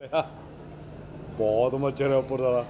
बहुत मच्छर है ऊपर सारा।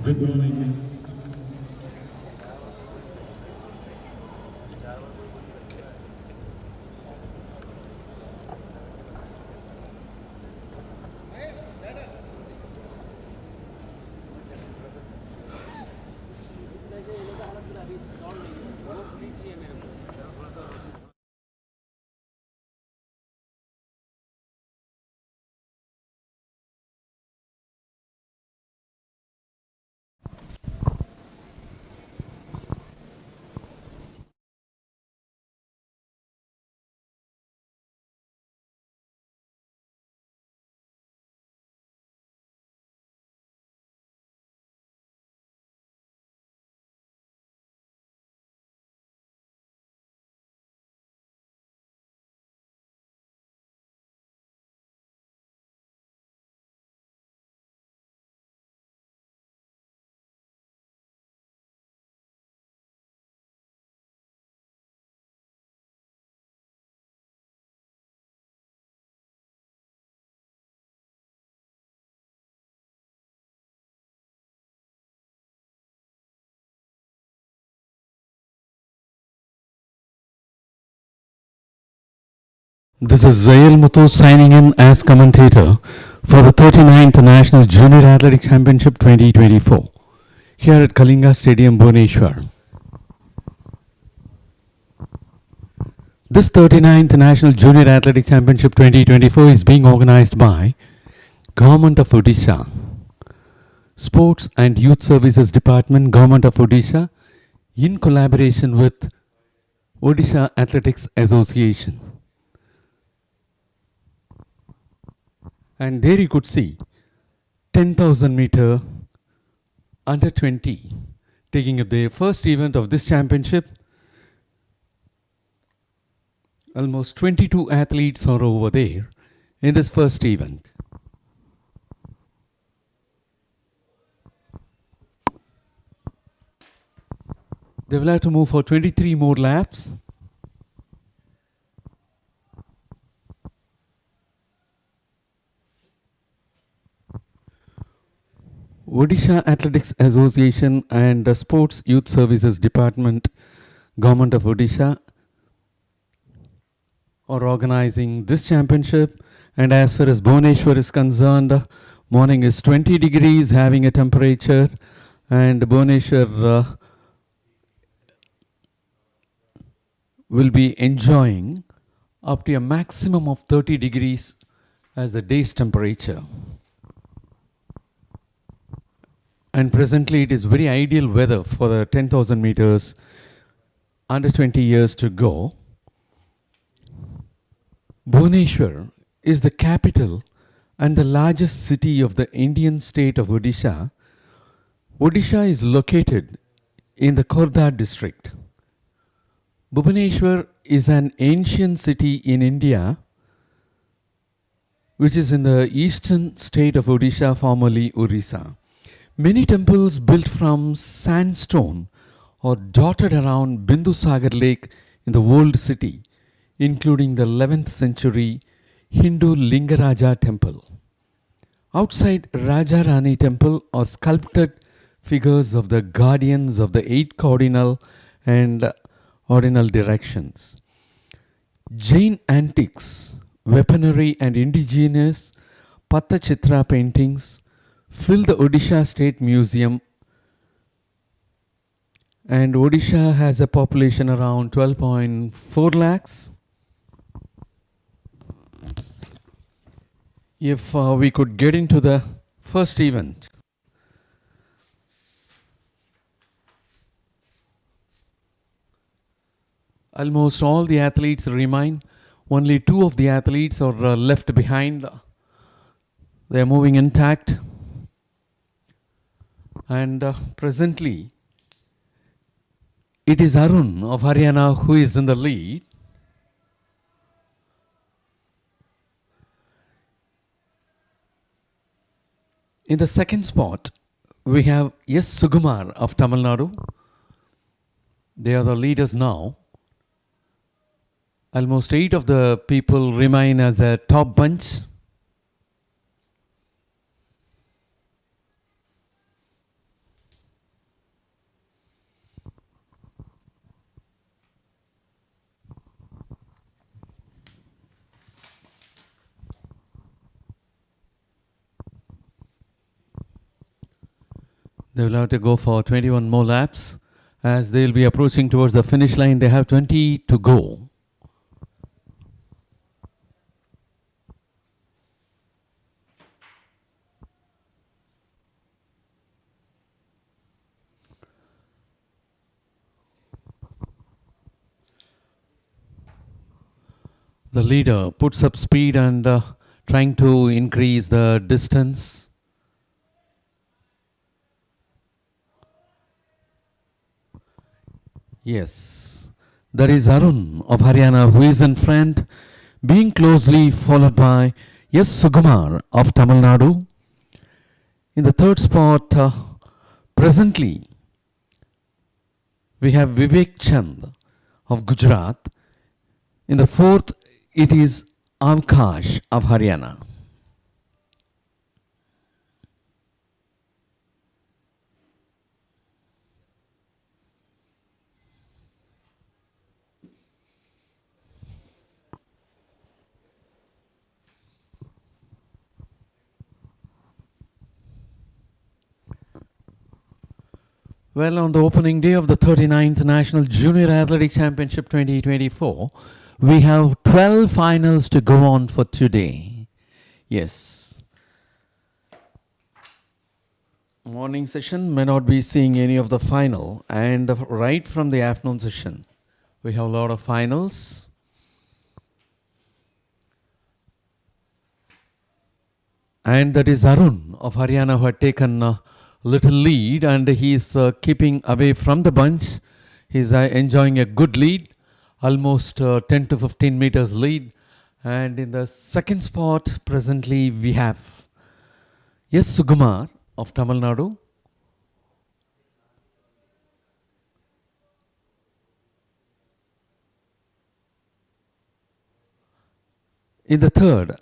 Good morning. This is Zayel Muthu signing in as commentator for the 39th National Junior Athletic Championship 2024 here at Kalinga Stadium, Bhubaneswar. This 39th National Junior Athletic Championship 2024 is being organized by Government of Odisha, Sports and Youth Services Department, Government of Odisha, in collaboration with Odisha Athletics Association. And there you could see 10,000 meter under 20 taking up the first event of this championship. Almost 22 athletes are over there in this first event. They will have to move for 23 more laps. Odisha Athletics Association and the Sports Youth Services Department, Government of Odisha, are organizing this championship. And as far as Bhubaneswar is concerned, morning is 20 degrees, having a temperature, and Bhubaneswar will be enjoying up to a maximum of 30 degrees as the day's temperature. And presently it is very ideal weather for the 10,000 meters under 20 years to go. Bhubaneswar is the capital and the largest city of the Indian state of Odisha. Odisha is located in the Khordha district. Bhubaneswar is an ancient city in India which is in the eastern state of Odisha, formerly Orissa. Many temples built from sandstone are dotted around Bindusagar Lake in the old city, including the 11th century Hindu Lingaraja temple. Outside Raja Rani temple are sculpted figures of the guardians of the 8 cardinal and ordinal directions. Jain antiques, weaponry and indigenous Pattachitra paintings fill the Odisha State Museum, and Odisha has a population around 12.4 lakhs. If we could get into the first event. Almost all the athletes remain Only two of the athletes are left behind. They are moving intact. And presently, it is Arun of Haryana who is in the lead. In the second spot, we have S. Sugumar of Tamil Nadu. They are the leaders now. Almost 8 of the people remain as a top bunch. They will have to go for 21 more laps. As they will be approaching towards the finish line, they have 20 to go. The leader puts up speed and trying to increase the distance. Yes, that is Arun of Haryana who is in front, being closely followed by S. Sugumar of Tamil Nadu. In the third spot, presently, we have Vivek Chand of Gujarat. In the fourth, it is Avkash of Haryana. Well, on the opening day of the 39th National Junior Athletic Championship 2024, we have 12 finals to go on for today. Yes. Morning session may not be seeing any of the final, and right from the afternoon session, we have a lot of finals. And that is Arun of Haryana who had taken little lead, and he is keeping away from the bunch. He is enjoying a good lead, almost 10 to 15 meters lead. And in the second spot, presently we have S. Sugumar of Tamil Nadu. In the third,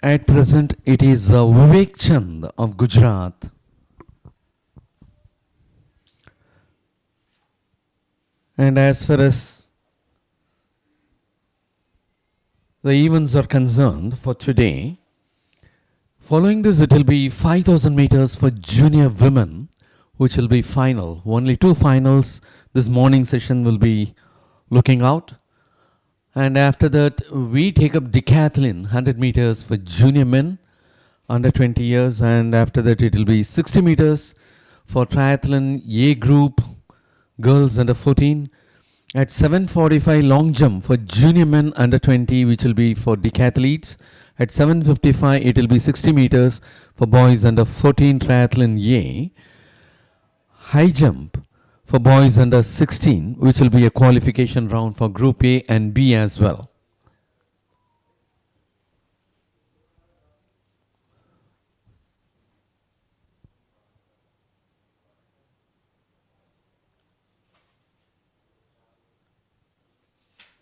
at present, it is Vivek Chand of Gujarat. And as far as the events are concerned for today, following this, it will be 5,000 meters for junior women, which will be final. Only 2 finals this morning session will be looking out. And after that, we take up Decathlon, 100 meters for junior men under 20 years. And after that, it will be 60 meters for triathlon A group, girls under 14. At 7:45, long jump for junior men under 20, which will be for decathletes. At 7:55, it will be 60 meters for boys under 14, triathlon A. High jump for boys under 16, which will be a qualification round for Group A and B as well.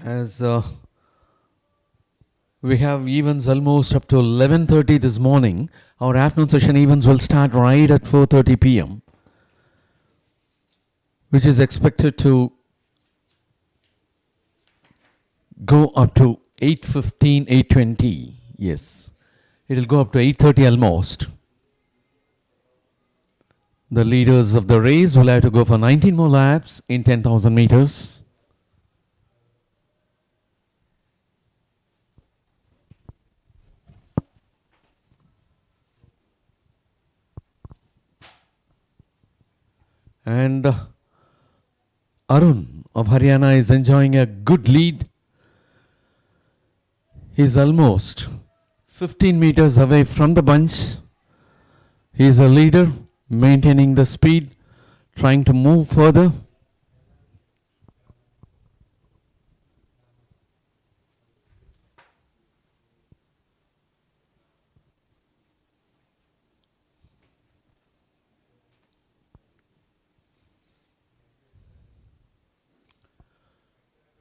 As we have events almost up to 11:30 this morning, our afternoon session events will start right at 4:30 p.m., which is expected to go up to 8:15, 8:20. Yes, it will go up to 8:30 almost. The leaders of the race will have to go for 19 more laps in 10,000 meters. And Arun of Haryana is enjoying a good lead. He's almost 15 meters away from the bunch. He's a leader, maintaining the speed, trying to move further.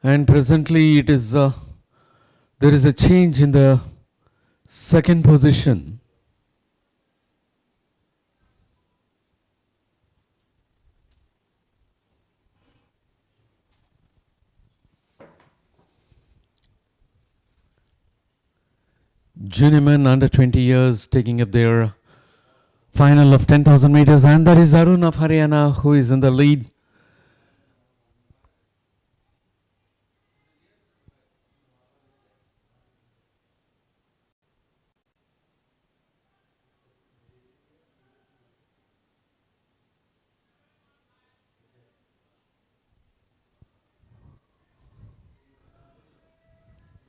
And presently there is a change in the second position. Junior men under 20 years taking up their final of 10,000 meters, and that is Arun of Haryana who is in the lead.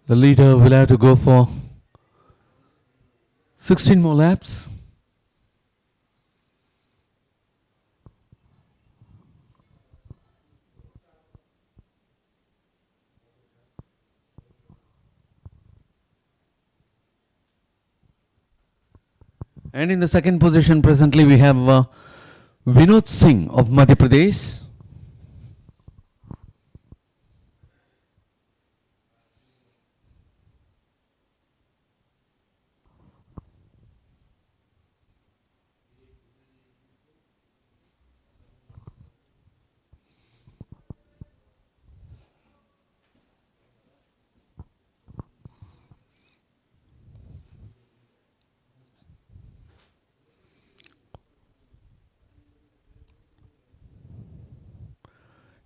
The leader will have to go for 16 more laps. And in the second position presently we have Vinod Singh of Madhya Pradesh.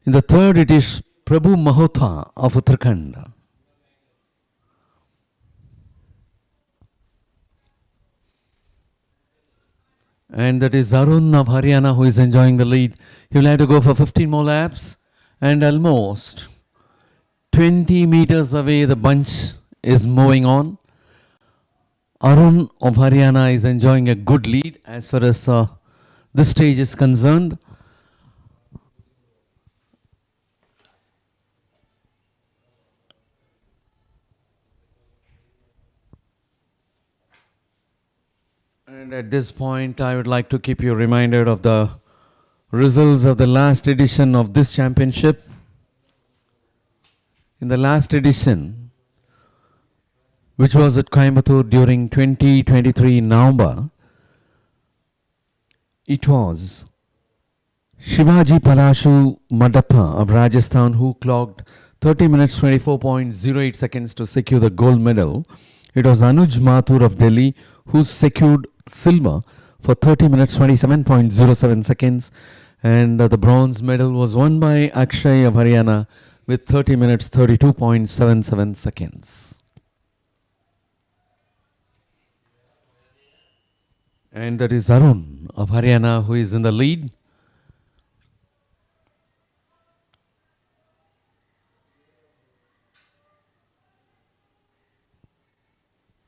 In the third, it is Prabhu Mahota of Uttarakhand. And that is Arun of Haryana who is enjoying the lead. He will have to go for 15 more laps. And almost 20 meters away, the bunch is moving on. Arun of Haryana is enjoying a good lead as far as this stage is concerned. And at this point, I would like to keep you reminded of the results of the last edition of this championship. In the last edition, which was at Coimbatore during 2023 November, it was Shivaji Palashu Madappa of Rajasthan who clocked 30 minutes 24.08 seconds to secure the gold medal. It was Anuj Mathur of Delhi who secured silver for 30 minutes 27.07 seconds, and the bronze medal was won by Akshay of Haryana with 30 minutes 32.77 seconds. And that is Arun of Haryana who is in the lead.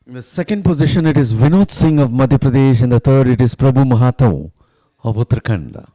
In the second position, it is Vinod Singh of Madhya Pradesh. In the third, it is Prabhu Mahato of Uttarakhand.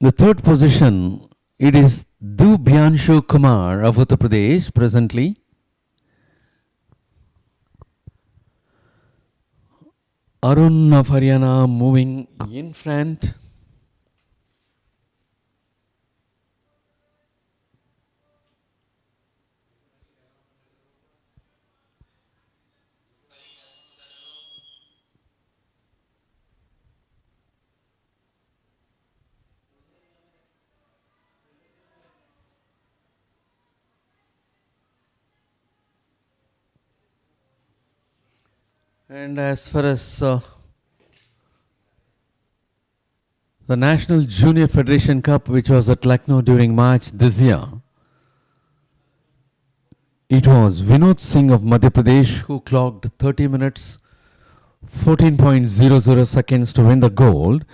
The third position, it is Dubhyanshu Kumar of Uttar Pradesh presently. Arun of Haryana moving in front. And as far as the National Junior Federation Cup, which was at Lucknow during March this year, it was Vinod Singh of Madhya Pradesh who clocked 30 minutes 14.00 seconds to win the gold.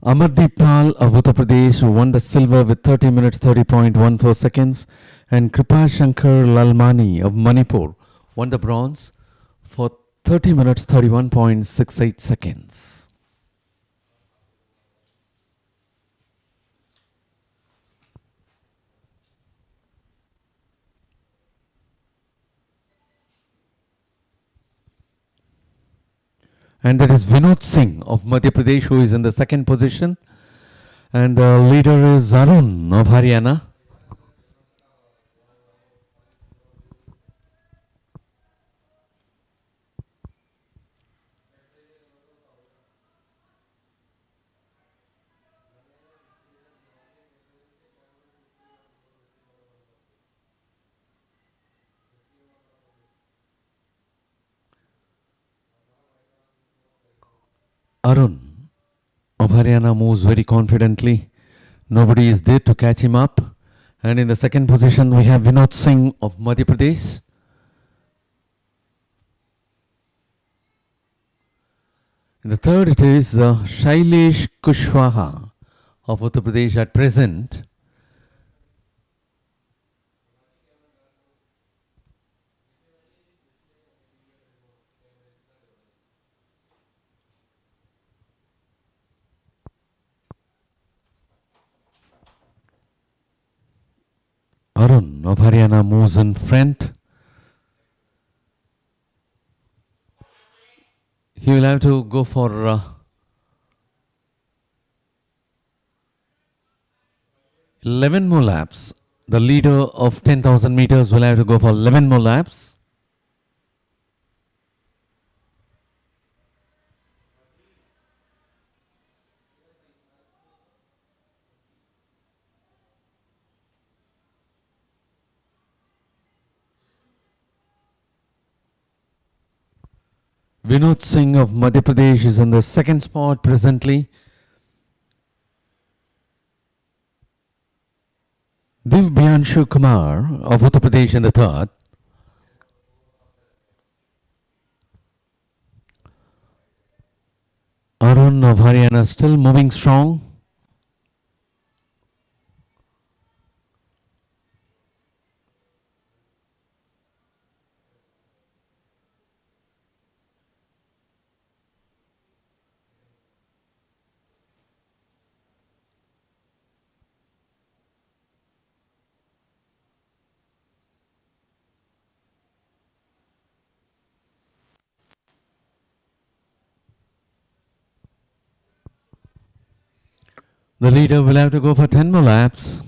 Amardeep Pal of Uttar Pradesh won the silver with 30 minutes 30.14 seconds, and Kripa Shankar Lalmani of Manipur won the bronze for 30 minutes 31.68 seconds. And that is Vinod Singh of Madhya Pradesh who is in the second position. And the leader is Arun of Haryana. Arun of Haryana moves very confidently. Nobody is there to catch him up. And in the second position, we have Vinod Singh of Madhya Pradesh. In the third, it is Shailesh Kushwaha of Uttar Pradesh at present. Arun of Haryana moves in front. He will have to go for 11 more laps. The leader of 10,000 meters will have to go for 11 more laps. Vinod Singh of Madhya Pradesh is in the second spot presently. Divyanshu Kumar of Uttar Pradesh in the third. Arun of Haryana still moving strong. The leader will have to go for 10 more laps.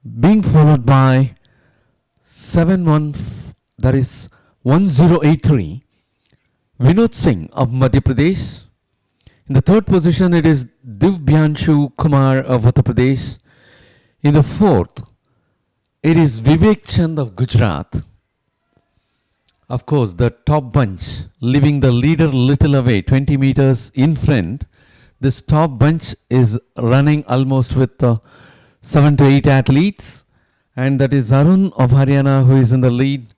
Being followed by 1083 Vinod Singh of Madhya Pradesh. In the third position, it is Divyanshu Kumar of Uttar Pradesh. In the fourth, it is Vivek Chand of Gujarat. Of course, the top bunch, leaving the leader little away, 20 meters in front. This top bunch is running almost with 7 to 8 athletes, and that is Arun of Haryana who is in the lead.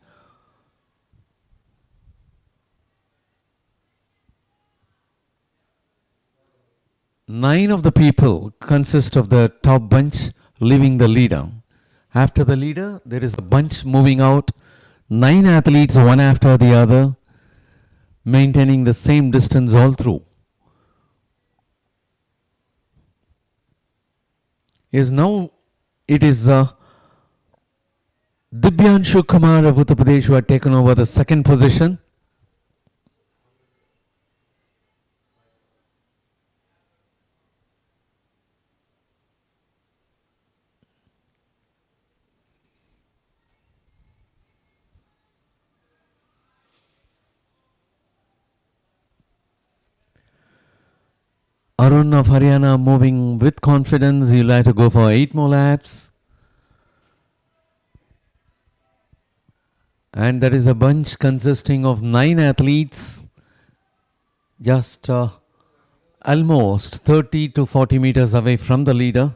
9 of the people consist of the top bunch, leaving the leader. After the leader, there is a bunch moving out, 9 athletes one after the other, maintaining the same distance all through. Is now it is Dibyanshu Kumar of Uttar Pradesh who had taken over the second position. Arun of Haryana moving with confidence. He'll have to go for 8 more laps. And there is a bunch consisting of 9 athletes, just almost 30 to 40 meters away from the leader.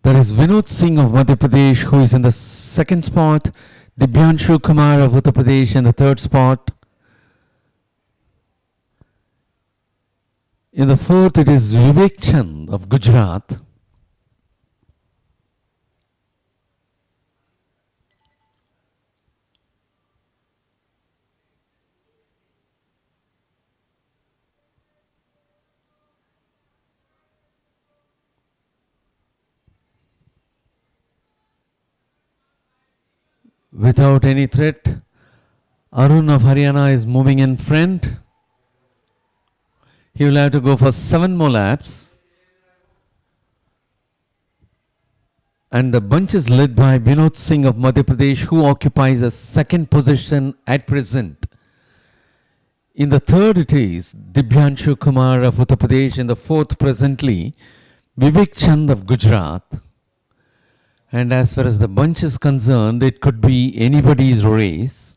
There is Vinod Singh of Madhya Pradesh who is in the second spot, Dibyanshu Kumar of Uttar Pradesh in the third spot. In the fourth, it is Vivek Chand of Gujarat. Without any threat, Arun of Haryana is moving in front. He will have to go for 7 more laps. And the bunch is led by Vinod Singh of Madhya Pradesh, who occupies the second position at present. In the third, it is Dibyanshu Kumar of Uttar Pradesh. In the fourth, presently, Vivek Chand of Gujarat. And as far as the bunch is concerned, it could be anybody's race.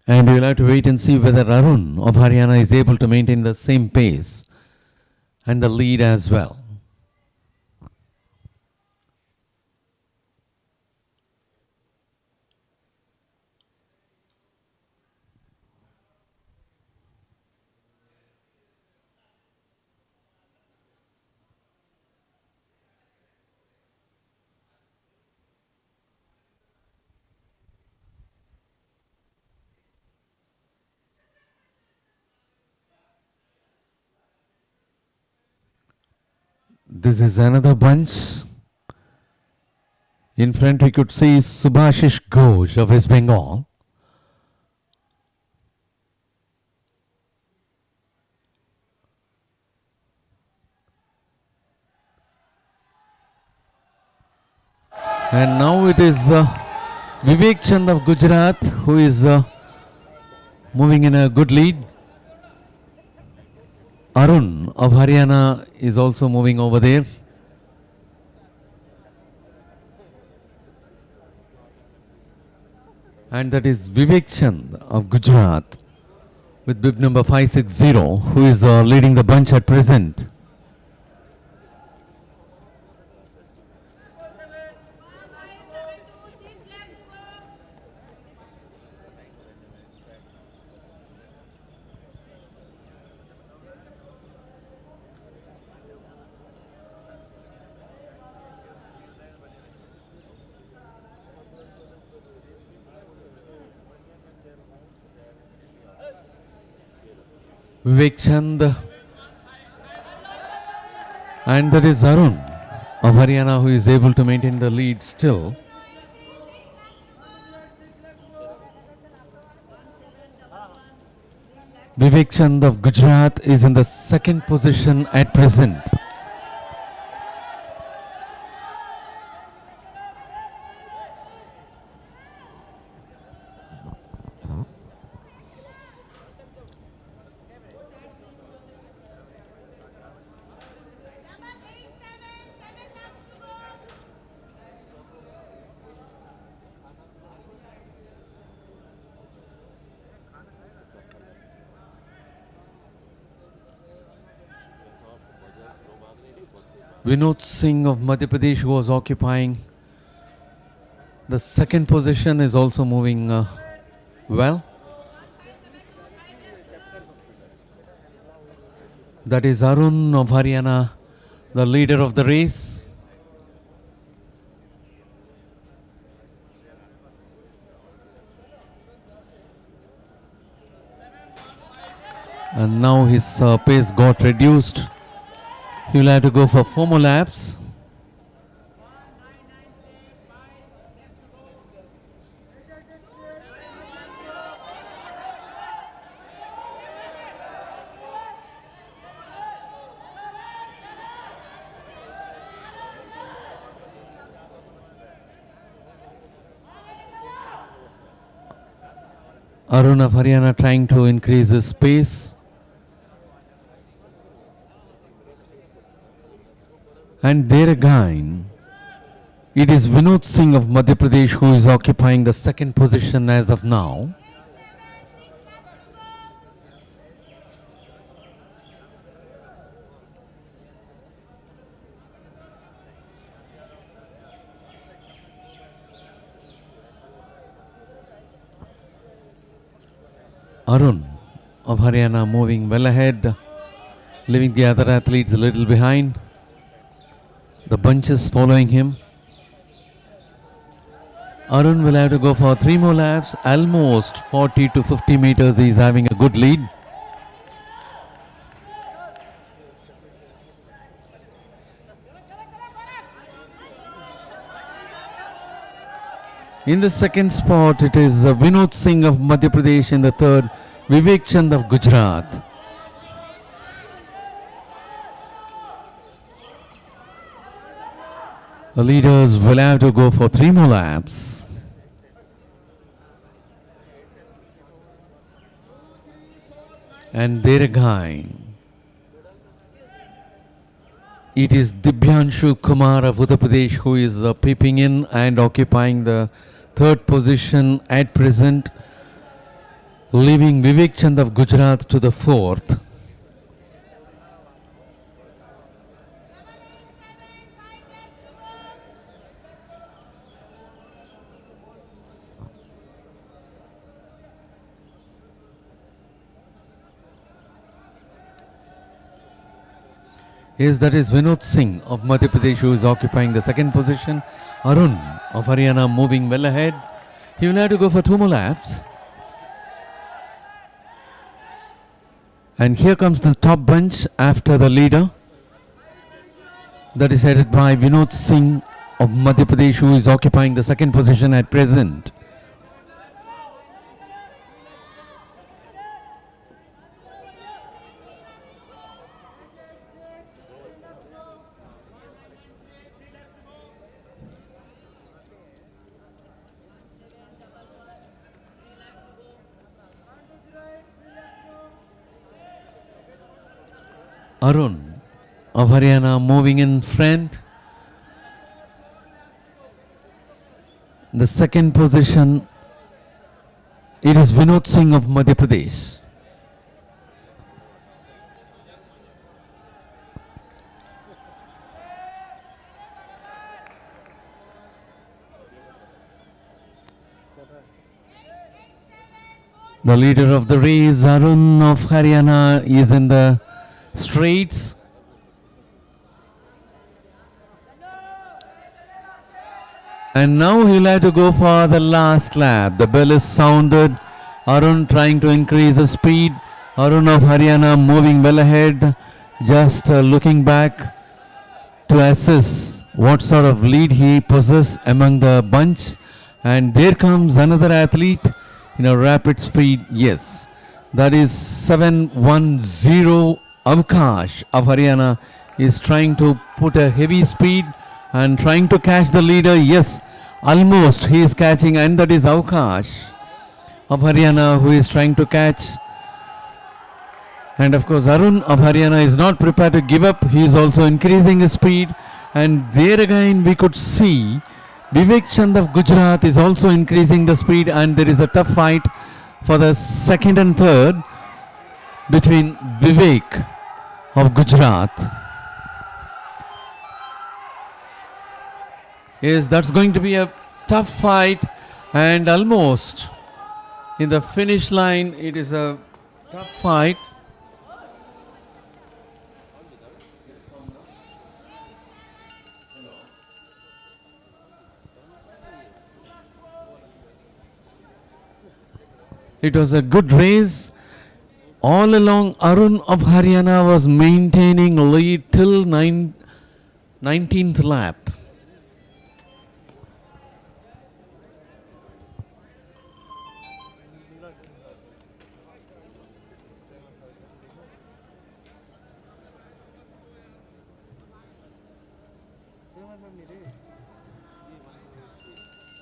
And we'll have to wait and see whether Arun of Haryana is able to maintain the same pace and the lead as well. This is another bunch. In front we could see Subhashish Ghosh of West Bengal. And now it is Vivek Chand of Gujarat who is moving in a good lead. Arun of Haryana is also moving over there. And that is Vivek Chand of Gujarat with bib number 560 who is leading the bunch at present. Vivek Chand, and that is Arun of Haryana who is able to maintain the lead still. Vivek Chand of Gujarat is in the second position at present. Vinod Singh of Madhya Pradesh, who was occupying the second position, is also moving well. That is Arun of Haryana, the leader of the race. And now his pace got reduced. He will have to go for 4 more laps. Arun of Haryana trying to increase his pace. And there again, it is Vinod Singh of Madhya Pradesh who is occupying the second position as of now. Arun of Haryana moving well ahead, leaving the other athletes a little behind. The bunches following him. Arun will have to go for 3 more laps, almost 40 to 50 meters. He is having a good lead. In the second spot, it is Vinod Singh of Madhya Pradesh. In the third, Vivek Chand of Gujarat. The leaders will have to go for 3 more laps. And there again, it is Dibyanshu Kumar of Uttar Pradesh who is peeping in and occupying the third position at present, leaving Vivek Chand of Gujarat to the fourth. Yes, that is Vinod Singh of Madhya Pradesh who is occupying the second position. Arun of Haryana moving well ahead. He will have to go for 2 more laps. And here comes the top bunch after the leader. That is headed by Vinod Singh of Madhya Pradesh who is occupying the second position at present. Arun of Haryana moving in front. The second position, it is Vinod Singh of Madhya Pradesh. The leader of the race, Arun of Haryana, is in the straights. And now he'll have to go for the last lap. The bell is sounded. Arun trying to increase the speed. Arun of Haryana moving well ahead. Just looking back to assess what sort of lead he possesses among the bunch. And there comes another athlete in a rapid speed. Yes, that is 710. Avkash of Haryana is trying to put a heavy speed and trying to catch the leader. Yes, almost he is catching, and that is Avkash of Haryana who is trying to catch. And of course Arun of Haryana is not prepared to give up. He is also increasing his speed. And there again we could see Vivek Chand of Gujarat is also increasing the speed, and there is a tough fight for the second and third between Vivek of Gujarat. Yes, that's going to be a tough fight, and almost in the finish line, it is a tough fight. It was a good race. All along, Arun of Haryana was maintaining lead till 19th lap.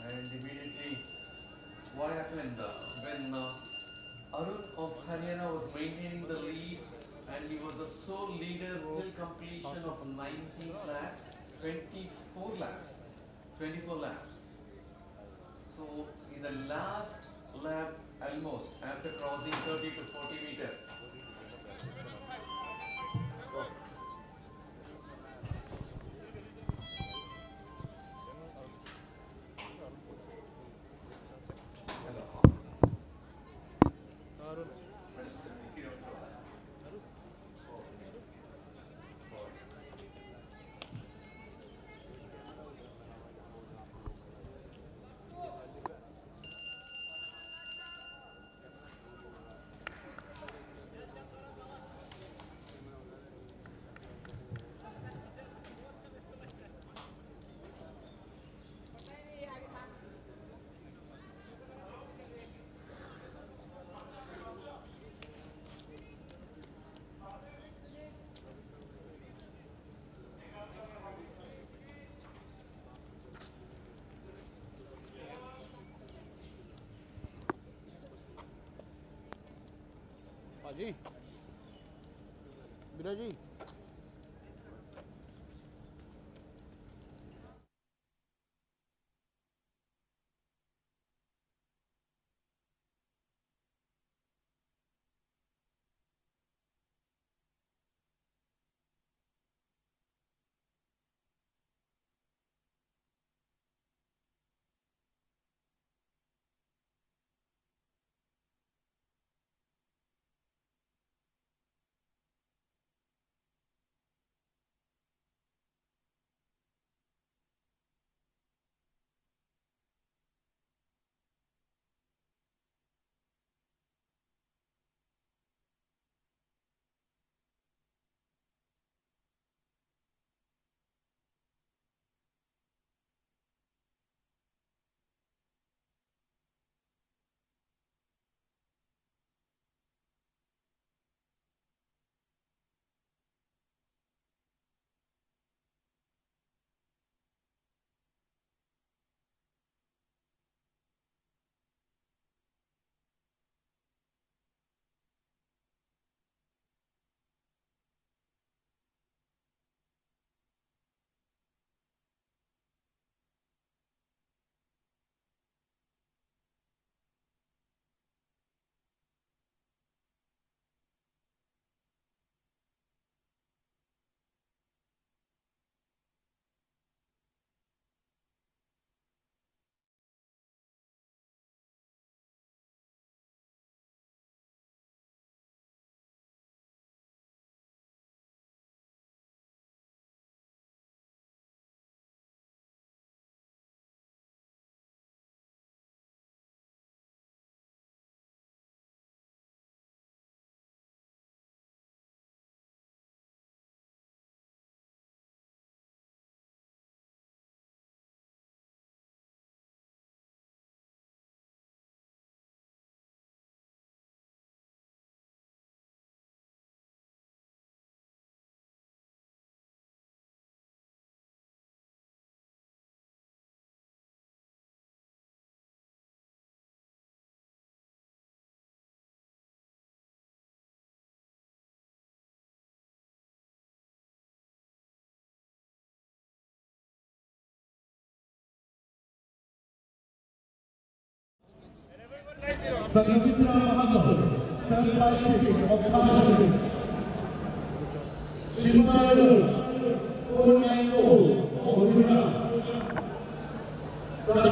And immediately, what happened when Arun of Haryana was maintaining the lead and he was the sole leader till completion of 19 laps, 24 laps, 24 laps. So in the last lap, almost after crossing 30 to 40 meters, जी बीरा जी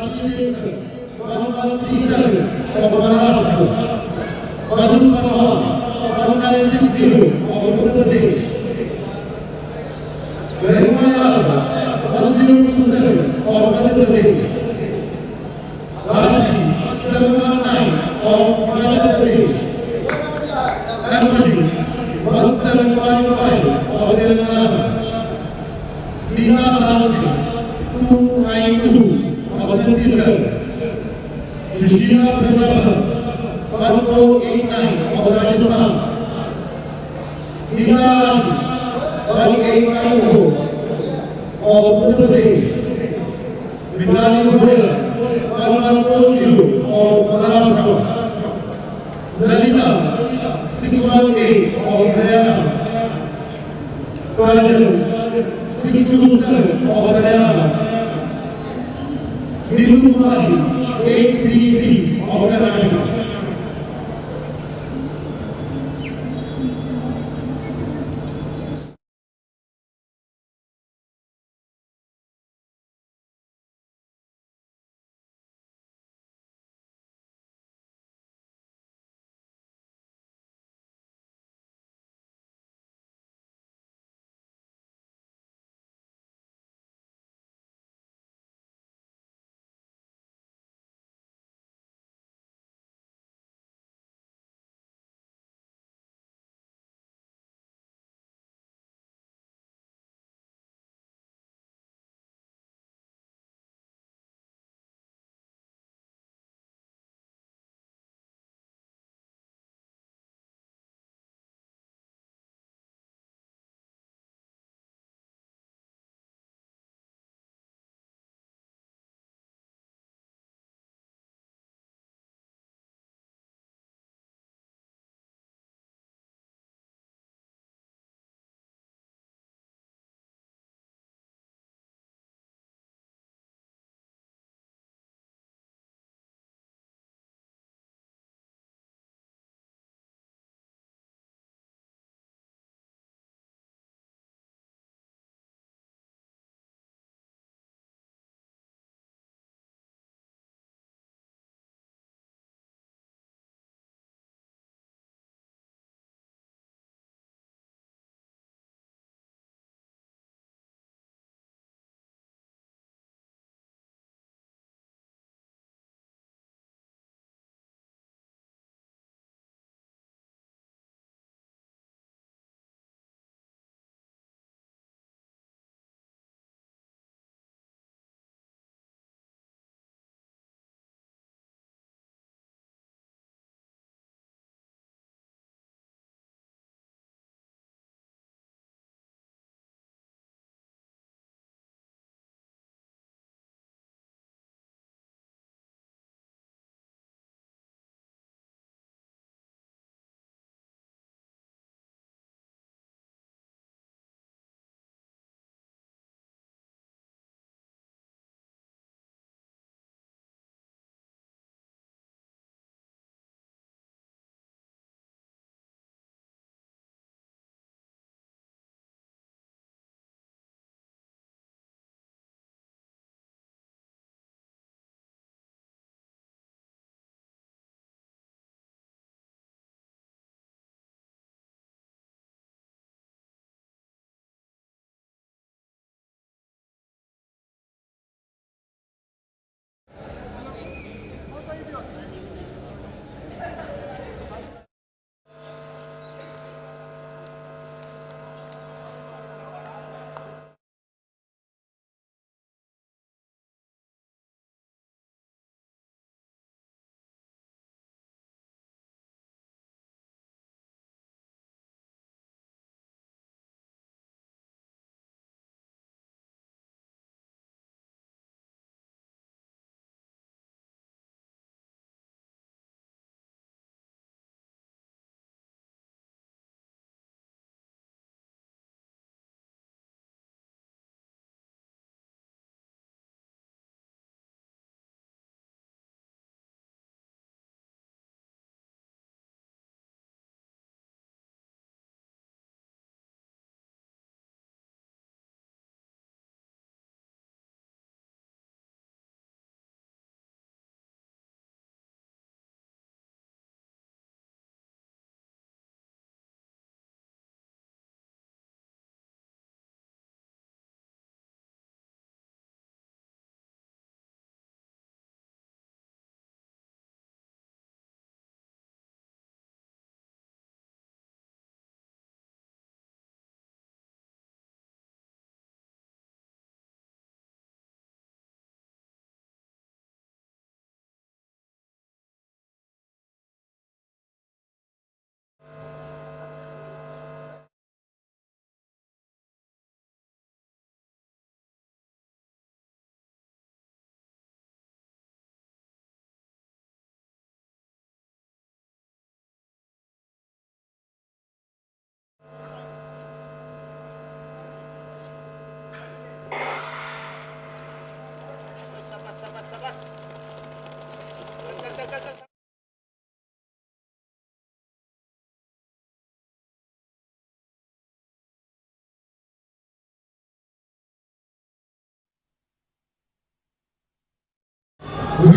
137 of Maharashtra, Madhu Sarwan, 1960 of Uttar Pradesh, Vermaya 1027 of Madhya Pradesh, Rashi 719 of Himachal Pradesh, Amadi 1755 of Telangana, Dina Salvi 292 of Chhattisgarh, Shishina Prajapati 1489 of Rajasthan, Dina 1894 of Uttar Pradesh, Vitali Goyal 1140 of Maharashtra, Lalita 618 of Haryana, Kajal 627 of Haryana, Nilu Kumari 833 of Karnataka.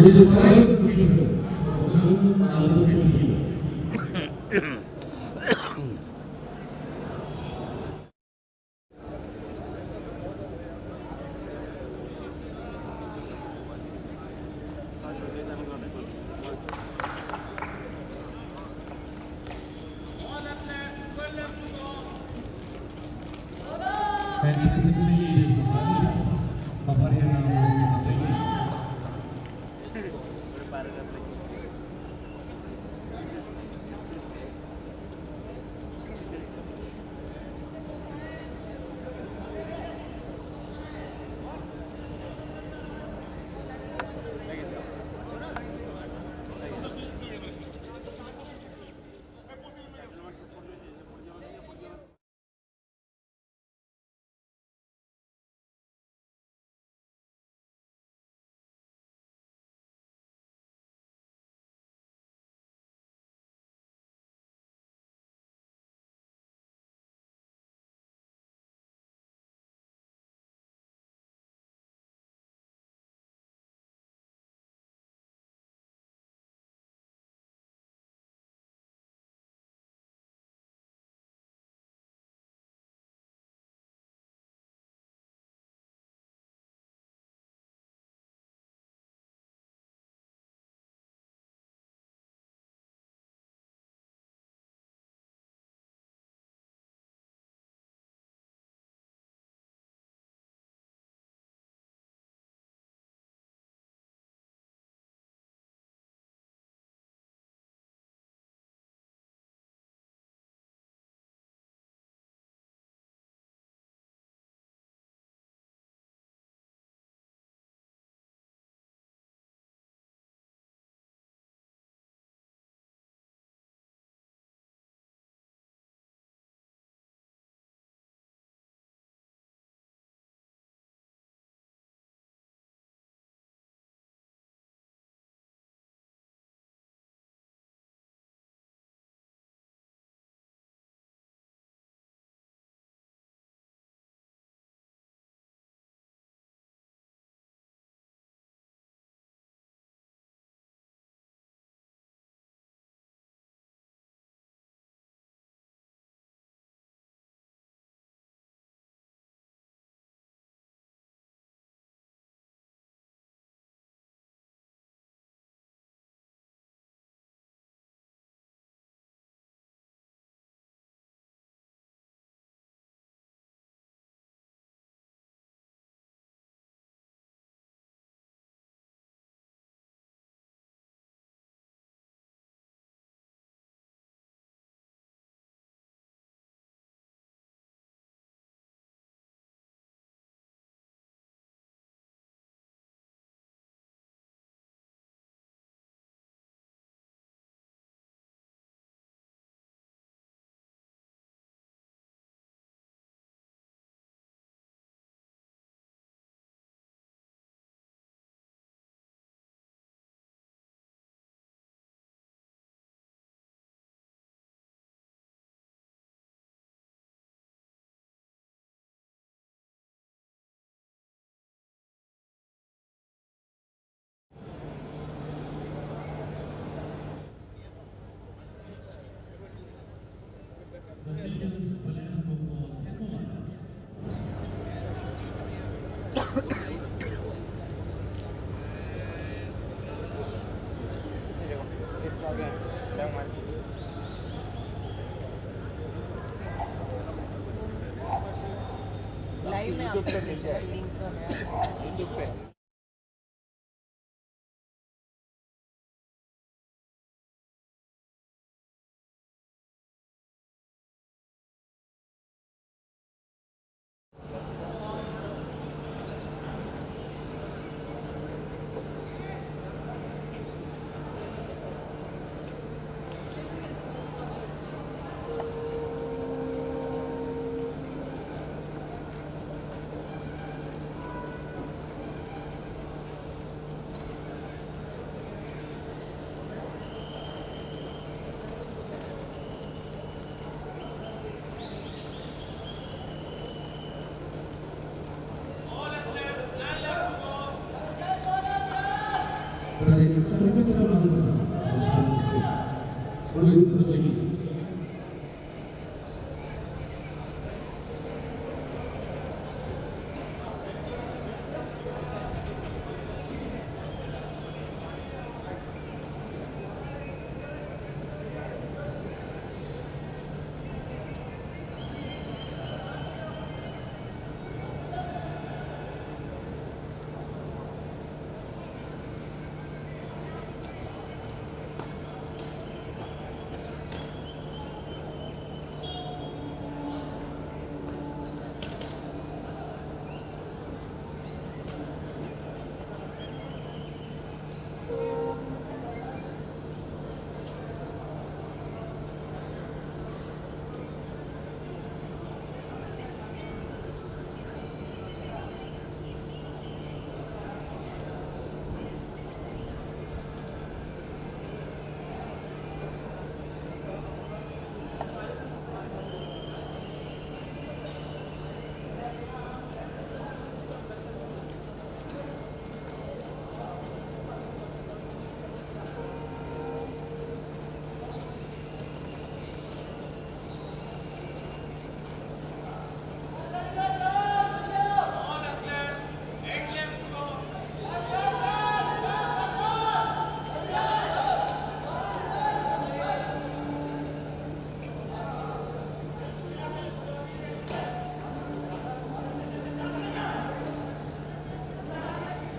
which is 550 meters. 450 meters. And this is the of Haryana live में आपको link तो है YouTube पे।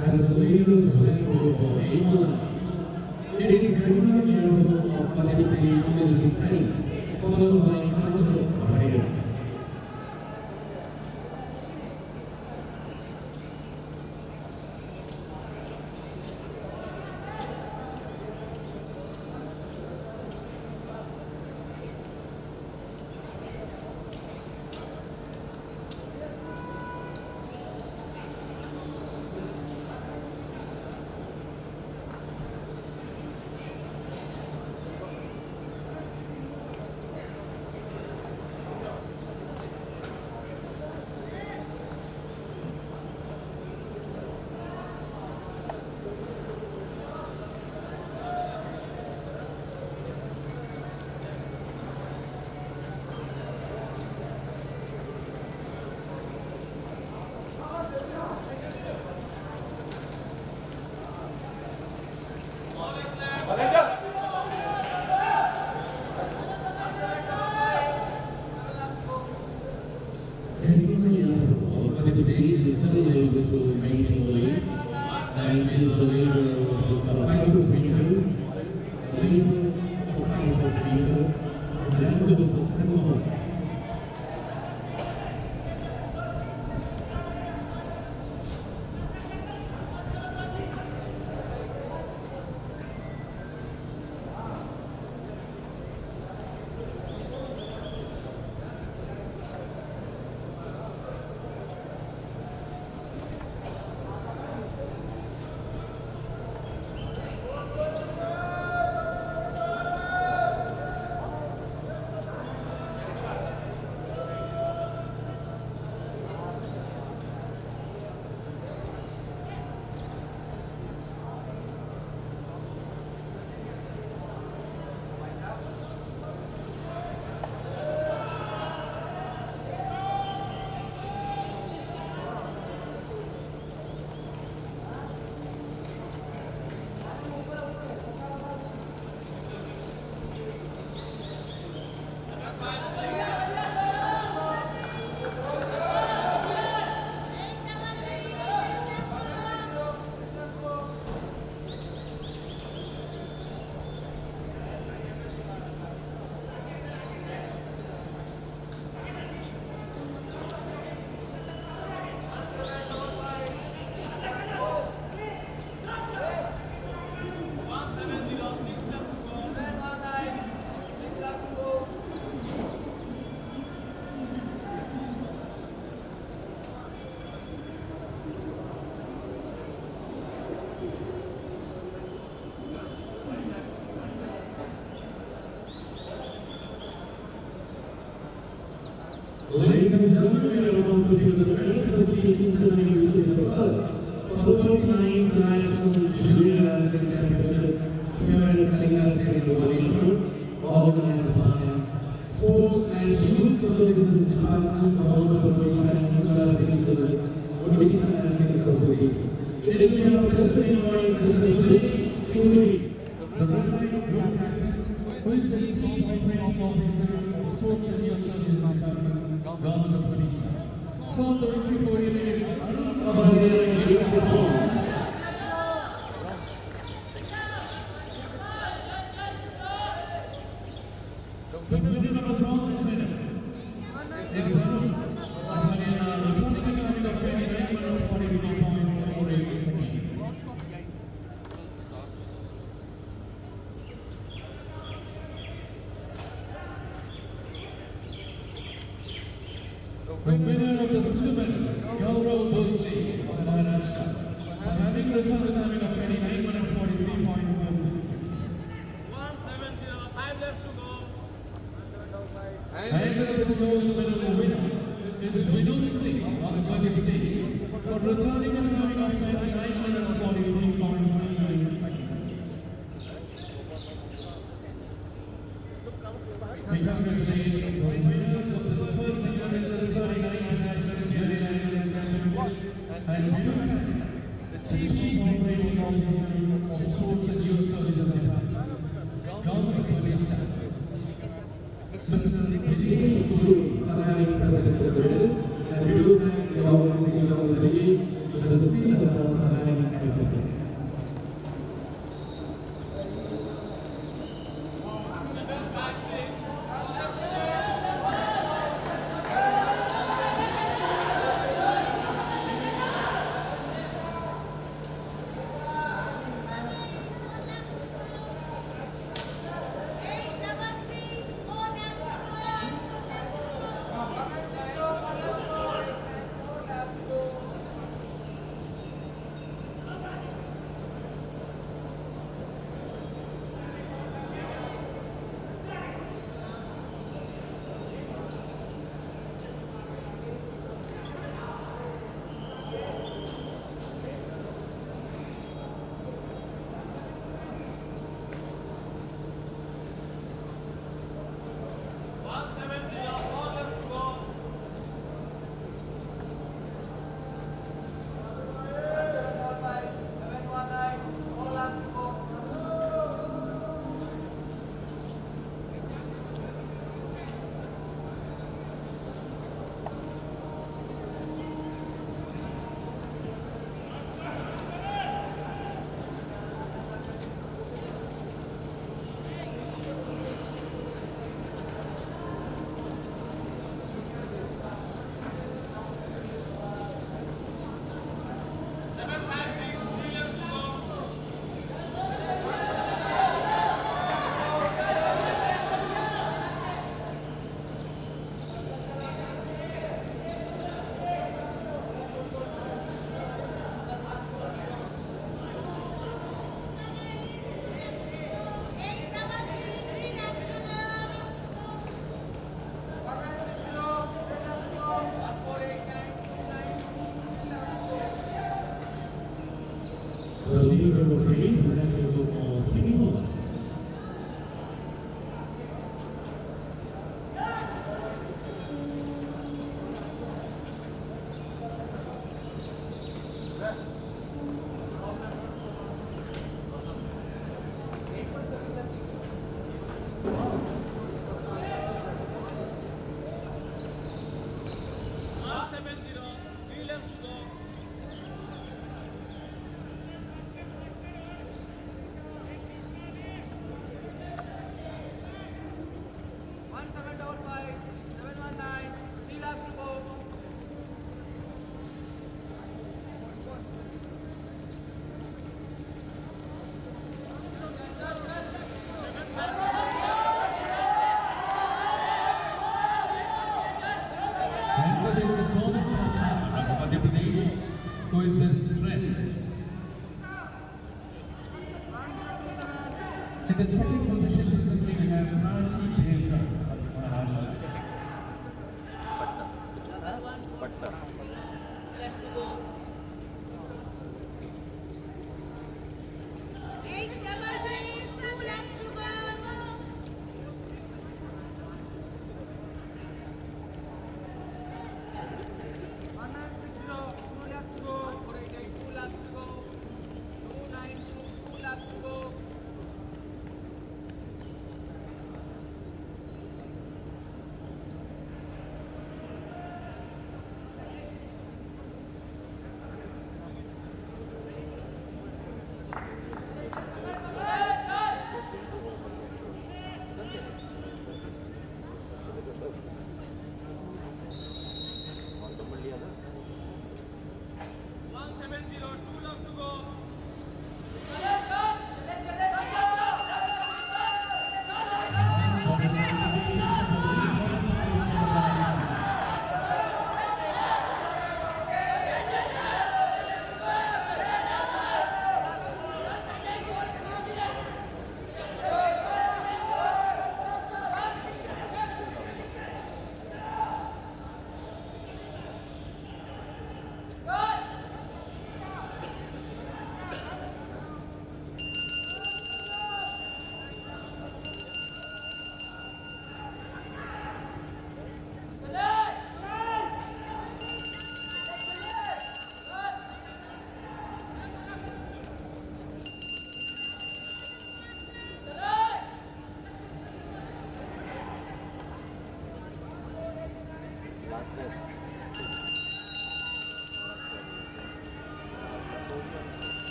As the leaders went over England, it is a level of participation is paid, followed by cultural parade. Ladies and gentlemen, we are about to do the main association ceremony with the first, followed by Triathlon Sri Lanka. organized by Sports and Youth Services Department, Government of Odisha and Odisha Athletics Association. Today we are participating in the Government of Odisha. So the review coordinator about the Decathlon. The winner of the bronze medal is the winner of the silver medal, Gaurav Bhosle of Maharashtra, having the time of 29:43.46. 170, 5 left to go. And the gold medal winner is Vinod Singh of Madhya Pradesh for returning a time of 29:43.29 seconds. We congratulate the winners of the first international 39 International Triathlon Championship and the Chief Operating Officer of Sports and Youth Services Department, Government of Odisha. Mr. Decathlon having presented the medal, and we will thank the organization of the day, Mr. Sina having presented. The leader of the race will have to go for Triathlon. Madhya Pradesh, who is his friend. In the second position, we have Ranchi Devkar of Maharashtra.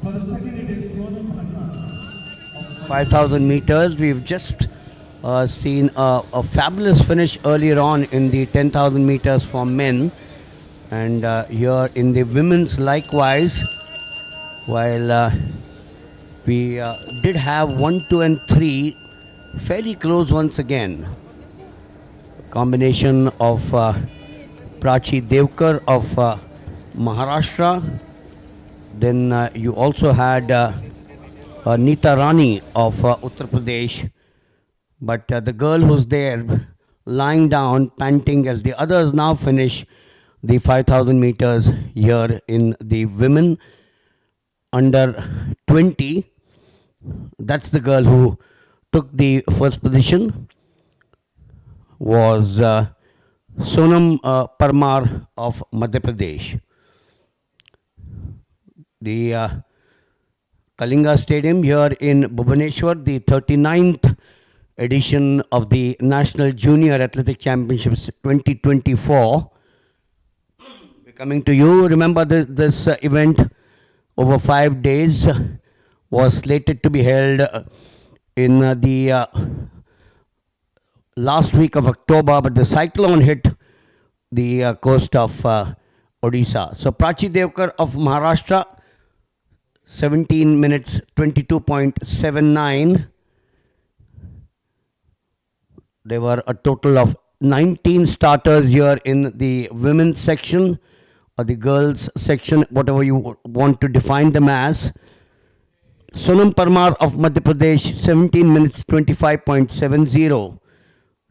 For the second, it is Sonam Khanna. 5,000 meters. We've just seen a fabulous finish earlier on in the 10,000 meters for men. And here in the women's likewise, while we did have 1, 2 and 3 fairly close once again. Combination of Prachi Devkar of Maharashtra. Then you also had Neeta Rani of Uttar Pradesh. But the girl who's there lying down, panting as the others now finish the 5,000 meters here in the women under 20. That's the girl who took the first position, was Sonam Parmar of Madhya Pradesh. The Kalinga Stadium here in Bhubaneswar, the 39th edition of the National Junior Athletic Championships 2024. We're coming to you. Remember this event over 5 days was slated to be held in the last week of October, but the cyclone hit the coast of Odisha. So Prachi Devkar of Maharashtra, 17 minutes 22.79. There were a total of 19 starters here in the women's section or the girls section, whatever you want to define them as. Sonam Parmar of Madhya Pradesh, 17 minutes 25.70,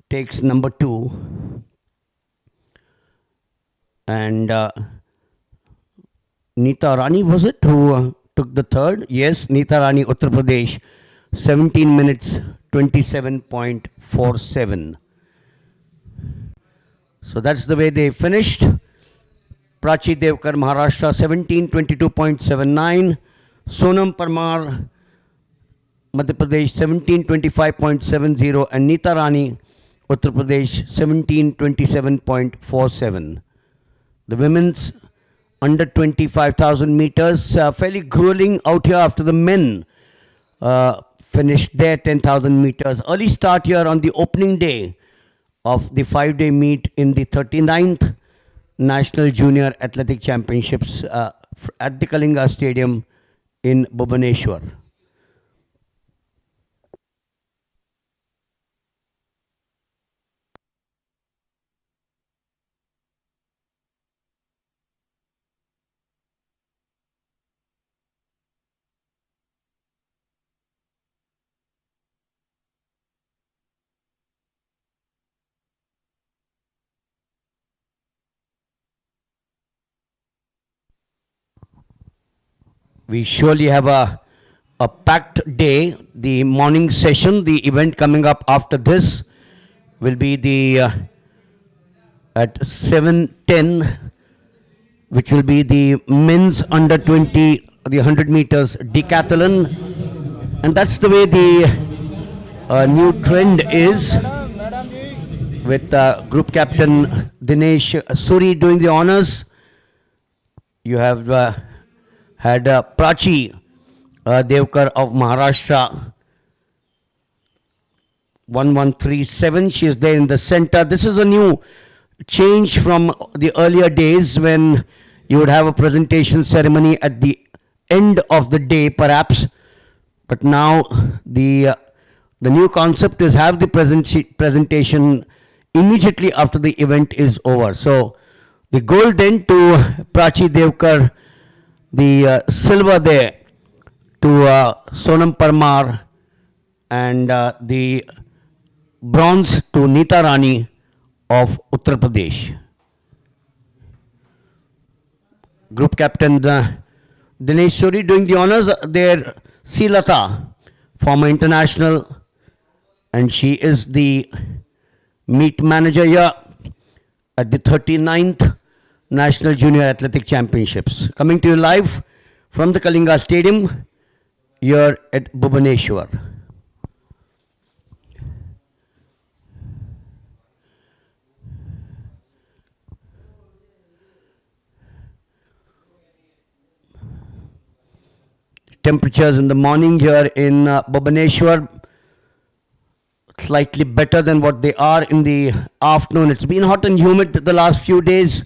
takes number 2. And Neeta Rani, was it, who took the third? Yes, Neeta Rani, Uttar Pradesh, 17 minutes 27.47. So that's the way they finished. Prachi Devkar, Maharashtra, 17:22.79. Sonam Parmar, Madhya Pradesh, 17:25.70. And Neeta Rani, Uttar Pradesh, 17:27.47. The women's under 25,000 meters, fairly grueling out here after the men finished their 10,000 meters. Early start here on the opening day of the 5-day meet in the 39th National Junior Athletic Championships at the Kalinga Stadium in Bhubaneswar. We surely have a packed day. The morning session, the event coming up after this will be the at 7:10, which will be the men's under 20, the 100 meters decathlon. And that's the way the new trend is, with group captain Dinesh Suri doing the honors. You have had Prachi Devkar of Maharashtra, 1137. She is there in the center. This is a new change from the earlier days when you would have a presentation ceremony at the end of the day, perhaps. But now the new concept is have the presentation immediately after the event is over. So the gold then to Prachi Devkar, the silver there to Sonam Parmar, and the bronze to Neeta Rani of Uttar Pradesh. Group captain Dinesh Suri doing the honors. There Silata, former international, and she is the meet manager here at the 39th National Junior Athletic Championships. Coming to you live from the Kalinga Stadium here at Bhubaneswar. temperatures in the morning here in Bhubaneswar, slightly better than what they are in the afternoon. It's been hot and humid the last few days.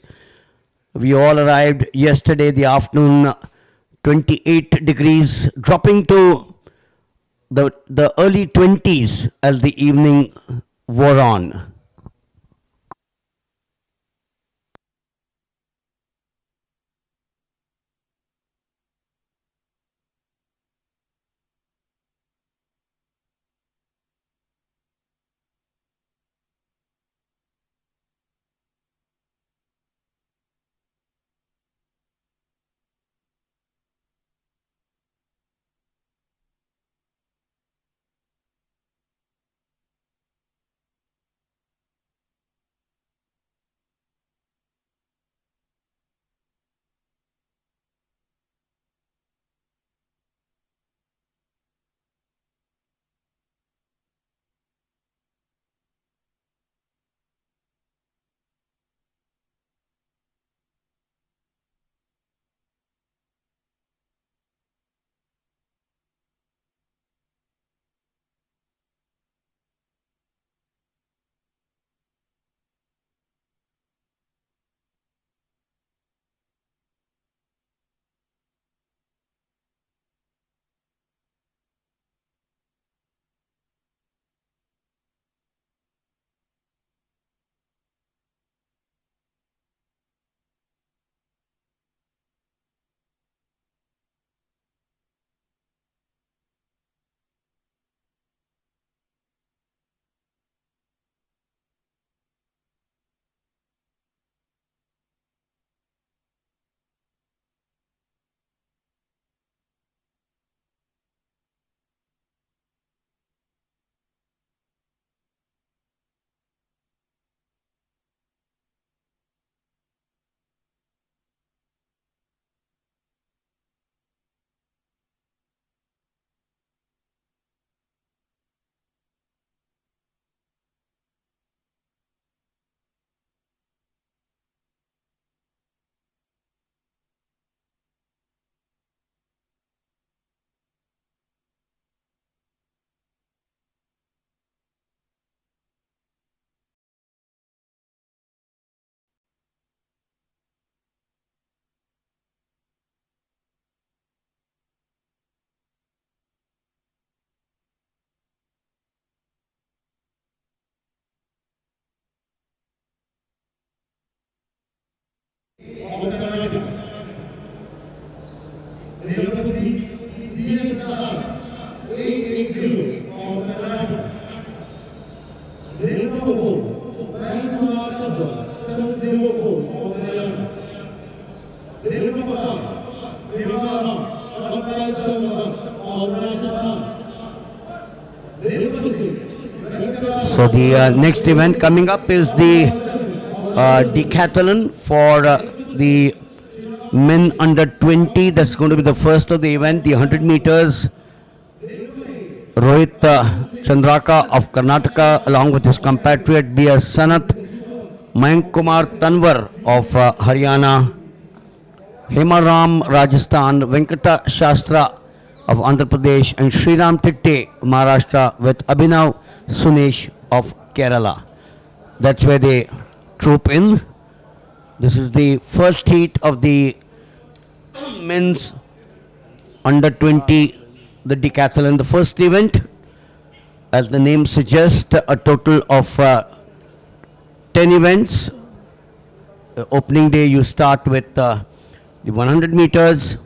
We all arrived yesterday, the afternoon, 28 degrees, dropping to the early 20s as the evening wore on. So the next event coming up is the Decathlon for the men under 20. That's going to be the first of the event, the 100 meters. Rohit Chandraka of Karnataka along with his compatriot B.S. Sanath, Mayank Kumar Tanwar of Haryana, Hemaram Rajasthan, Venkata Shastra of Andhra Pradesh and Sriram Titte Maharashtra with Abhinav Sunesh of Kerala. That's where they troop in. This is the first heat of the men's under 20, the decathlon. The first event, as the name suggests, a total of 10 events. Opening day you start with the 100 meters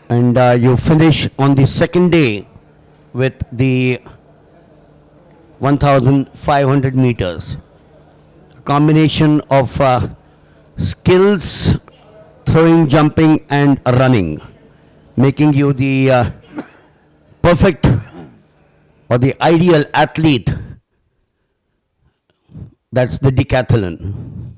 and you finish on the second day with the 1500 meters. A combination of skills, throwing, jumping and running, making you the perfect or the ideal athlete. That's the decathlon.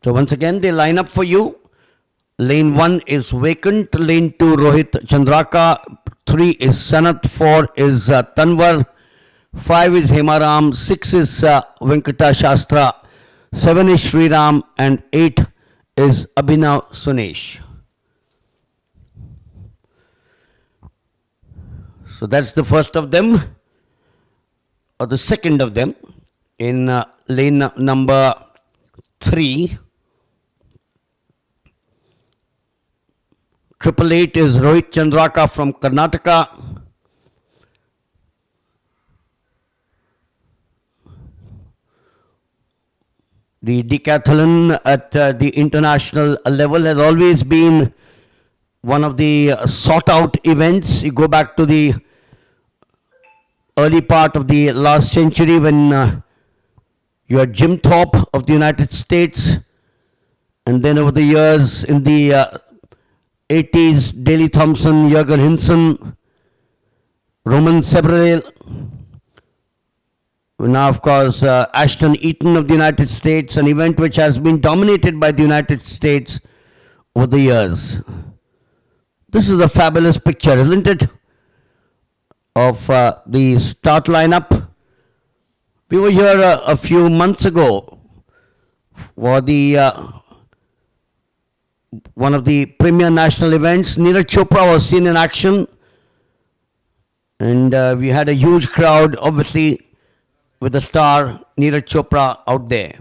So once again they line up for you. Lane 1 is vacant, lane 2 Rohit Chandraka, 3 is Sanath, 4 is Tanwar, 5 is Hemaram, 6 is Venkata Shastra, 7 is Sriram, and 8 is Abhinav Sunesh. So that's the first of them, or the second of them, in lane number 3. 888 is Rohit Chandraka from Karnataka. The decathlon at the international level has always been one of the sought out events. You go back to the early part of the last century when you had Jim Thorpe of the United States, and then over the years in the 80s, Daley Thompson, Jürgen Hinson, Roman Sebrel. Now, of course, Ashton Eaton of the United States, an event which has been dominated by the United States over the years. This is a fabulous picture, isn't it? Of the start lineup. We were here a few months ago for the one of the premier national events. Neeraj Chopra was seen in action, and we had a huge crowd, obviously, with the star Neeraj Chopra out there.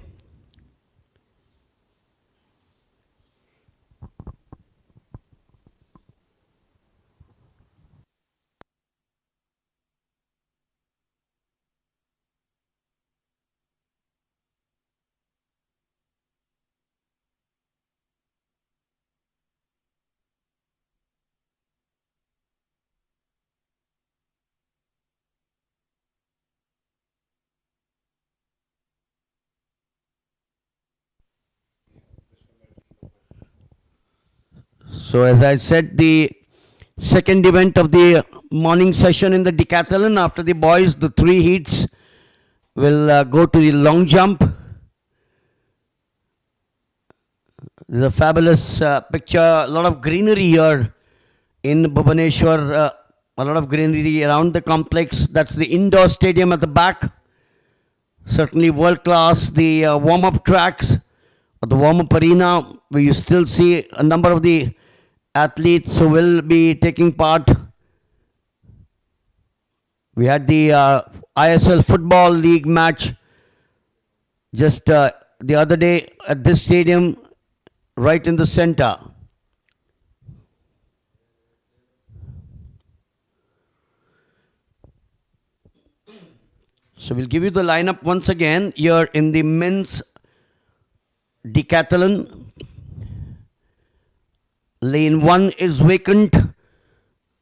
So as I said, the second event of the morning session in the decathlon, after the boys, the 3 heats will go to the long jump. There's a fabulous picture, a lot of greenery here in Bhubaneswar, a lot of greenery around the complex. That's the indoor stadium at the back. Certainly world class. The warm-up tracks, or the warm-up arena, where you still see a number of the athletes who will be taking part. We had the ISL Football League match just the other day at this stadium, right in the center. So we'll give you the lineup once again here in the men's decathlon. Lane 1 is vacant.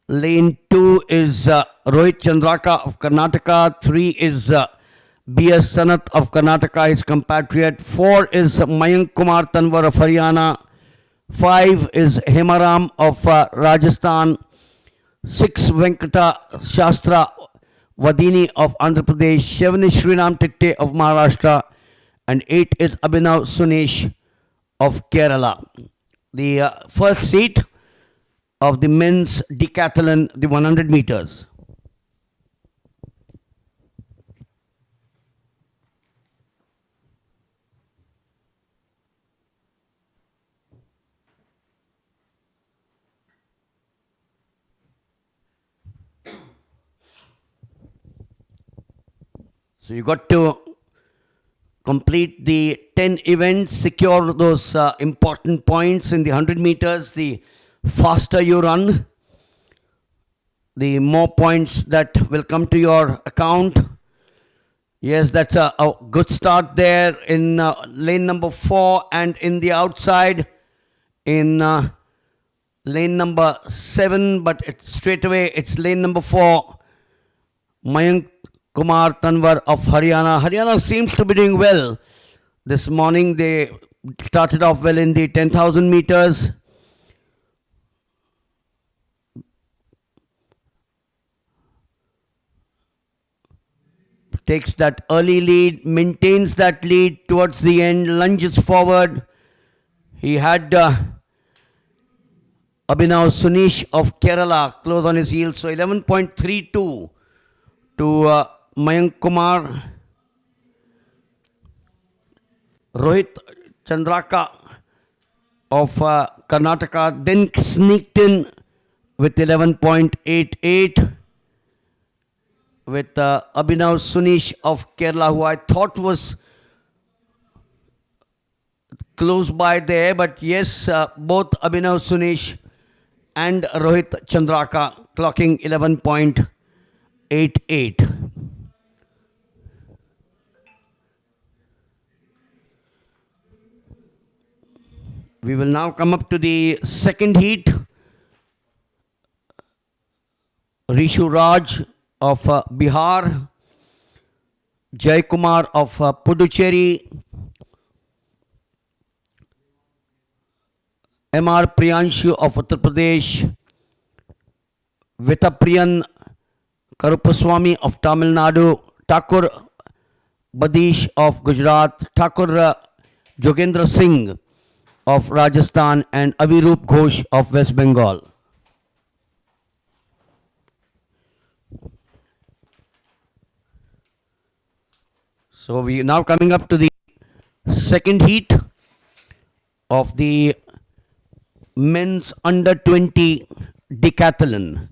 Lane 2 is Rohit Chandraka of Karnataka. 3 is B.S. Sanath of Karnataka, his compatriot. 4 is Mayank Kumar Tanwar of Haryana. 5 is Hemaram of Rajasthan. 6 Venkata Shastra Vadini of Andhra Pradesh. 7 is Sriram Titte of Maharashtra. And 8 is Abhinav Sunesh of Kerala. The first heat of the men's decathlon, the 100 meters. So you got to complete the 10 events, secure those important points in the 100 meters. The faster you run, the more points that will come to your account. Yes, that's a good start there in lane number 4, and in the outside in lane number 7, but straight away it's lane number 4. Mayank Kumar Tanwar of Haryana. Haryana seems to be doing well. This morning they started off well in the 10,000 meters. Takes that early lead, maintains that lead towards the end, lunges forward. He had Abhinav Sunesh of Kerala close on his heels, so 11.32 to Mayank Kumar. Rohit Chandraka of Karnataka then sneaked in with 11.88 with Abhinav Sunish of Kerala, who I thought was close by there, but yes, both Abhinav Sunish and Rohit Chandraka clocking 11.88. We will now come up to the second heat. Rishu Raj of Bihar, Jai Kumar of Puducherry, M.R. Priyanshu of Uttar Pradesh, Vitapriyan Karupaswamy of Tamil Nadu, Thakur Badish of Gujarat, Thakur Jogendra Singh of Rajasthan, and Avirup Ghosh of West Bengal. So we are now coming up to the second heat of the men's under 20 decathlon.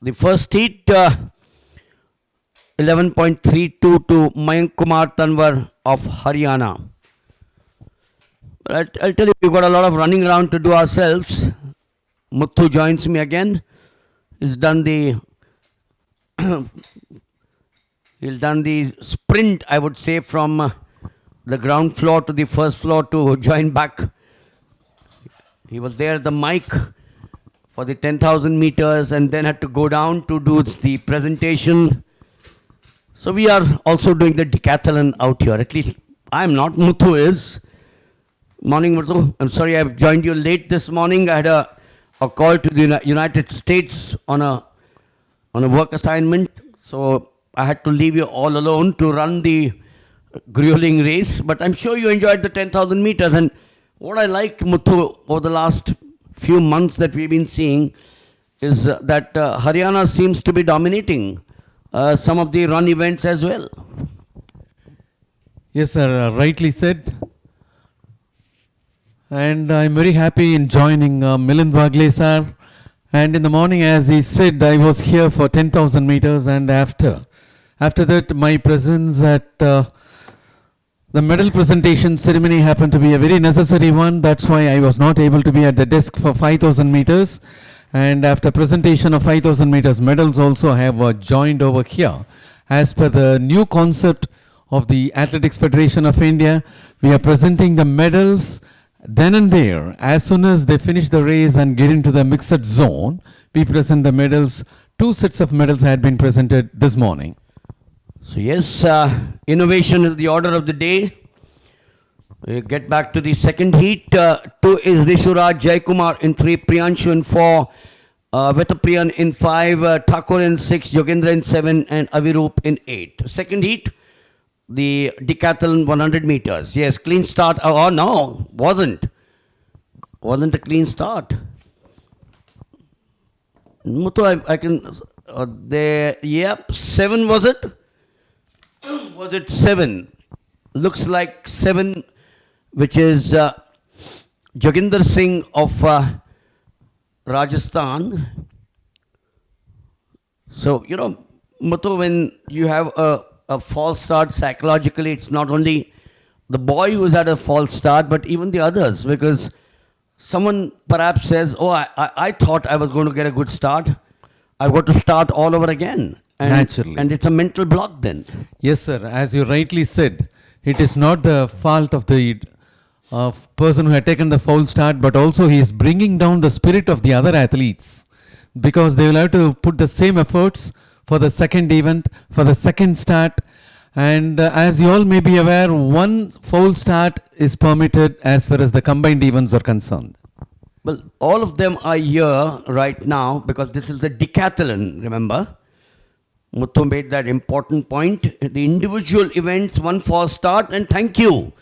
The first heat, 11.32 to Mayank Kumar Tanwar of Haryana. But I'll tell you, we've got a lot of running around to do ourselves. Muthu joins me again. He's done the sprint, I would say, from the ground floor to the first floor to join back. He was there at the mic for the 10,000 meters and then had to go down to do the presentation. So we are also doing the decathlon out here. At least I'm not. Muthu is. Morning, Muthu. I'm sorry I've joined you late this morning. I had a call to the United States on a work assignment. So I had to leave you all alone to run the grueling race. But I'm sure you enjoyed the 10,000 meters. And what I liked, Muthu, over the last few months that we've been seeing is that Haryana seems to be dominating some of the run events as well. Yes, sir, rightly said. And I'm very happy in joining Milind Wagle, sir. And in the morning, as he said, I was here for 10,000 meters, and after that, my presence at the medal presentation ceremony happened to be a very necessary one. That's why I was not able to be at the desk for 5,000 meters. And after presentation of 5,000 meters, medals also have joined over here. As per the new concept of the Athletics Federation of India, we are presenting the medals then and there. As soon as they finish the race and get into the mixed zone, we present the medals. 2 sets of medals had been presented this morning. So yes, innovation is the order of the day. We get back to the second heat. 2 is Rishuraj Jaikumar in 3, Priyanshu in 4, Vetapriyan in 5, Thakur in 6, Yogendra in 7, and Avirup in 8. Second heat, the decathlon 100 meters. Yes, clean start. Oh no, wasn't a clean start. Muthu, I can, there, yep, 7 was it? Was it 7? Looks like 7, which is Joginder Singh of Rajasthan. So, you know, Muthu, when you have a false start, psychologically, it's not only the boy who's had a false start, but even the others, because someone perhaps says, oh, I thought I was going to get a good start. I've got to start all over again. And, Naturally. And it's a mental block then. Yes, sir. As you rightly said, it is not the fault of the person who had taken the foul start, but also he is bringing down the spirit of the other athletes, because they will have to put the same efforts for the second event, for the second start. And as you all may be aware, 1 foul start is permitted as far as the combined events are concerned. Well, all of them are here right now because this is the decathlon, remember? Muthu made that important point. The individual events, 1 false start, and thank you.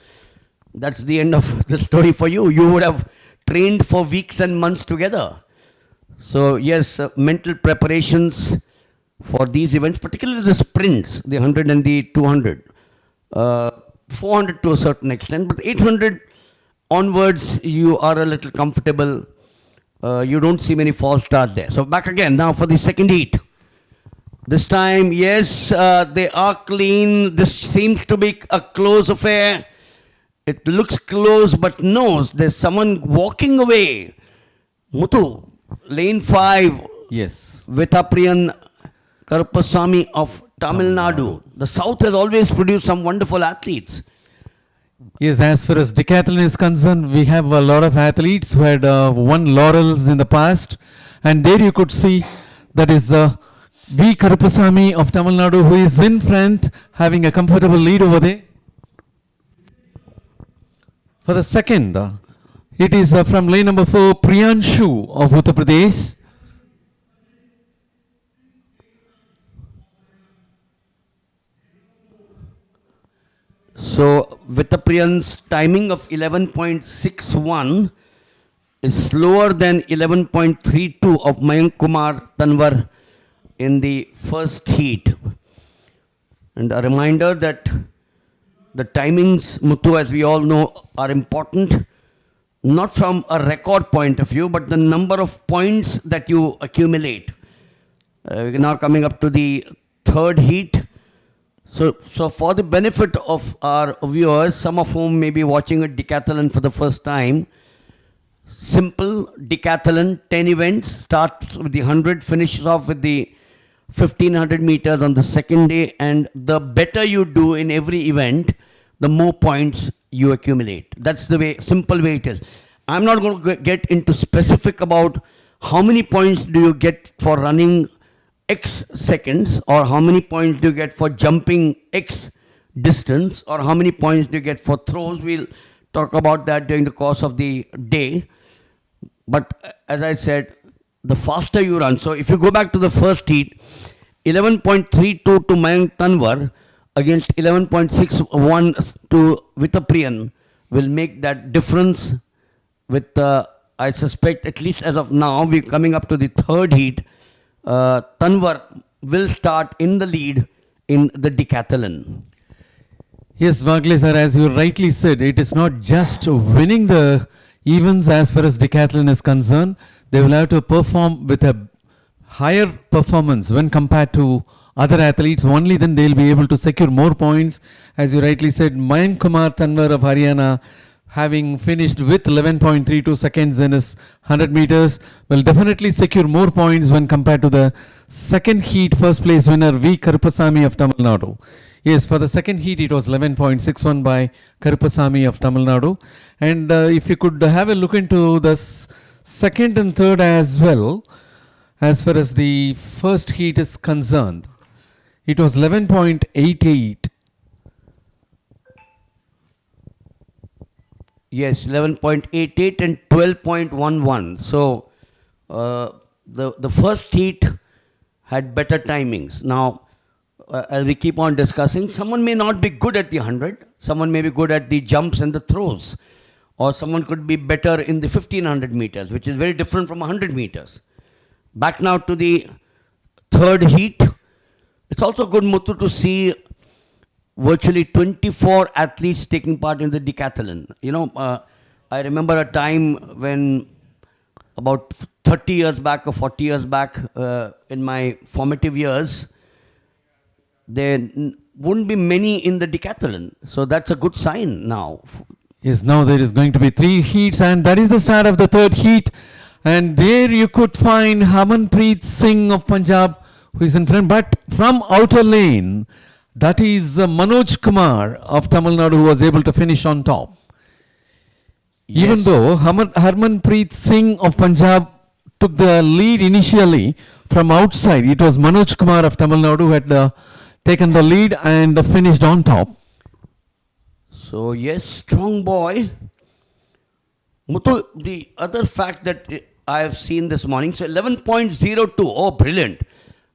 That's the end of the story for you. You would have trained for weeks and months together. So yes, mental preparations for these events, particularly the sprints, the 100 and the 200. 400 to a certain extent, but 800 onwards, you are a little comfortable. You don't see many false starts there. So back again now for the second heat. This time, yes, they are clean. This seems to be a close affair. It looks close, but no, there's someone walking away. Muthu, lane 5. Yes. Vitapriyan Karupasamy of Tamil Nadu. The South has always produced some wonderful athletes. Yes, as far as decathlon is concerned, we have a lot of athletes who had won laurels in the past. And there you could see that is V. Karupasamy of Tamil Nadu, who is in front, having a comfortable lead over there. For the second, it is from lane number 4, Priyanshu of Uttar Pradesh. So Vitapriyan's timing of 11.61 is slower than 11.32 of Mayank Kumar Tanwar in the first heat. And a reminder that the timings, Muthu, as we all know, are important, not from a record point of view, but the number of points that you accumulate. We're now coming up to the third heat. So for the benefit of our viewers, some of whom may be watching a decathlon for the first time, simple decathlon, 10 events, starts with the 100, finishes off with the 1500 meters on the second day, and the better you do in every event, the more points you accumulate. That's the way, simple way it is. I'm not going to get into specific about how many points do you get for running X seconds, or how many points do you get for jumping X distance, or how many points do you get for throws. We'll talk about that during the course of the day. But as I said, the faster you run. So if you go back to the first heat, 11.32 to Mayank Tanwar against 11.61 to Vitapriyan will make that difference with, I suspect, at least as of now, we're coming up to the third heat. Tanwar will start in the lead in the decathlon. Yes, Vagle sir, as you rightly said, it is not just winning the events as far as decathlon is concerned. They will have to perform with a higher performance when compared to other athletes. Only then they will be able to secure more points. As you rightly said, Mayank Kumar Tanwar of Haryana, having finished with 11.32 seconds in his 100 meters, will definitely secure more points when compared to the second heat first place winner V. Karupasamy of Tamil Nadu. Yes, for the second heat it was 11.61 by Karupasamy of Tamil Nadu. And if you could have a look into the second and third as well, as far as the first heat is concerned, it was 11.88. Yes, 11.88 and 12.11. So the first heat had better timings. Now, as we keep on discussing, someone may not be good at the 100, someone may be good at the jumps and the throws, or someone could be better in the 1500 meters, which is very different from 100 meters. Back now to the third heat. It's also good, Muthu, to see virtually 24 athletes taking part in the decathlon. You know, I remember a time when about 30 years back or 40 years back, in my formative years, there wouldn't be many in the decathlon. So that's a good sign now. Yes, now there is going to be 3 heats, and that is the start of the third heat. And there you could find Harmanpreet Singh of Punjab, who is in front, but from outer lane, that is Manoj Kumar of Tamil Nadu, who was able to finish on top. Yes. Even though Harmanpreet Singh of Punjab took the lead initially from outside, it was Manoj Kumar of Tamil Nadu who had taken the lead and finished on top. So yes, strong boy. Muthu, the other fact that I have seen this morning, so 11.02, oh brilliant.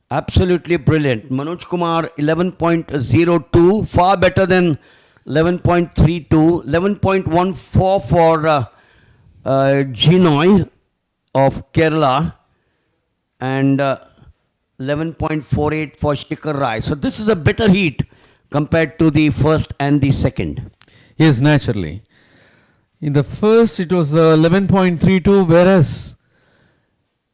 Absolutely brilliant. Manoj Kumar, 11.02, far better than 11.32, 11.14 for Genoy of Kerala, and 11.48 for Shikhar Rai. So this is a better heat compared to the first and the second. Yes, naturally. In the first, it was 11.32, whereas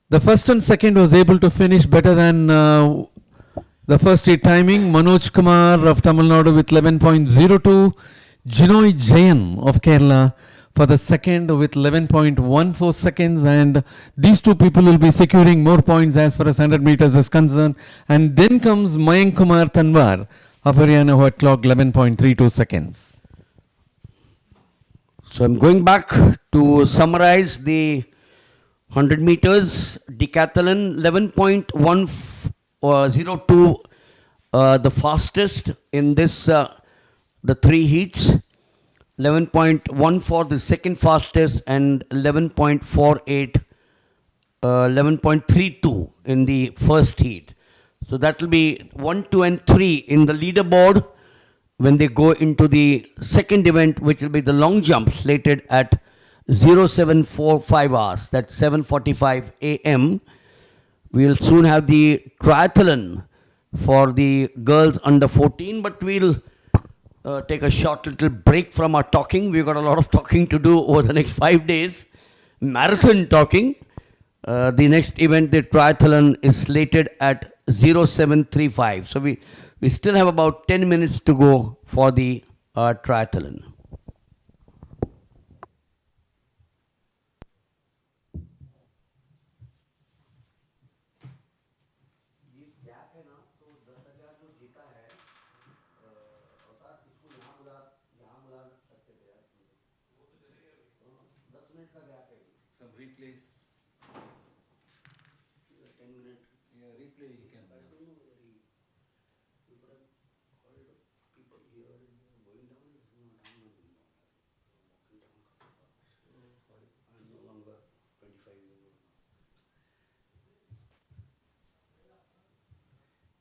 the first and second was able to finish better than the first heat timing. Manoj Kumar of Tamil Nadu with 11.02, Jinoy Jayan of Kerala for the second with 11.14 seconds, and these two people will be securing more points as far as 100 meters is concerned. And then comes Mayank Kumar Tanwar of Haryana, who had clocked 11.32 seconds. So I'm going back to summarize the 100 meters decathlon. 11.102 the fastest in this the three heats. 11.1 for the second fastest, and 11.48 11.32 in the first heat. So that will be 1, 2 and 3 in the leaderboard when they go into the second event, which will be the long jump, slated at 0745 hours. That's 7:45 a.m. We'll soon have the triathlon for the girls under 14, but we'll take a short little break from our talking. We've got a lot of talking to do over the next 5 days. Marathon talking. The next event, the triathlon, is slated at 0735. So we still have about 10 minutes to go for the triathlon. Some replays. Yeah, replay you can.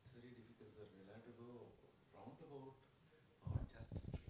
It's very difficult, sir. We'll have to go roundabout or just straight.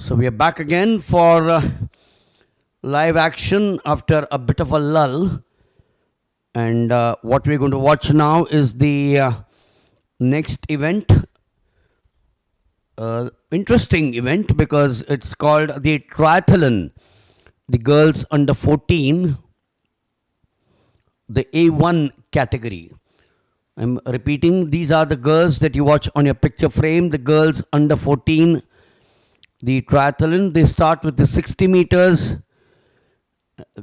So we are back again for live action after a bit of a lull. And what we're going to watch now is the next event. Interesting event because it's called the Triathlon. The girls under 14, the A1 category. I'm repeating, these are the girls that you watch on your picture frame, the girls under 14, the triathlon. They start with the 60 meters,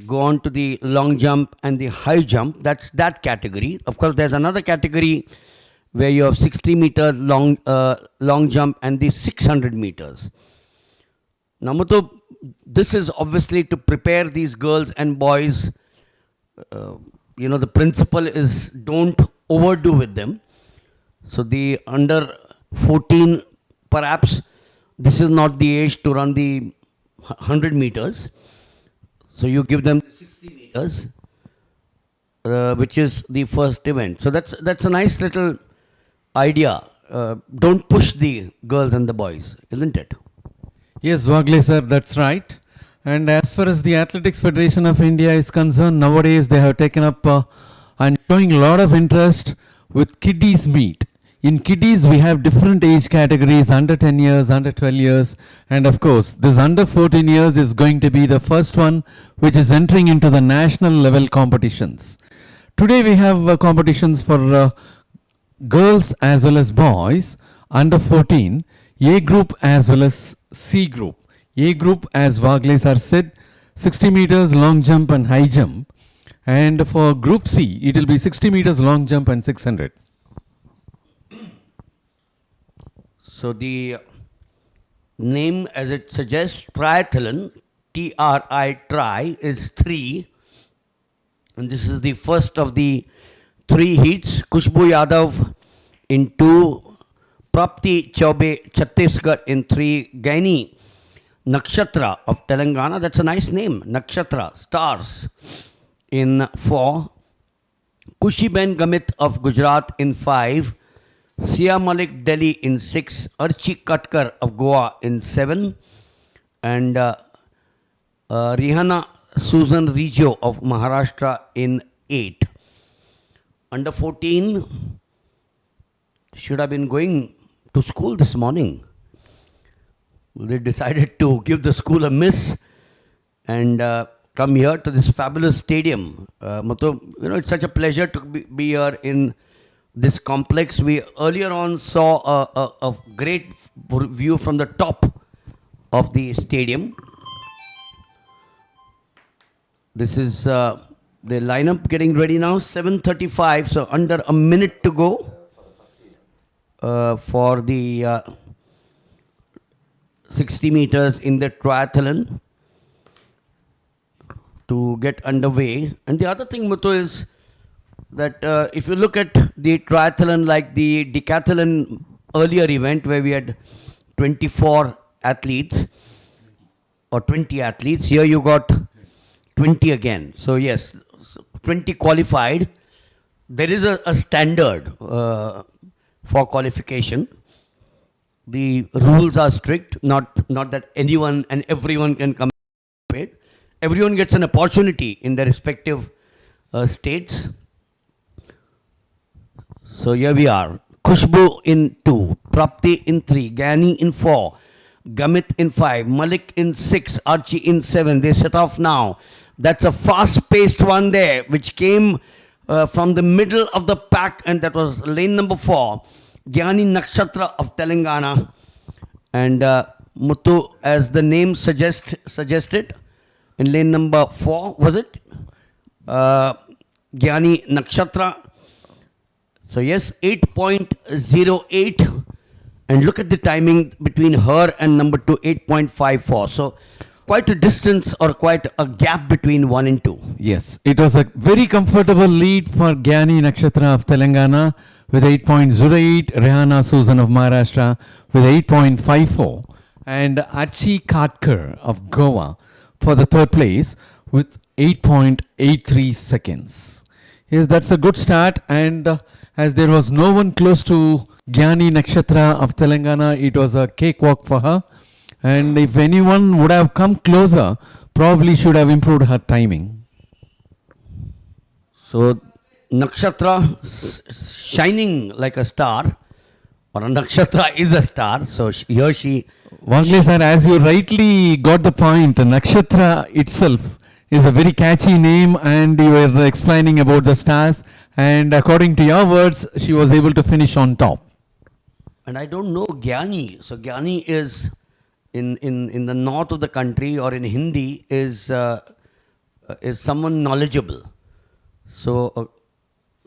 go on to the long jump and the high jump. That's that category. Of course, there's another category where you have 60 meter long jump and the 600 meters. Now, Muthu, this is obviously to prepare these girls and boys. The principle is don't overdo with them. So the under 14, perhaps this is not the age to run the 100 meters. So you give them 60 meters, which is the first event. So that's a nice little idea. Don't push the girls and the boys, isn't it? Yes, Wagle sir, that's right. And as far as the Athletics Federation of India is concerned, nowadays they have taken up and showing a lot of interest with kiddies meet. In kiddies, we have different age categories, under 10 years, under 12 years, and of course, this under 14 years is going to be the first one which is entering into the national level competitions. Today we have competitions for girls as well as boys, under 14, A group as well as C group. A group, as Wagle sir said, 60 meters long jump and high jump. And for group C, it will be 60 meters long jump and 600. So the name, as it suggests, triathlon, T-R-I, try, is 3. And this is the first of the 3 heats. Khushbu Yadav in 2, Prapti Chaube, Chhattisgarh in 3, Gaini Nakshatra of Telangana, that's a nice name, Nakshatra, stars, in 4, Kushiben Gamit of Gujarat in 5, Sia Malik Delhi in 6, Archie Katkar of Goa in 7, and Rihanna Susan Rijo of Maharashtra in 8. Under 14 should have been going to school this morning. They decided to give the school a miss and come here to this fabulous stadium. It's such a pleasure to be here in this complex. We earlier on saw a great view from the top of the stadium. This is the lineup getting ready now, 7:35, so under a minute to go for the 60 meters in the triathlon to get underway. And the other thing, Muthu, is that if you look at the triathlon like the Decathlon earlier event where we had 24 athletes or 20 athletes, here you got 20 again. So yes, 20 qualified. There is a standard for qualification. The rules are strict, not that anyone and everyone can come. Everyone gets an opportunity in their respective states. So here we are. Khushbu in 2, Prapti in 3, Gani in 4, Gamit in 5, Malik in 6, Archie in 7. They set off now. That's a fast-paced one there, which came from the middle of the pack, and that was lane number 4. Gyani Nakshatra of Telangana, and Muthu, as the name suggested, in lane number 4, was it? Gyani Nakshatra. So yes, 8.08, and look at the timing between her and number 2, 8.54. So quite a distance or quite a gap between 1 and 2. Yes, it was a very comfortable lead for Gyani Nakshatra of Telangana with 8.08, Rihanna Susan of Maharashtra with 8.54, and Archie Katkar of Goa for the third place with 8.83 seconds. Yes, that's a good start, and as there was no one close to Gyani Nakshatra of Telangana, it was a cakewalk for her. And if anyone would have come closer, probably should have improved her timing. So, Nakshatra shining like a star, or a Nakshatra is a star. So, here she, Vagle sir, as you rightly got the point, Nakshatra itself is a very catchy name, and you were explaining about the stars, and according to your words, she was able to finish on top. and I don't know Gyani. So, Gyani is in the north of the country, or in Hindi, is someone knowledgeable. So,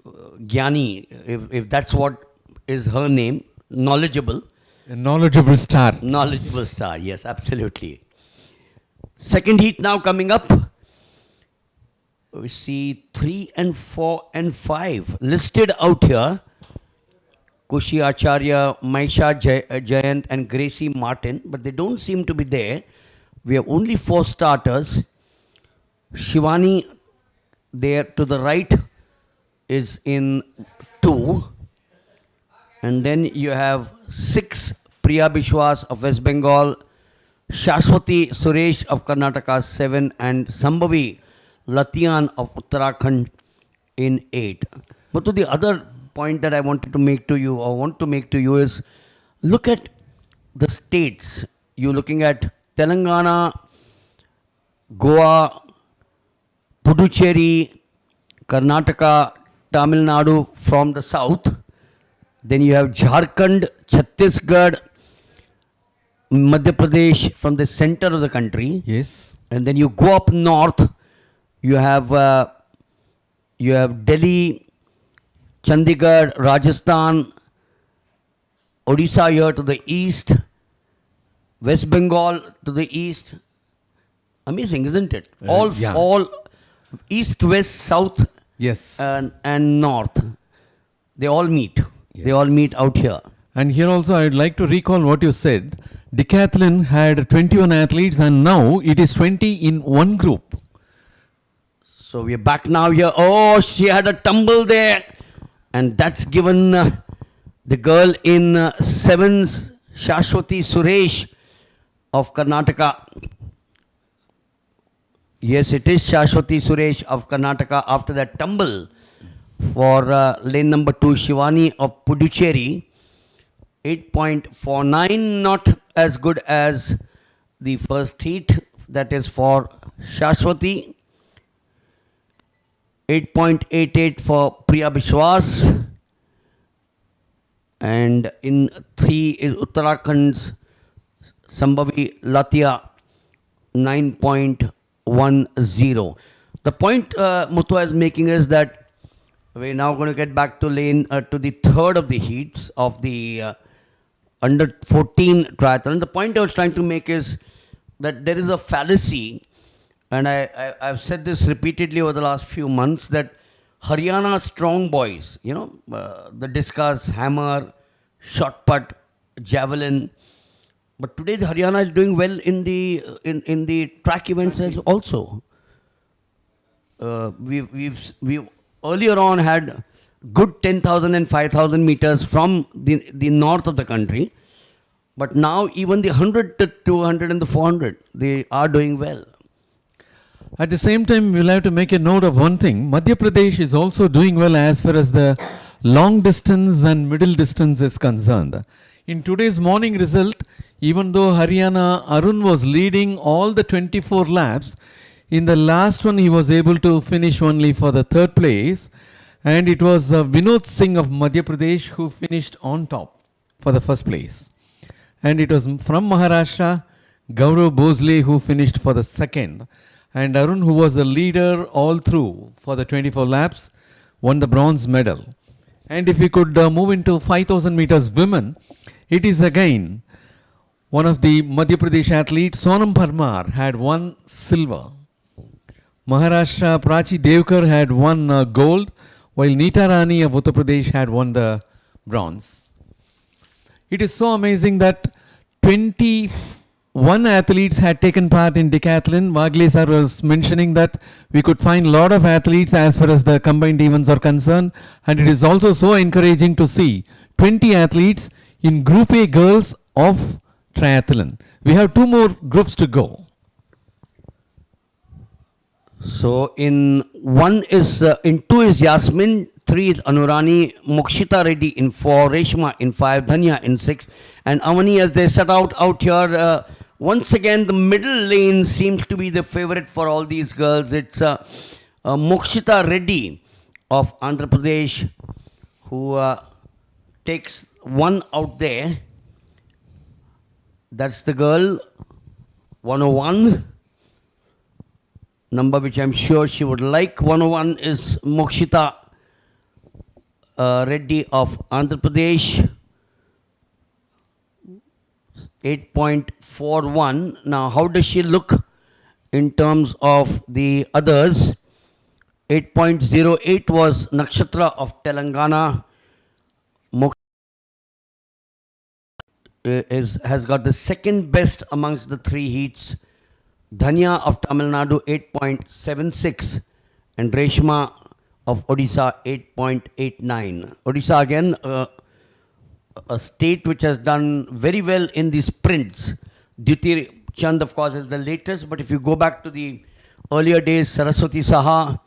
Gyani, if that's what is her name, knowledgeable. A knowledgeable star. Knowledgeable star, yes, absolutely. Second heat now coming up. We see 3 and 4 and 5 listed out here. Kushi Acharya, Maisha Jayant and Gracie Martin, but they don't seem to be there. We have only 4 starters. Shivani there to the right is in 2. And then you have 6, Priya Bishwas of West Bengal, Shashwati Suresh of Karnataka 7, and Sambhavi Latian of Uttarakhand in 8. But to the other point that I wanted to make to you, or want to make to you, is look at the states. You're looking at Telangana, Goa, Puducherry, Karnataka, Tamil Nadu from the south. Then you have Jharkhand, Chhattisgarh, Madhya Pradesh from the center of the country. Yes. And then you go up north, you have Delhi, Chandigarh, Rajasthan, Odisha here to the east, West Bengal to the east. Amazing, isn't it? Yeah. All east, west, south, Yes. and north. They all meet. They all Yes. meet out here. And here also I'd like to recall what you said. Decathlon had 21 athletes, and now it is 20 in one group. So we're back now here. Oh, she had a tumble there. And that's given the girl in 7's, Shashwati Suresh of Karnataka. Yes, it is Shashwati Suresh of Karnataka after that tumble for lane number 2, Shivani of Puducherry. 8.49, not as good as the first heat. That is for Shashwati. 8.88 for Priya Bishwas. And in 3 is Uttarakhand's Sambhavi Latia, 9.10. The point Muthu is making is that we're now going to get back to lane to the third of the heats of the under 14 triathlon. The point I was trying to make is that there is a fallacy, and I've said this repeatedly over the last few months, that Haryana strong boys, the discus, hammer, shot put, javelin. But today the Haryana is doing well in the track events as also. We've earlier on had good 10,000 and 5,000 meters from the north of the country. But now even the 100 to 200 and the 400, they are doing well. At the same time, we'll have to make a note of one thing. Madhya Pradesh is also doing well as far as the long distance and middle distance is concerned. In today's morning result, even though Haryana Arun was leading all the 24 laps, in the last one he was able to finish only for the third place, and it was Vinod Singh of Madhya Pradesh who finished on top for the first place. And it was from Maharashtra, Gaurav Bosle who finished for the second. And Arun, who was the leader all through for the 24 laps, won the bronze medal. And if we could move into 5,000 meters women, it is again one of the Madhya Pradesh athletes, Sonam Parmar, had won silver. Maharashtra Prachi Devkar had won gold, while Neeta Rani of Uttar Pradesh had won the bronze. It is so amazing that 21 athletes had taken part in decathlon. Vagle sir was mentioning that we could find a lot of athletes as far as the combined events are concerned, and it is also so encouraging to see 20 athletes in Group A girls of triathlon. We have two more groups to go. So in two is Yasmin, 3 is Anurani, Mokshita Reddy in 4, Reshma in 5, Dhanya in 6, and Avani as they set out here. Once again, the middle lane seems to be the favorite for all these girls. It's Mokshita Reddy of Andhra Pradesh who takes one out there. That's the girl, 101. Number which I'm sure she would like. 101 is Mokshita Reddy of Andhra Pradesh. 8.41. Now, how does she look in terms of the others? 8.08 was Nakshatra of Telangana. Has got the second best amongst the 3 heats. Dhanya of Tamil Nadu 8.76 and Reshma of Odisha 8.89. Odisha again a state which has done very well in the sprints. Duty Chand of course is the latest, but if you go back to the earlier days, Saraswati Saha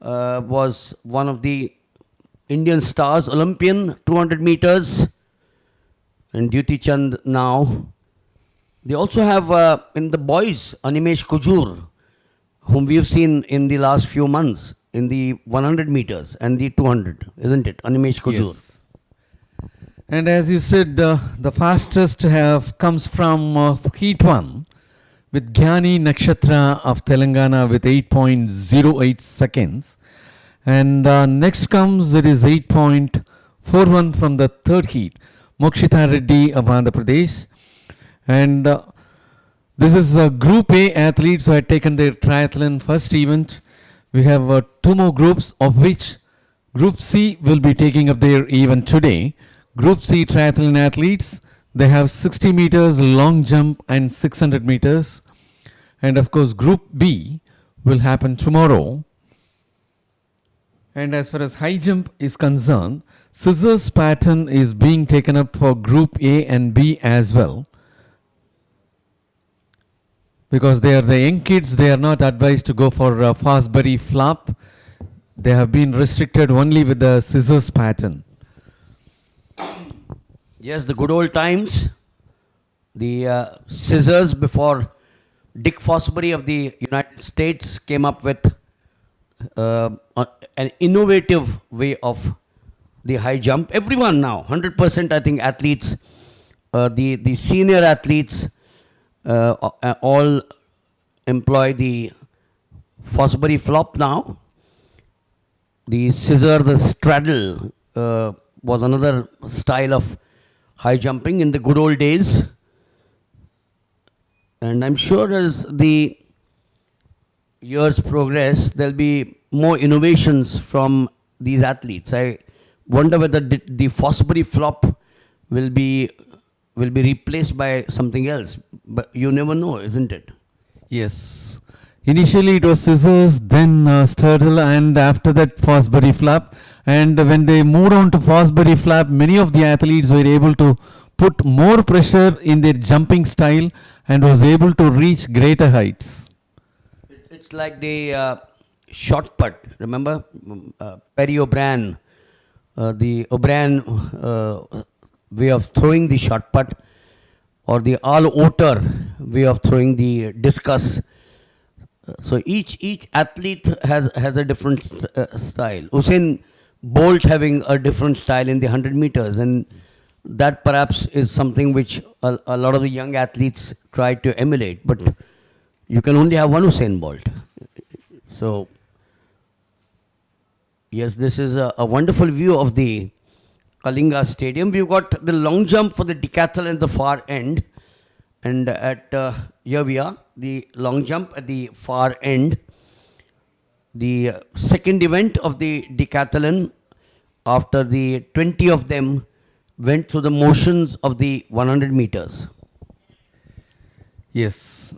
was one of the Indian stars, Olympian, 200 meters, and Duty Chand now. They also have in the boys Animesh Kujur, whom we have seen in the last few months in the 100 meters and the 200, isn't it? Animesh Kujur. Yes. And as you said, the fastest comes from Heat 1 with Gyani Nakshatra of Telangana with 8.08 seconds. And next comes, it is 8.41 from the third heat, Mokshita Reddy of Andhra Pradesh. And this is Group A athletes who had taken their triathlon first event. We have 2 more groups, of which Group C will be taking up their event today. Group C triathlon athletes, they have 60 meters long jump and 600 meters. And of course, Group B will happen tomorrow. And as far as high jump is concerned, scissors pattern is being taken up for Group A and B as well. Because they are the young kids, they are not advised to go for Fosbury flop. They have been restricted only with the scissors pattern. Yes, the good old times. The scissors before Dick Fosbury of the United States came up with an innovative way of the high jump. Everyone now, 100% I think athletes, the senior athletes all employ the Fosbury flop now. The scissor, the straddle was another style of high jumping in the good old days. And I'm sure as the years progress, there'll be more innovations from these athletes. I wonder whether the Fosbury flop will be replaced by something else. But you never know, isn't it? Yes. Initially it was scissors, then straddle, and after that Fosbury flap. And when they moved on to Fosbury flap, many of the athletes were able to put more pressure in their jumping style and was able to reach greater heights. It's like the shot put. Remember Perry O'Brien, the O'Brien way of throwing the shot put, or the Al Otter way of throwing the discus. So each athlete has a different style. Usain Bolt having a different style in the 100 meters, and that perhaps is something which a lot of the young athletes try to emulate. But you can only have one Usain Bolt. So yes, this is a wonderful view of the Kalinga Stadium. We've got the long jump for the decathlon at the far end. And at here we are, the long jump at the far end. The second event of the decathlon, after the 20 of them went through the motions of the 100 meters. Yes.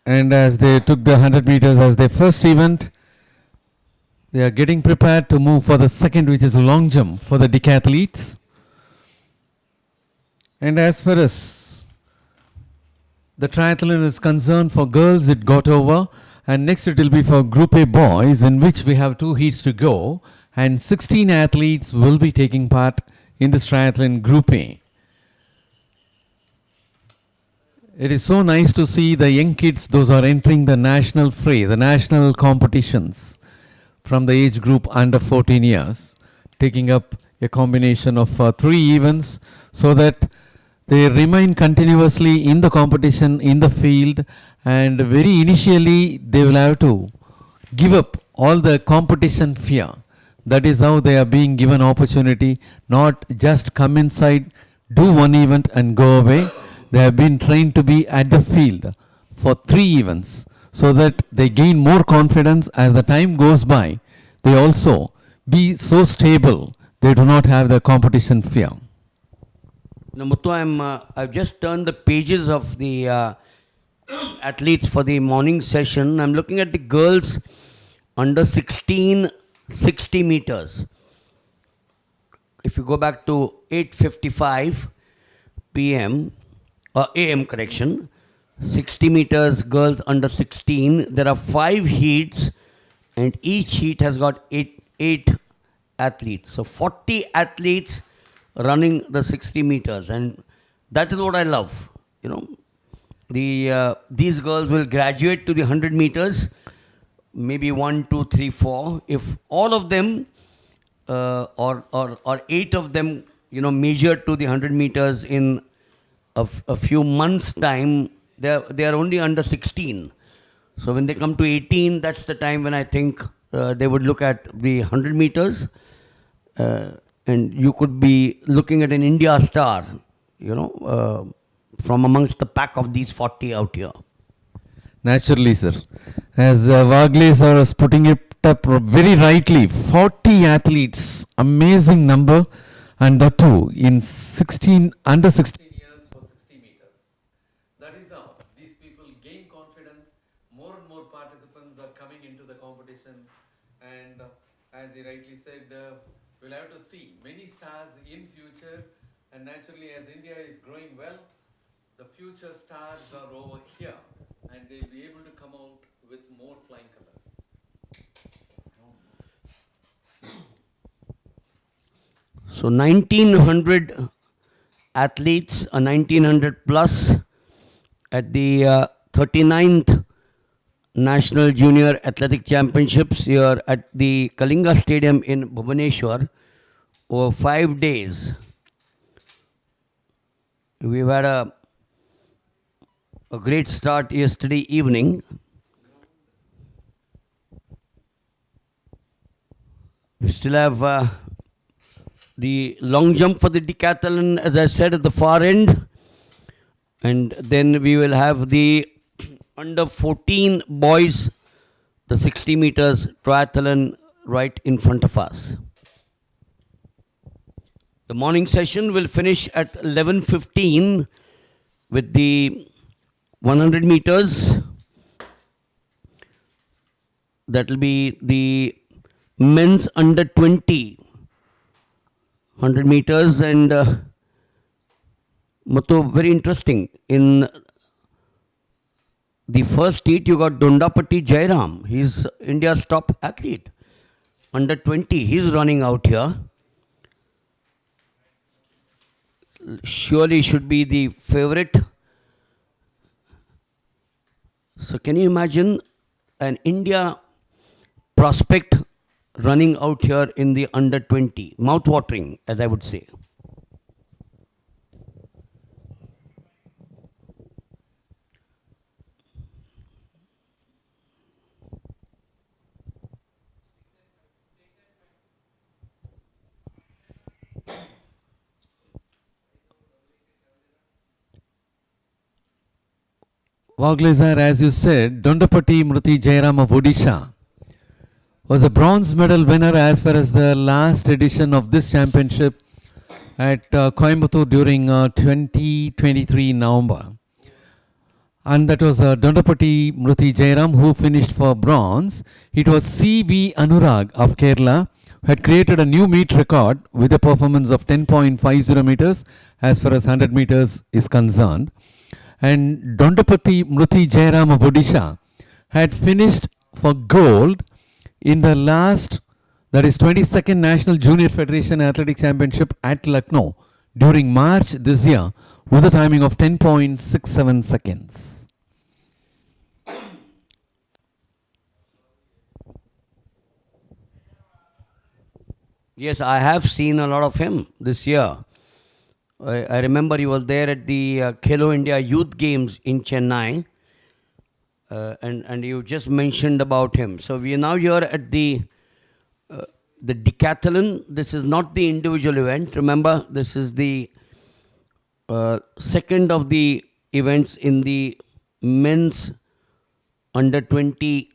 And as they took the 100 meters as their first event, they are getting prepared to move for the second, which is long jump for the decathletes. And as far as the triathlon is concerned, for girls it got over, and next it will be for Group A boys, in which we have 2 heats to go, and 16 athletes will be taking part in this triathlon Group A. It is so nice to see the young kids, those are entering the national fray, the national competitions from the age group under 14 years, taking up a combination of 3 events so that they remain continuously in the competition, in the field, and very initially they will have to give up all the competition fear. That is how they are being given opportunity, not just come inside, do one event and go away. They have been trained to be at the field for 3 events so that they gain more confidence as the time goes by. They also be so stable, they do not have the competition fear. Now, Muthu, I've just turned the pages of the athletes for the morning session. I'm looking at the girls under 16, 60 meters. If you go back to 8:55 p.m., AM correction, 60 meters girls under 16. There are 5 heats, and each heat has got 8 athletes. So 40 athletes running the 60 meters, and that is what I love. You know, these girls will graduate to the 100 meters, maybe 1, 2, 3, 4. If all of them or 8 of them, you know, major to the 100 meters in a few months' time, they are only under 16. So when they come to 18, that's the time when I think they would look at the 100 meters. And you could be looking at an India star, you know, from amongst the pack of these 40 out here. Naturally, sir. As Wagle sir was putting it up very rightly, 40 athletes, amazing number, and that too in 16, under 16 years for 60 meters. That is how these people gain confidence. More and more participants are coming into the competition, and as he rightly said, we'll have to see many stars in future, and naturally as India is growing well, the future stars are over here, and they'll be able to come out with more flying colors. So 1900 athletes, 1900 plus at the 39th National Junior Athletic Championships here at the Kalinga Stadium in Bhubaneswar over 5 days. We've had a great start yesterday evening. We still have the long jump for the decathlon, as I said, at the far end. And then we will have the under 14 boys, the 60 meters triathlon right in front of us. The morning session will finish at 11:15 with the 100 meters. That will be the men's under 20 100 meters, and Muthu, very interesting. In the first heat, you got Dondapati Jairam. He's India's top athlete. Under 20, he's running out here. Surely should be the favorite. So can you imagine an India prospect running out here in the under 20? Mouth-watering, as I would say. Wagle sir, as you said, Dondapati Mruti Jairam of Odisha was a bronze medal winner as far as the last edition of this championship at Coimbatore during 2023 November. And that was Dondapati Mruti Jairam who finished for bronze. It was C.V. Anurag of Kerala had created a new meet record with a performance of 10.50 meters as far as 100 meters is concerned. And Dondapati Mruti Jairam of Odisha had finished for gold in the last, that is 22nd National Junior Federation Athletic Championship at Lucknow during March this year with a timing of 10.67 seconds. Yes, I have seen a lot of him this year. I remember he was there at the Khelo India Youth Games in Chennai. And you just mentioned about him. So we are now here at the Decathlon. This is not the individual event. Remember, this is the second of the events in the men's under 20,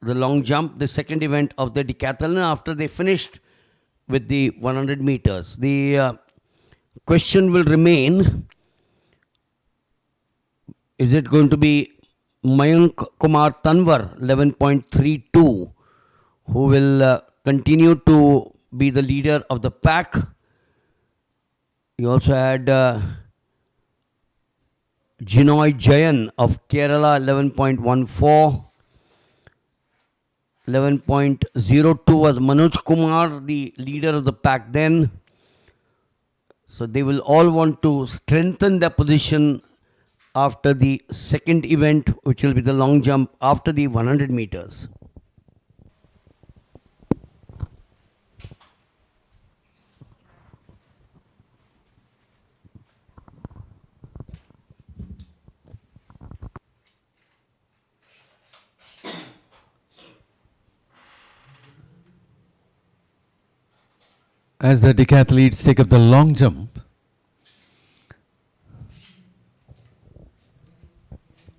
the long jump, the second event of the Decathlon after they finished with the 100 meters. The question will remain, is it going to be Mayank Kumar Tanwar, 11.32, who will continue to be the leader of the pack? You also had Jinoy Jayan of Kerala, 11.14. 11.02 was Manoj Kumar, the leader of the pack then. So they will all want to strengthen their position after the second event, which will be the long jump after the 100 meters. As the decathletes take up the long jump.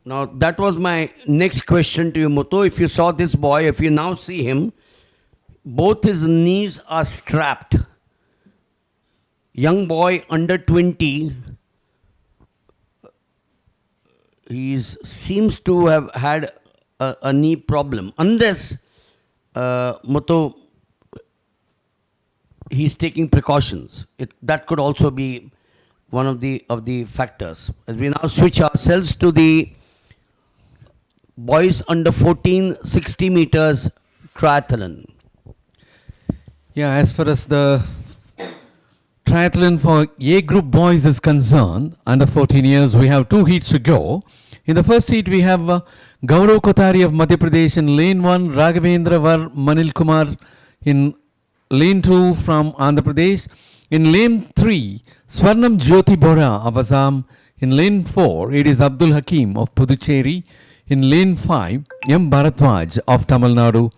Now that was my next question to you, Muthu. If you saw this boy, if you now see him, both his knees are strapped. Young boy under 20, he seems to have had a knee problem. Unless, Muthu, he's taking precautions. That could also be one of the factors. As we now switch ourselves to the boys under 14, 60 meters triathlon. Yeah, as far as the triathlon for A group boys is concerned, under 14 years, we have 2 heats to go. In the first heat, we have Gaurav Kothari of Madhya Pradesh in lane 1, Raghavendra Var Manil Kumar in lane 2 from Andhra Pradesh. In lane 3, Swarnam Jyoti Bora of Assam. In lane 4, it is Abdul Hakim of Puducherry. In lane 5, M. Bharatwaj of Tamil Nadu.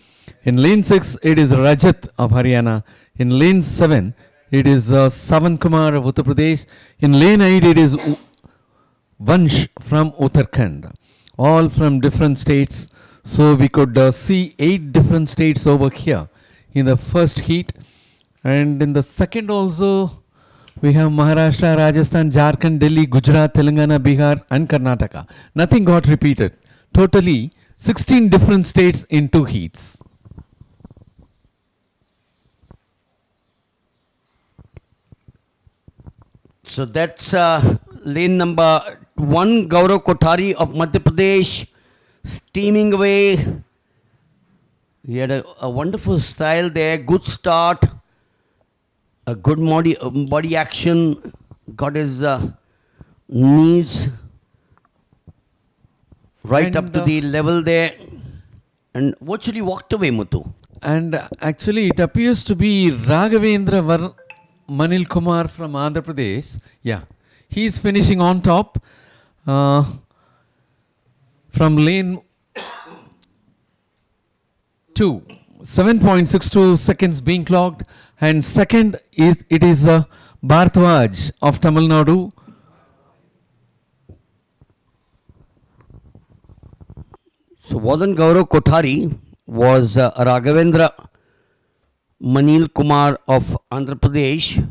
In lane 6, it is Rajat of Haryana. In lane 7, it is Savan Kumar of Uttar Pradesh. In lane 8, it is Vansh from Uttarakhand. All from different states. So we could see 8 different states over here in the first heat. And in the second also, we have Maharashtra, Rajasthan, Jharkhand, Delhi, Gujarat, Telangana, Bihar and Karnataka. Nothing got repeated. Totally 16 different states in 2 heats. So that's lane number 1, Gaurav Kothari of Madhya Pradesh, steaming away. He had a wonderful style there, good start, a good body action, got his knees right up to the level there, and virtually walked away, Muthu. And actually it appears to be Raghavendra Var Manil Kumar from Andhra Pradesh. Yeah, he is finishing on top from lane 2. 7.62 seconds being clocked. And second, it is Bharatwaj of Tamil Nadu. So wasn't Gaurav Kothari, was Raghavendra Manil Kumar of Andhra Pradesh.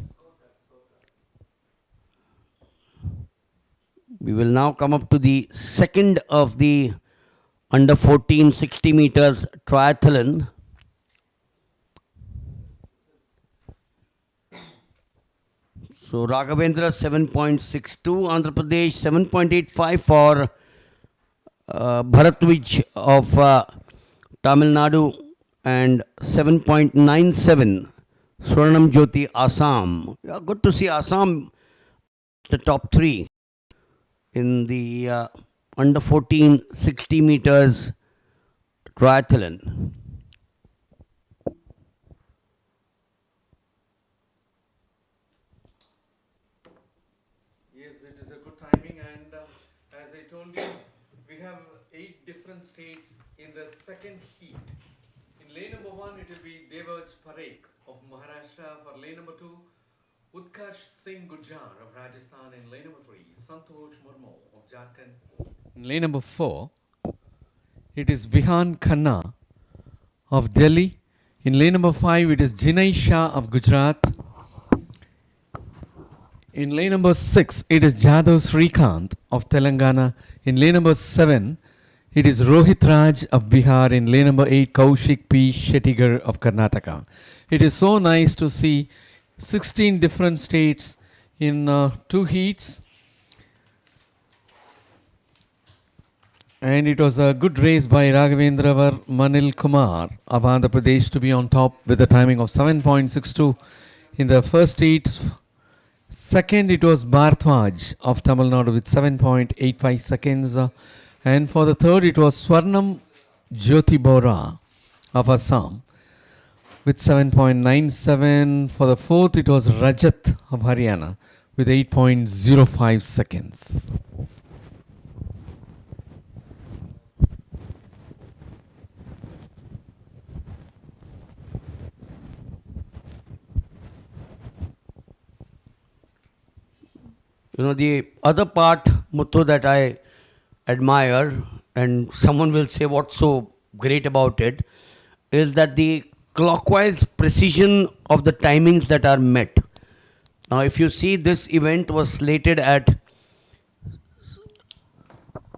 We will now come up to the second of the under 14 60 meters triathlon. So Raghavendra 7.62, Andhra Pradesh 7.85 for Bharatvij of Tamil Nadu, and 7.97 Swarnam Jyoti Assam. Yeah, good to see Assam the top three in the under 14 60 meters triathlon. Yes, it is a good timing, and as I told you, we have 8 different states in the second heat. In lane number 1, it will be Devaj Parekh of Maharashtra. For lane number 2, Utkarsh Singh Gujjar of Rajasthan. In lane number 3, Santosh Murmu of Jharkhand. In lane number 4, it is Vihan Khanna of Delhi. In lane number 5, it is Jinai Shah of Gujarat. In lane number 6, it is Jadhav Srikanth of Telangana. In lane number 7, it is Rohit Raj of Bihar. In lane number 8, Kaushik P. Shettigar of Karnataka. It is so nice to see 16 different states in 2 heats. And it was a good race by Raghavendra Manil Kumar of Andhra Pradesh to be on top with a timing of 7.62 in the first heats. Second, it was Bhartwaj of Tamil Nadu with 7.85 seconds. And for the third, it was Swarnam Jyoti Bora of Assam with 7.97. For the fourth, it was Rajat of Haryana with 8.05 seconds. You know, the other part, Muthu, that I admire, and someone will say what's so great about it, is that the clockwise precision of the timings that are met. Now, if you see, this event was slated at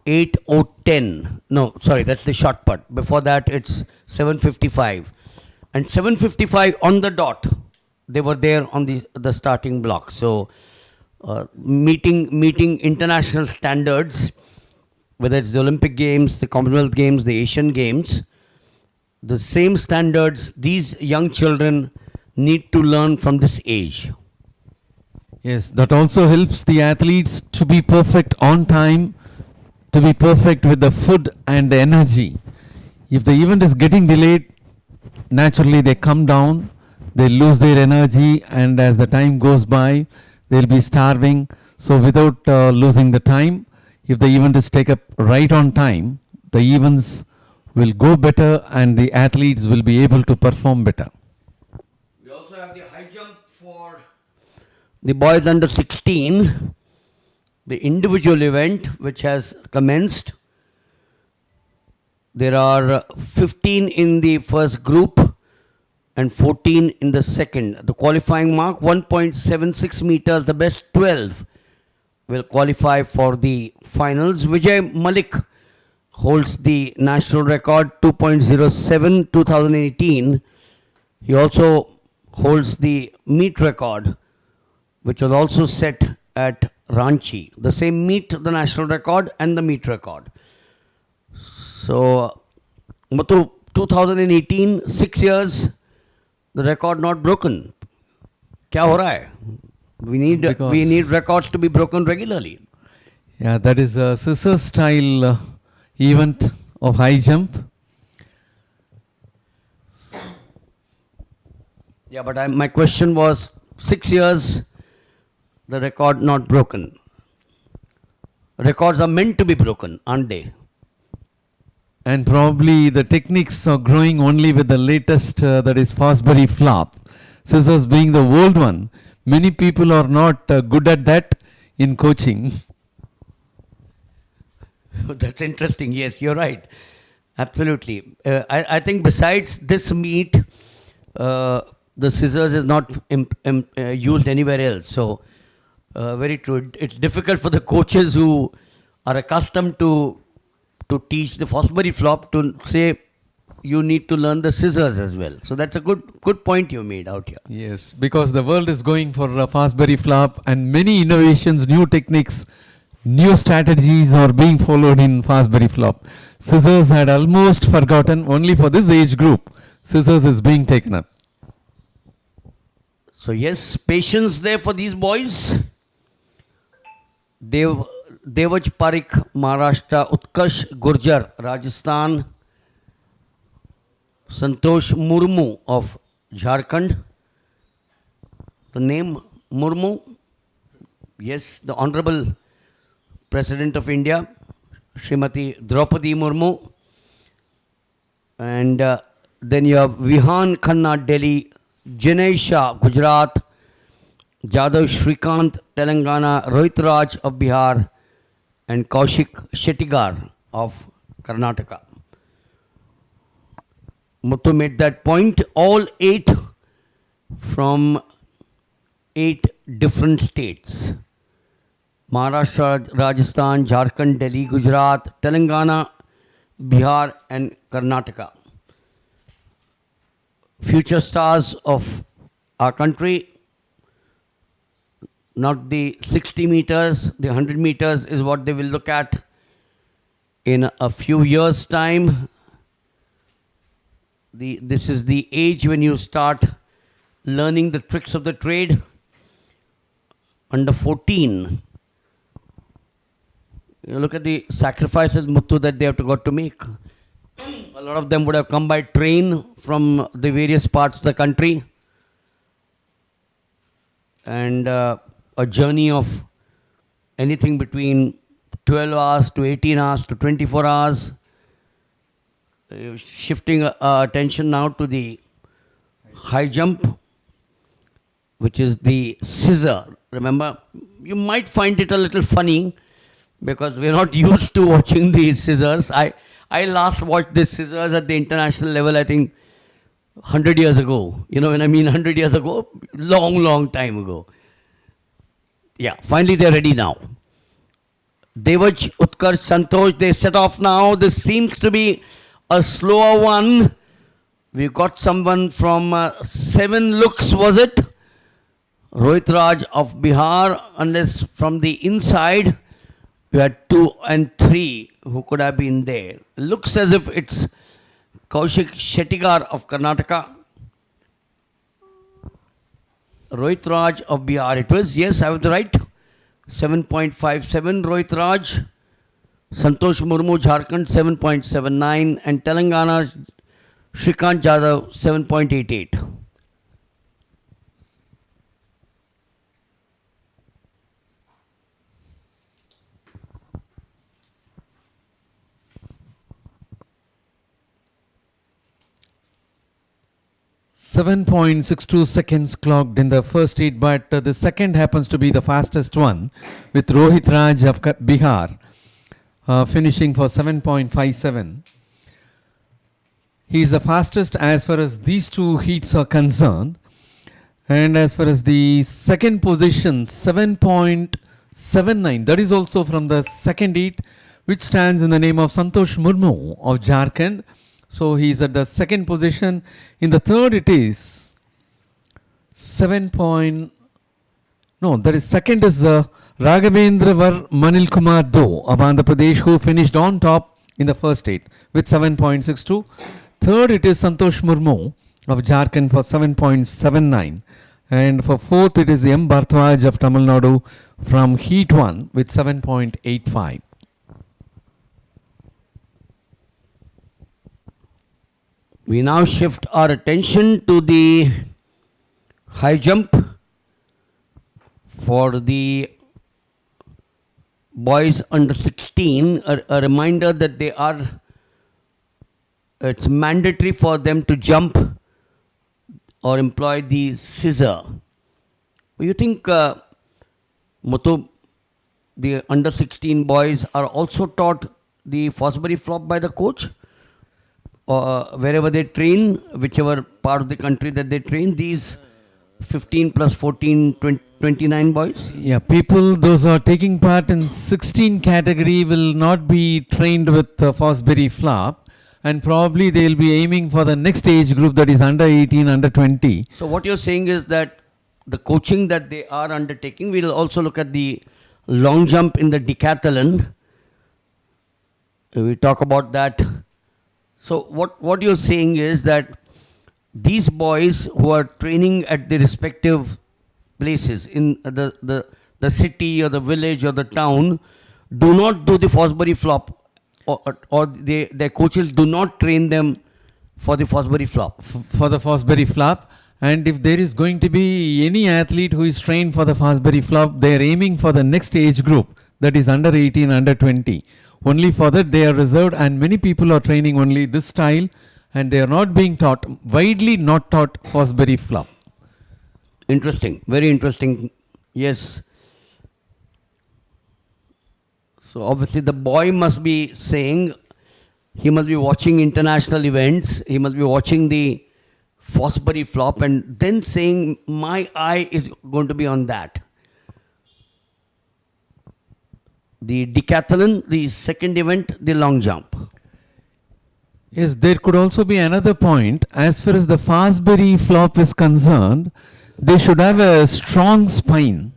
8:10. No, sorry, that's the short put. Before that, it's 7:55. And 7:55 on the dot, they were there on the starting block. So, meeting international standards, whether it's the Olympic Games, the Commonwealth Games, the Asian Games, the same standards these young children need to learn from this age. Yes, that also helps the athletes to be perfect on time, to be perfect with the food and the energy. If the event is getting delayed, naturally they come down, they lose their energy, and as the time goes by, they'll be starving. So without losing the time, if the event is taken up right on time, the events will go better and the athletes will be able to perform better. We also have the high jump for the boys under 16, the individual event which has commenced. There are 15 in the first group and 14 in the second. The qualifying mark 1.76 meters, the best 12 will qualify for the finals. Vijay Malik holds the national record 2.07 2018. He also holds the meet record, which was also set at Ranchi. The same meet, the national record and the meet record. So, Muthu, 2018, 6 years, the record not broken. Kya ho raha hai? We need records to be broken regularly. Yeah, that is a scissor style event of high jump. Yeah, but my question was 6 years, the record not broken. Records are meant to be broken, aren't they? And probably the techniques are growing only with the latest, that is Fosbury flop. Scissors being the old one. Many people are not good at that in coaching. That's interesting. Yes, you're right. Absolutely. I think besides this meet, the scissors is not used anywhere else. So, very true. It's difficult for the coaches who are accustomed to teach the Fosbury flop to say you need to learn the scissors as well. So that's a good point you made out here. Yes, because the world is going for a Fosbury flop and many innovations, new techniques, new strategies are being followed in Fosbury flop. Scissors had almost forgotten only for this age group. Scissors is being taken up. So yes, patience there for these boys. Devaj Parikh, Maharashtra. Utkarsh Gurjar, Rajasthan. Santosh Murmu of Jharkhand. The name Murmu, yes, the Honorable President of India, Srimati Draupadi Murmu. And then you have Vihan Khanna, Delhi. Jinay Shah, Gujarat. Jadhav Shrikant, Telangana. Rohit Raj of Bihar. And Kaushik Shettigar of Karnataka. Muthu made that point. All 8 from 8 different states. Maharashtra, Rajasthan, Jharkhand, Delhi, Gujarat, Telangana, Bihar and Karnataka. Future stars of our country. Not the 60 meters, the 100 meters is what they will look at in a few years' time. This is the age when you start learning the tricks of the trade. Under 14. You look at the sacrifices, Muthu, that they have got to make. A lot of them would have come by train from the various parts of the country. And a journey of anything between 12 hours to 18 hours to 24 hours. Shifting attention now to the high jump, which is the scissor. Remember, you might find it a little funny because we're not used to watching the scissors. I last watched the scissors at the international level, I think, 100 years ago. You know when I mean 100 years ago? Long time ago. Yeah, finally they're ready now. Devaj, Utkarsh, Santosh, they set off now. This seems to be a slower one. We got someone from 7 looks, was it? Rohit Raj of Bihar, unless from the inside, we had 2 and 3 who could have been there. Looks as if it's Kaushik Shettigar of Karnataka. Rohit Raj of Bihar it was. Yes, I was right. 7.57 Rohit Raj. Santosh Murmu, Jharkhand 7.79 and Telangana Shrikant Jadhav 7.88. .62 seconds clocked in the first heat, but the second happens to be the fastest one with Rohit Raj of Bihar finishing for 7.57. He is the fastest as far as these 2 heats are concerned. And as far as the second position, 7.79, that is also from the second heat, which stands in the name of Santosh Murmu of Jharkhand. So he is at the second position. In the third it is 7. That is second is Raghavendra Manil Kumar Do of Andhra Pradesh, who finished on top in the first heat with 7.62. Third it is Santosh Murmu of Jharkhand for 7.79. And for fourth it is M. Bhartwaj of Tamil Nadu from heat 1 with 7.85. We now shift our attention to the high jump for the boys under 16. A reminder that it's mandatory for them to jump or employ the scissor. You think, Muthu, the under 16 boys are also taught the Fosbury flop by the coach? Wherever they train, whichever part of the country that they train, these 15 plus 14, 29 boys? Yeah, people, those who are taking part in 16 category will not be trained with Fosbury flop. and probably they'll be aiming for the next age group, that is under 18, under 20. So what you're saying is that the coaching that they are undertaking, we'll also look at the long jump in the decathlon. We talk about that. So what you're saying is that these boys who are training at the respective places in the city or the village or the town do not do the Fosbury flop, or their coaches do not train them for the Fosbury flop. For the Fosbury flop. And if there is going to be any athlete who is trained for the Fosbury flop, they are aiming for the next age group, that is under 18, under 20. Only for that they are reserved, and many people are training only this style, and they are not being taught, widely not taught Fosbury flop. Interesting, very interesting. Yes. So obviously the boy must be saying, he must be watching international events, he must be watching the Fosbury flop and then saying, my eye is going to be on that. The decathlon, the second event, the long jump. Yes, there could also be another point. As far as the Fosbury flop is concerned, they should have a strong spine.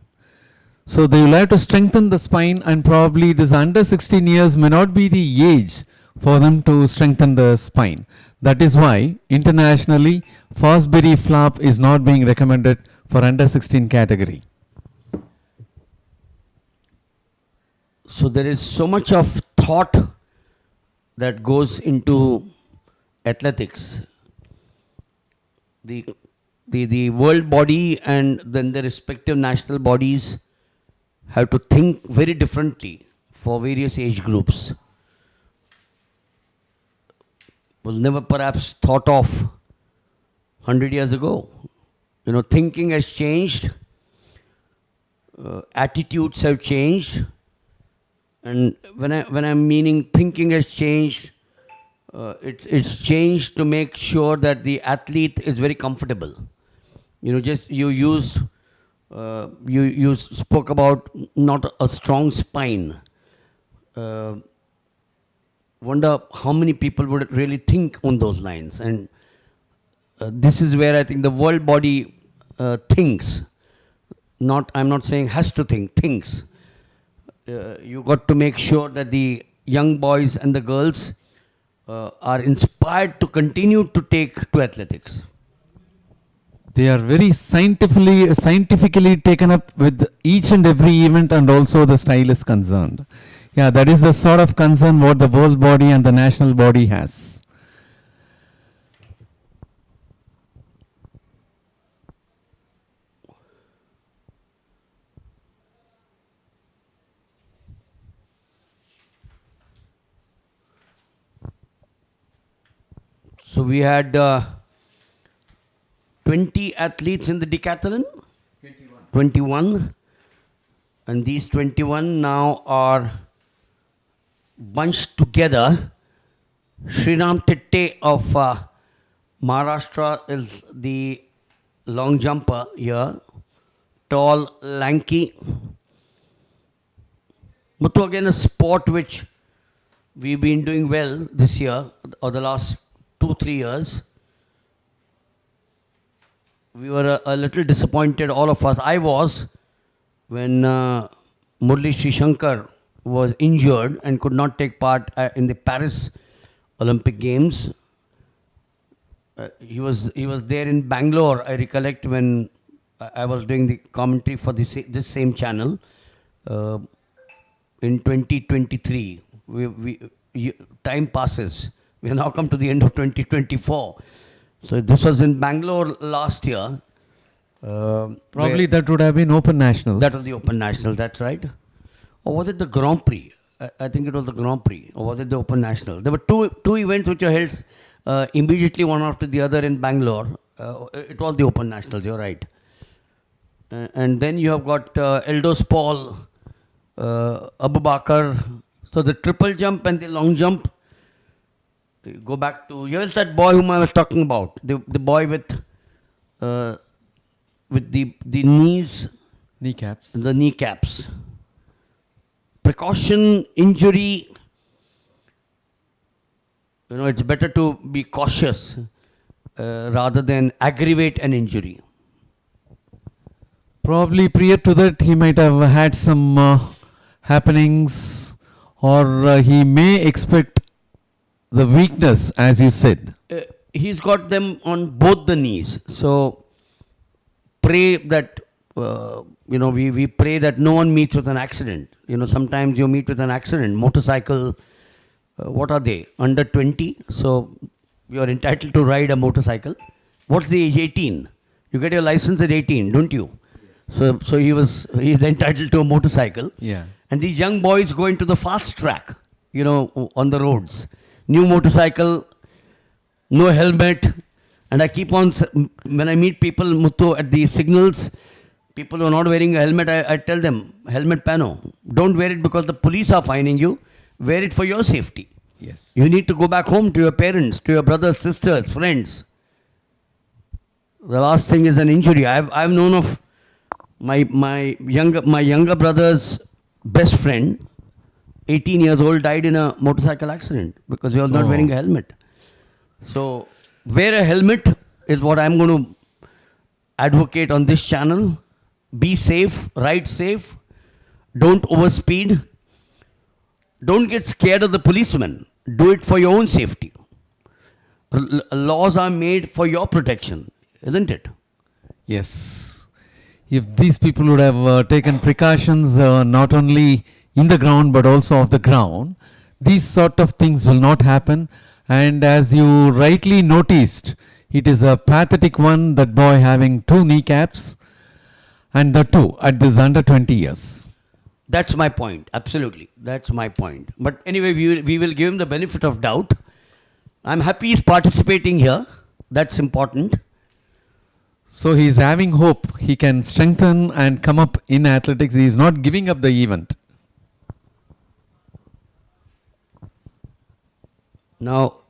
So they will have to strengthen the spine, and probably this under 16 years may not be the age for them to strengthen the spine. That is why internationally Fosbury flop is not being recommended for under 16 category. So there is so much of thought that goes into athletics. The world body and then the respective national bodies have to think very differently for various age groups. Was never perhaps thought of 100 years ago. You know, thinking has changed, attitudes have changed, and when I'm meaning thinking has changed, it's changed to make sure that the athlete is very comfortable. You know, just you spoke about not a strong spine. Wonder how many people would really think on those lines, and this is where I think the world body thinks. I'm not saying has to think, thinks. You got to make sure that the young boys and the girls are inspired to continue to take to athletics. They are very scientifically taken up with each and every event, and also the style is concerned. Yeah, that is the sort of concern what the world body and the national body has. So we had 20 athletes in the decathlon? 21. And these 21 now are bunched together. Sriram Titte of Maharashtra is the long jumper here. Tall, lanky. Muthu, again a sport which we've been doing well this year or the last 2-3 years. We were a little disappointed, all of us. I was, when Murli Sri Shankar was injured and could not take part in the Paris Olympic Games. He was there in Bangalore, I recollect, when I was doing the commentary for this same channel in 2023. Time passes. We have now come to the end of 2024. So this was in Bangalore last year. Probably that would have been Open Nationals. That was the Open National, that's right. Or was it the Grand Prix? I think it was the Grand Prix. Or was it the Open National? There were two events which were held immediately one after the other in Bangalore. It was the Open Nationals, you're right. And then you have got Eldos Paul, Abu Bakr. So the triple jump and the long jump. Go back to, here's that boy whom I was talking about. The boy with the knees. Kneecaps. The kneecaps. Precaution, injury, it's better to be cautious rather than aggravate an injury. Probably prior to that, he might have had some happenings, or he may expect the weakness, as you said. He's got them on both the knees. So pray that, we pray that no one meets with an accident. Sometimes you meet with an accident. Motorcycle, what are they? Under 20. So you are entitled to ride a motorcycle. What's the age? 18. You get your license at 18, don't you? So he's entitled to a motorcycle. Yeah. And these young boys go into the fast track, on the roads. New motorcycle, no helmet. And I keep on, when I meet people, Muthu, at the signals, people who are not wearing a helmet, I tell them, helmet pano. Don't wear it because the police are fining you. Wear it for your safety. Yes. You need to go back home to your parents, to your brothers, sisters, friends. The last thing is an injury. I've known of my younger brother's best friend, 18 years old, died in a motorcycle accident because he was not wearing a helmet. So wear a helmet is what I'm going to advocate on this channel. Be safe, ride safe, don't overspeed, don't get scared of the policeman. Do it for your own safety. Laws are made for your protection, isn't it? Yes. If these people would have taken precautions not only in the ground but also off the ground, these sort of things will not happen. And as you rightly noticed, it is a pathetic one, that boy having 2 kneecaps, and the 2 at this under 20 years. That's my point. Absolutely. That's my point. But anyway, we will give him the benefit of doubt. I'm happy he's participating here. That's important. So he is having hope. He can strengthen and come up in athletics. He is not giving up the event. Now,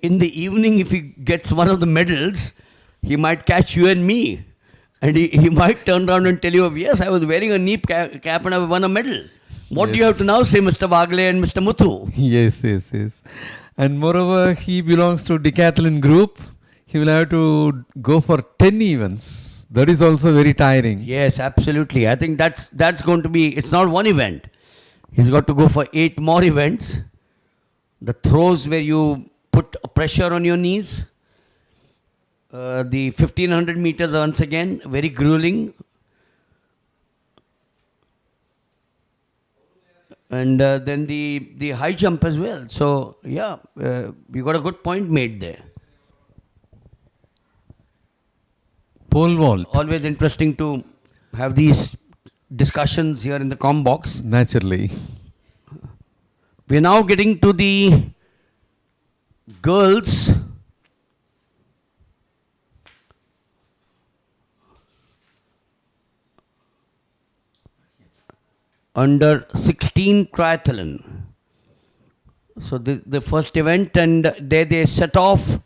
in the evening, if he gets one of the medals, he might catch you and me. And he might turn around and tell you, yes, I was wearing a knee cap and I won a medal. What do you have to now say, Mr. Bagle and Mr. Muthu? Yes. And moreover, he belongs to Decathlon group. He will have to go for 10 events. That is also very tiring. Yes, absolutely. I think that's going to be, it's not one event. He's got to go for 8 more events. The throws where you put pressure on your knees. The 1500 meters once again, very grueling. And then the high jump as well. So, yeah, you got a good point made there. Pole vault. Always interesting to have these discussions here in the comm box. Naturally. We are now getting to the girls. Under 16 triathlon. So the first event, and there they set off.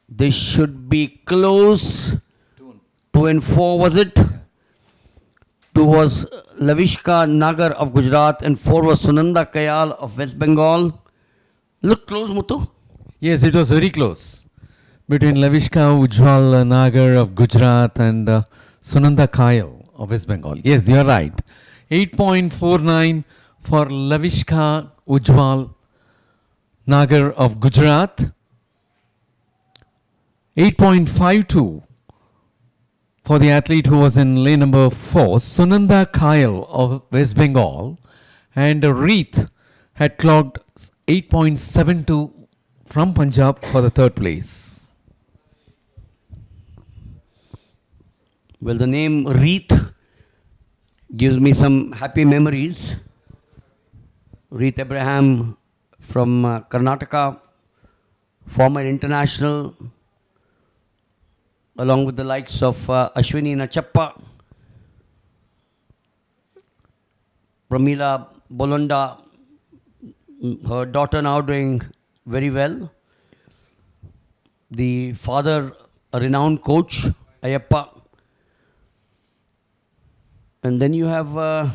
They should be close. 2 and 4 was it? 2 was Lavishka Nagar of Gujarat and 4 was Sunanda Kayal of West Bengal. Look close, Muthu. Yes, it was very close. Between Lavishka Ujjwal Nagar of Gujarat and Sunanda Kayal of West Bengal. Yes, you are right. 8.49 for Lavishka Ujjwal Nagar of Gujarat. 8.52 for the athlete who was in lane number 4, Sunanda Kayal of West Bengal. And Reeth had clocked 8.72 from Punjab for the 3rd place. Well, the name Reeth gives me some happy memories. Reeth Abraham from Karnataka, former international, along with the likes of Ashwini Nachappa, Pramila Bolonda, her daughter now doing very well. The father, a renowned coach, Ayappa. And then you have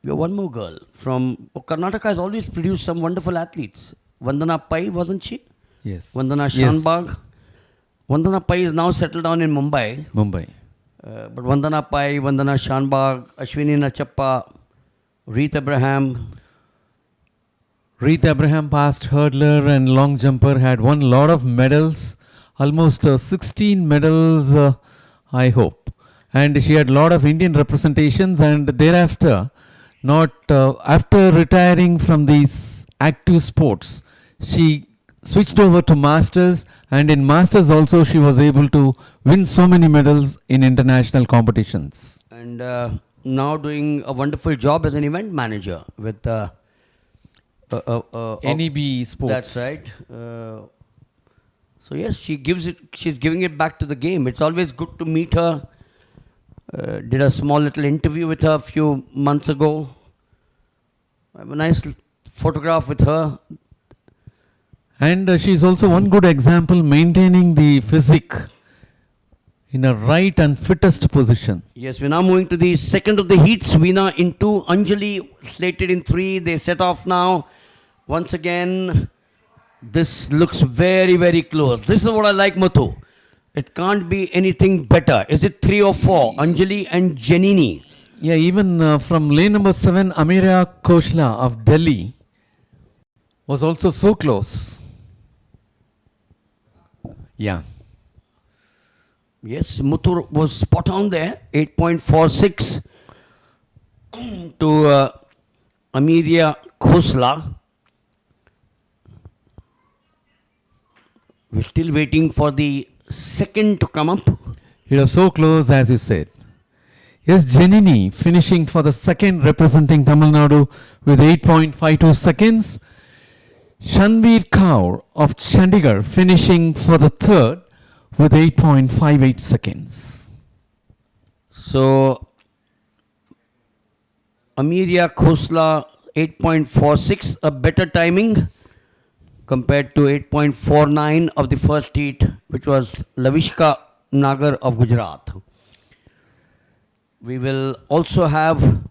We have one more girl from Karnataka has always produced some wonderful athletes. Vandana Pai, wasn't she? Yes. Vandana Yes. Shanbag. Vandana Pai is now settled down in Mumbai. Mumbai. But Vandana Pai, Vandana Shanbag, Ashwini Nachappa, Reet Abraham. Reet Abraham, past hurdler and long jumper, had won a lot of medals, almost 16 medals, I hope. And she had a lot of Indian representations, and thereafter, after retiring from these active sports, she switched over to masters, and in masters also she was able to win so many medals in international competitions. And now doing a wonderful job as an event manager with NEB Sports. That's right. So yes, she's giving it back to the game. It's always good to meet her. Did a small little interview with her a few months ago. I have a nice photograph with her. And she is also one good example maintaining the physique in a right and fittest position. Yes, we're now moving to the second of the heats. Veena in 2, Anjali slated in 3. They set off now. Once again, this looks very, very close. This is what I like, Muthu. It can't be anything better. Is it 3 or 4? Anjali and Janini. Yeah, even from lane number 7, Ameera Khoshla of Delhi was also so close. Yeah. Yes, Muthu was spot on there. 8.46 to Ameera Khoshla. We're still waiting for the second to come up. It was so close, as you said. Yes, Janini finishing for the second, representing Tamil Nadu with 8.52 seconds. Shanveer Kaur of Chandigarh finishing for the third with 8.58 seconds. So, Ameera Khoshla 8.46, a better timing compared to 8.49 of the first heat, which was Lavishka Nagar of Gujarat. We will also have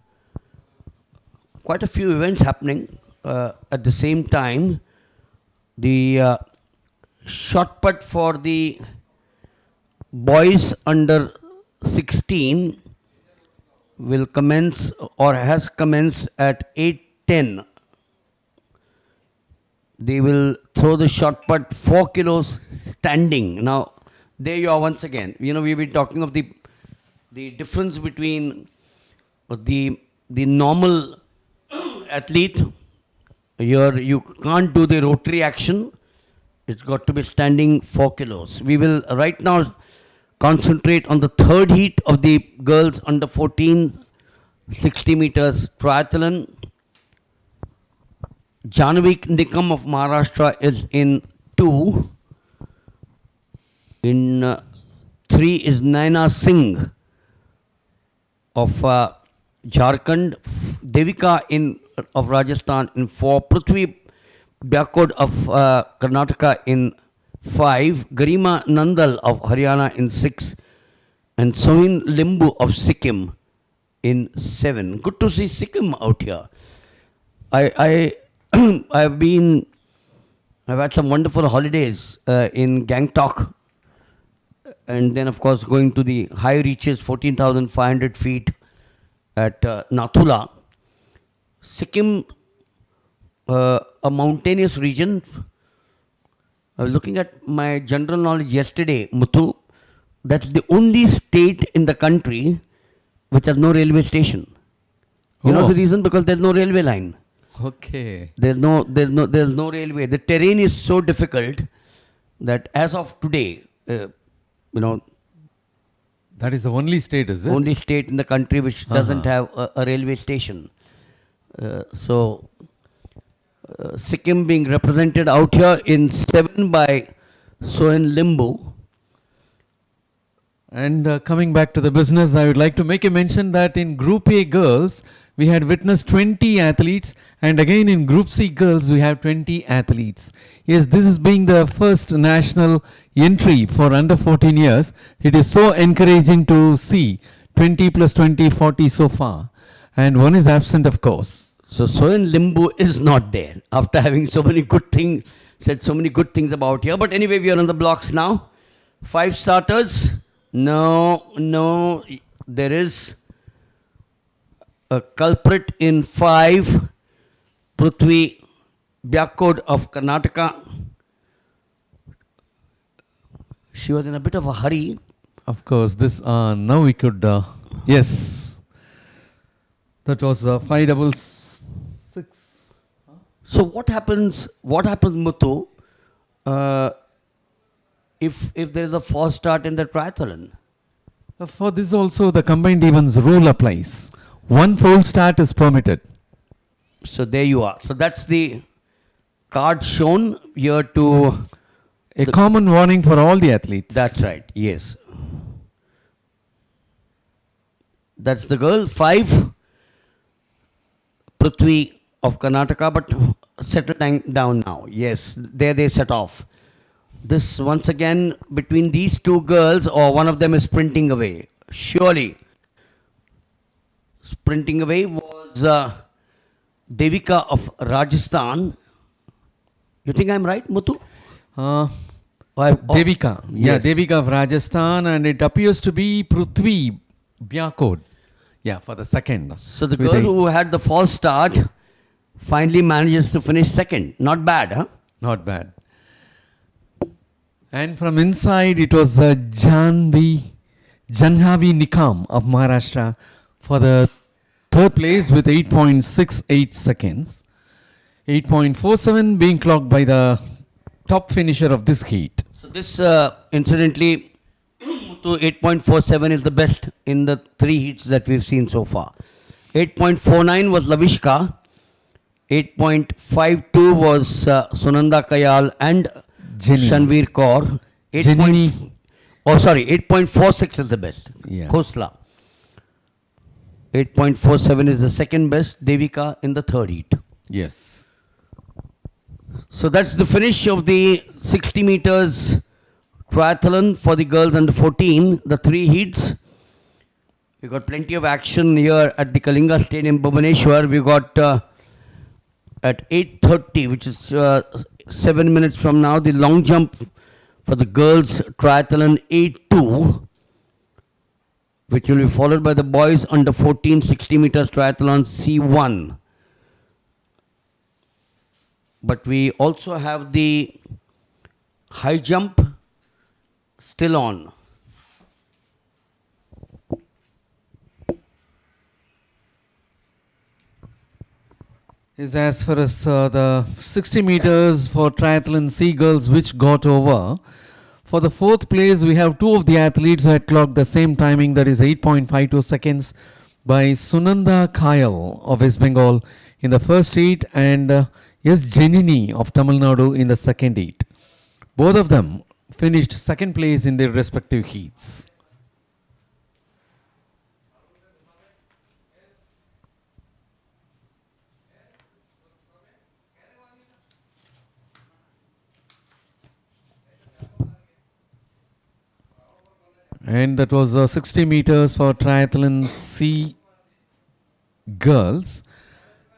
quite a few events happening at the same time. The shot put for the boys under 16 will commence or has commenced at 8:10. They will throw the shot put 4 kilos standing. Now, there you are once again. You know, we've been talking of the difference between the normal athlete. Here, you can't do the rotary action. It's got to be standing 4 kilos. We will right now concentrate on the third heat of the girls under 14, 60 meters triathlon. Janvik Nikam of Maharashtra is in 2. In 3 is Naina Singh of Jharkhand. Devika of Rajasthan in 4. Prithvi Byakod of Karnataka in 5. Garima Nandal of Haryana in 6. And Sohin Limbu of Sikkim in 7. Good to see Sikkim out here. I've had some wonderful holidays in Gangtok, and then of course going to the high reaches, 14,500 feet at Nathula. Sikkim, a mountainous region. I was looking at my general knowledge yesterday, Muthu. That's the only state in the country which has no railway station. You know the reason? Because there's no railway line. Okay. There's no railway. The terrain is so difficult that as of today, That is the only state, is it? only state in the country which doesn't have a railway station. Sikkim being represented out here in 7 by Sohen Limbu. And coming back to the business, I would like to make a mention that in Group A girls, we had witnessed 20 athletes, and again in Group C girls, we have 20 athletes. Yes, this is being the first national entry for under 14 years. It is so encouraging to see 20 plus 20, 40 so far. and one is absent, of course. So Soen Limbu is not there after having so many good things, said so many good things about here. But anyway, we are on the blocks now. 5 starters. No, there is a culprit in 5. Prithvi Byakod of Karnataka. She was in a bit of a hurry. Of course, this now we could yes, that was 566. So what happens, Muthu, if there is a false start in the triathlon? For this also, the combined events rule applies. One false start is permitted. So there you are. So that's the card shown here to... A common warning for all the athletes. That's right, yes. That's the girl. 5, Prithvi of Karnataka, but settle down now. Yes, there they set off. This once again, between these two girls, or one of them is sprinting away. Surely. Sprinting away was Devika of Rajasthan. You think I'm right, Muthu? Devika. Yeah, Yes. Devika of Rajasthan, and it appears to be Prithvi Byakod. Yeah, for the second. So the With girl a- who had the false start finally manages to finish second. Not bad, huh? Not bad. And from inside, it was Janhavi Nikam of Maharashtra for the third place with 8.68 seconds. 8.47 being clocked by the top finisher of this heat. So this, incidentally, to 8.47 is the best in the 3 heats that we've seen so far. 8.49 was Lavishka. 8.52 was Sunanda Kayal and Jenny. Shanveer Kaur. 8 Jenny. Oh, sorry, 8.46 is the best. Yeah. Khosla. 8.47 is the second best. Devika in the third heat. Yes. So that's the finish of the 60 meters triathlon for the girls under 14, the 3 heats. We got plenty of action here at the Kalinga Stadium, Bhubaneswar. We got at 8:30, which is 7 minutes from now, the long jump for the girls triathlon A2, which will be followed by the boys under 14 60 meters triathlon C1. But we also have the high jump still on. Is as far as the 60 meters for triathlon C girls which got over. For the 4th place, we have 2 of the athletes who had clocked the same timing, that is 8.52 seconds, by Sunanda Kayal of West Bengal in the first heat, and S. Jenini of Tamil Nadu in the second heat. Both of them finished second place in their respective heats. And that was 60 meters for triathlon C girls.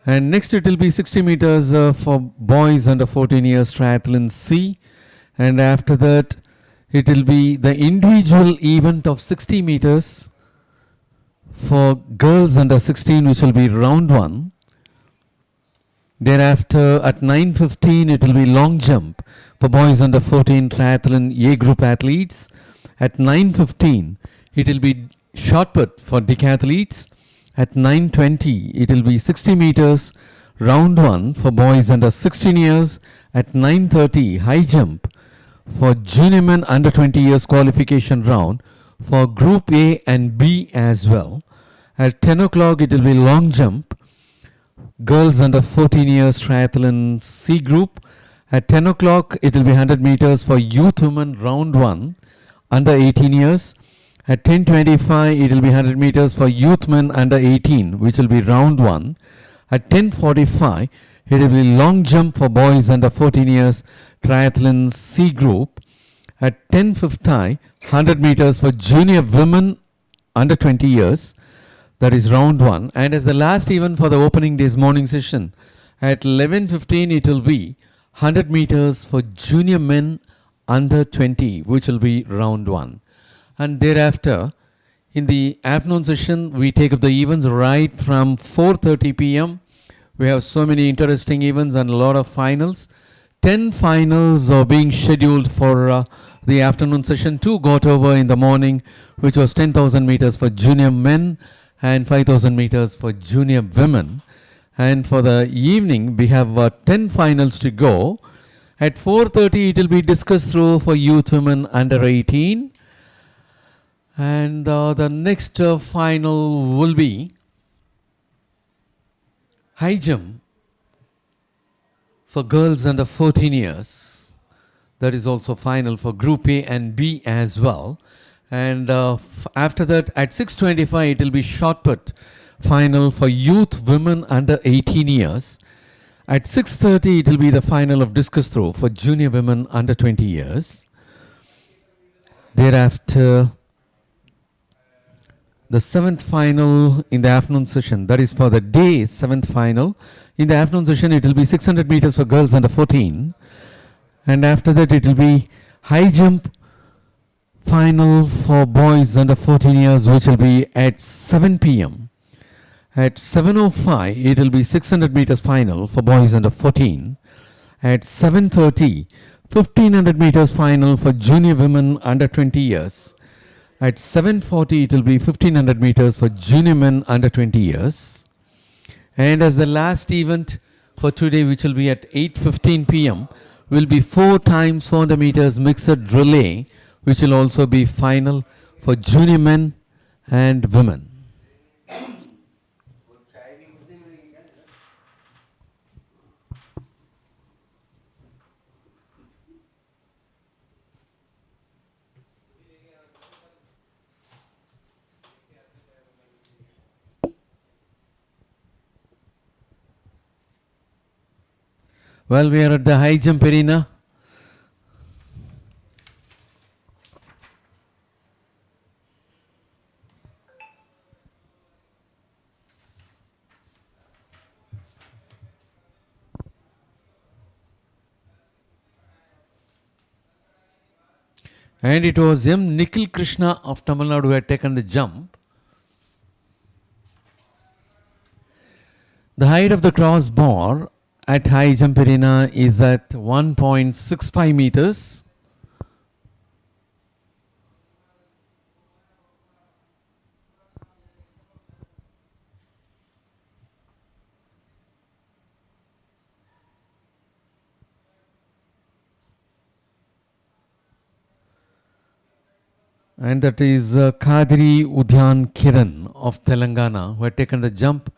And next it will be 60 meters for boys under 14 years triathlon C. And after that it will be the individual event of 60 meters for girls under 16, which will be round 1. Thereafter at 9:15 it will be long jump for boys under 14 triathlon A group athletes. At 9:15 it will be shot put for decathletes. At 9:20 it will be 60 meters round 1 for boys under 16 years. At 9:30 high jump for junior men under 20 years qualification round for group A and B as well. At 10 o'clock it will be long jump girls under 14 years triathlon C group. At 10 o'clock it will be 100 meters for youth women round 1 under 18 years. At 10:25 it will be 100 meters for youth men under 18, which will be round 1. At 10:45 it will be long jump for boys under 14 years triathlon C group. At 10:50 100 meters for junior women under 20 years. That is round 1. And as the last event for the opening day's morning session, at 11:15 it will be 100 meters for junior men under 20, which will be round 1. And thereafter, in the afternoon session, we take up the events right from 4:30 p.m. We have so many interesting events and a lot of finals. 10 finals are being scheduled for the afternoon session. 2 got over in the morning, which was 10,000 meters for junior men and 5,000 meters for junior women. And for the evening, we have 10 finals to go. At 4:30, it will be discussed through for youth women under 18. And the next final will be high jump for girls under 14 years. That is also final for Group A and B as well. And after that, at 6:25, it will be shot put final for youth women under 18 years. At 6:30, it will be the final of discus throw for junior women under 20 years. Thereafter, the 7th final in the afternoon session, that is for the day 7th final. In the afternoon session, it will be 600 meters for girls under 14. And after that, it will be high jump final for boys under 14 years, which will be at 7 p.m. At 7:05, it will be 600 meters final for boys under 14. At 7:30, 1500 meters final for junior women under 20 years. At 7:40, it will be 1500 meters for junior men under 20 years. And as the last event for today, which will be at 8:15 p.m., will be 4 times 400 meters mixed relay, which will also be final for junior men and women. Well, we are at the high jump arena. And it was M. Nikhil Krishna of Tamil Nadu who had taken the jump. The height of the crossbar at high jump arena is at 1.65 meters. And that is Kadri Udyan Kiran of Telangana who had taken the jump.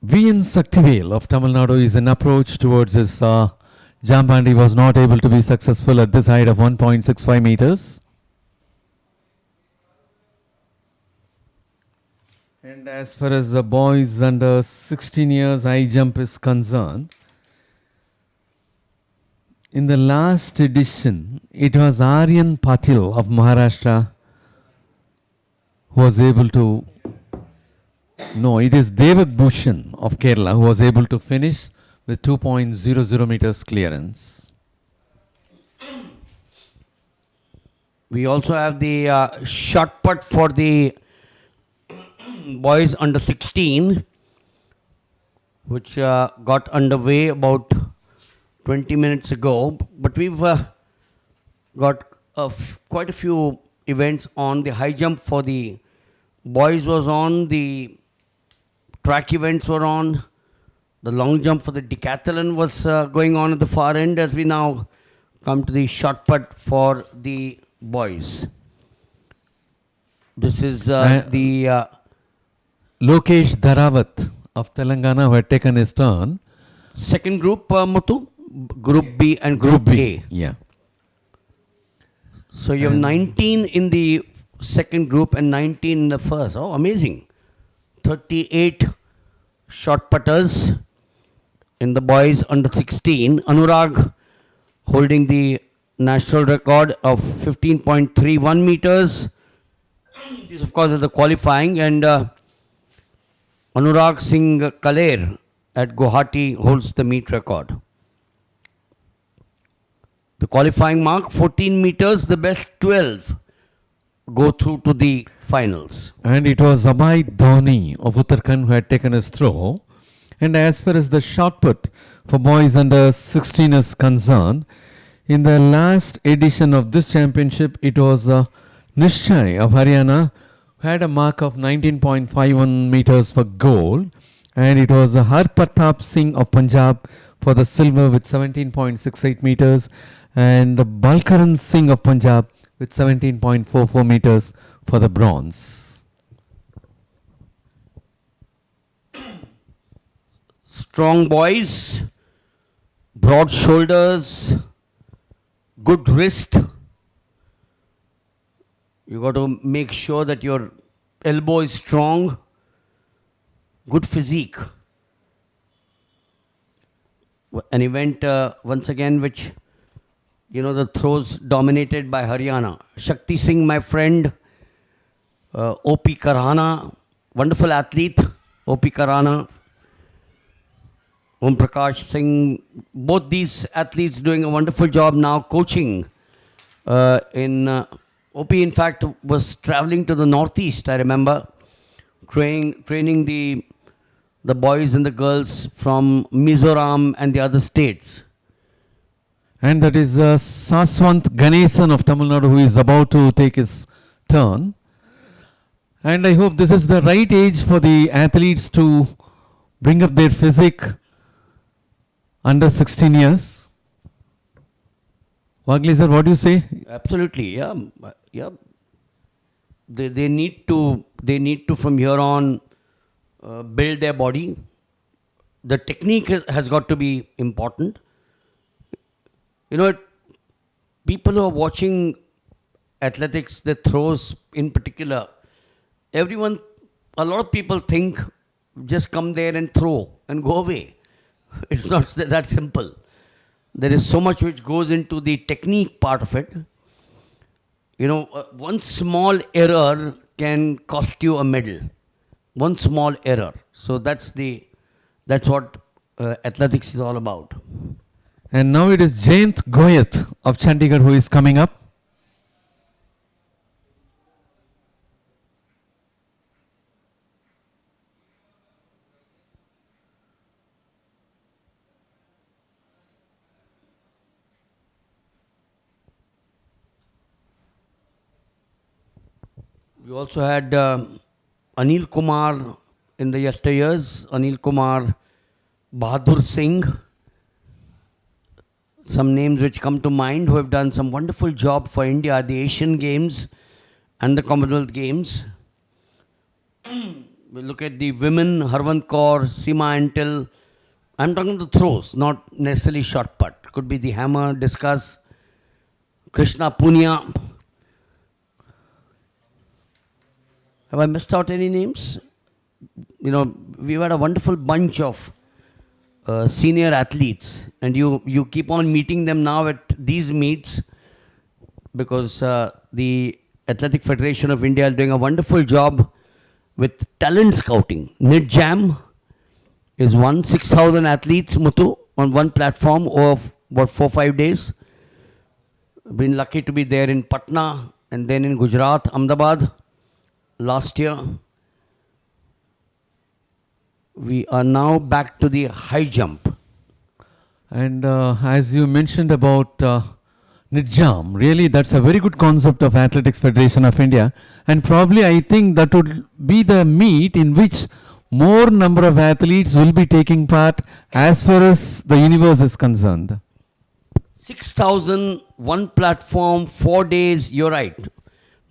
V.N. Saktivel of Tamil Nadu is an approach towards his jump, and he was not able to be successful at this height of 1.65 meters. And as far as the boys under 16 years high jump is concerned, in the last edition, it was Aryan Patil of Maharashtra who was able to. No, it is Devak Bhushan of Kerala who was able to finish with 2.00 meters clearance. We also have the shot put for the boys under 16, which got underway about 20 minutes ago. But we've got quite a few events on. The high jump for the boys was on, the track events were on, the long jump for the decathlon was going on at the far end, as we now come to the shot put for the boys. This is the Lokesh Dharawat of Telangana who had taken his turn. second group, Muthu, Group B and Group A. Yeah. So you have 19 in the second group and 19 in the first. Oh, amazing. 38 shot putters in the boys under 16. Anurag holding the national record of 15.31 meters. This, of course, is the qualifying, and Anurag Singh Kaler at Guwahati holds the meet record. The qualifying mark 14 meters, the best 12 go through to the finals. And it was Abhay Dhoni of Uttarakhand who had taken his throw. And as far as the shot put for boys under 16 is concerned, in the last edition of this championship, it was Nishchay of Haryana who had a mark of 19.51 meters for gold. And it was Har Pratap Singh of Punjab for the silver with 17.68 meters. And Balkaran Singh of Punjab with 17.44 meters for the bronze. Strong boys, broad shoulders, good wrist. You got to make sure that your elbow is strong, good physique. An event once again which, you know, the throws dominated by Haryana. Shakti Singh, my friend, O.P. Karhana, wonderful athlete, O.P. Karhana, Om Prakash Singh, both these athletes doing a wonderful job now coaching OP in fact was traveling to the northeast, I remember, training the boys and the girls from Mizoram and the other states. And that is Saswant Ganesan of Tamil Nadu who is about to take his turn. And I hope this is the right age for the athletes to bring up their physique under 16 years. Wagli sir, what do you say? Absolutely, yeah. They need to from here on build their body. The technique has got to be important. You know, people who are watching athletics, the throws in particular, a lot of people think just come there and throw and go away. It's not that simple. There is so much which goes into the technique part of it. You know, one small error can cost you a medal. One small error. So that's what athletics is all about. And now it is Jayant Goyat of Chandigarh who is coming up. We also had Anil Kumar in the yesteryears, Anil Kumar, Bahadur Singh, some names which come to mind who have done some wonderful job for India at the Asian Games and the Commonwealth Games. We look at the women, Harvan Kaur, Seema Antil. I'm talking the throws, not necessarily shot put. Could be the hammer, discus, Krishna Punia. Have I missed out any names? You know, we've had a wonderful bunch of senior athletes, and you keep on meeting them now at these meets because the Athletic Federation of India is doing a wonderful job with talent scouting. NITJAM is 6,000 athletes, Muthu, on one platform of about 4-5 days. Been lucky to be there in Patna and then in Gujarat, Ahmedabad. Last year, we are now back to the high jump. And as you mentioned about NITJAM, really that's a very good concept of Athletics Federation of India. And probably I think that would be the meet in which more number of athletes will be taking part as far as the universe is concerned. 6,000, one platform, 4 days, you're right.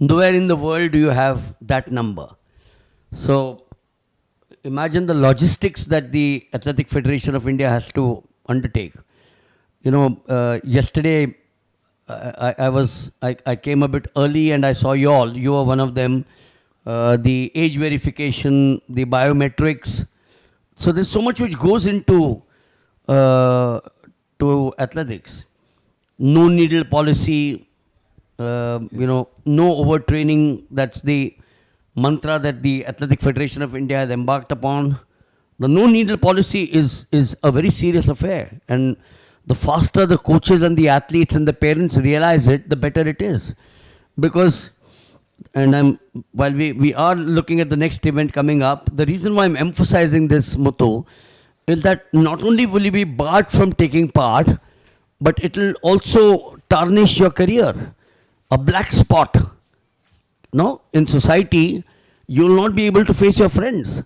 Nowhere in the world do you have that number. So imagine the logistics that the Athletic Federation of India has to undertake. You know, yesterday I came a bit early and I saw you all. You were one of them. The age verification, the biometrics. So there's so much which goes into to athletics. no needle policy, no overtraining. That's the mantra that the Athletic Federation of India has embarked upon. The no needle policy is a very serious affair, and the faster the coaches and the athletes and the parents realize it, the better it is. Because, and while we are looking at the next event coming up, the reason why I'm emphasizing this, Muthu, is that not only will you be barred from taking part, but it will also tarnish your career. A black spot, in society, you will not be able to face your friends.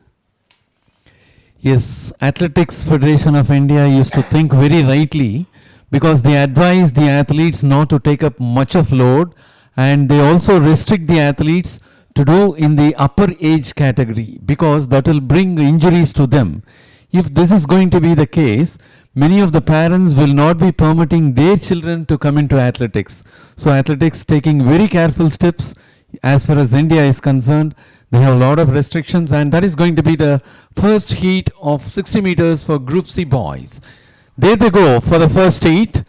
Yes, Athletics Federation of India used to think very rightly because they advise the athletes not to take up much of load, and they also restrict the athletes to do in the upper age category because that will bring injuries to them. If this is going to be the case, many of the parents will not be permitting their children to come into athletics. So athletics taking very careful steps as far as India is concerned. They have a lot of restrictions, and that is going to be the first heat of 60 meters for Group C boys. There they go for the first heat.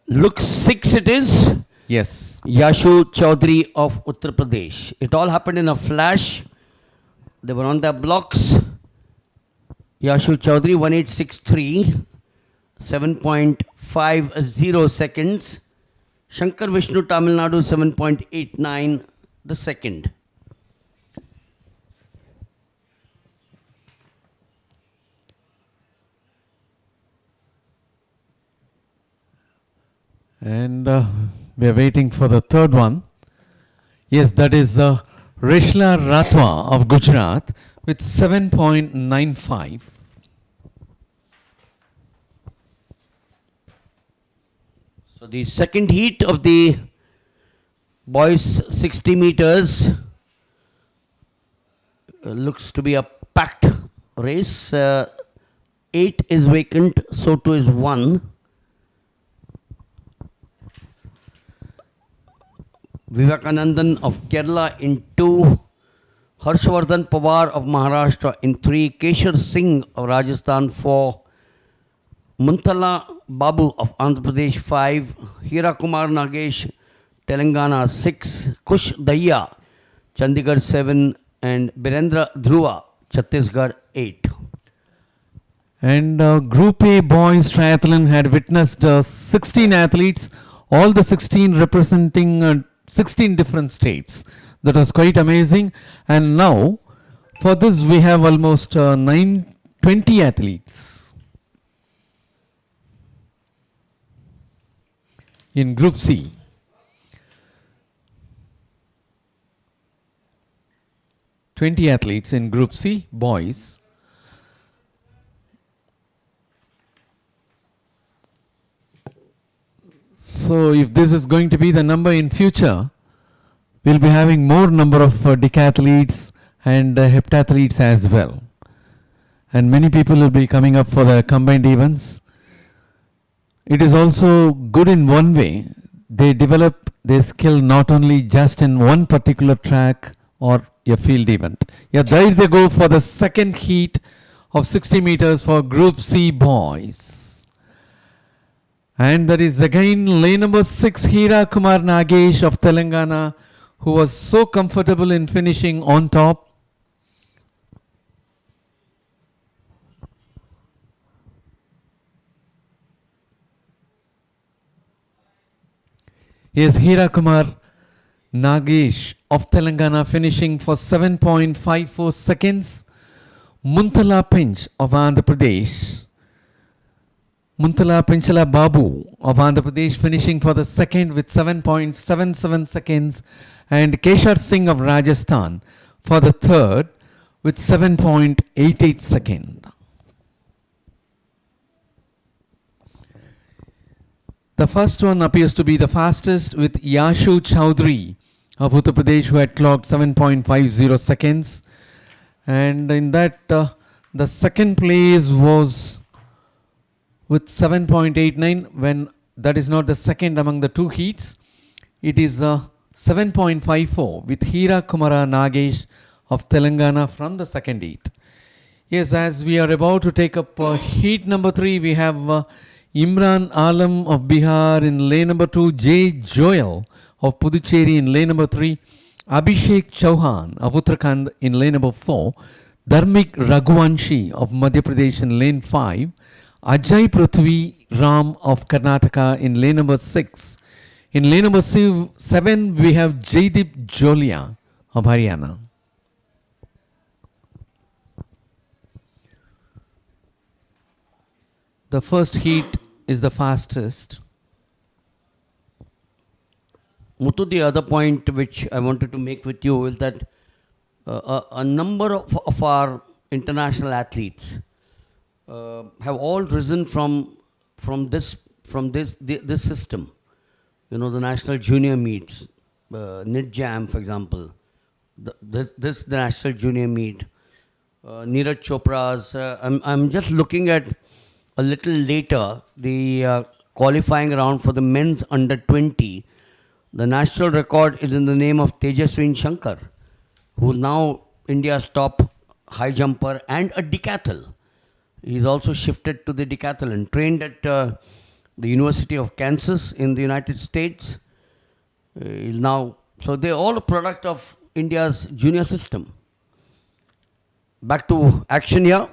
Look 6 it is. Yes. Yashu Chaudhary of Uttar Pradesh. It all happened in a flash. They were on their blocks. Yashu Chaudhary 1863, 7.50 seconds. Shankar Vishnu Tamil Nadu 7.89 the second. And we are waiting for the third one. Yes, that is Rishla Ratwa of Gujarat with 7.95. So the second heat of the boys 60 meters looks to be a packed race. 8 is vacant, so too is 1. Vivekanandan of Kerala in 2, Harshvardhan Pawar of Maharashtra in 3, Keshar Singh of Rajasthan 4, Muntala Babu of Andhra Pradesh 5, Hira Kumar Nagesh, Telangana 6, Kush Daya, Chandigarh 7, and Birendra Dhruva, Chhattisgarh 8. And Group A boys triathlon had witnessed 16 athletes, all the 16 representing 16 different states. That was quite amazing. And now for this we have almost 20 athletes in Group C. Athletes in Group C, boys. So if this is going to be the number in future, we'll be having more number of decathletes and heptathletes as well. And many people will be coming up for the combined events. It is also good in one way. They develop their skill not only just in one particular track or a field event. Yeah, there they go for the second heat of 60 meters for Group C boys. And that is again lane number 6, Hira Kumar Nagesh of Telangana, who was so comfortable in finishing on top. Here's Hira Kumar Nagesh of Telangana finishing for 7.54 seconds. Muntala Pinch of Andhra Pradesh. Muntala Pinchala Babu of Andhra Pradesh finishing for the second with 7.77 seconds. And Keshar Singh of Rajasthan for the third with 7.88 seconds. The first one appears to be the fastest with Yashu Chaudhary of Uttar Pradesh, who had clocked 7.50 seconds. And in that, the second place was with 7.89, when that is not the second among the two heats. It is 7.54 with Hira Kumara Nagesh of Telangana from the second heat. Yes, as we are about to take up heat number 3, we have Imran Alam of Bihar in lane number 2, J. Joel of Puducherry in lane number 3, Abhishek Chauhan of Uttarakhand in lane number 4, Dharmik Raghuvanshi of Madhya Pradesh in lane 5, Ajay Prithvi Ram of Karnataka in lane number 6. In lane number 7, we have Jaideep Jolia of Haryana. The first heat is the fastest. Muthu, the other point which I wanted to make with you is that a number of our international athletes have all risen from this system. You know, the national junior meets, Knit Jam, for example. The national junior meet, Neeraj Chopra's. I'm just looking at a little later the qualifying round for the men's under 20. The national record is in the name of Tejaswin Shankar, who is now India's top high jumper and a decathlon. He's also shifted to the decathlon, trained at the University of Kansas in the United States. He's now, so they're all a product of India's junior system. Back to action here.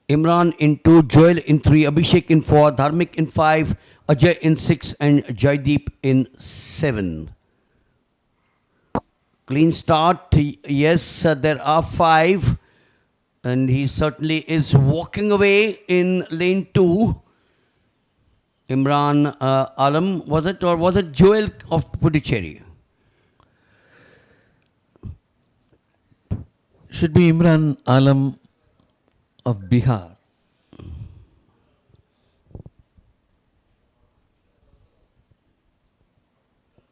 Imran in 2, Joel in 3, Abhishek in 4, Dharmik in 5, Ajay in 6 and Jaideep in 7. Clean start, yes, there are 5 and he certainly is walking away in lane 2. Imran Alam, was it, or was it Joel of Puducherry? Should be Imran Alam of Bihar.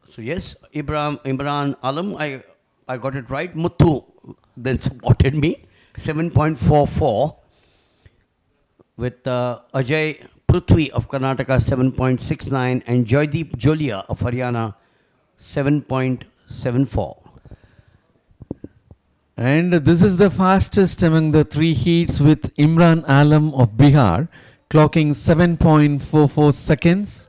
So yes, Imran Alam, I got it right. Muthu then supported me, 7.44, with Ajay Prithvi of Karnataka, 7.69, and Joydeep Jolia of Haryana, 7.74. And this is the fastest among the 3 heats with Imran Alam of Bihar clocking 7.44 seconds.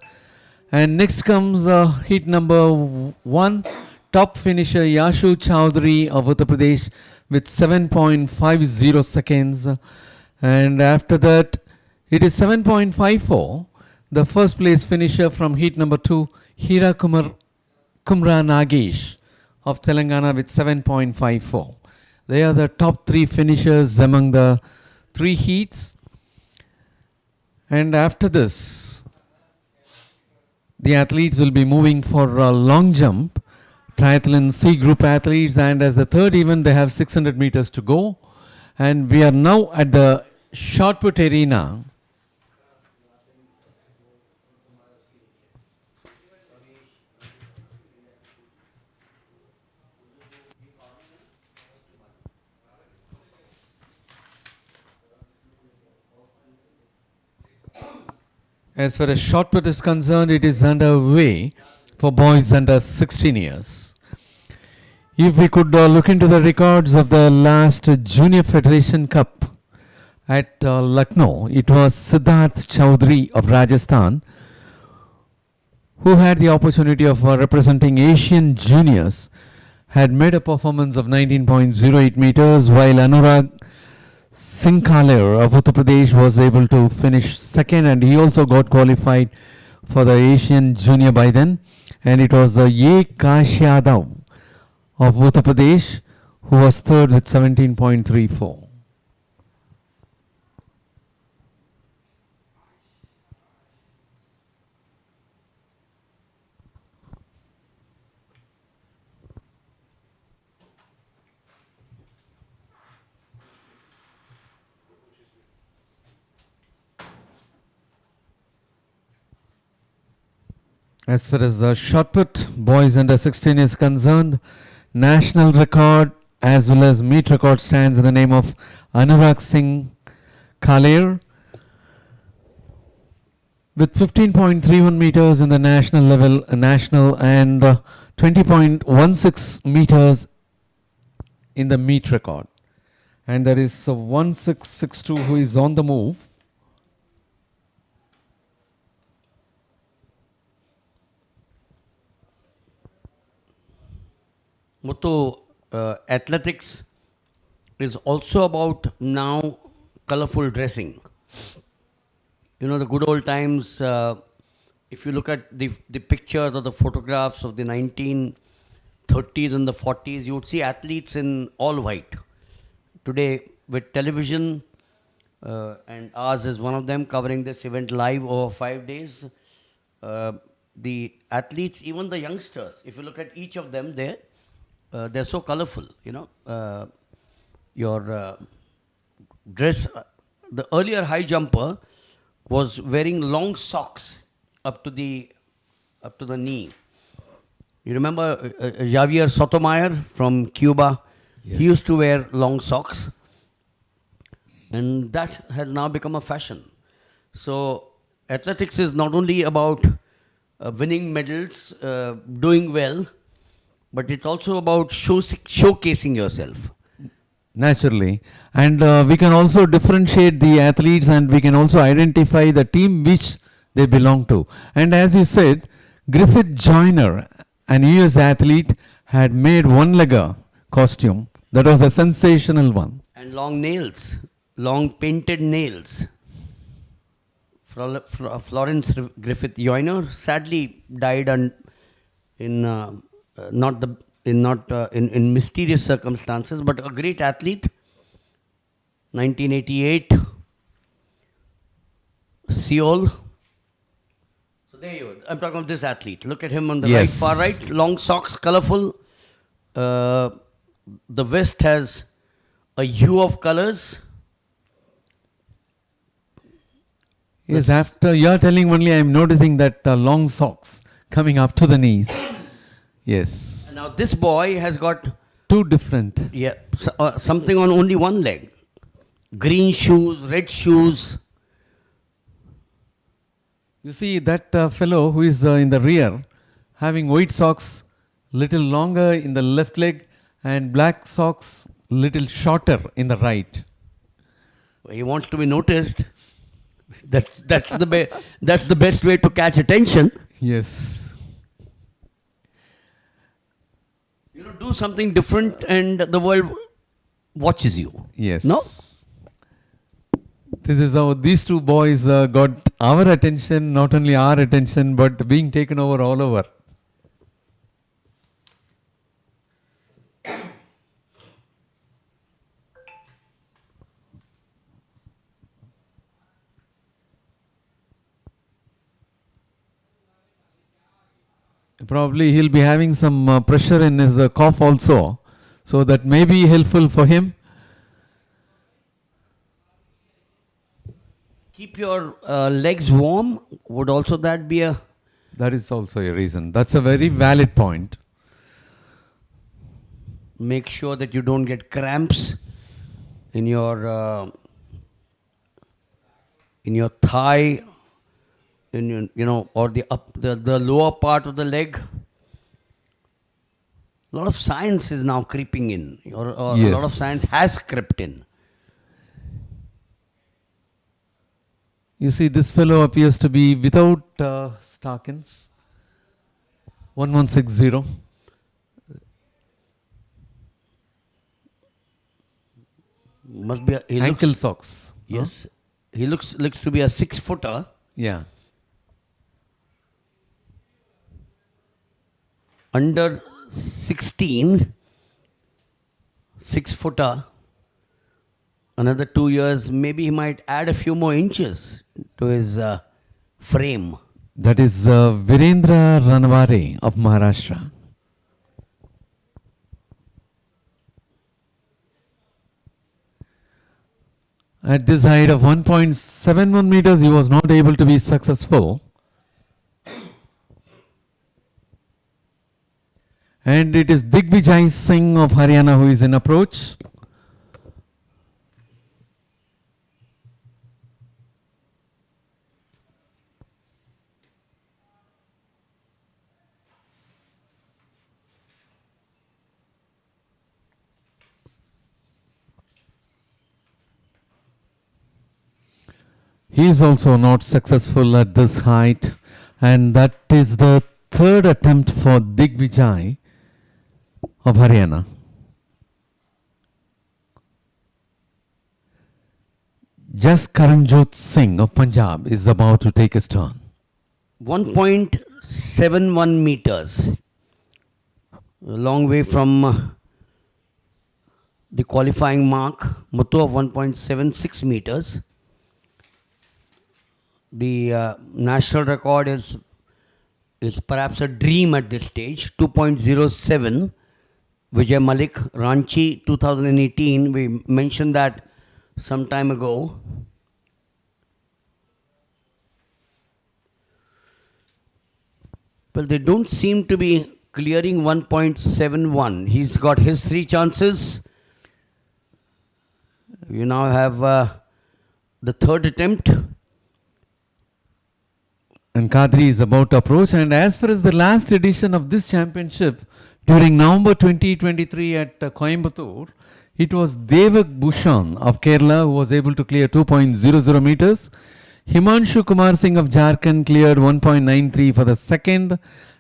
And next comes heat number 1, top finisher Yashu Chowdhury of Uttar Pradesh with 7.50 seconds. And after that, it is 7.54. The first place finisher from heat number 2, Hira Kumra Nagesh of Telangana with 7.54. They are the top 3 finishers among the 3 heats. And after this, the athletes will be moving for a long jump, triathlon C group athletes, and as the third event they have 600 meters to go. And we are now at the shot put arena. As far as shot put is concerned, it is underway for boys under 16 years. If we could look into the records of the last Junior Federation Cup at Lucknow, it was Siddharth Chowdhury of Rajasthan who had the opportunity of representing Asian juniors, had made a performance of 19.08 meters, while Anurag Singh Kaler of Uttar Pradesh was able to finish second, and he also got qualified for the Asian Junior by then. And it was Ye Kash Yadav of Uttar Pradesh who was third with 17.34. As far as the shot put boys under 16 is concerned, national record as well as meet record stands in the name of Anurag Singh Kaler with 15.31 meters in the national level, national, and 20.16 meters in the meet record. And there is a 1662 who is on the move. Muthu, athletics is also about now colorful dressing. You know, the good old times, if you look at the pictures or the photographs of the 1930s and the 40s, you would see athletes in all white. Today, with television, and ours is one of them covering this event live over 5 days, the athletes, even the youngsters, if you look at each of them there, they're so colorful, you know. Your dress, the earlier high jumper was wearing long socks up to the knee. You remember Javier Sotomayor from Cuba? Yes. He used to wear long socks, and that has now become a fashion. So athletics is not only about winning medals, doing well, but it's also about showcasing yourself. Naturally. And we can also differentiate the athletes and we can also identify the team which they belong to. And as you said, Griffith Joyner, an US athlete, had made one-legger costume. That was a sensational one. And long nails, long painted nails. Florence Griffith Joyner sadly died in mysterious circumstances, but a great athlete. 1988, Seoul. So there you go. I'm talking of this athlete. Look at him on the Yes. right, far right. Long socks, colorful. The vest has a hue of colors. Yes, after you're telling only, I'm noticing that long socks coming up to the knees. Yes. Now this boy has got Two different. something on only one leg. Green shoes, red shoes. You see that fellow who is in the rear having white socks little longer in the left leg and black socks little shorter in the right. He wants to be noticed. That's the best way to catch attention. Yes. You know, do something different and the world watches you. Yes. No? This is how these two boys got our attention, not only our attention, but being taken over all over. Probably he'll be having some pressure in his cough also, so that may be helpful for him. Keep your legs warm. Would also that be a... That is also a reason. That's a very valid point. Make sure that you don't get cramps in your thigh, in your, you know, or the lower part of the leg. A lot of science is now creeping in, or Yes. a lot of science has crept in. You see, this fellow appears to be without stockings. 1160. Must be he Ankle looks, socks. yes, he looks to be a 6-footer. Yeah. Under 16, 6-footer. Another 2 years, maybe he might add a few more inches to his frame. That is Virendra Ranware of Maharashtra. At this height of 1.71 meters, he was not able to be successful. And it is Digvijay Singh of Haryana who is in approach. He is also not successful at this height, and that is the third attempt for Digvijay of Haryana. Just Karanjot Singh of Punjab is about to take his turn. 1.71 meters. A long way from the qualifying mark, Muthu of 1.76 meters. The national record is perhaps a dream at this stage, 2.07. Vijay Malik, Ranchi 2018, we mentioned that some time ago. Well, they don't seem to be clearing 1.71. He's got his 3 chances. You now have the third attempt. And Kadri is about to approach. And as far as the last edition of this championship, during November 2023 at Coimbatore, it was Devak Bhushan of Kerala who was able to clear 2.00 meters. Himanshu Kumar Singh of Jharkhand cleared 1.93 for the second.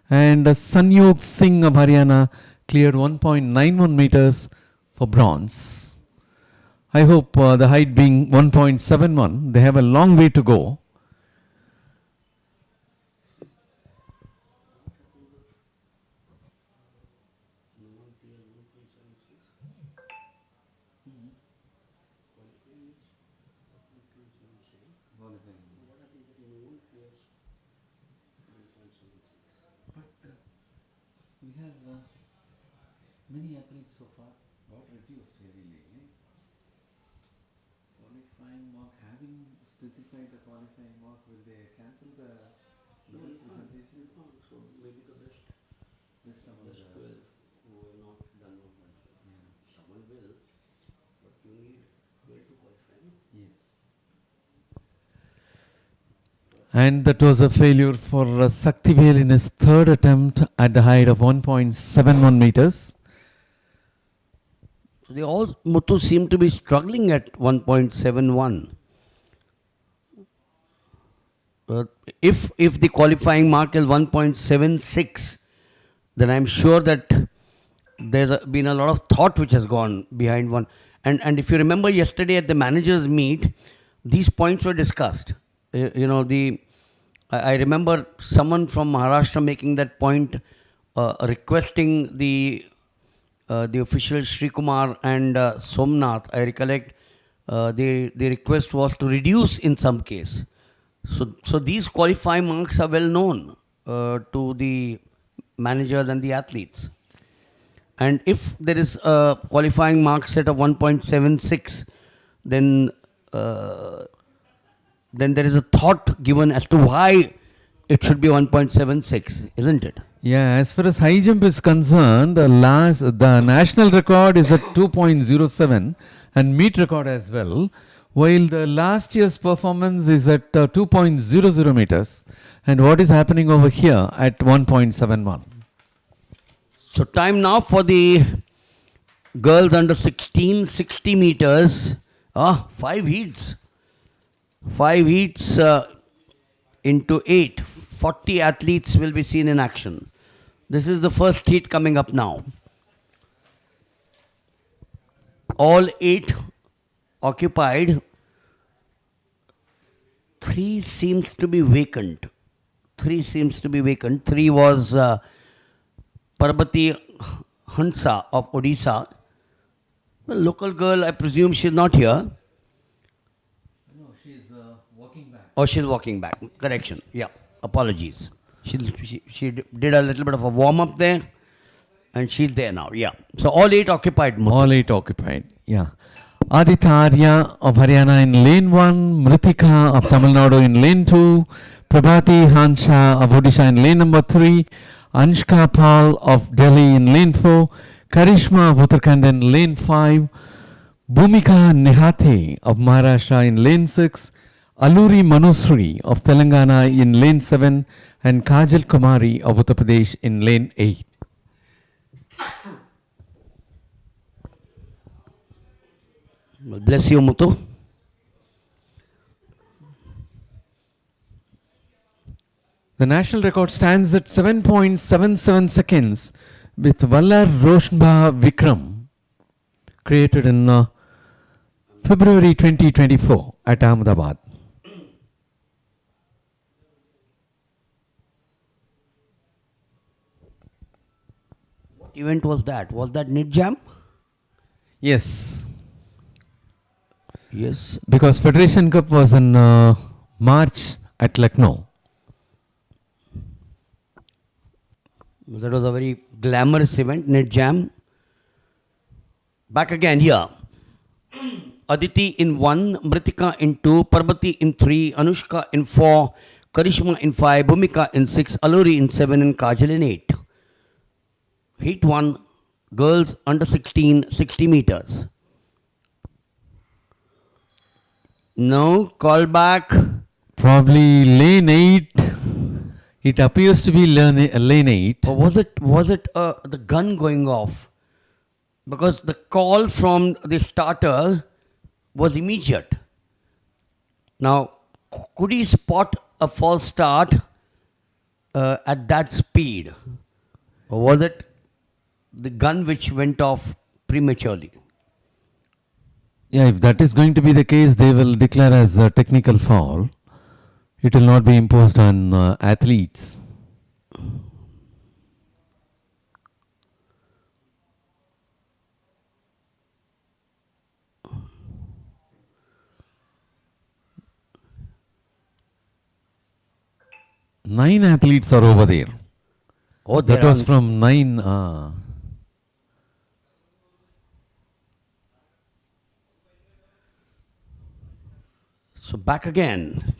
And Sanyog Singh of Haryana cleared 1.91 meters for bronze. I hope the height being 1.71, they have a long way to go. We have many athletes so far got reduced heavily. Qualifying mark, having specified the qualifying mark, will they cancel the presentation? So maybe the best among the 12 who are not done with that. Someone will, but you need 12 to qualify. Yes. And that was a failure for Saktivel in his third attempt at the height of 1.71 meters. So they all, Muthu, seem to be struggling at 1.71. If the qualifying mark is 1.76, then I'm sure that there's been a lot of thought which has gone behind one. And if you remember yesterday at the managers' meet, these points were discussed. I remember someone from Maharashtra making that point, requesting the officials Sri Kumar and Somnath. I recollect the request was to reduce in some case. So these qualifying marks are well known to the managers and the athletes. And if there is a qualifying mark set of 1.76, then there is a thought given as to why it should be 1.76, isn't it? Yeah, as far as high jump is concerned, the national record is at 2.07 and meet record as well, while the last year's performance is at 2.00 meters. And what is happening over here at 1.71? So time now for the girls under 16, 60 meters. 5 heats. 5 heats into 8. 40 athletes will be seen in action. This is the first heat coming up now. All 8 occupied. 3 seems to be vacant. 3 was Parvati Hansa of Odisha. The local girl, I presume she's not here. No, she's walking back. Oh, she's walking back. Correction. Yeah, apologies. She did a little bit of a warm-up there. And she's there now, yeah. So all 8 occupied. Muthu. All 8 occupied, yeah. Aditya Arya of Haryana in lane 1, Mritika of Tamil Nadu in lane 2, Prabhati Hansha of Odisha in lane number 3, Anshka Pal of Delhi in lane 4, Karishma of Uttarakhand in lane 5, Bhumika Nehate of Maharashtra in lane 6, Alluri Manusri of Telangana in lane 7, and Kajal Kumari of Uttar Pradesh in lane 8. Bless you, Muthu. The national record stands at 7.77 seconds with Vallar Roshba Vikram, created in February 2024 at Ahmedabad. What event was that? Was that Knit Jam? Yes, Yes. because Federation Cup was in March at Lucknow. That was a very glamorous event, Knit Jam. Back again here. Aditi in 1, Mritika in 2, Parbati in 3, Anushka in 4, Karishma in 5, Bhumika in 6, Aluri in 7, and Kajal in 8. Heat 1, girls under 16, 60 meters. Now, call back. Probably lane 8. It appears to be lane 8. Or was it the gun going off? Because the call from the starter was immediate. Now, could he spot a false start at that speed? Or was it the gun which went off prematurely? Yeah, if that is going to be the case, they will declare as a technical foul. It will not be imposed on athletes. Nine athletes are over there. Oh, That they're was on- from 9. So back again.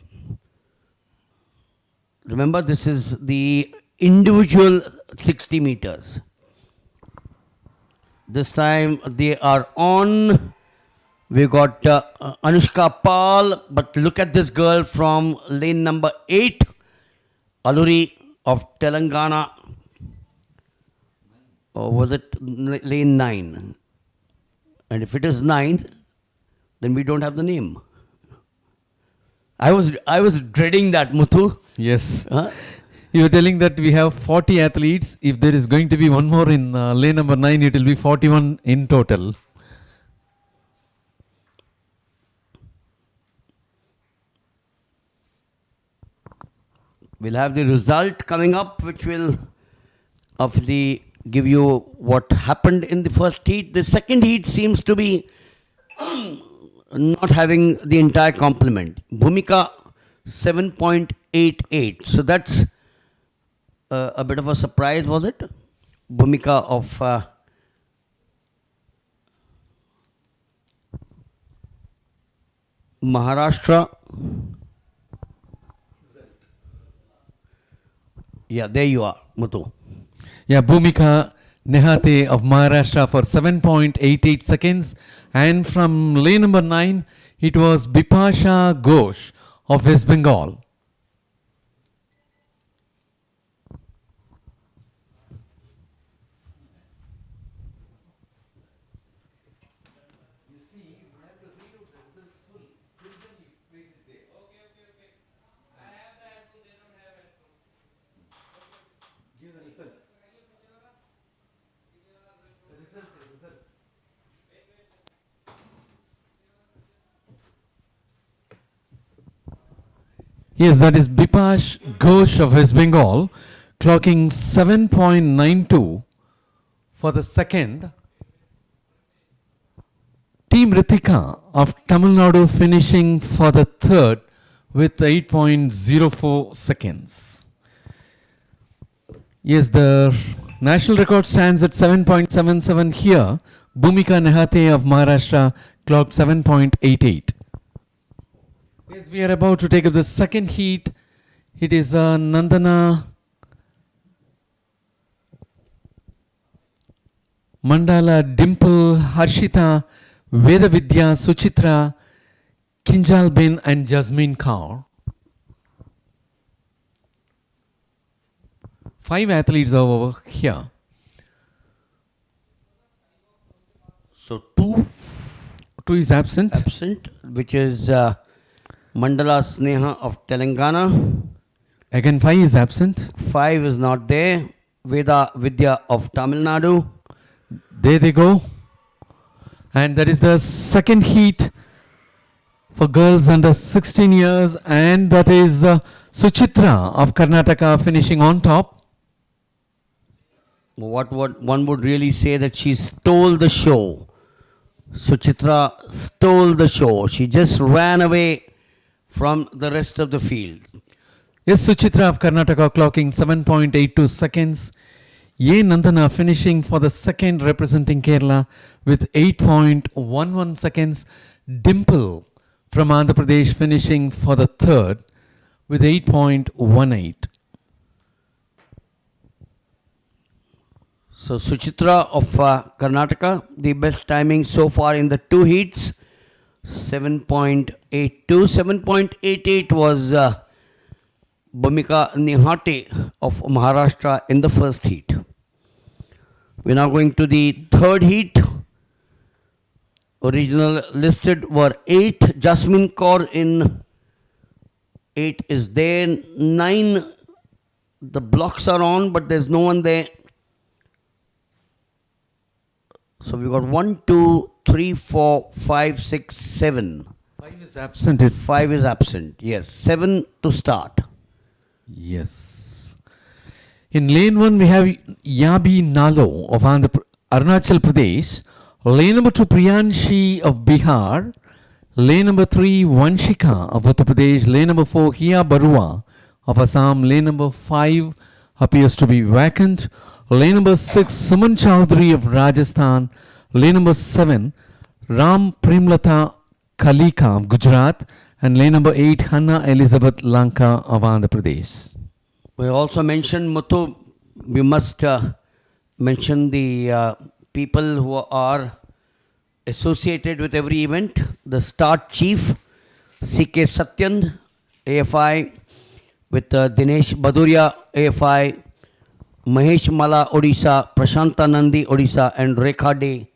Remember, this is the individual 60 meters. This time they are on. We got Anushka Pal, but look at this girl from lane number 8, Aluri of Telangana. Or was it lane 9? And if it is 9, then we don't have the name. I was dreading that, Muthu. Yes. Huh? You were telling that we have 40 athletes. If there is going to be one more in lane number 9, it will be 41 in total. We'll have the result coming up, which will give you what happened in the first heat. The second heat seems to be not having the entire complement. Bhumika 7.88. So that's a bit of a surprise, was it? Bhumika of Maharashtra. Yeah, there you are, Muthu. Yeah, Bhumika Nehate of Maharashtra for 7.88 seconds. And from lane number 9, it was Bipasha Ghosh of West Bengal. Yes, that is Bipash Ghosh of West Bengal, clocking 7.92 for the second. Team Ritika of Tamil Nadu finishing for the third with 8.04 seconds. Yes, the national record stands at 7.77 here. Bhumika Nehate of Maharashtra clocked 7.88. Yes, we are about to take up the second heat. It is Nandana Mandala, Dimple, Harshita, Vedavidya, Suchitra, Kinjalbin and Jasmine Kaur. 5 athletes are over here. So 2 is absent. absent, which is Mandala Sneha of Telangana. Again, 5 is absent. 5 is not there. Veda Vidya of Tamil Nadu. There they go. And that is the second heat for girls under 16 years. And that is Suchitra of Karnataka finishing on top. What one would really say that she stole the show. Suchitra stole the show. She just ran away from the rest of the field. Yes, Suchitra of Karnataka clocking 7.82 seconds. Ye Nandana finishing for the second representing Kerala with 8.11 seconds. Dimple from Andhra Pradesh finishing for the third with 8.18. So Suchitra of Karnataka, the best timing so far in the 2 heats, 7.82. 7.88 was Bhumika Nihate of Maharashtra in the first heat. We're now going to the third heat. Original listed were 8. Jasmine Kaur in 8 is there. 9, the blocks are on, but there's no one there. So we've got 1, 2, 3, 4, 5, 6, 7. 5 is absent. 5 is absent. Yes. 7 to start. Yes. In lane 1, we have Yabi Nalo of Arunachal Pradesh. Lane number 2, Priyanshi of Bihar. Lane number 3, Vanshika of Uttar Pradesh. Lane number 4, Hiya Barua of Assam. Lane number 5 appears to be vacant. Lane number 6, Suman Chowdhury of Rajasthan. Lane number 7, Ram Primlata Kalika of Gujarat. And lane number 8, Hanna Elizabeth Lanka of Andhra Pradesh. We also mentioned Muthu. We must mention the people who are associated with every event. The start chief, C.K. Satyan, AFI, with Dinesh Baduria, AFI, Mahesh Mala, Odisha, Prashanta Nandi, Odisha, and Rekha De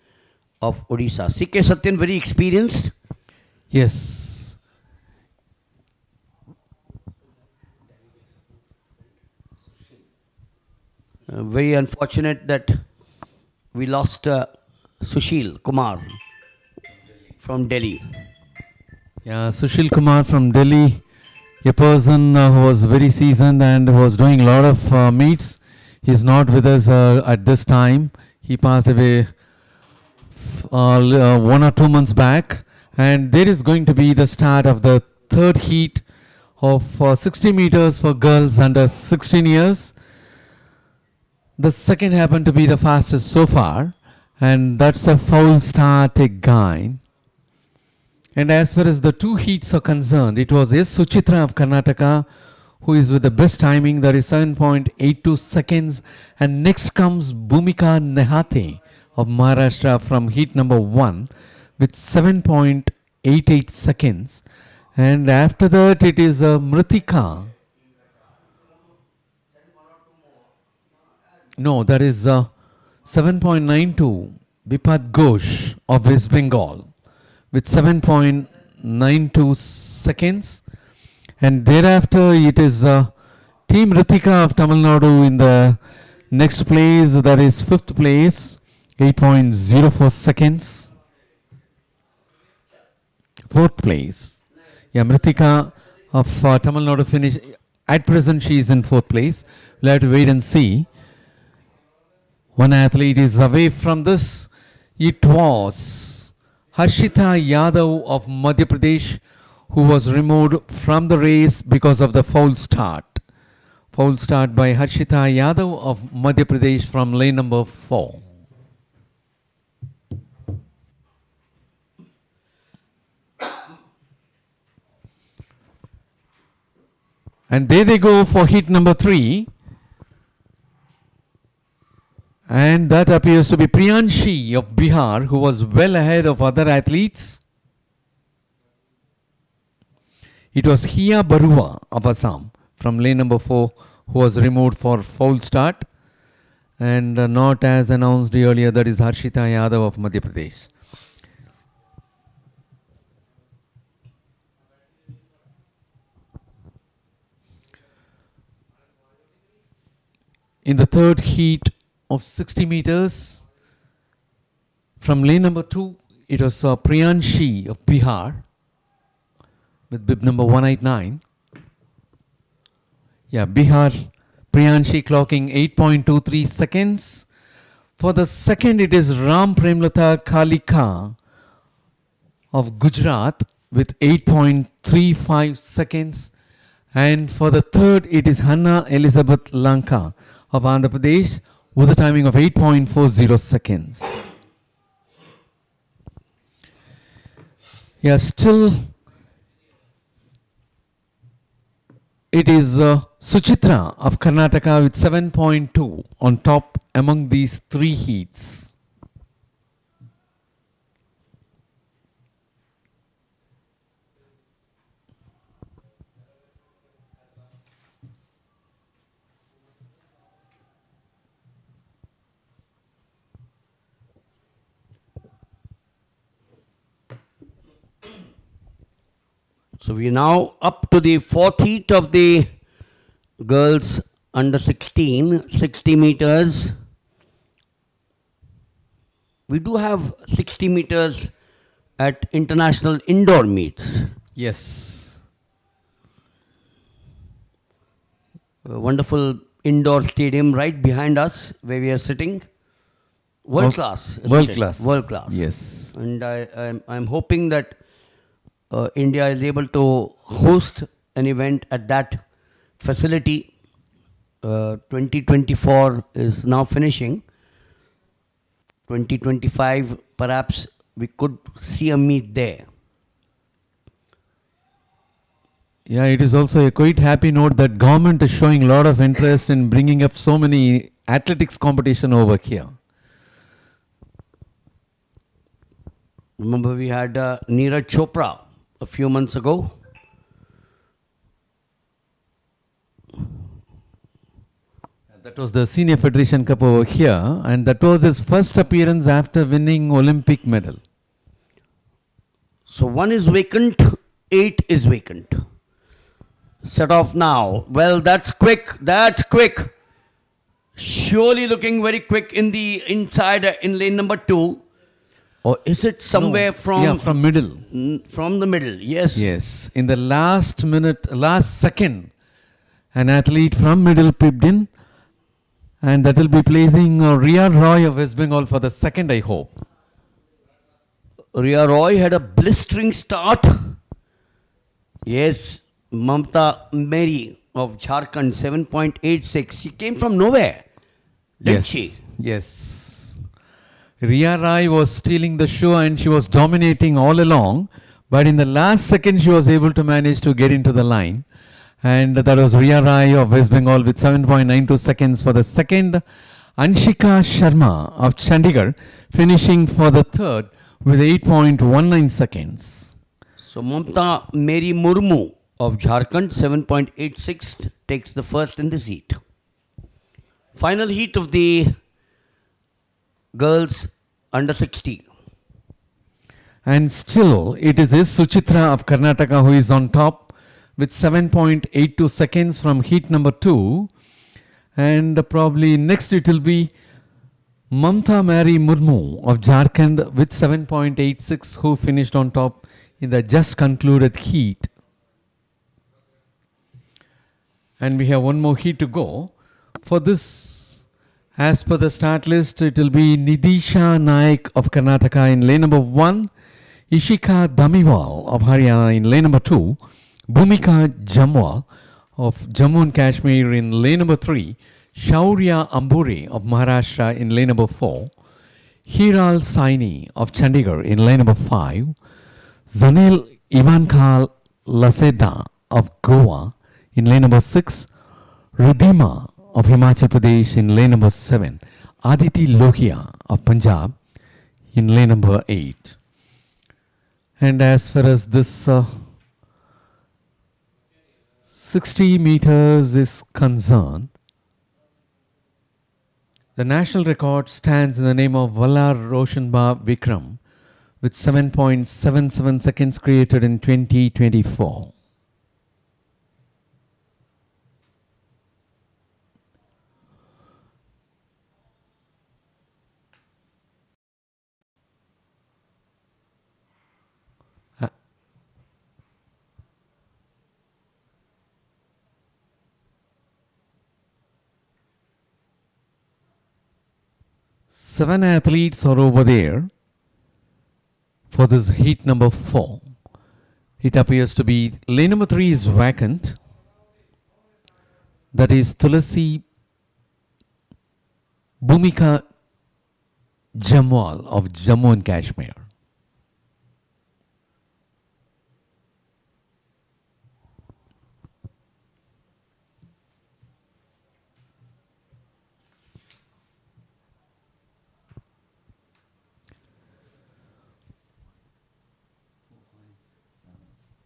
of Odisha. C.K. Satyan, very experienced. Yes. Very unfortunate that we lost Sushil Kumar from Delhi. Yeah, Sushil Kumar from Delhi, a person who was very seasoned and who was doing a lot of meets. He's not with us at this time. He passed away 1 or 2 months back. And there is going to be the start of the third heat of 60 meters for girls under 16 years. The second happened to be the fastest so far, and that's a foul start again. And as far as the 2 heats are concerned, it was S. Suchitra of Karnataka who is with the best timing, that is 7.82 seconds. And next comes Bhumika Nehate of Maharashtra from heat number 1 with 7.88 seconds. And after that it is Mritika. No, that is 7.92 Bipad Ghosh of West Bengal with 7.92 seconds. And thereafter it is Team Ritika of Tamil Nadu in the next place, that is 5th place, 8.04 seconds. 4th place. Yeah, Mritika of Tamil Nadu finish. At present she is in 4th place. We'll have to wait and see. One athlete is away from this. It was Harshita Yadav of Madhya Pradesh who was removed from the race because of the foul start. Foul start by Harshita Yadav of Madhya Pradesh from lane number 4. And there they go for heat number 3. And that appears to be Priyanshi of Bihar, who was well ahead of other athletes. It was Hiya Barua of Assam from lane number 4 who was removed for foul start. And not as announced earlier, that is Harshita Yadav of Madhya Pradesh. In the third heat of 60 meters, from lane number 2, it was Priyanshi of Bihar with bib number 189. Yeah, Bihar Priyanshi clocking 8.23 seconds. For the second, it is Ram Premlata Kalika of Gujarat with 8.35 seconds. And for the third, it is Hannah Elizabeth Lanka of Andhra Pradesh with a timing of 8.40 seconds. Yeah, still it is Suchitra of Karnataka with 7.2 on top among these three heats. So we are now up to the fourth heat of the girls under 16, 60 meters. We do have 60 meters at international indoor meets. Yes. A wonderful indoor stadium right behind us where we are sitting. World class. isn't World it? class. World class. Yes. And I'm hoping that India is able to host an event at that facility. 2024 is now finishing. 2025, perhaps we could see a meet there. Yeah, it is also a quite happy note that government is showing a lot of interest in bringing up so many athletics competition over here. Remember, we had Neeraj Chopra a few months ago. That was the Senior Federation Cup over here, and that was his first appearance after winning Olympic medal. So 1 is vacant, 8 is vacant. Set off now. Well, that's quick. That's quick. Surely looking very quick in the inside in lane number 2. Or is it somewhere No, from? Yeah, from middle. From the middle. Yes. Yes. In the last minute, last second, an athlete from middle pipped in, and that will be placing Ria Roy of West Bengal for the second, I hope. Ria Roy had a blistering start. Yes. Mamta Mary of Jharkhand, 7.86. She came from nowhere. Didn't Yes. she? Yes. Ria Rai was stealing the show and she was dominating all along, but in the last second she was able to manage to get into the line. And that was Ria Rai of West Bengal with 7.92 seconds for the second. Anshika Sharma of Chandigarh finishing for the third with 8.19 seconds. So Mamta Mary Murmu of Jharkhand, 7.86, takes the first in this heat. Final heat of the girls under 60. And still it is Suchitra of Karnataka who is on top with 7.82 seconds from heat number 2. And probably next it will be Mamta Mary Murmu of Jharkhand with 7.86 who finished on top in the just concluded heat. And we have one more heat to go. For this, as per the start list, it will be Nidisha Naik of Karnataka in lane number 1, Ishika Damiwal of Haryana in lane number 2, Bhumika Jamwal of Jammu and Kashmir in lane number 3, Shaurya Amburi of Maharashtra in lane number 4, Hiral Saini of Chandigarh in lane number 5, Zanil Ivankal Laseda of Goa in lane number 6, Rudhima of Himachal Pradesh in lane number 7, Aditi Lohia of Punjab in lane number 8. And as far as this 60 meters is concerned, the national record stands in the name of Valar Roshanba Vikram with 7.77 seconds created in 2024. 7 athletes are over there for this heat number 4. It appears to be lane number 3 is vacant. That is Tulasi Bhumika Jamwal of Jammu and Kashmir.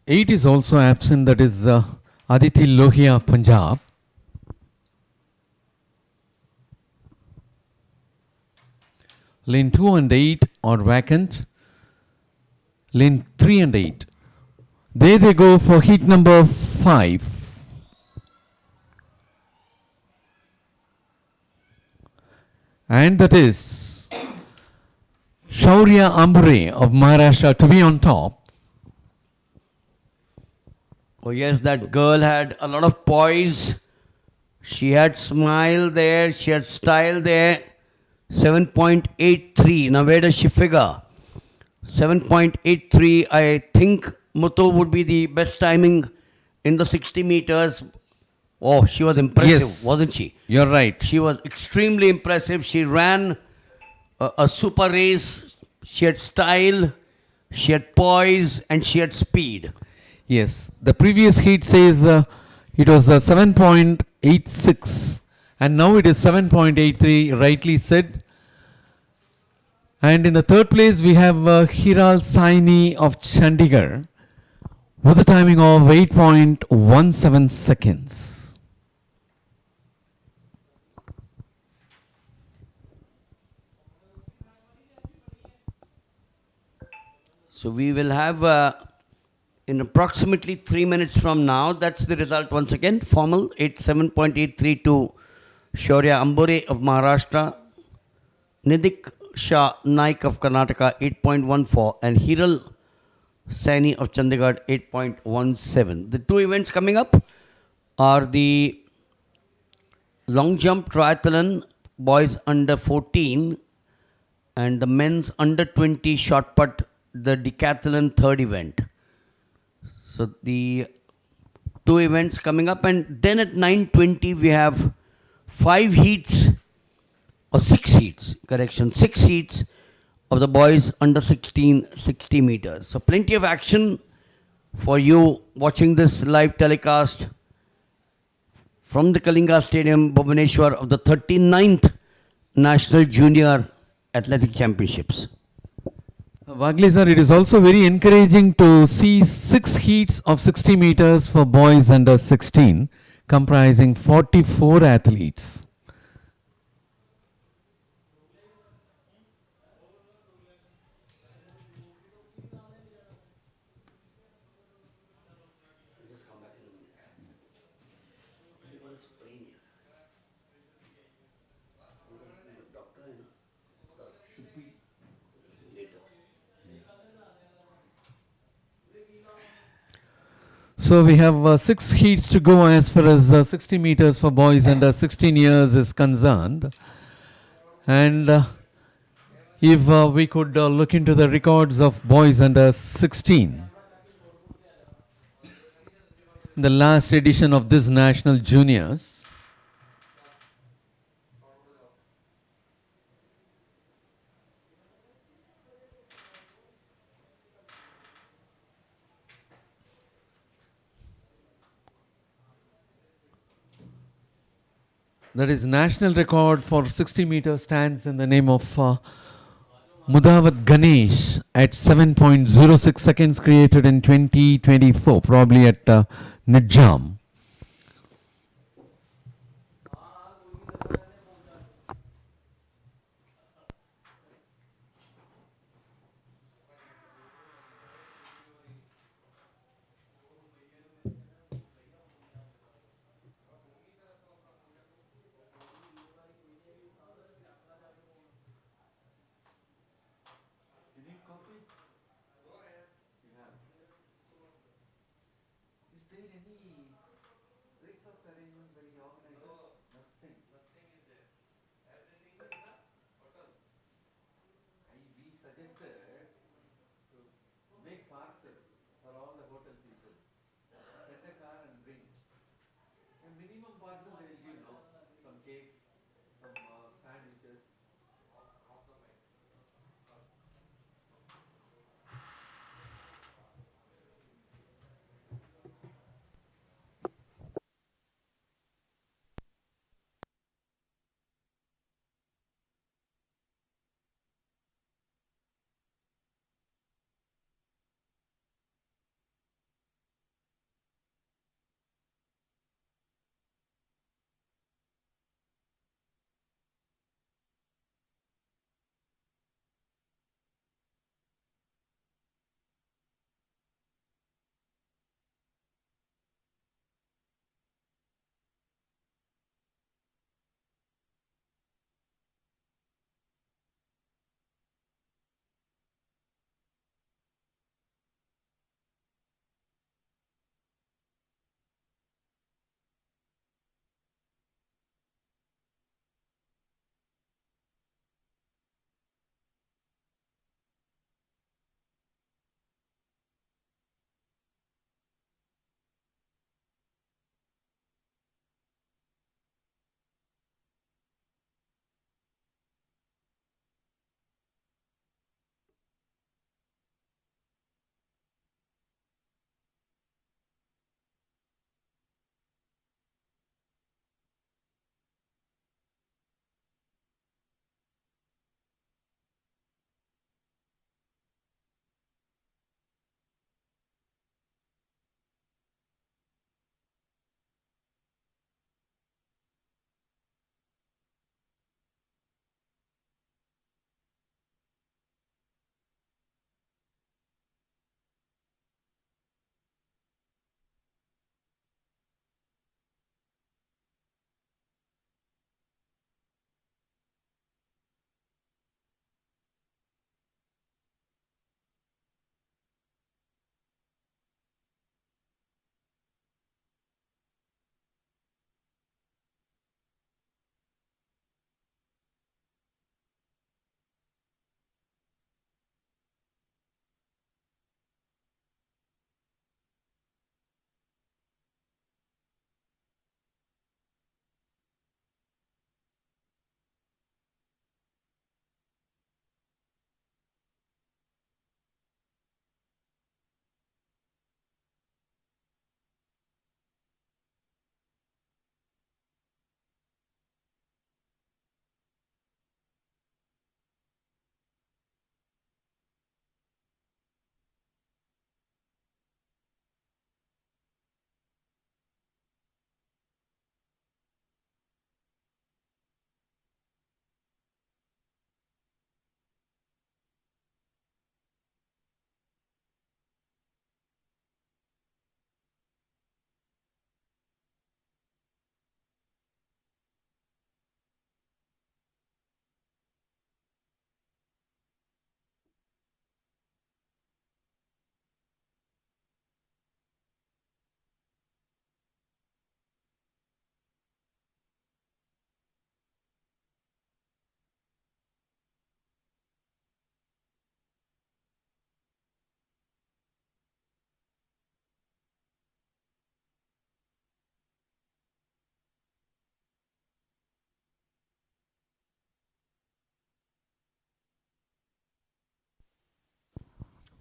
Eight is also absent, that is Aditi Lohia of Punjab. Lane 2 and 8 are vacant. Lane 3 and 8. There they go for heat number 5. And that is Shaurya Ambure of Maharashtra to be on top. Oh yes, that girl had a lot of poise. She had smile there, she had style there. 7.83. Now where does she figure? 7.83. I think Muthu would be the best timing in the 60 meters. Oh, she was impressive, Yes. wasn't she? You're right. She was extremely impressive. She ran a super race. She had style, she had poise, and she had speed. Yes, the previous heat says it was 7.86 and now it is 7.83, rightly said. And in the third place we have Hiral Saini of Chandigarh with a timing of 8.17 seconds. So we will have in approximately 3 minutes from now, that's the result once again, formal 7.83 to Shaurya Ambure of Maharashtra, Nidik Shah Naik of Karnataka 8.14 and Hiral Saini of Chandigarh 8.17. The two events coming up are the long jump triathlon boys under 14 and the men's under 20 shot put, the decathlon third event. So the two events coming up, and then at 9:20 we have 5 heats or 6 heats, correction, 6 heats of the boys under 16 60 meters. So plenty of action for you watching this live telecast from the Kalinga Stadium, Bhubaneswar, of the 39th National Junior Athletic Championships. Wagli sir, it is also very encouraging to see 6 heats of 60 meters for boys under 16 comprising 44 athletes. So we have 6 heats to go as far as 60 meters for boys under 16 years is concerned. And if we could look into the records of boys under 16, the last edition of this national juniors, that is national record for 60 meters stands in the name of Mudavat Ganesh at 7.06 seconds, created in 2024, probably at Nijam.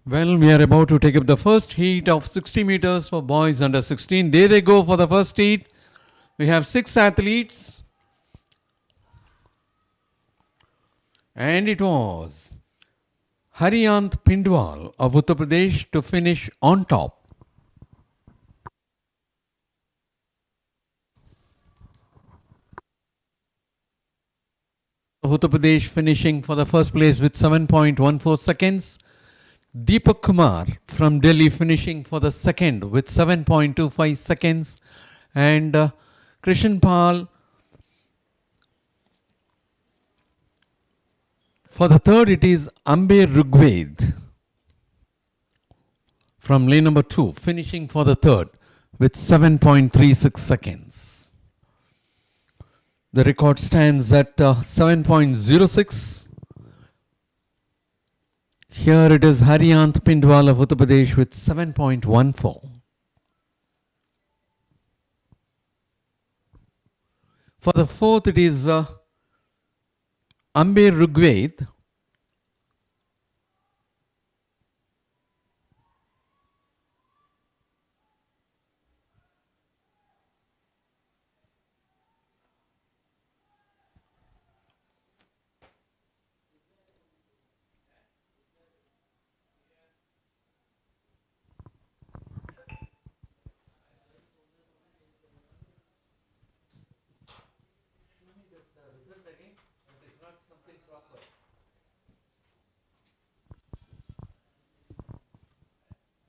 Well, we are about to take up the first heat of 60 meters for boys under 16. There they go for the first heat. We have 6 athletes. And it was Haryant Pindwal of Uttar Pradesh to finish on top. Uttar Pradesh finishing for the first place with 7.14 seconds. Deepak Kumar from Delhi finishing for the second with 7.25 seconds. And Krishan Pal for the third, it is Amber Rugved from lane number 2 finishing for the third with 7.36 seconds. The record stands at 7.06. Here it is Haryant Pindwal of Uttar Pradesh with 7.14. For the fourth, it is Ambe Rugved.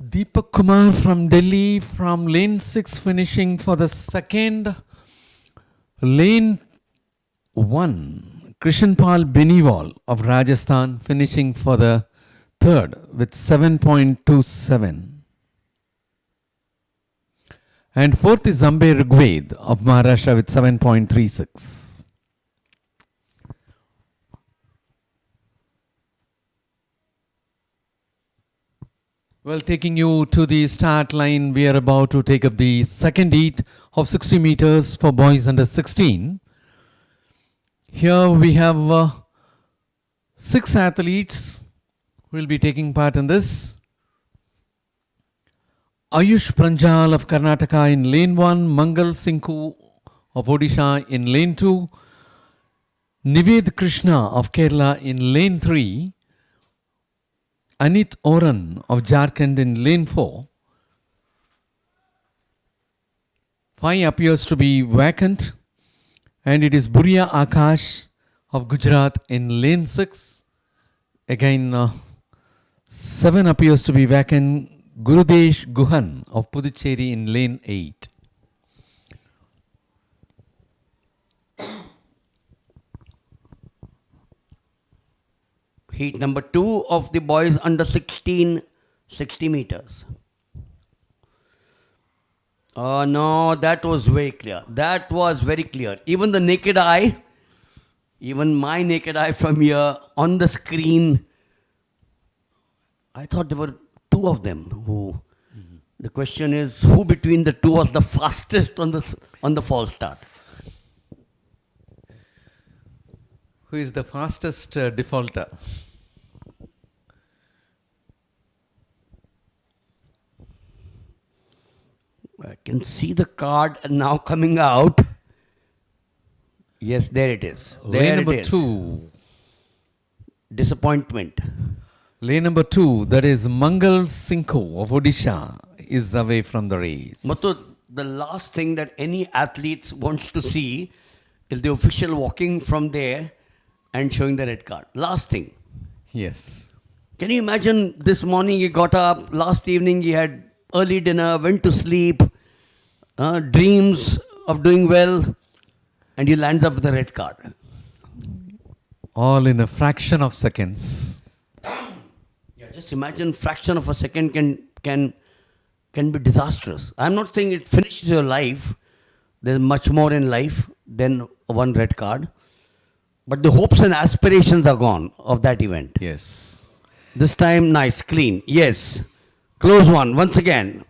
Deepak Kumar from Delhi from lane 6 finishing for the second. Lane 1, Krishanpal Beniwal of Rajasthan finishing for the third with 7.27. And fourth is Ambe Rigved of Maharashtra with 7.36. Well, taking you to the start line, we are about to take up the second heat of 60 meters for boys under 16. Here we have 6 athletes who will be taking part in this. Ayush Pranjal of Karnataka in lane 1, Mangal Sinku of Odisha in lane 2, Nived Krishna of Kerala in lane 3, Anit Oran of Jharkhand in lane 4. 5 appears to be vacant, and it is Buriya Akash of Gujarat in lane 6. Again, 7 appears to be vacant. Gurudesh Guhan of Puducherry in lane 8. Heat number 2 of the boys under 16, 60 meters. No, that was very clear. That was very clear. Even the naked eye, even my naked eye from here on the screen, I thought there were 2 of them who, the question is, who between the 2 was the fastest on the false start? Who is the fastest defaulter? I can see the card now coming out. Yes, there it is. There Lane it number is. 2. Disappointment. Lane number 2, that is Mangal Sinku of Odisha, is away from the race. Matu, the last thing that any athlete wants to see is the official walking from there and showing the red card. Last thing. Yes. Can you imagine this morning he got up, last evening he had early dinner, went to sleep, dreams of doing well, and he lands up with a red card. All in a fraction of seconds. Yeah, just imagine fraction of a second can be disastrous. I'm not saying it finishes your life. There's much more in life than one red card. But the hopes and aspirations are gone of that event. Yes. This time, nice, clean. Yes. Close one, once again.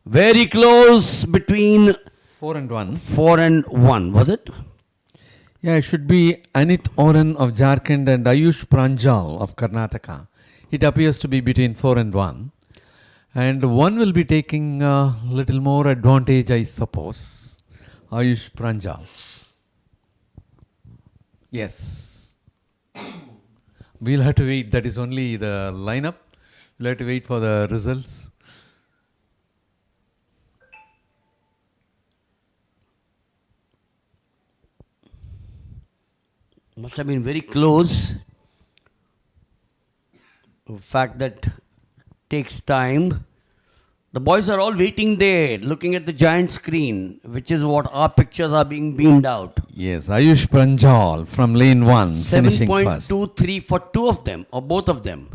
Very close between 4 and 1. 4 and 1, was it? Yeah, it should be Anit Oran of Jharkhand and Ayush Pranjal of Karnataka. It appears to be between 4 and 1. And one will be taking a little more advantage, I suppose. Ayush Pranjal. Yes. We'll have to wait. That is only the lineup. We'll have to wait for the results. Must have been very close. The fact that takes time. The boys are all waiting there, looking at the giant screen, which is what our pictures are being beamed out. Yes, Ayush Pranjal from lane 1 finishing first. 7.23 for 2 of them, or both of them.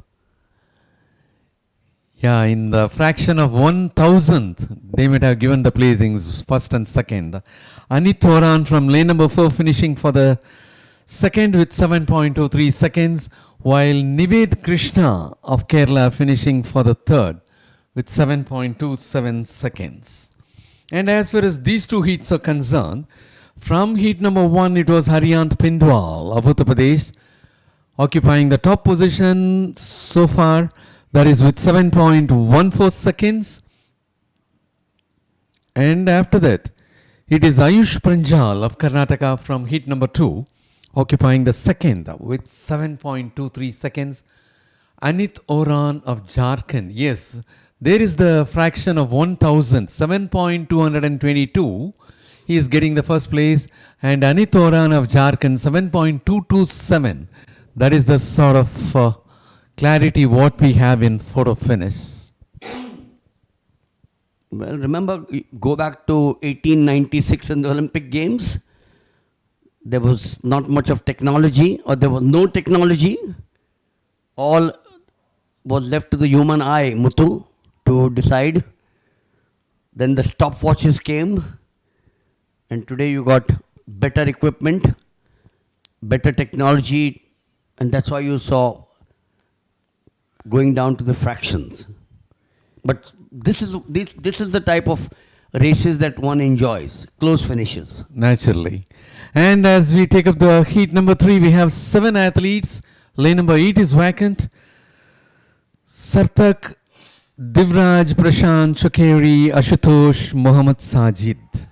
Yeah, in the fraction of 1,000th, they might have given the placings first and second. Anit Oran from lane number 4 finishing for the second with 7.23 seconds, while Nived Krishna of Kerala finishing for the third with 7.27 seconds. And as far as these 2 heats are concerned, From heat number 1, it was Haryant Pindwal of Uttar Pradesh, occupying the top position so far, that is with 7.14 seconds. And after that, it is Ayush Pranjal of Karnataka from heat number 2, occupying the second with 7.23 seconds. Anit Oran of Jharkhand, yes, there is the fraction of 1000, 7.222. He is getting the first place, and Anit Oran of Jharkhand 7.227. That is the sort of clarity what we have in photo finish. Well, remember, go back to 1896 in the Olympic Games. There was not much of technology, or there was no technology. All was left to the human eye, Muthu, to decide. Then the stopwatches came, and today you got better equipment, better technology, and that's why you saw going down to the fractions. But this is the type of races that one enjoys, close finishes. Naturally. And as we take up the heat number 3, we have 7 athletes. Lane number 8 is vacant. Sartak, Divraj, Prashant, Chokeri, Ashutosh, Mohammad Sajid.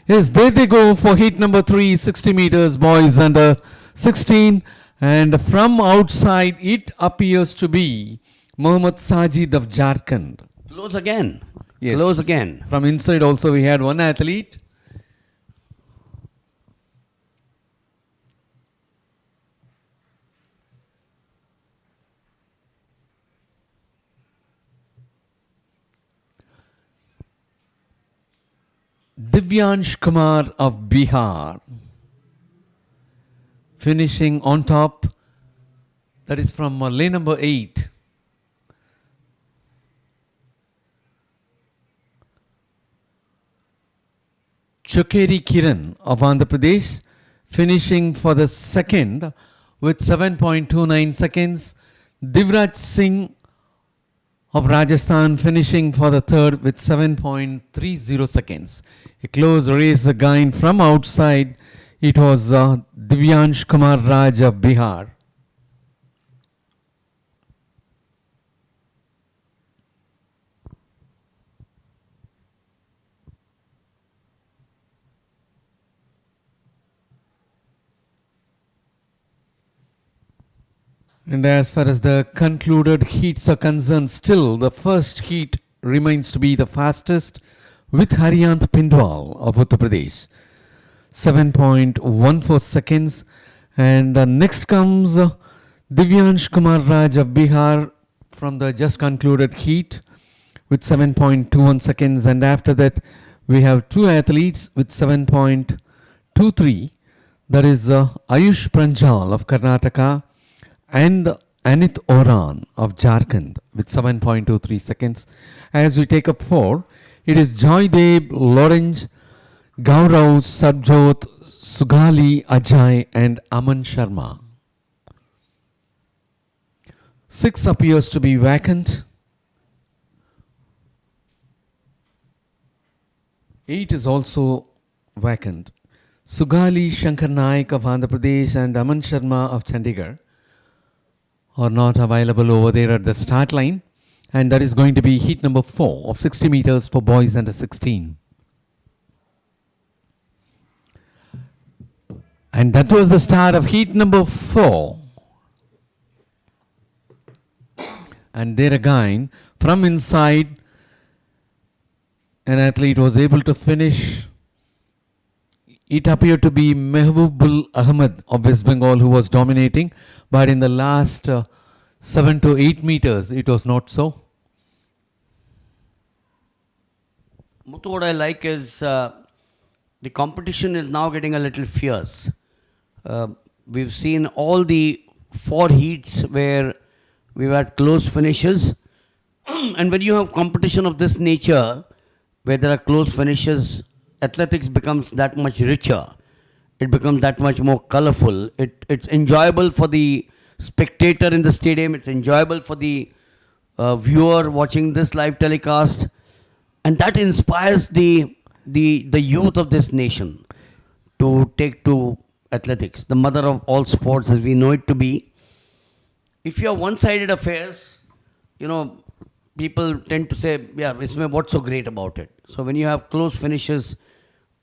Yes, there they go for heat number 3, 60 meters, boys under 16. And from outside, it appears to be Mohammad Sajid of Jharkhand. Close again. Yes. Close again. From inside also we had one athlete. Divyansh Kumar of Bihar, finishing on top. That is from lane number 8. Chokeri Kiran of Andhra Pradesh, finishing for the second with 7.29 seconds. Divraj Singh of Rajasthan finishing for the third with 7.30 seconds. A close race again from outside. It was Divyansh Kumar Raj of Bihar. And as far as the concluded heats are concerned, still the first heat remains to be the fastest with Haryant Pindwal of Uttar Pradesh, 7.14 seconds. And next comes Divyansh Kumar Raj of Bihar from the just concluded heat with 7.21 seconds. And after that, we have 2 athletes with 7.23. That is Ayush Pranjal of Karnataka and Anit Oran of Jharkhand with 7.23 seconds. As we take up 4, it is Joydev, Lorange, Gaurav, Sarjot, Sugali, Ajay and Aman Sharma. 6 appears to be vacant. 8 is also vacant. Sugali Shankar Naik of Andhra Pradesh and Aman Sharma of Chandigarh are not available over there at the start line, and that is going to be heat number 4 of 60 meters for boys under 16. And that was the start of heat number 4. And there again, from inside, an athlete was able to finish. It appeared to be Mehbubul Ahmed of West Bengal who was dominating, but in the last 7 to 8 meters, it was not so. Muthu, what I like is the competition is now getting a little fierce. We've seen all the 4 heats where we've had close finishes. And when you have competition of this nature, where there are close finishes, athletics becomes that much richer. It becomes that much more colorful. It's enjoyable for the spectator in the stadium. It's enjoyable for the viewer watching this live telecast. And that inspires the youth of this nation to take to athletics, the mother of all sports as we know it to be. If you have one-sided affairs, you know, people tend to say, yeah, what's so great about it? So when you have close finishes,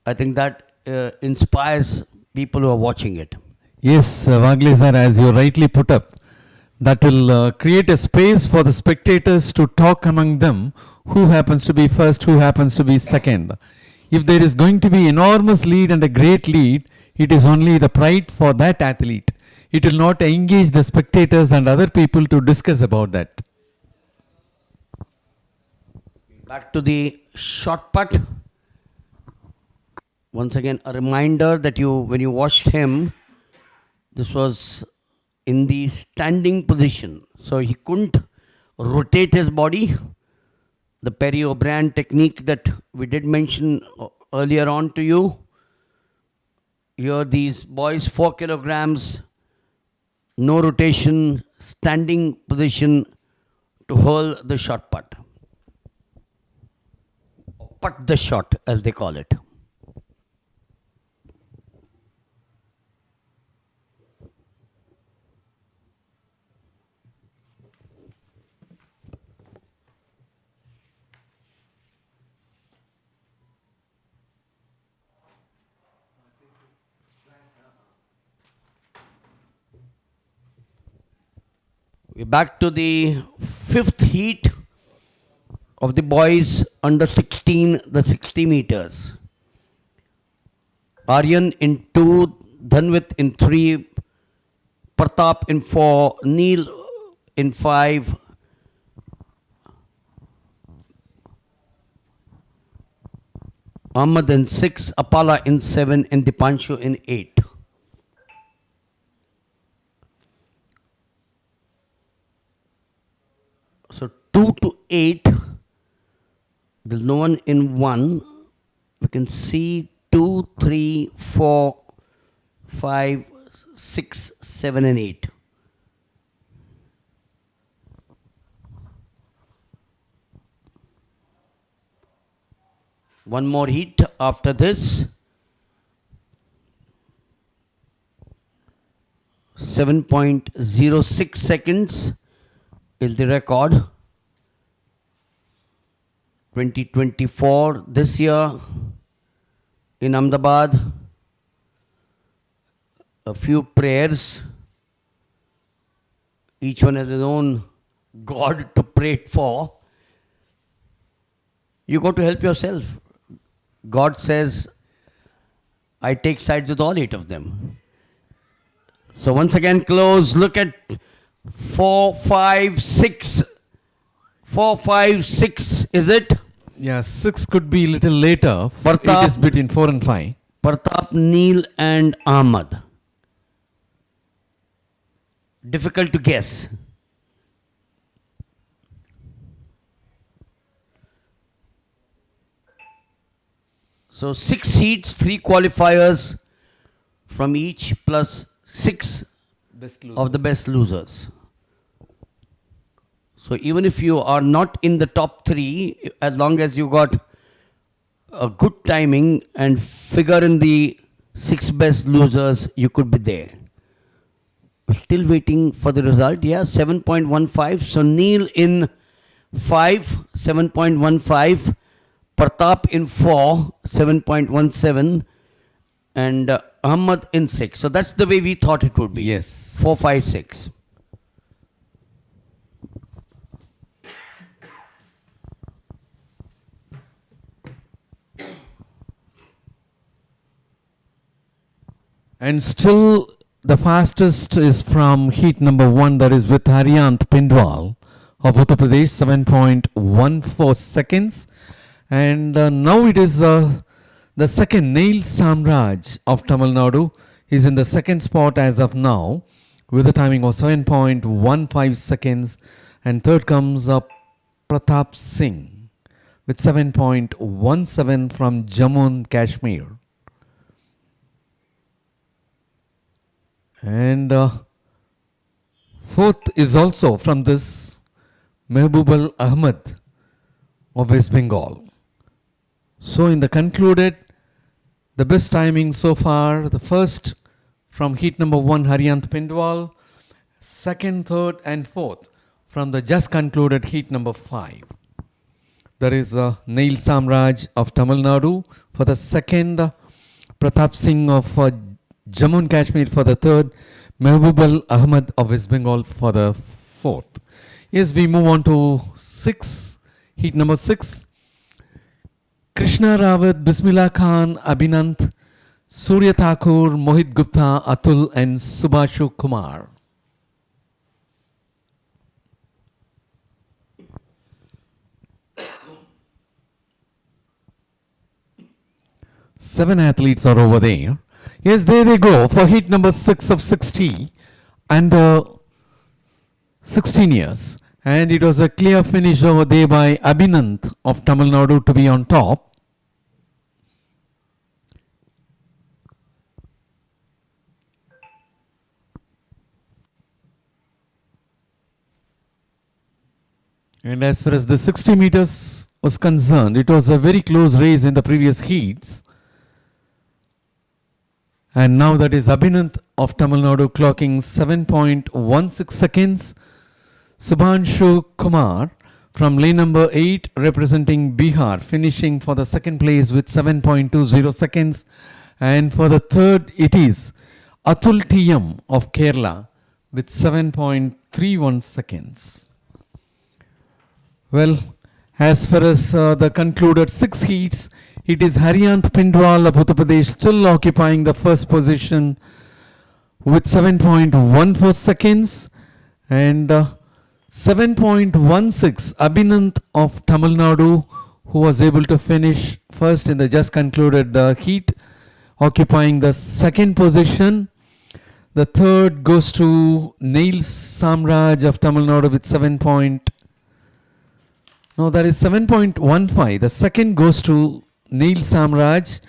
I think that inspires people who are watching it. Yes, Vagle sir, as you rightly put up, that will create a space for the spectators to talk among them who happens to be first, who happens to be second. If there is going to be enormous lead and a great lead, it is only the pride for that athlete. It will not engage the spectators and other people to discuss about that. Back to the shot put. Once again, a reminder that when you watched him, this was in the standing position. So he couldn't rotate his body. The Perry O'Brien technique that we did mention earlier on to you. Here these boys, 4 kilograms, no rotation, standing position to hurl the shot put. Put the shot, as they call it. We're back to the 5th heat of the boys under 16, the 60 meters. Aryan in 2, Dhanvit in 3, Pratap in 4, Neil in 5, Ahmad in 6, Apala in 7, and Dipanshu in 8. So 2 to 8, there's no one in 1. We can see 2, 3, 4, 5, 6, 7, and 8. One more heat after this. 7.06 seconds is the record. 2024 this year in Ahmedabad. A few prayers. Each one has his own God to pray for. You got to help yourself. God says, I take sides with all 8 of them. So once again, close. Look at 4, 5, 6. 4, 5, 6, is it? Yeah, 6 could be a little later. Pratap. It is between 4 and 5. Pratap, Neil, and Ahmad. Difficult to guess. So 6 heats, 3 qualifiers from each, plus 6 of the best losers. So even if you are not in the top 3, as long as you got a good timing and figure in the 6 best losers, you could be there. We're still waiting for the result. Yeah, 7.15. So Neil in 5, 7.15. Pratap in 4, 7.17. And Ahmad in 6. So that's the way we thought it would be. Yes. 4, 5, 6. And still the fastest is from heat number 1, that is with Haryant Pindwal of Uttar Pradesh, 7.14 seconds. And now it is the second, Neil Samraj of Tamil Nadu is in the second spot as of now with a timing of 7.15 seconds. And third comes Pratap Singh with 7.17 from Jammu and Kashmir. And fourth is also from this Mehboob Ahmed of West Bengal. So in the concluded, The best timing so far, the first from heat number 1, Haryant Pindwal, second, third and fourth from the just concluded heat number 5. There is Neil Samraj of Tamil Nadu for the second, Pratap Singh of Jammu and Kashmir for the third, Mehboob Ahmed of West Bengal for the fourth. Yes, we move on to heat number 6. Krishna Rawat, Bismillah Khan, Abhinant, Surya Thakur, Mohit Gupta, Atul and Subhashu Kumar. Seven athletes are over there. Yes, there they go for heat number 6 of 60 and 16 years. And it was a clear finish over there by Abhinant of Tamil Nadu to be on top. And as far as the 60 meters was concerned, it was a very close race in the previous heats. And now that is Abhinant of Tamil Nadu clocking 7.16 seconds. Subhanshu Kumar from lane number 8 representing Bihar finishing for the second place with 7.20 seconds. And for the third it is Atul TM of Kerala with 7.31 seconds. Well, as far as the concluded 6 heats, it is Haryant Pindwal of Uttar Pradesh still occupying the first position with 7.14 seconds and 7.16 Abhinant of Tamil Nadu, who was able to finish first in the just concluded heat, occupying the second position. The third goes to Neil Samraj of Tamil Nadu with 7.15. The second goes to Neil Samraj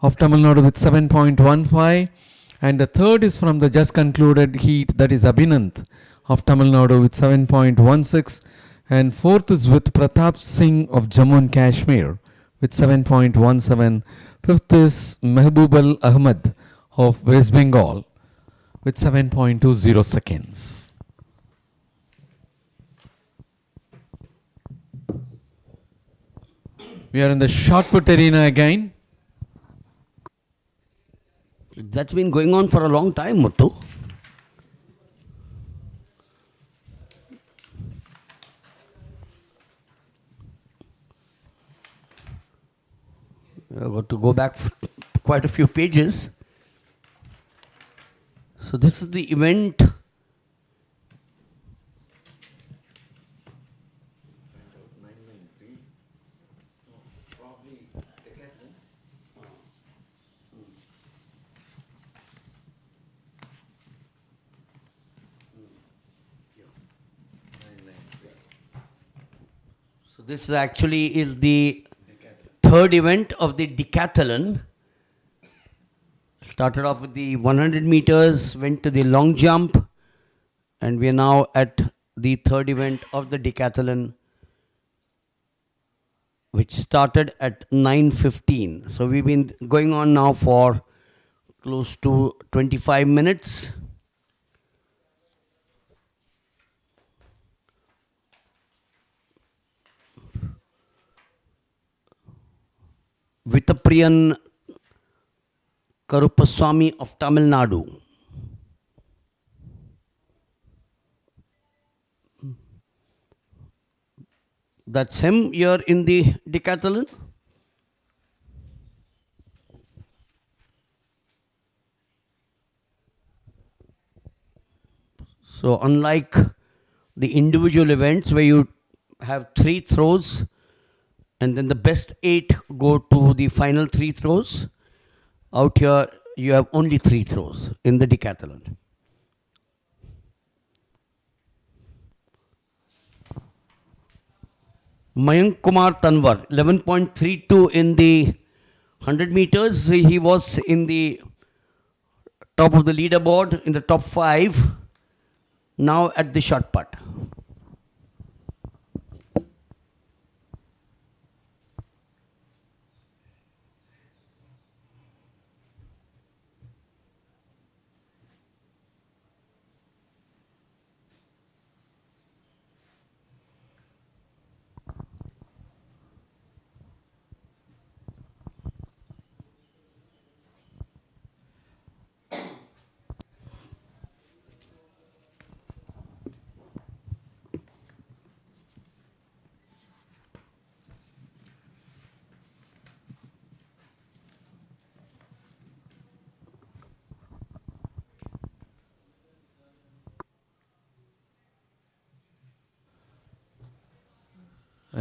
of Tamil Nadu with 7.15. And the third is from the just concluded heat, that is Abhinant of Tamil Nadu with 7.16. And fourth is with Pratap Singh of Jammu and Kashmir with 7.17. Fifth is Mehboob Ahmed of West Bengal with 7.20 seconds. We are in the shot put arena again. That's been going on for a long time, Muttu. I've got to go back quite a few pages. So this is the event. So this is actually is the third event of the Decathlon. Started off with the 100 meters, went to the long jump, and we are now at the third event of the Decathlon, which started at 9:15. So we've been going on now for close to 25 minutes. Vitapriyan Karupaswamy of Tamil Nadu. That's him here in the Decathlon. So unlike the individual events where you have 3 throws and then the best 8 go to the final 3 throws, out here you have only 3 throws in the Decathlon. Mayank Kumar Tanwar, 11.32 in the 100 meters. He was in the top of the leaderboard, in the top 5, now at the shot put.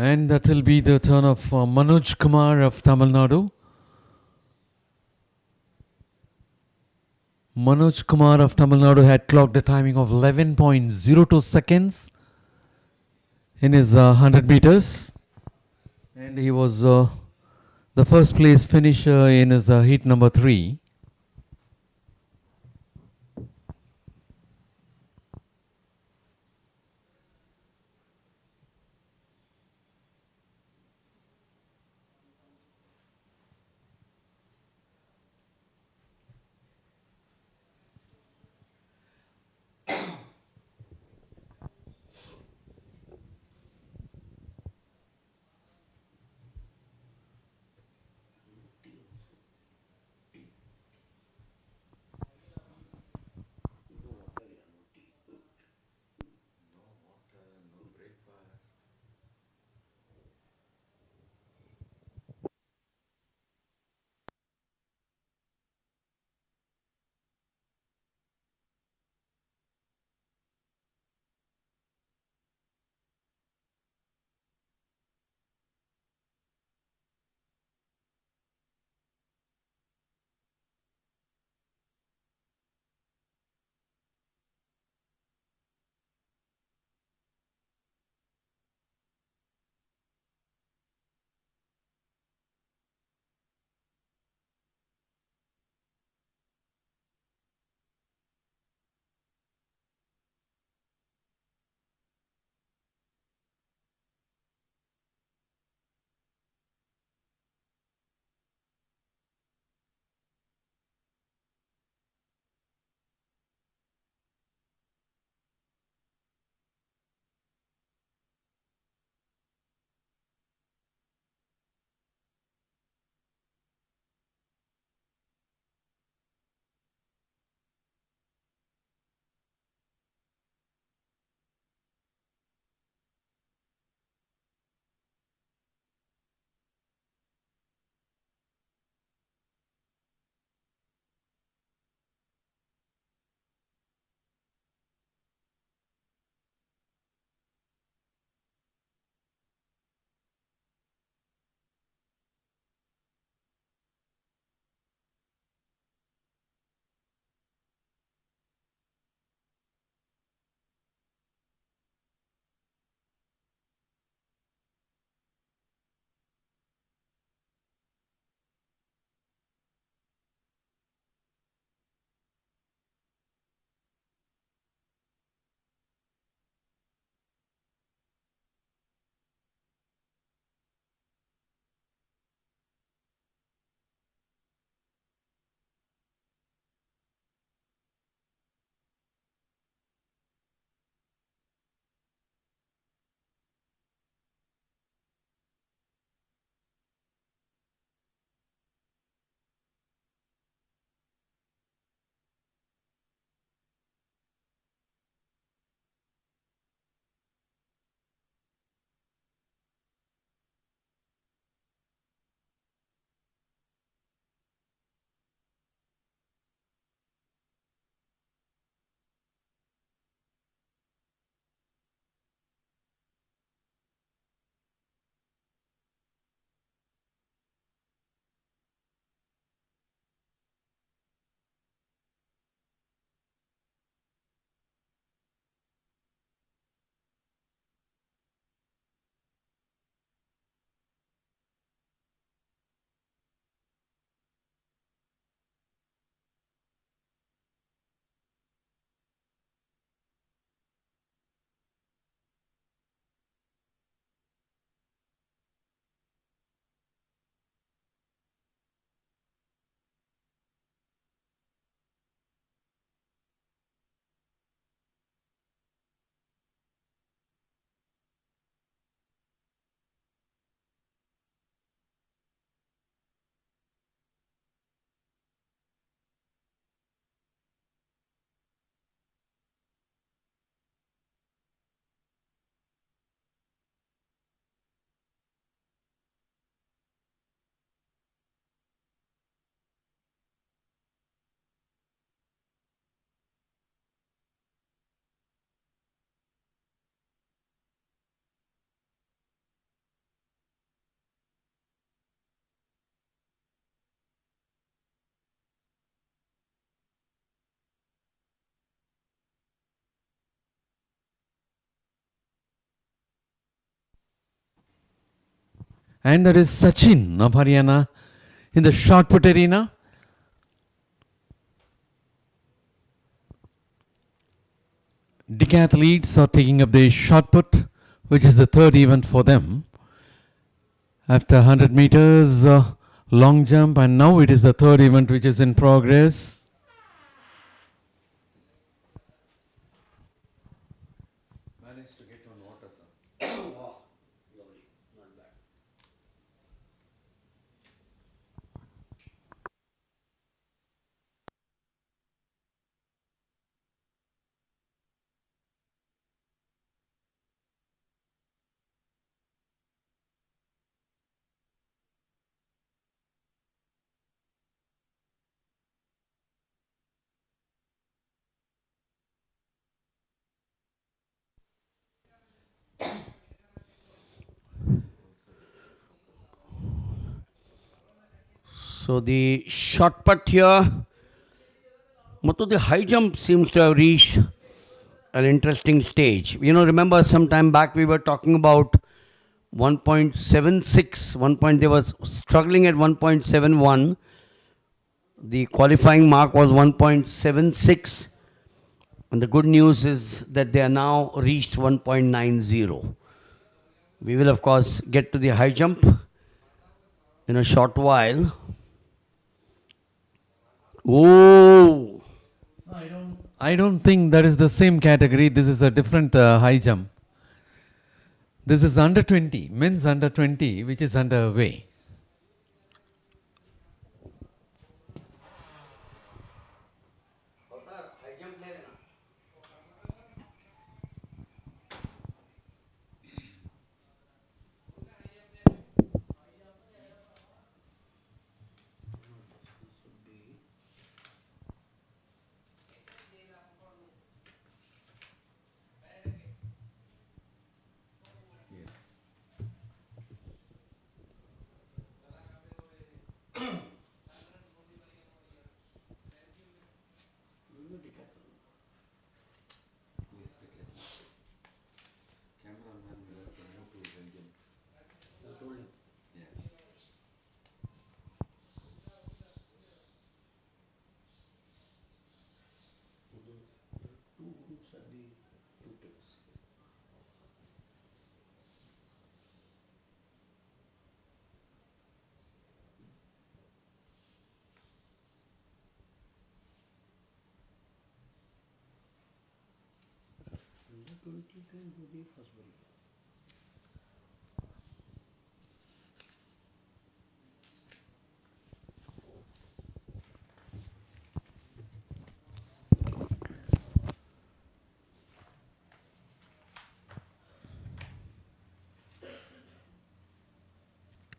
And that will be the turn of Manoj Kumar of Tamil Nadu. Manoj Kumar of Tamil Nadu had clocked a timing of 11.02 seconds in his 100 meters. And he was the first place finisher in his heat number 3. And that is Sachin of Haryana in the shot put arena. Decathletes are taking up the shot put, which is the third event for them. After 100 meters long jump, and now it is the third event which is in progress. So the shot put here, Muthu, the high jump seems to have reached an interesting stage. Remember some time back we were talking about 1.76, one point they were struggling at 1.71. The qualifying mark was 1.76. And the good news is that they are now reached 1.90. We will of course get to the high jump in a short while. Oh! I don't think that is the same category. This is a different high jump. This is under 20, men's under 20, which is underway.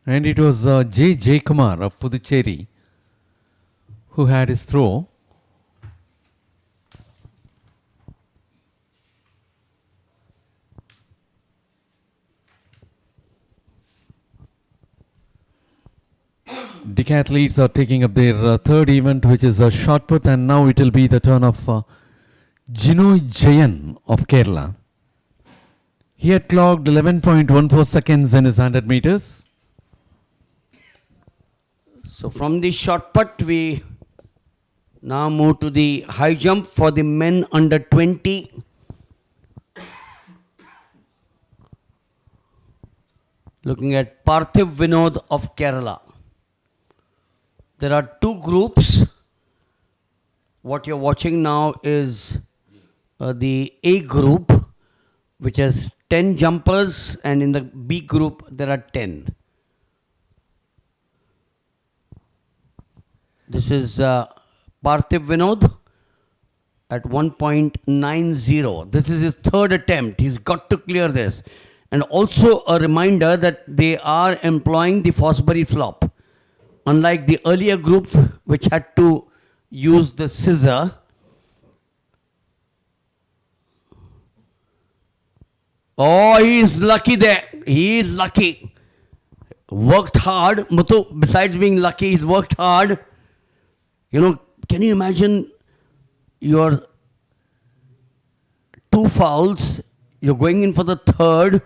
And it was J. Kumar of Puducherry who had his throw. Decathletes are taking up their third event, which is a shot put, and now it will be the turn of Jinoy Jayan of Kerala. He had clocked 11.14 seconds in his 100 meters. So from the shot put, we now move to the high jump for the men under 20. Looking at Parthiv Vinod of Kerala. There are two groups. What you're watching now is the A group, which has 10 jumpers, and in the B group there are 10. This is Parthiv Vinod at 1.90. This is his third attempt. He's got to clear this. And also a reminder that they are employing the Fosbury flop. Unlike the earlier group, which had to use the scissor. Oh, he is lucky there. He is lucky. Worked hard. Muthu, besides being lucky, he's worked hard. Can you imagine your two fouls, you're going in for the third,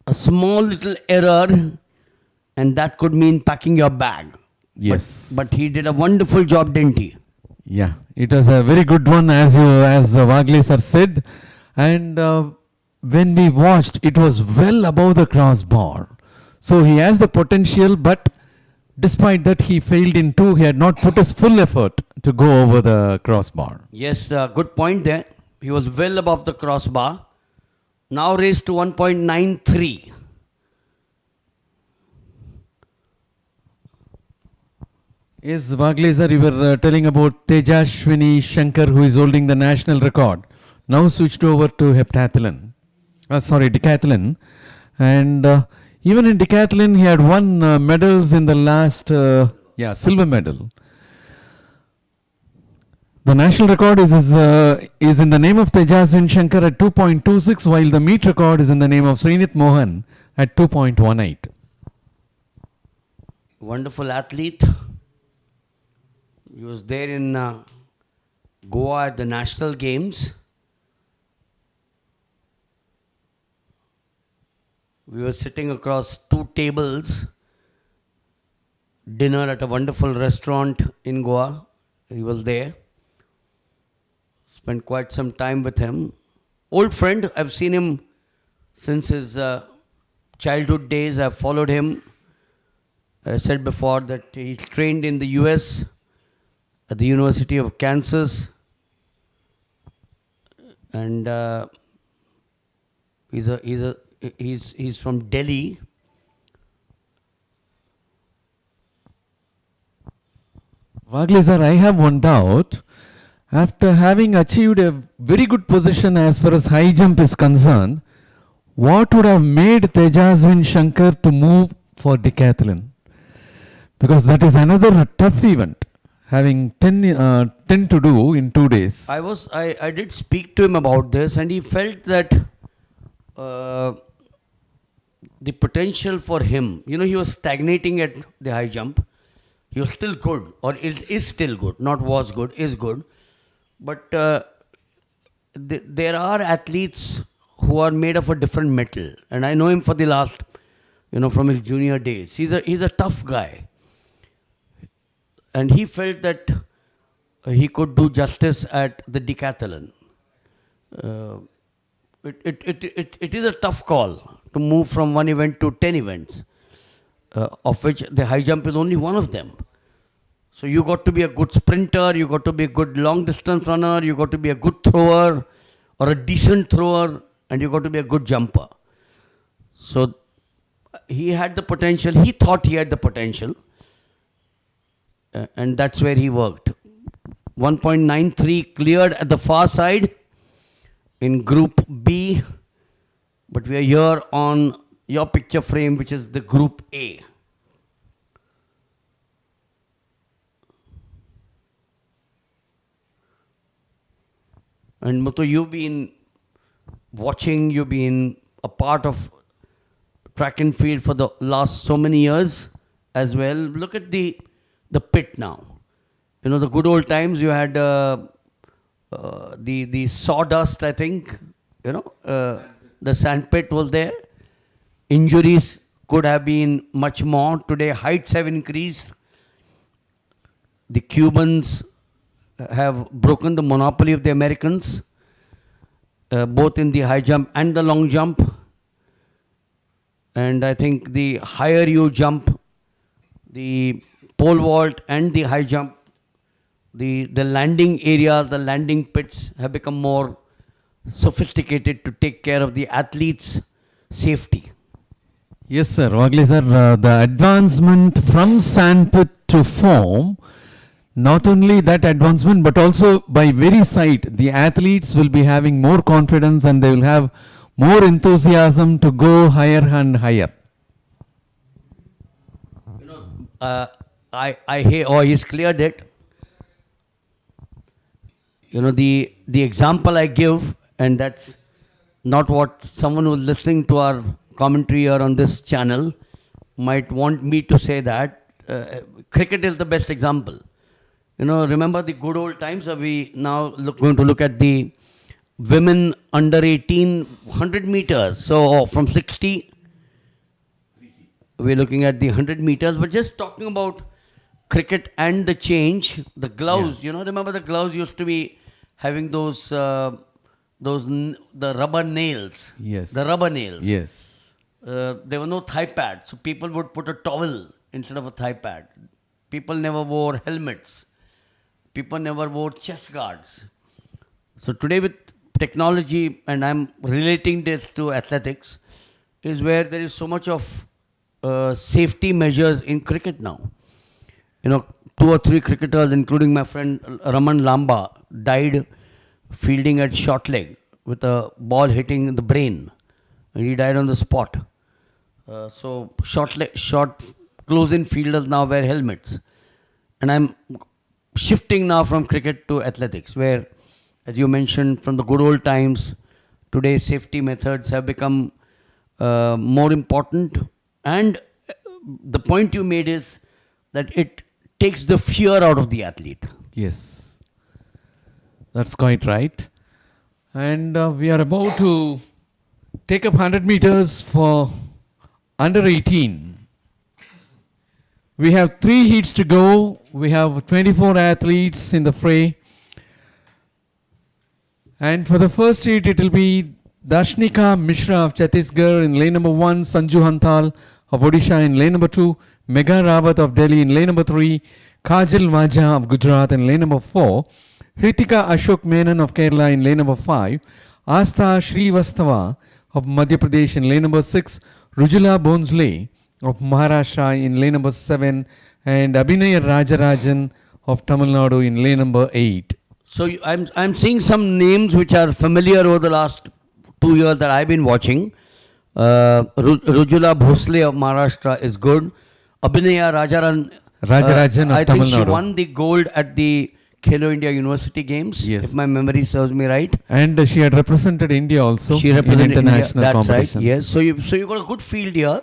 a small little error, and that could mean packing your bag. Yes. But he did a wonderful job, didn't he? Yeah, it was a very good one, as Wagle sir said. And when we watched, it was well above the crossbar. So he has the potential, but despite that, he failed in two. He had not put his full effort to go over the crossbar. Yes, good point there. He was well above the crossbar. Now raised to 1.93. Yes, Wagle sir, you were telling about Tejashwini Shankar, who is holding the national record. Now switched over to heptathlon. Decathlon. And even in decathlon, he had won medals in the last, silver medal. The national record is in the name of Tejaswin Shankar at 2.26, while the meet record is in the name of Srinit Mohan at 2.18. Wonderful athlete. He was there in Goa at the National Games. We were sitting across two tables, dinner at a wonderful restaurant in Goa. He was there. Spent quite some time with him. Old friend, I've seen him since his childhood days. I've followed him. I said before that he's trained in the US at the University of Kansas. And he's from Delhi. Wagle sir, I have one doubt. After having achieved a very good position as far as high jump is concerned, what would have made Tejaswin Shankar to move for decathlon? Because that is another tough event, having 10 to do in 2 days. I did speak to him about this, and he felt that the potential for him, he was stagnating at the high jump. He was still good, or is still good, not was good, is good. But there are athletes who are made of a different metal, and I know him for the last, from his junior days. He's a tough guy, and he felt that he could do justice at the decathlon. It is a tough call to move from one event to 10 events, of which the high jump is only one of them. So you got to be a good sprinter, you got to be a good long distance runner, you got to be a good thrower or a decent thrower, and you got to be a good jumper. So he had the potential, he thought he had the potential, and that's where he worked. 1.93 cleared at the far side in Group B, but we are here on your picture frame, which is the Group A. And Muthu, you've been watching, you've been a part of track and field for the last so many years as well. Look at the pit now. The good old times, you had the sawdust, I think, the sand pit was there. Injuries could have been much more. Today, heights have increased. The Cubans have broken the monopoly of the Americans, both in the high jump and the long jump. And I think the higher you jump, the pole vault and the high jump, the landing areas, the landing pits have become more sophisticated to take care of the athletes' safety. Yes, sir. Wagle sir, the advancement from sandpit to foam, not only that advancement, but also by very sight, the athletes will be having more confidence and they will have more enthusiasm to go higher and higher. I hear, he's cleared it. The example I give, and that's not what someone who's listening to our commentary here on this channel might want me to say that. Cricket is the best example. Remember the good old times? Are we now going to look at the women under 18 100 meters? So from 60 we're looking at the 100 meters, but just talking about cricket and the change, the gloves, remember the gloves used to be having the rubber nails. Yes. The rubber nails. Yes. There were no thigh pads, so people would put a towel instead of a thigh pad. People never wore helmets. People never wore chest guards. So today with technology, and I'm relating this to athletics, is where there is so much of safety measures in cricket now. 2 or 3 cricketers, including my friend Raman Lamba, died fielding at short leg with a ball hitting the brain. And he died on the spot. So short close-in fielders now wear helmets. And I'm shifting now from cricket to athletics, where, as you mentioned, from the good old times, today safety methods have become more important. And the point you made is that it takes the fear out of the athlete. Yes. That's quite right. And we are about to take up 100 meters for under 18. We have 3 heats to go. We have 24 athletes in the fray. And for the first heat, it will be Dashnika Mishra of Chhattisgarh in lane number 1, Sanju Hantal of Odisha in lane number 2, Megha Rawat of Delhi in lane number 3, Kajal Vaja of Gujarat in lane number 4, Hritika Ashok Menon of Kerala in lane number 5, Astha Srivastava of Madhya Pradesh in lane number 6, Rujula Bonsley of Maharashtra in lane number 7, and Abhinay Rajarajan of Tamil Nadu in lane number 8. So I'm seeing some names which are familiar over the last 2 years that I've been watching. Rujula Bhosle of Maharashtra is good. Abhinaya Rajarajan I of Tamil think she Nadu. won the gold at the Khelo India University Games, Yes. if my memory serves me right. And she had represented India also She in represented international India, that's right, competitions. yes. So you got a good field here.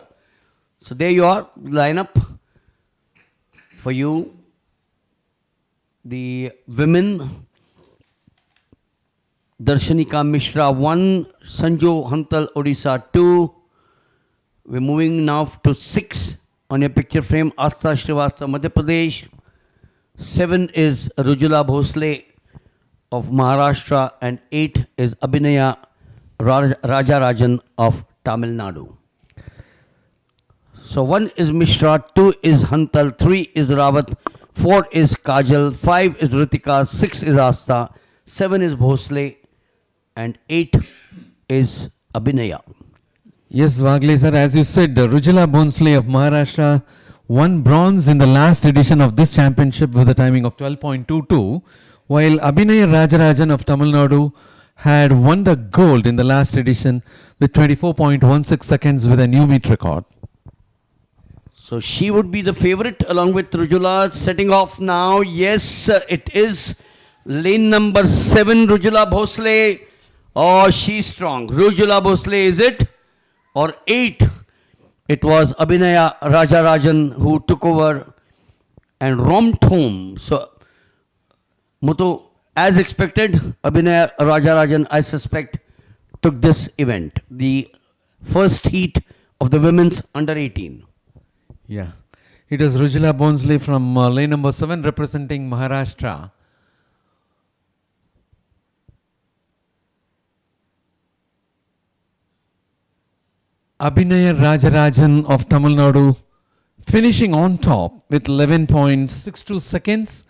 So there you are, line up for you. The women, Darshanika Mishra 1, Sanju Hantal Odisha 2. We're moving now to 6 on your picture frame. Astha Srivastava, Madhya Pradesh. 7 is Rujula Bhosle of Maharashtra, and 8 is Abhinaya Rajarajan of Tamil Nadu. So 1 is Mishra, 2 is Hantal, 3 is Rawat, 4 is Kajal, 5 is Ritika, 6 is Astha, 7 is Bhosle, and 8 is Abhinaya. Yes, Wagle sir, as you said, Rujula Bonsley of Maharashtra won bronze in the last edition of this championship with a timing of 12.22, while Abhinay Rajarajan of Tamil Nadu had won the gold in the last edition with 24.16 seconds with a new meet record. So she would be the favorite along with Rujula. Setting off now. Yes, it is lane number 7, Rujula Bhosle. Oh, she's strong. Rujula Bhosle, is it? Or 8? It was Abhinaya Rajarajan who took over and romped home. So, Muthu, as expected, Abhinaya Rajarajan, I suspect, took this event. The first heat of the women's under 18. Yeah, it was Rujula Bonsley from lane number 7 representing Maharashtra. Abhinaya Rajarajan of Tamil Nadu finishing on top with 11.62 seconds.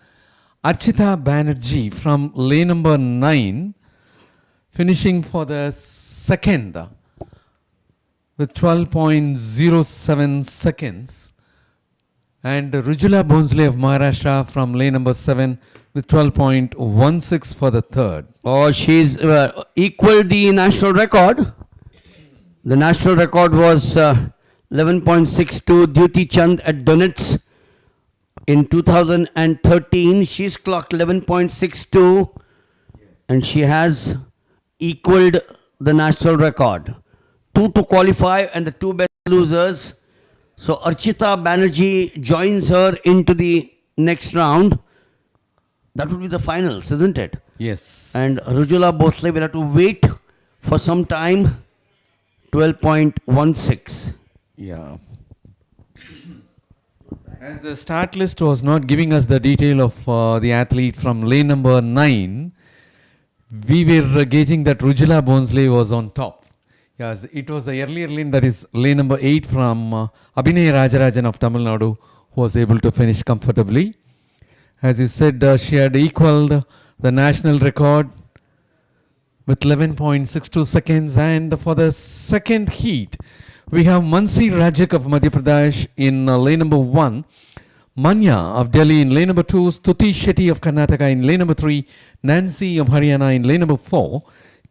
Archita Banerjee from lane number 9 finishing for the second with 12.07 seconds. And Rujula Bonsley of Maharashtra from lane number 7 with 12.16 for the third. Oh, she's equaled the national record. The national record was 11.62. Dyuti Chand at Donetsk in 2013. She's clocked 11.62 and she has equaled the national record. 2 to qualify and the 2 best losers. So Archita Banerjee joins her into the next round. That would be the finals, isn't it? Yes. And Rujula Bhosle will have to wait for some time. 12.16. Yeah. As the start list was not giving us the detail of the athlete from lane number 9, we were gauging that Rujula Bonsley was on top. Yes, it was the earlier lane, that is lane number 8 from Abhinay Rajarajan of Tamil Nadu, who was able to finish comfortably. As you said, she had equaled the national record with 11.62 seconds. And for the second heat, we have Mansi Rajak of Madhya Pradesh in lane number 1, Manya of Delhi in lane number 2, Stuti Shetty of Karnataka in lane number 3, Nancy of Haryana in lane number 4,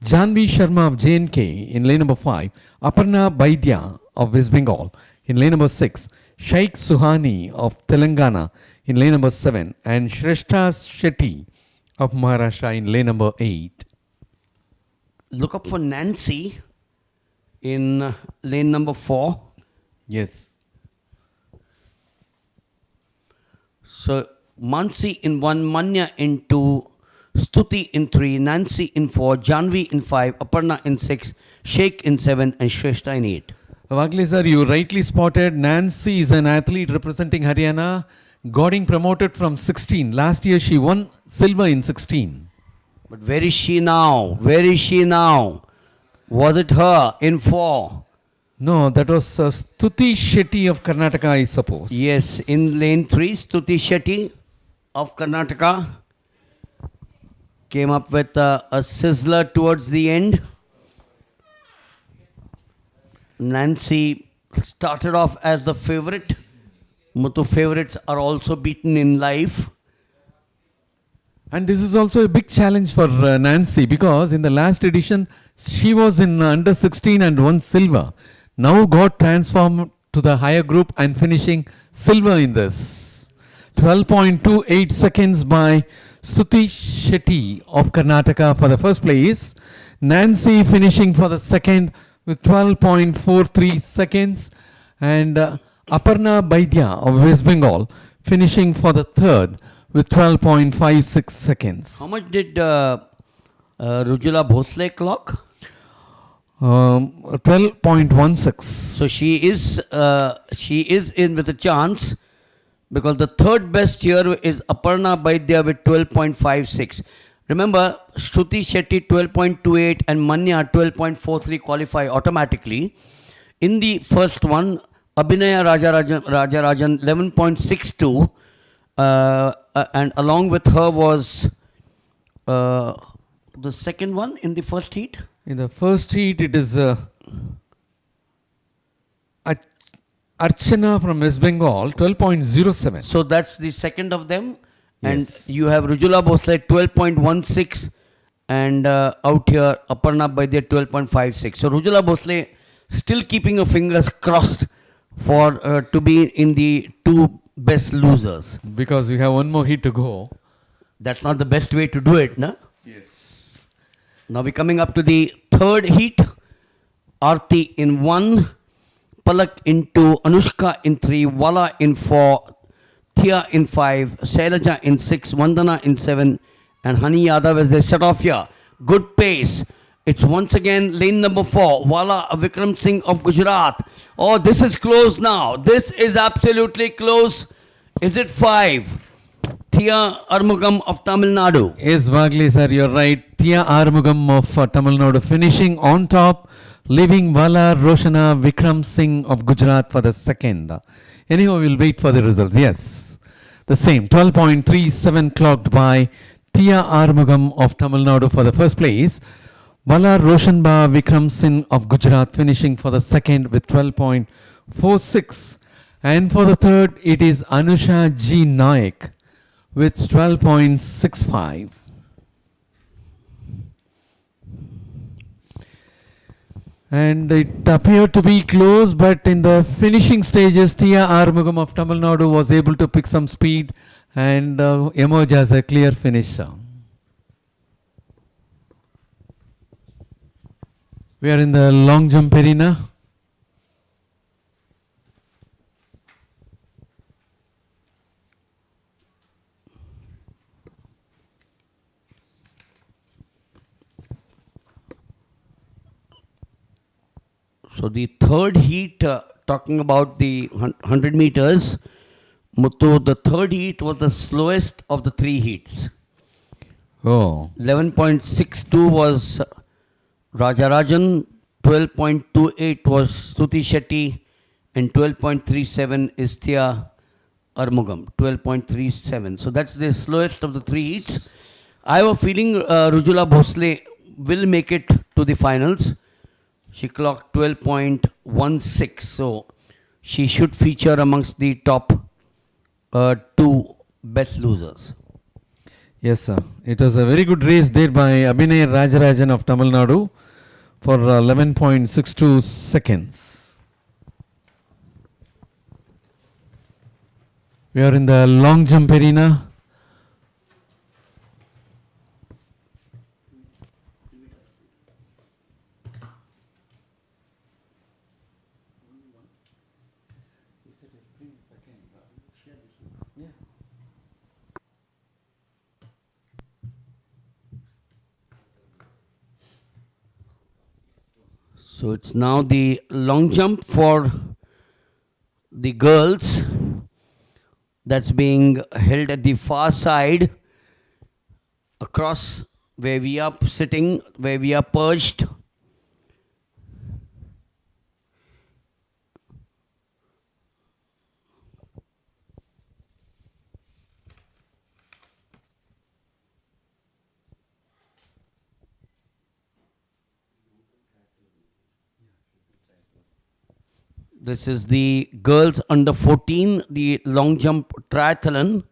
Janvi Sharma of J&K in lane number 5, Aparna Baidya of West Bengal in lane number 6, Sheikh Suhani of Telangana in lane number 7, and Shrestha Shetty of Maharashtra in lane number 8. Look up for Nancy in lane number 4. Yes. So Mansi in 1, Manya in 2, Stuti in 3, Nancy in 4, Janvi in 5, Aparna in 6, Sheikh in 7, and Shrestha in 8. Vagli sir, you rightly spotted. Nancy is an athlete representing Haryana, getting promoted from 16. Last year she won silver in 16. But where is she now? Where is she now? Was it her in 4? No, that was Stuti Shetty of Karnataka, I suppose. Yes, in lane 3, Stuti Shetty of Karnataka came up with a sizzler towards the end. Nancy started off as the favorite. Muthu favorites are also beaten in life. And this is also a big challenge for Nancy, because in the last edition she was in under 16 and won silver. Now got transformed to the higher group and finishing silver in this. 12.28 seconds by Stuti Shetty of Karnataka for the first place. Nancy finishing for the second with 12.43 seconds. And Aparna Baidya of West Bengal finishing for the third with 12.56 seconds. How much did Rujula Bhosle clock? 12.16. So she is in with a chance, because the third best here is Aparna Baidya with 12.56. Remember, Shruti Shetty 12.28 and Manya 12.43 qualify automatically. In the first one, Abhinaya Rajarajan 11.62, and along with her was the second one in the first heat. In the first heat, it is Archana from West Bengal, 12.07. So that's the second of them. And Yes. you have Rujula Bhosle 12.16, and out here Aparna Baidya 12.56. So Rujula Bhosle still keeping her fingers crossed for to be in the two best losers. Because we have one more heat to go. That's not the best way to do it, no? Yes. Now we're coming up to the third heat. Aarti in 1, Palak in 2, Anushka in 3, Wala in 4, Thea in 5, Shailaja in 6, Vandana in 7, and Hani Yadav as they set off here. Good pace. It's once again lane number 4, Wala Vikram Singh of Gujarat. Oh, this is close now. This is absolutely close. Is it 5? Thea Armugam of Tamil Nadu. Yes, Vagli sir, you're right. Thea Armugam of Tamil Nadu finishing on top, leaving Vala Roshana Vikram Singh of Gujarat for the second. Anyhow, we'll wait for the results. Yes, the same. 12.37 clocked by Thea Armugam of Tamil Nadu for the first place. Vala Roshanba Vikram Singh of Gujarat finishing for the second with 12.46. And for the third, it is Anusha G. Naik with 12.65. And it appeared to be close, but in the finishing stages, Thea Armugam of Tamil Nadu was able to pick some speed and emerge as a clear finisher. We are in the long jump arena. So the third heat, talking about the 100 meters, Muthu, the third heat was the slowest of the three heats. Oh, 11.62 was Rajarajan, 12.28 was Stuti Shetty, and 12.37 is Thea Armugam, 12.37. So that's the slowest of the three heats. I have a feeling Rujula Bhosle will make it to the finals. She clocked 12.16, so she should feature amongst the top two best losers. yes, sir. It was a very good race there by Abhinay Rajarajan of Tamil Nadu for 11.62 seconds. We are in the long jump arena. So it's now the long jump for the girls that's being held at the far side across where we are sitting, where we are perched. This is the girls under 14, the long jump triathlon.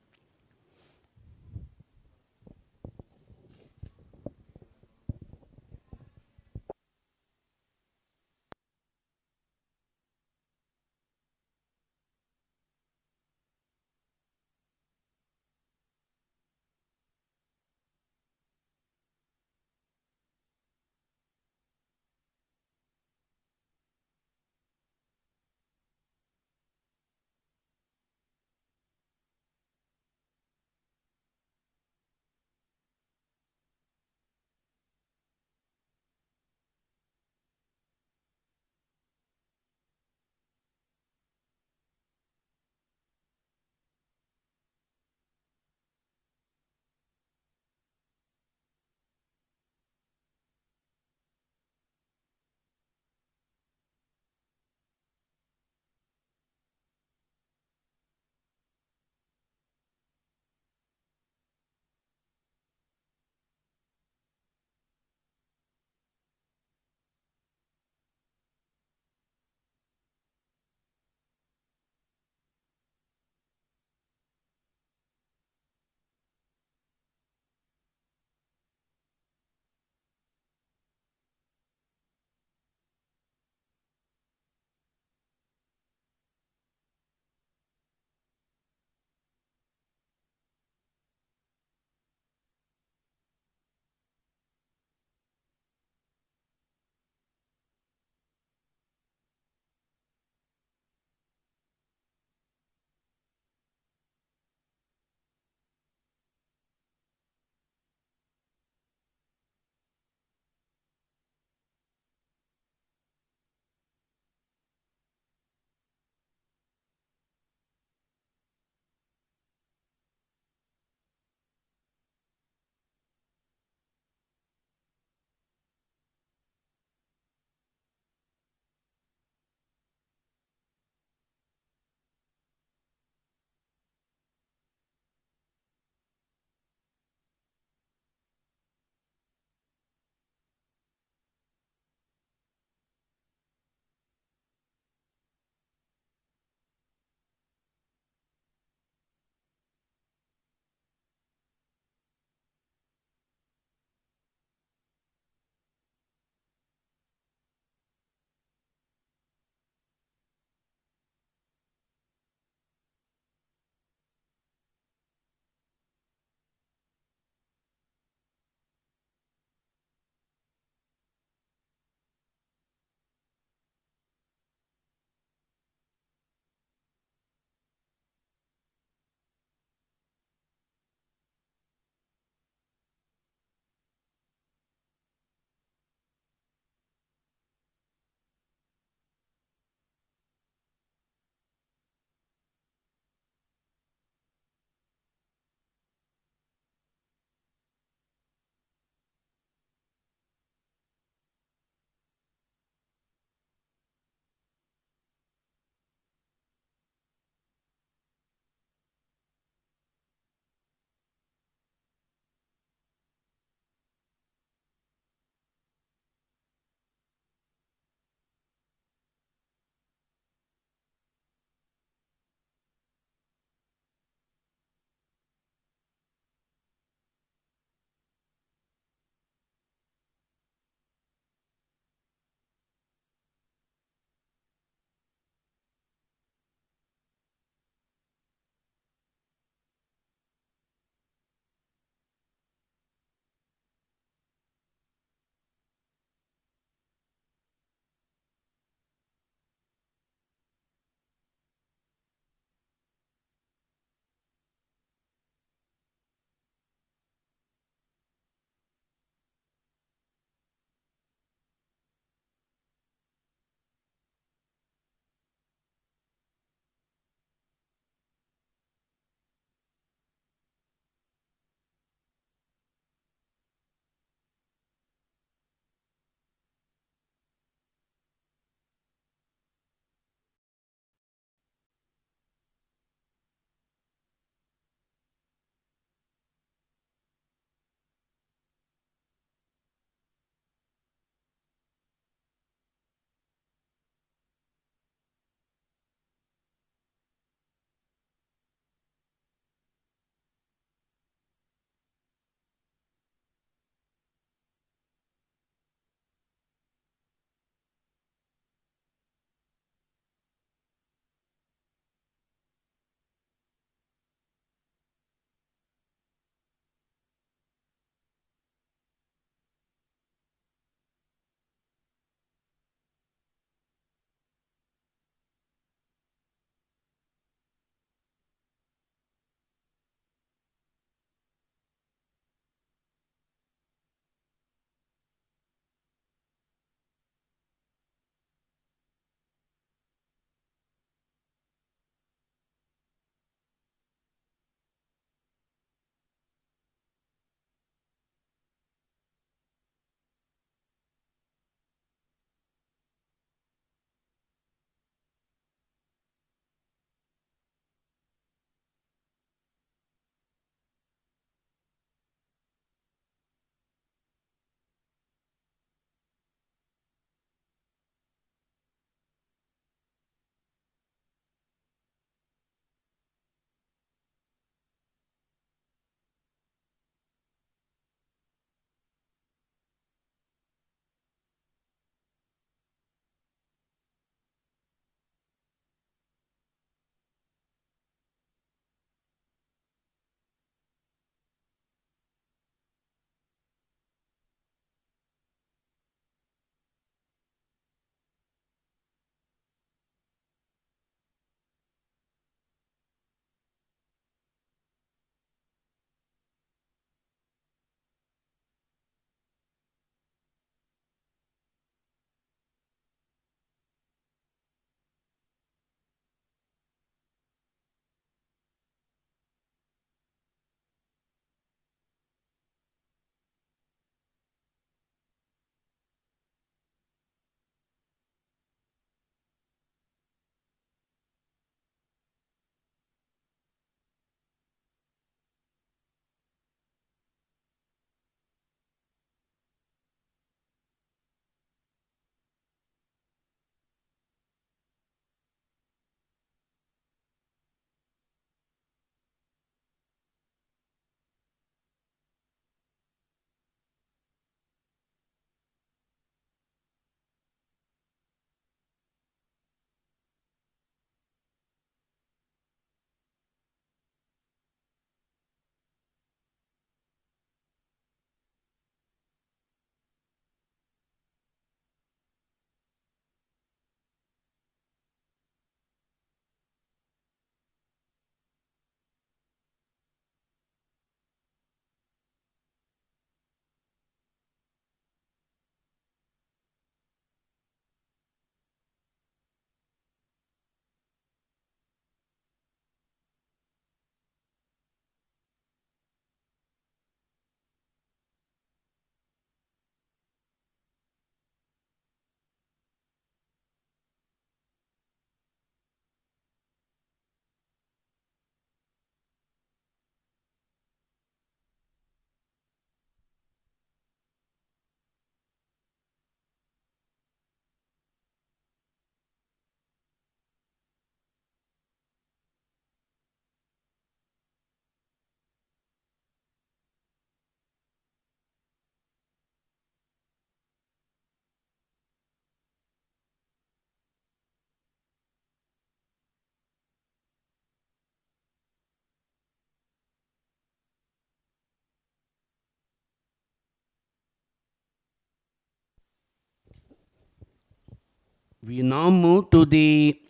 We now move to the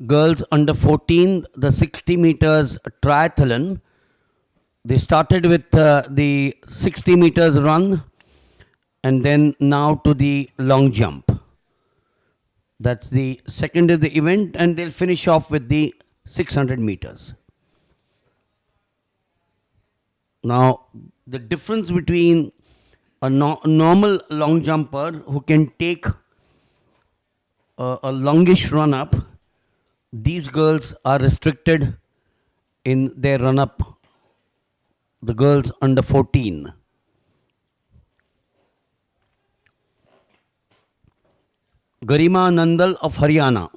girls under 14, the 60 meters triathlon. They started with the 60 meters run and then now to the long jump. That's the second of the event, and they'll finish off with the 600 meters. Now, the difference between a normal long jumper who can take a longish run up, these girls are restricted in their run up, the girls under 14. Garima Nandal of Haryana.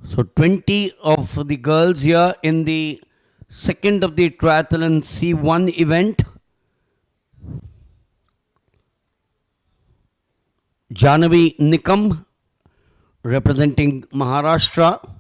So 20 of the girls here in the second of the triathlon C1 event. Janavi Nikam representing Maharashtra.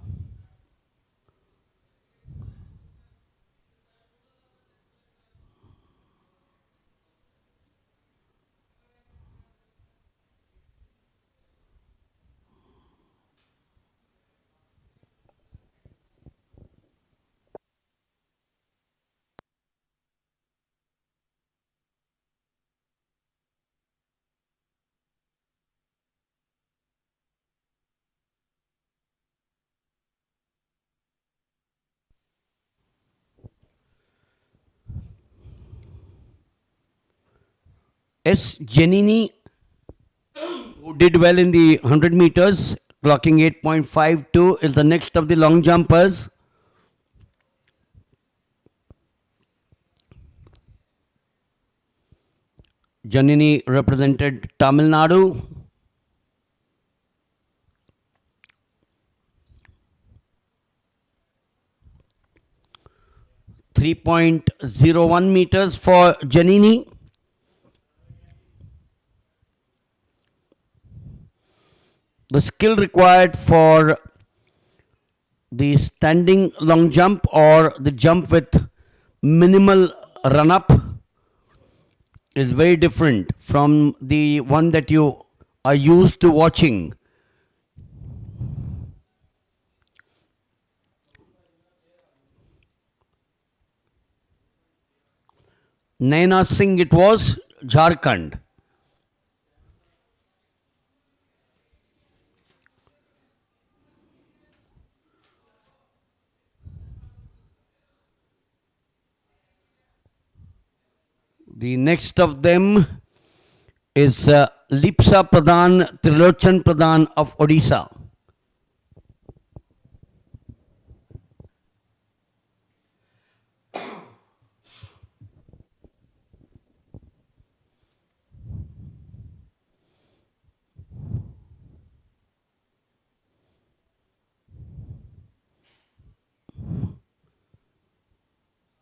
S. Janini, who did well in the 100 meters, clocking 8.52, is the next of the long jumpers. Janini represented Tamil Nadu. .01 meters for Janini. The skill required for the standing long jump or the jump with minimal run up is very different from the one that you are used to watching. Naina Singh it was, Jharkhand. The next of them is Lipsa Pradhan, Trilochan Pradhan of Odisha.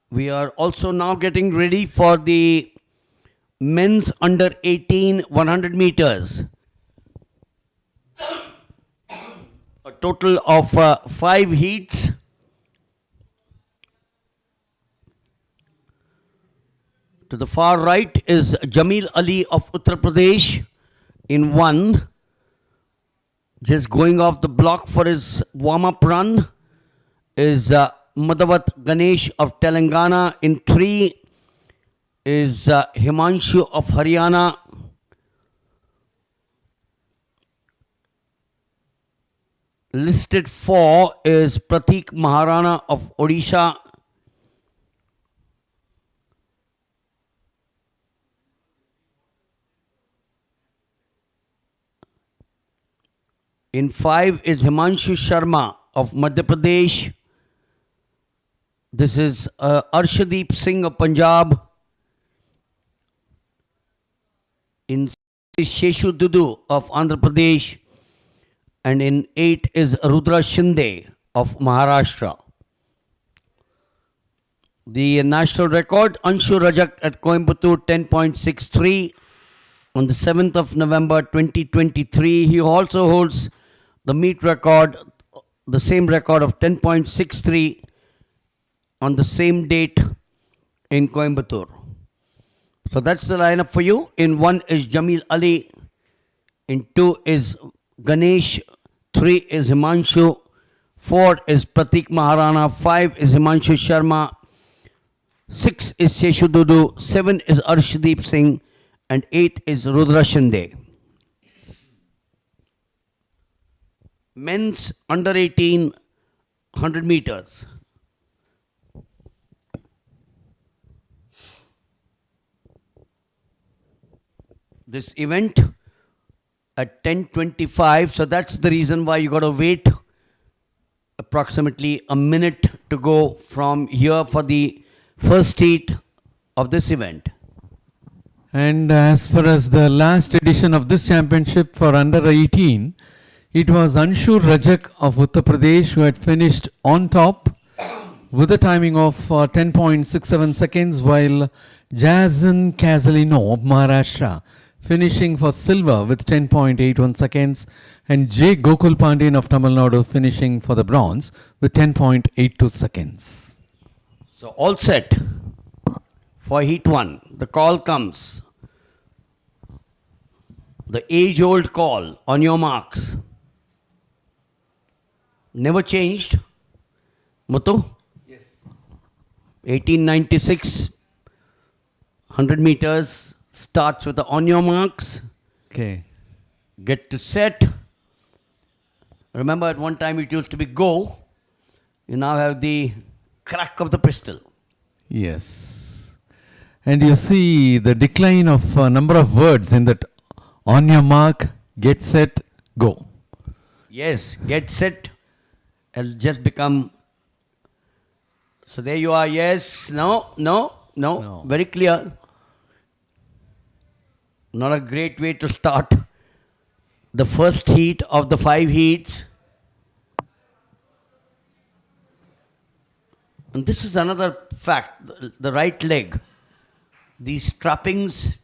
We are also now getting ready for the men's under 18 100 meters. A total of 5 heats. To the far right is Jamil Ali of Uttar Pradesh in 1. Just going off the block for his warm-up run is Madhavat Ganesh of Telangana in 3, is Himanshu of Haryana. Listed 4 is Pratik Maharana of Odisha. In 5 is Himanshu Sharma of Madhya Pradesh. This is Arshdeep Singh of Punjab. In 6 is Sheshu Dudu of Andhra Pradesh. And in 8 is Rudra Shinde of Maharashtra. The national record, Anshu Rajak at Coimbatore, 10.63. On the 7th of November 2023, he also holds the meet record, the same record of 10.63 on the same date in Coimbatore. So that's the lineup for you. In 1 is Jamil Ali. In 2 is Ganesh. 3 is Himanshu. 4 is Pratik Maharana. 5 is Himanshu Sharma. 6 is Sheshu Dudu. 7 is Arshdeep Singh. And 8 is Rudra Shinde. Men's under 18, 100 meters. This event at 10:25, so that's the reason why you got to wait approximately a minute to go from here for the first heat of this event. And as far as the last edition of this championship for under 18, it was Anshu Rajak of Uttar Pradesh who had finished on top with a timing of 10.67 seconds, while Jason Casalino of Maharashtra finishing for silver with 10.81 seconds, and J. Gokul Pandian of Tamil Nadu finishing for the bronze with 10.82 seconds. So all set for heat 1. The call comes. The age-old call, on your marks. Never changed. Muthu? Yes. 1896, 100 meters, starts with the on your marks. Okay. Get to set. Remember at one time it used to be go. You now have the crack of the pistol. Yes. And you see the decline of number of words in that on your mark, get set, go. Yes, get set has just become. So there you are. Yes, no. Very clear. Not a great way to start the first heat of the 5 heats. And this is another fact, the right leg. These trappings,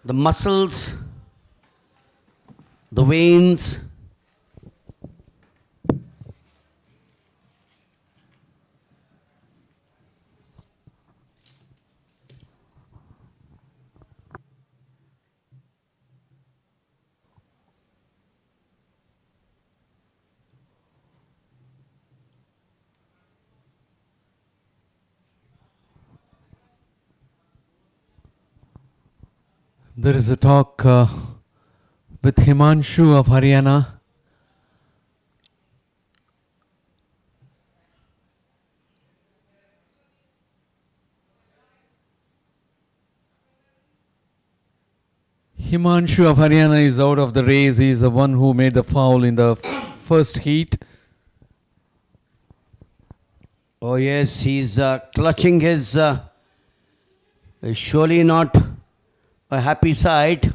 the muscles, the veins. There is a talk with Himanshu of Haryana. Himanshu of Haryana is out of the race. He is the one who made the foul in the first heat. Oh yes, he's clutching his, surely not a happy sight.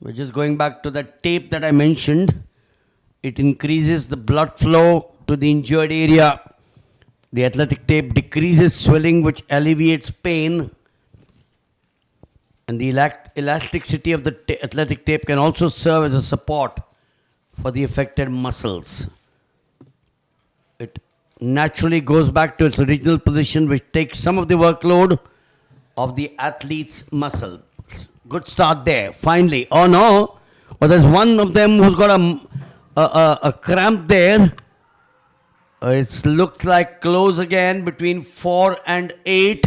We're just going back to that tape that I mentioned. It increases the blood flow to the injured area. The athletic tape decreases swelling, which alleviates pain. And the elasticity of the athletic tape can also serve as a support for the affected muscles. It naturally goes back to its original position, which takes some of the workload of the athlete's muscle. Good start there, finally. Oh no, but there's one of them who's got a cramp there. It looks like close again between 4 and 8.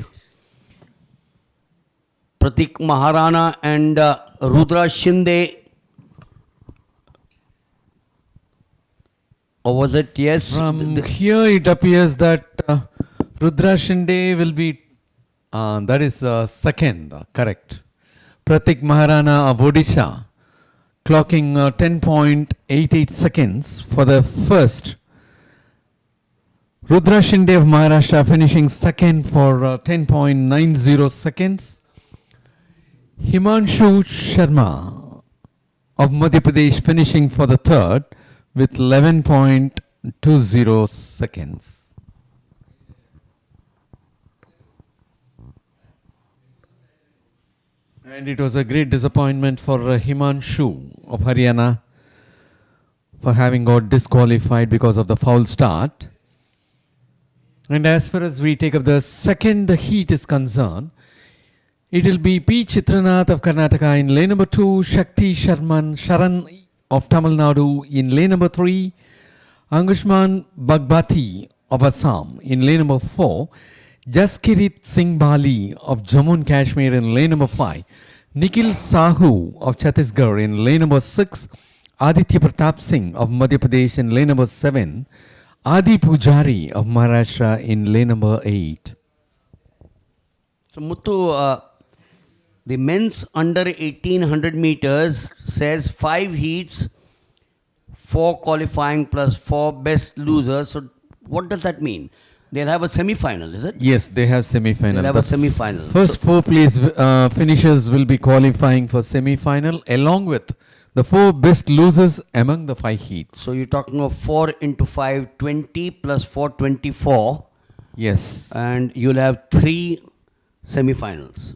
Pratik Maharana and Rudra Shinde. Or was it? Yes. From here it appears that Rudra Shinde will be, that is second, correct. Pratik Maharana of Odisha clocking 10.88 seconds for the first. Rudra Shinde of Maharashtra finishing second for 10.90 seconds. Himanshu Sharma of Madhya Pradesh finishing for the third with 11.20 seconds. And it was a great disappointment for Himanshu of Haryana for having got disqualified because of the foul start. And as far as we take up the second heat is concerned, it will be P. Chitranath of Karnataka in lane number 2, Shakti Sharan of Tamil Nadu in lane number 3, Angushman Bagbati of Assam in lane number 4, Jaskirit Singh Bali of Jammu and Kashmir in lane number 5, Nikhil Sahu of Chhattisgarh in lane number 6, Aditya Pratap Singh of Madhya Pradesh in lane number 7, Adi Pujari of Maharashtra in lane number 8. So Muthu, the men's under 1800 meters says 5 heats, 4 qualifying plus 4 best losers. So what does that mean? They'll have a semi-final, is it? Yes, they have semi-final. They'll have a semi-final. First 4 place finishers will be qualifying for semi-final along with the 4 best losers among the 5 heats. So you're talking of 4 into 5, 20 plus 4, 24. Yes. And you'll have 3 semi-finals.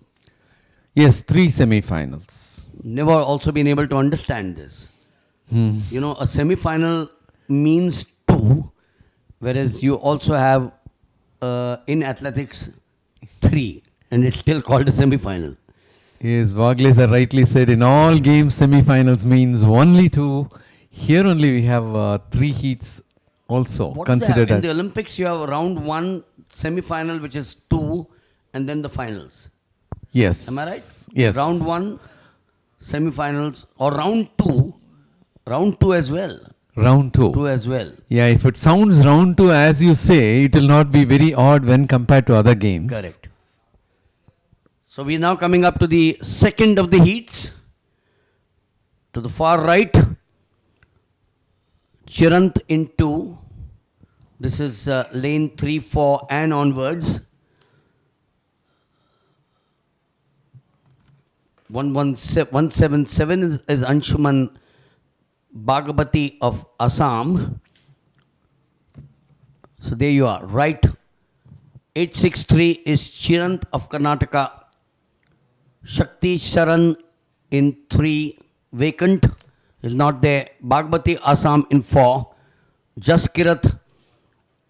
Yes, 3 semi-finals. Never also been able to understand this. You know, a semi-final means 2, whereas you also have in athletics 3, and it's still called a semi-final. Yes, Wagle sir rightly said in all games semi-finals means only 2. Here only we have 3 heats also What considered in as. the Olympics you have round 1 semi-final, which is 2, and then the finals. Yes. Am I right? Yes. Round 1 semi-finals, or round 2 as well. Round 2. 2 as well. Yeah, if it sounds round 2 as you say, it will not be very odd when compared to other games. Correct. So we are now coming up to the second of the heats. To the far right, Chirant in 2. This is lane 3, 4 and onwards. 177 is Anshuman Bhagavati of Assam. So there you are, right. 863 is Chirant of Karnataka. Shakti Sharan in 3, vacant, is not there. Bhagavati Assam in 4. Jaskirat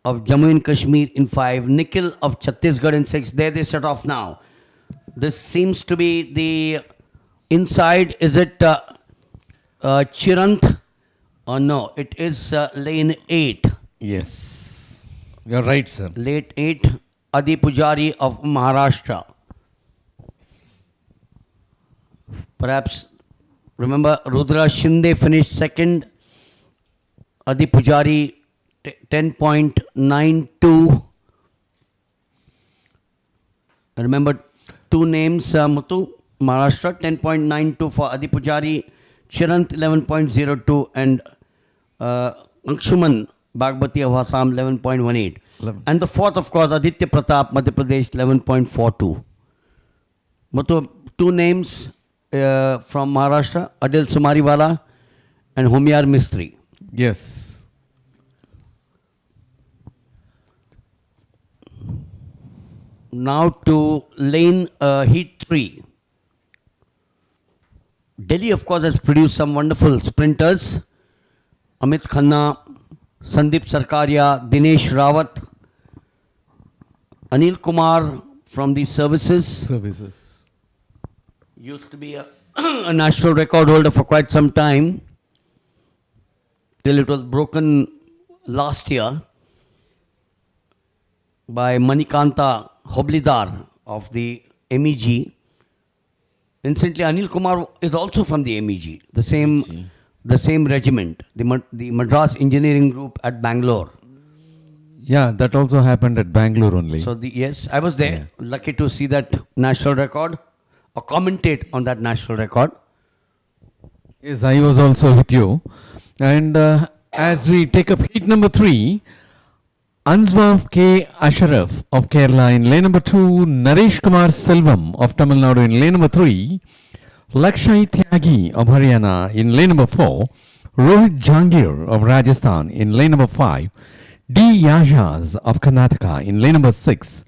of Jammu and Kashmir in 5. Nikhil of Chhattisgarh in 6. There they set off now. This seems to be the inside. Is it Chirant? No, it is lane 8. Yes. You are right, sir. Lane 8, Adi Pujari of Maharashtra. Perhaps, remember, Rudra Shinde finished second. Adi Pujari 10.92. Remember 2 names, Muthu, Maharashtra, 10.92 for Adi Pujari, Chirant 11.02 and Anshuman Bhagavati of Assam 11.18. And the fourth, of course, Aditya Pratap, Madhya Pradesh 11.42. Muthu, 2 names from Maharashtra, Adil Sumariwala and Humyar Mistri. Yes. Now to lane heat 3. Delhi, of course, has produced some wonderful sprinters. Amit Khanna, Sandeep Sarkaria, Dinesh Rawat, Anil Kumar from the services. Used to be a national record holder for quite some time, till it was broken last year by Manikanta Hoblidar of the MEG. Incidentally, Anil Kumar is also from the MEG, the same regiment, the Madras Engineering Group at Bangalore. Yeah, that also happened at Bangalore only. So yes, I was there. Lucky to see that national record or commentate on that national record. Yes, I was also with you. And as we take up heat number 3, Answaf K. Ashraf of Kerala in lane number 2, Naresh Kumar Selvam of Tamil Nadu in lane number 3, Lakshay Tyagi of Haryana in lane number 4, Rohit Jangir of Rajasthan in lane number 5, D. Yajaz of Karnataka in lane number 6,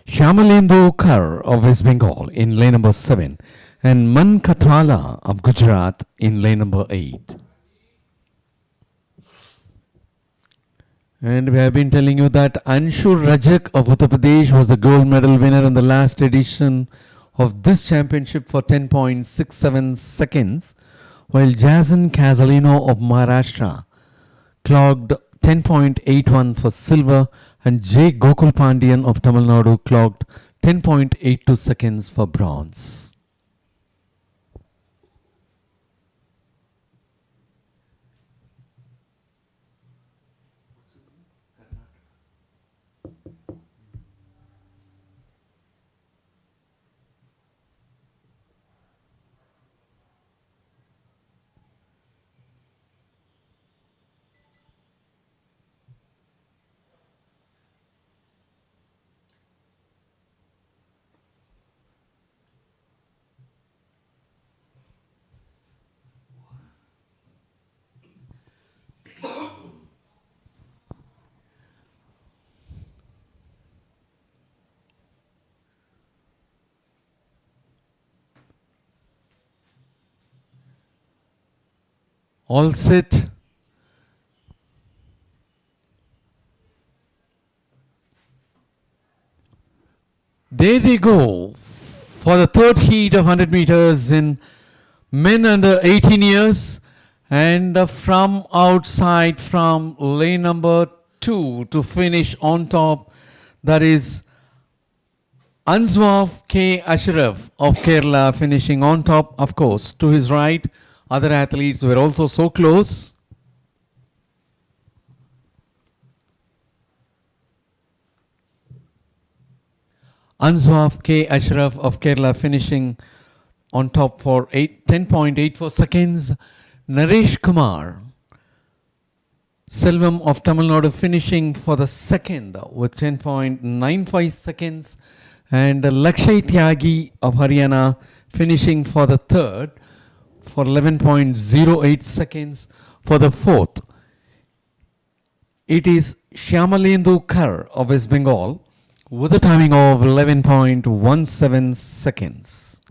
Shyamalendra Kar of West Bengal in lane number 7, and Man Katwala of Gujarat in lane number 8. And we have been telling you that Anshul Rajak of Uttar Pradesh was the gold medal winner in the last edition of this championship for 10.67 seconds, while Jason Casalino of Maharashtra clocked 10.81 for silver, and J. Gokul Pandian of Tamil Nadu clocked 10.82 seconds for bronze. All set. There they go for the third heat of 100 meters in men under 18 years, and from outside from lane number 2 to finish on top, that is Answaf K. Ashraf of Kerala finishing on top. Of course, to his right, other athletes were also so close. Answaf K. Ashraf of Kerala finishing on top for 10.84 seconds. Naresh Kumar Selvam of Tamil Nadu finishing for the second with 10.95 seconds. And Lakshay Tyagi of Haryana finishing for the third for 11.08 seconds. For the fourth, it is Shyamalendra Kar of West Bengal with a timing of 11.17 seconds.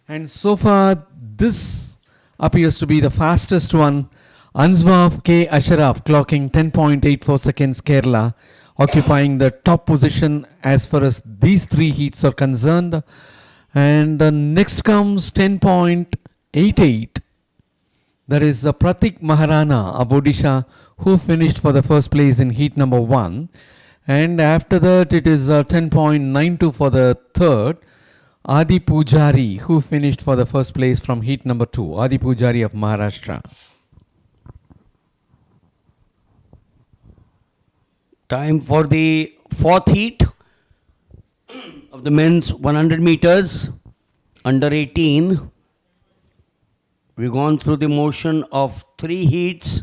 And so far, this appears to be the fastest one. Answaf K. Ashraf clocking 10.84 seconds, Kerala, occupying the top position as far as these three heats are concerned. And next comes 10.88. That is Pratik Maharana of Odisha, who finished for the first place in heat number 1. And after that, it is 10.92 for the third. Adi Pujari, who finished for the first place from heat number 2. Adi Pujari of Maharashtra. Time for the fourth heat of the men's 100 meters under 18. We've gone through the motion of 3 heats.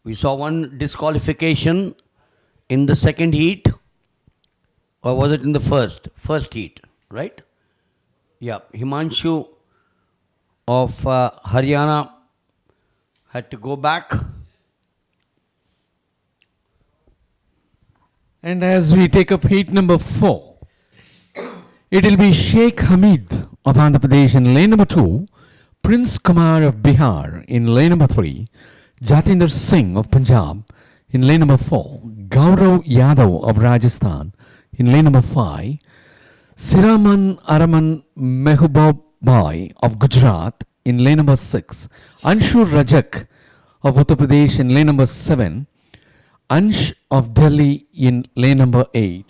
We saw one disqualification in the second heat, or was it in the first heat, right? Yeah, Himanshu of Haryana had to go back. And as we take up heat number 4, it will be Sheikh Hamid of Andhra Pradesh in lane number 2, Prince Kumar of Bihar in lane number 3, Jatinder Singh of Punjab in lane number 4, Gaurav Yadav of Rajasthan in lane number 5, Siraman Araman Mehboob Bhai of Gujarat in lane number 6, Anshul Rajak of Uttar Pradesh in lane number 7, Ansh of Delhi in lane number 8.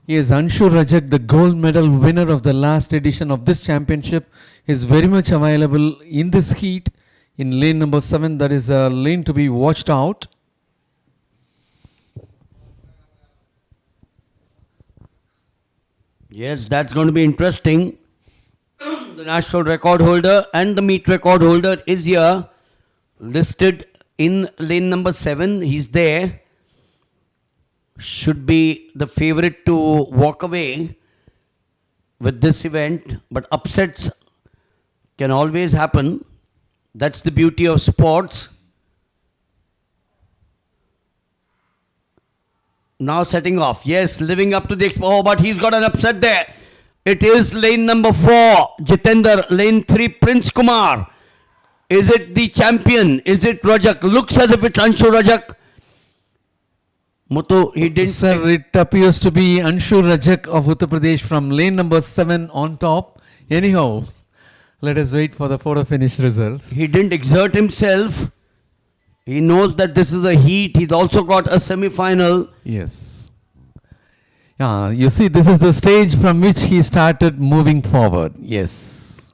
Yes, Anshul Rajak, the gold medal winner of the last edition of this championship, is very much available in this heat in lane number 7. That is a lane to be watched out. Yes, that's going to be interesting. The national record holder and the meet record holder is here, listed in lane number 7. He's there. should be the favorite to walk away with this event, but upsets can always happen. That's the beauty of sports. Now setting off. Yes, living up to the... Oh, but he's got an upset there. It is lane number 4, Jitender. Lane 3, Prince Kumar. Is it the champion? Is it Rajak? Looks as if it's Anshu Rajak. Muthu, he didn't... Sir, it appears to be Anshu Rajak of Uttar Pradesh from lane number 7 on top. Anyhow, let us wait for the photo finish results. He didn't exert himself. He knows that this is a heat. He's also got a semi-final. Yes. Yeah, you see, this is the stage from which he started moving forward. Yes.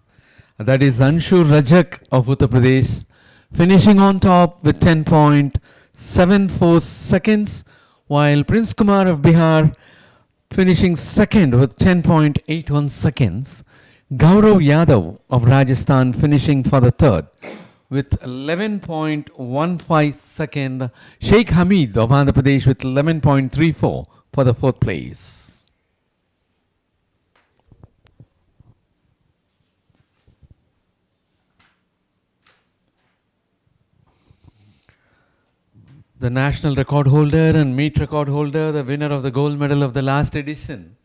That is Anshu Rajak of Uttar Pradesh, finishing on top with 10.74 seconds, while Prince Kumar of Bihar finishing second with 10.81 seconds. Gaurav Yadav of Rajasthan finishing for the third with 11.15 second. Sheikh Hamid of Andhra Pradesh with 11.34 for the fourth place. The national record holder and meet record holder, the winner of the gold medal of the last edition,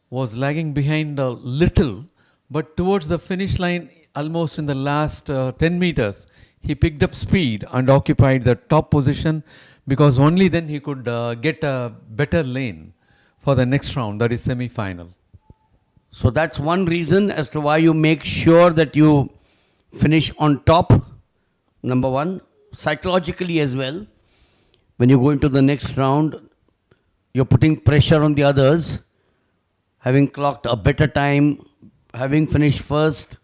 was lagging behind a little, but towards the finish line, almost in the last 10 meters, he picked up speed and occupied the top position, because only then he could get a better lane for the next round, that is semi-final. So that's one reason as to why you make sure that you finish on top, number one. Psychologically as well, when you go into the next round, you're putting pressure on the others, having clocked a better time, having finished first,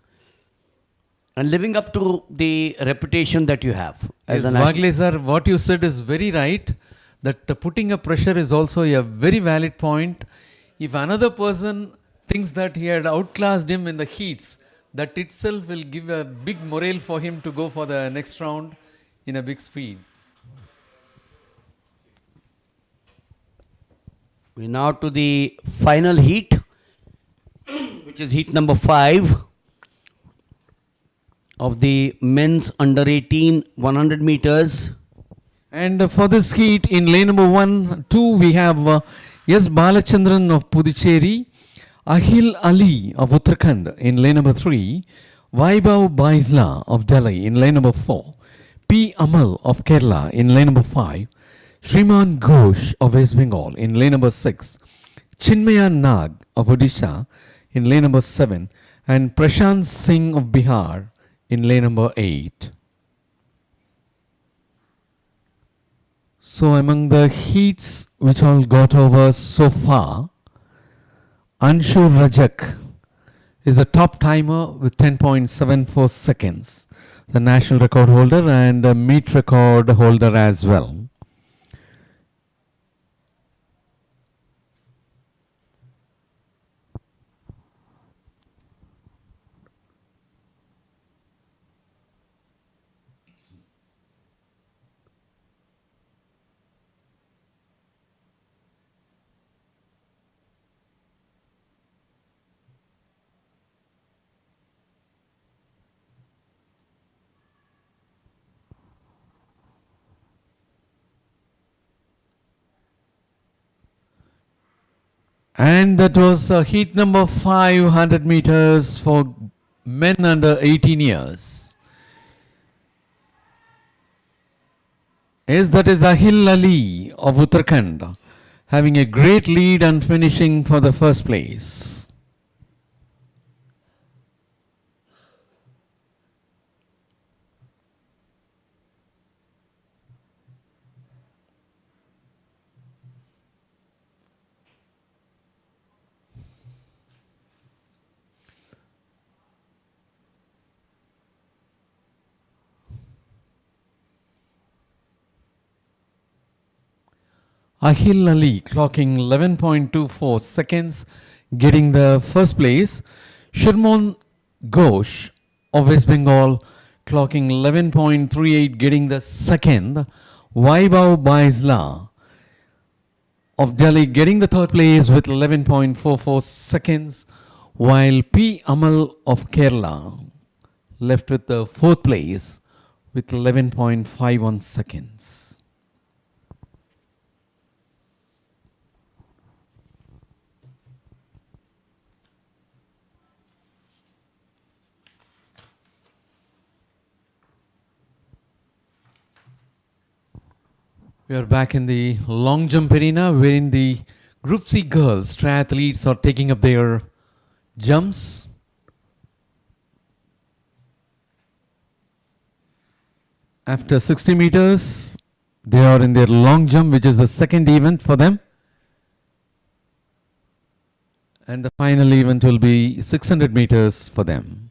and living up to the reputation that you have. Yes, an Wagle sir, what you said is very right, that putting a pressure is also a very valid point. If another person thinks that he had outclassed him in the heats, that itself will give a big morale for him to go for the next round in a big speed. We're now to the final heat, which is heat number 5 of the men's under 18 100 meters. And for this heat, in lane number 1, 2, we have S. Balachandran of Puducherry, Ahil Ali of Uttarakhand in lane number 3, Vaibhav Baisla of Delhi in lane number 4, P. Amal of Kerala in lane number 5, Shriman Ghosh of West Bengal in lane number 6, Chinmaya Nag of Odisha in lane number 7, and Prashant Singh of Bihar in lane number 8. So among the heats which all got over so far, Anshu Rajak is the top timer with 10.74 seconds, the national record holder and a meet record holder as well. And that was heat number 500 meters for men under 18 years. Yes, that is Ahil Ali of Uttarakhand, having a great lead and finishing for the first place. Ahil Ali clocking 11.24 seconds, getting the first place. Shriman Ghosh of West Bengal clocking 11.38, getting the second. Vaibhav Baisla of Delhi getting the third place with 11.44 seconds, while P. Amal of Kerala left with the fourth place with 11.51 seconds. We are back in the long jump arena wherein the Group C girls, triathletes, are taking up their jumps. After 60 meters, they are in their long jump, which is the second event for them. And the final event will be 600 meters for them.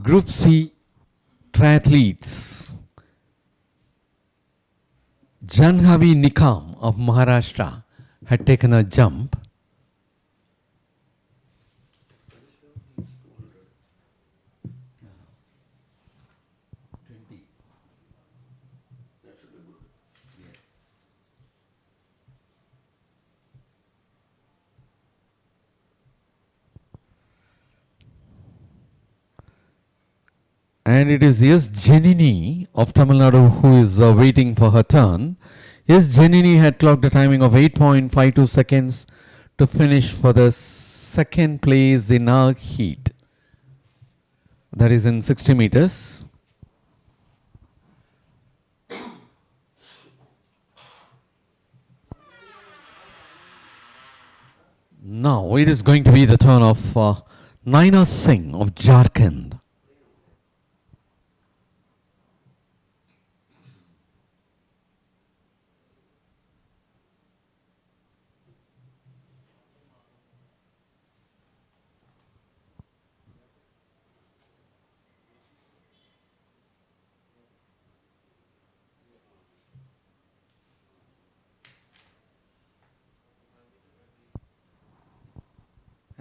Group C triathletes. Janhavi Nikam of Maharashtra had taken a jump. And it is yes Jenini of Tamil Nadu who is waiting for her turn. Yes, Jenini had clocked a timing of 8.52 seconds to finish for the second place in our heat. That is in 60 meters. Now it is going to be the turn of Naina Singh of Jharkhand.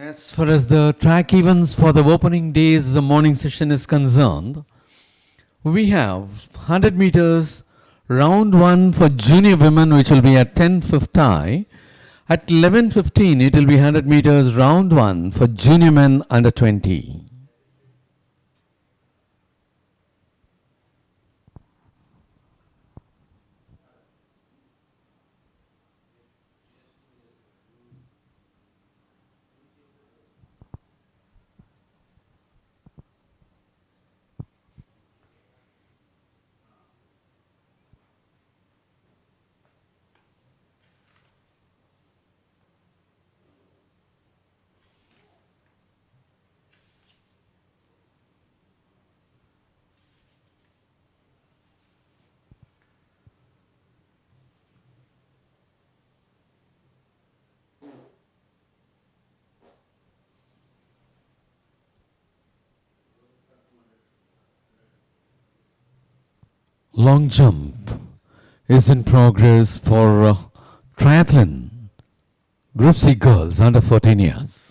As far as the track events for the opening days, the morning session is concerned, we have 100 meters round 1 for junior women, which will be at 10:50. At 11:15, it will be 100 meters round 1 for junior men under 20. Long jump is in progress for triathlon Group C girls under 14 years.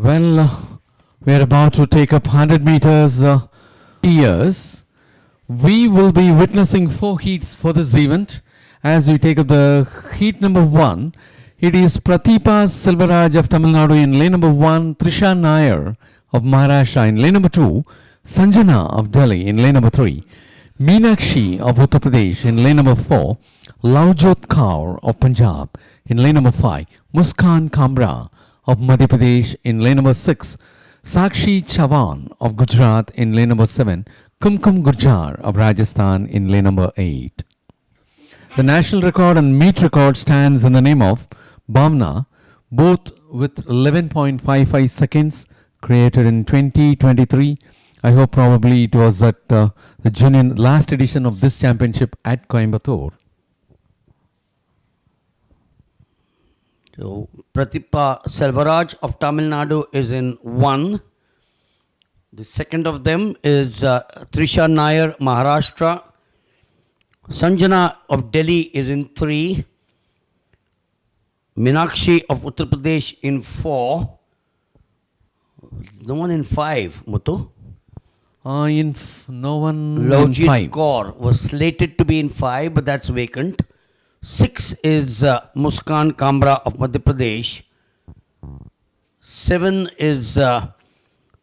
Well, we are about to take up 100 meters years. We will be witnessing 4 heats for this event. As we take up the heat number 1, it is Pratipa Silvaraj of Tamil Nadu in lane number 1, Trisha Nair of Maharashtra in lane number 2, Sanjana of Delhi in lane number 3, Meenakshi of Uttar Pradesh in lane number 4, Lavjot Kaur of Punjab in lane number 5, Muskan Kamra of Madhya Pradesh in lane number 6, Sakshi Chavan of Gujarat in lane number 7, Kumkum Gurjar of Rajasthan in lane number 8. The national record and meet record stands in the name of Bhavna, both with 11.55 seconds, created in 2023. I hope probably it was at the junior last edition of this championship at Coimbatore. So Pratipa Selvaraj of Tamil Nadu is in 1. The second of them is Trisha Nair, Maharashtra. Sanjana of Delhi is in 3. Meenakshi of Uttar Pradesh in 4. No one in 5, Muthu. No one in Lavjit 5. Kaur was slated to be in 5, but that's vacant. 6 is Muskan Kamra of Madhya Pradesh. 7 is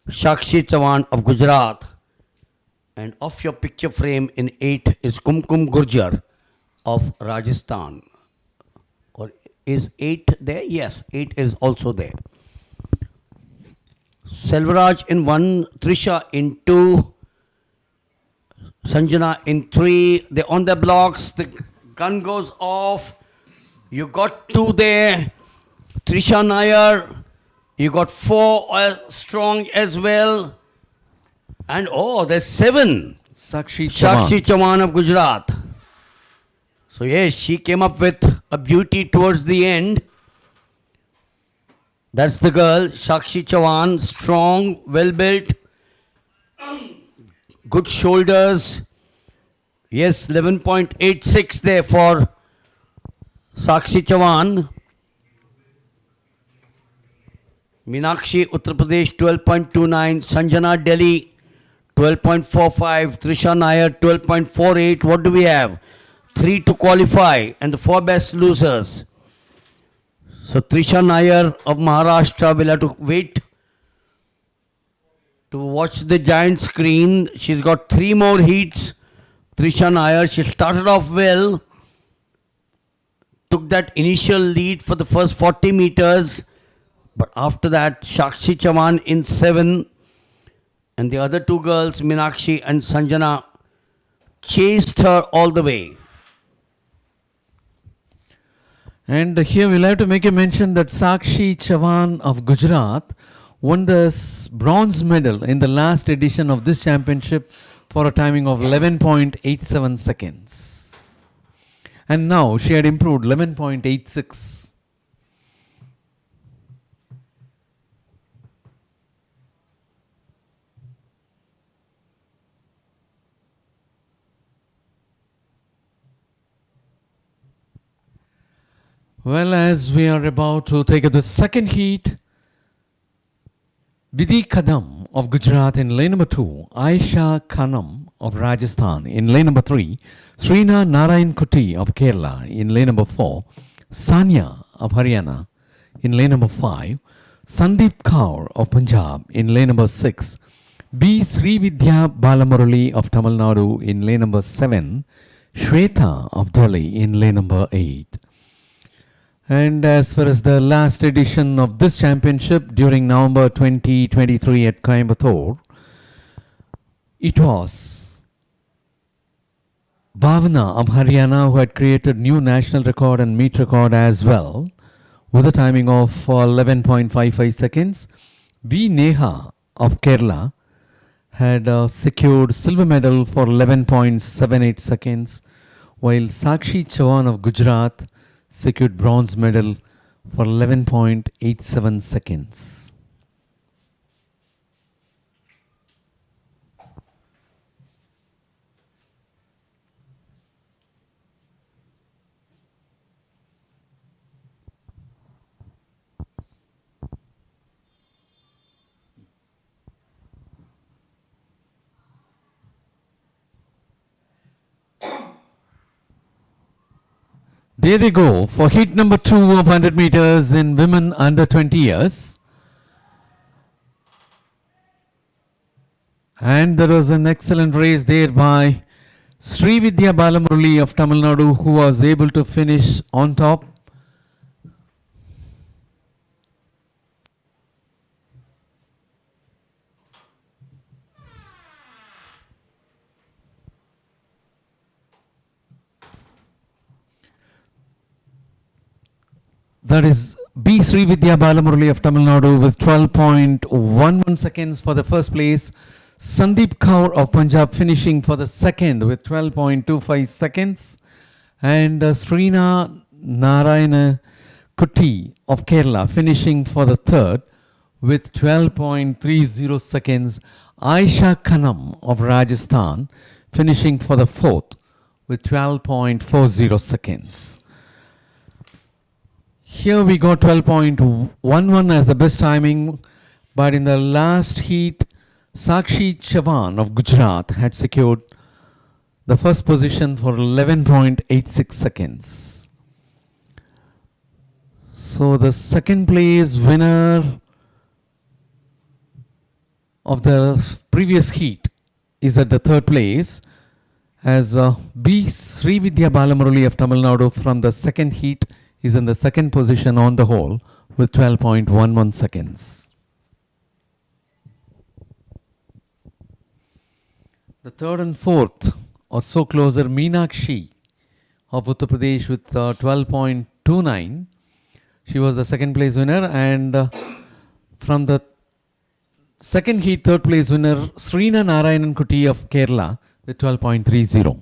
Sakshi Chavan of Gujarat. And off your picture frame in 8 is Kumkum Gurjar of Rajasthan. Or is 8 there? Yes, 8 is also there. Selvaraj in 1, Trisha in 2, Sanjana in 3. They're on the blocks. The gun goes off. You got 2 there. Trisha Nair. You got 4 strong as well. And oh, there's 7. Sakshi Chavan. Sakshi Chavan of Gujarat. So yes, she came up with a beauty towards the end. That's the girl, Sakshi Chavan, strong, well built, good shoulders. Yes, 11.86 there for Sakshi Chavan. Meenakshi, Uttar Pradesh, 12.29. Sanjana, Delhi, 12.45. Trisha Nair, 12.48. What do we have? 3 to qualify and the 4 best losers. So Trisha Nair of Maharashtra will have to wait to watch the giant screen. She's got 3 more heats. Trisha Nair, she started off well, took that initial lead for the first 40 meters, but after that Sakshi Chavan in 7 and the other 2 girls, Meenakshi and Sanjana, chased her all the way. And here we'll have to make a mention that Sakshi Chavan of Gujarat won the bronze medal in the last edition of this championship for a timing of 11.87 seconds. And now she had improved 11.86. Well, as we are about to take up the second heat, Vidhi Kadam of Gujarat in lane number 2, Aisha Khanam of Rajasthan in lane number 3, Srina Narayan Kuti of Kerala in lane number 4, Sanya of Haryana in lane number 5, Sandeep Kaur of Punjab in lane number 6, B. Srividya Balamurali of Tamil Nadu in lane number 7, Shweta of Delhi in lane number 8. And as far as the last edition of this championship during November 2023 at Coimbatore, it was Bhavna of Haryana who had created new national record and meet record as well with a timing of 11.55 seconds. V. Neha of Kerala had secured silver medal for 11.78 seconds, while Sakshi Chavan of Gujarat secured bronze medal for 11.87 seconds. There they go for heat number 2 of 100 meters in women under 20 years. And there was an excellent race there by Srividya Balamurali of Tamil Nadu, who was able to finish on top. That is B. Srividya Balamurali of Tamil Nadu with 12.11 seconds for the first place. Sandeep Kaur of Punjab finishing for the second with 12.25 seconds. And Srina Narayana Kuti of Kerala finishing for the third with 12.30 seconds. Aisha Khanam of Rajasthan finishing for the fourth with 12.40 seconds. Here we got 12.11 as the best timing, but in the last heat, Sakshi Chavan of Gujarat had secured the first position for 11.86 seconds. So the second place winner of the previous heat is at the third place as B. Srividya Balamurali of Tamil Nadu from the second heat is in the second position on the whole with 12.11 seconds. The third and fourth are so closer. Meenakshi of Uttar Pradesh with 12.29. She was the second place winner, and from the second heat, third place winner Srina Narayanan Kuti of Kerala with 12.30.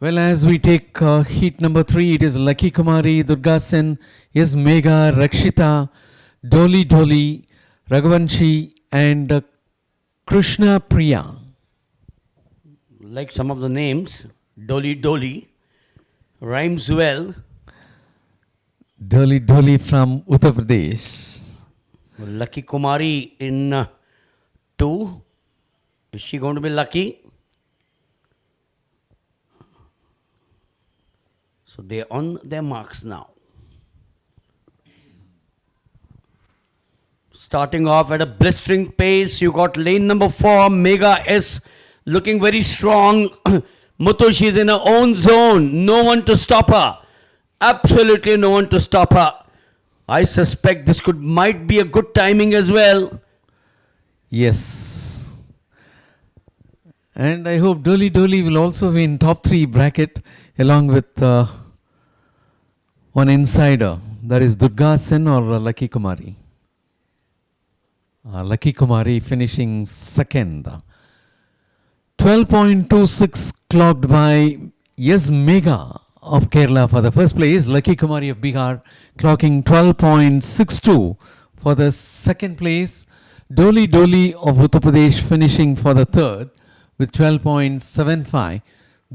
Well, as we take heat number 3, it is Lucky Kumari, Durga Sen, yes, Megha, Rakshita, Doli Doli, Raghuvanshi, and Krishna Priya. Like some of the names, Doli Doli, rhymes well. Doli Doli from Uttar Pradesh. Lucky Kumari in 2. Is she going to be lucky? So they are on their marks now. Starting off at a blistering pace, you got lane number 4, Megha S, looking very strong. Muthu, she's in her own zone. No one to stop her. Absolutely no one to stop her. I suspect this might be a good timing as well. Yes. And I hope Doli Doli will also be in top 3 bracket along with one insider. That is Durga Sen or Lucky Kumari. Lucky Kumari finishing second. 12.26 clocked by Yes Megha of Kerala for the first place. Lucky Kumari of Bihar clocking 12.62 for the second place. Doli Doli of Uttar Pradesh finishing for the third with 12.75.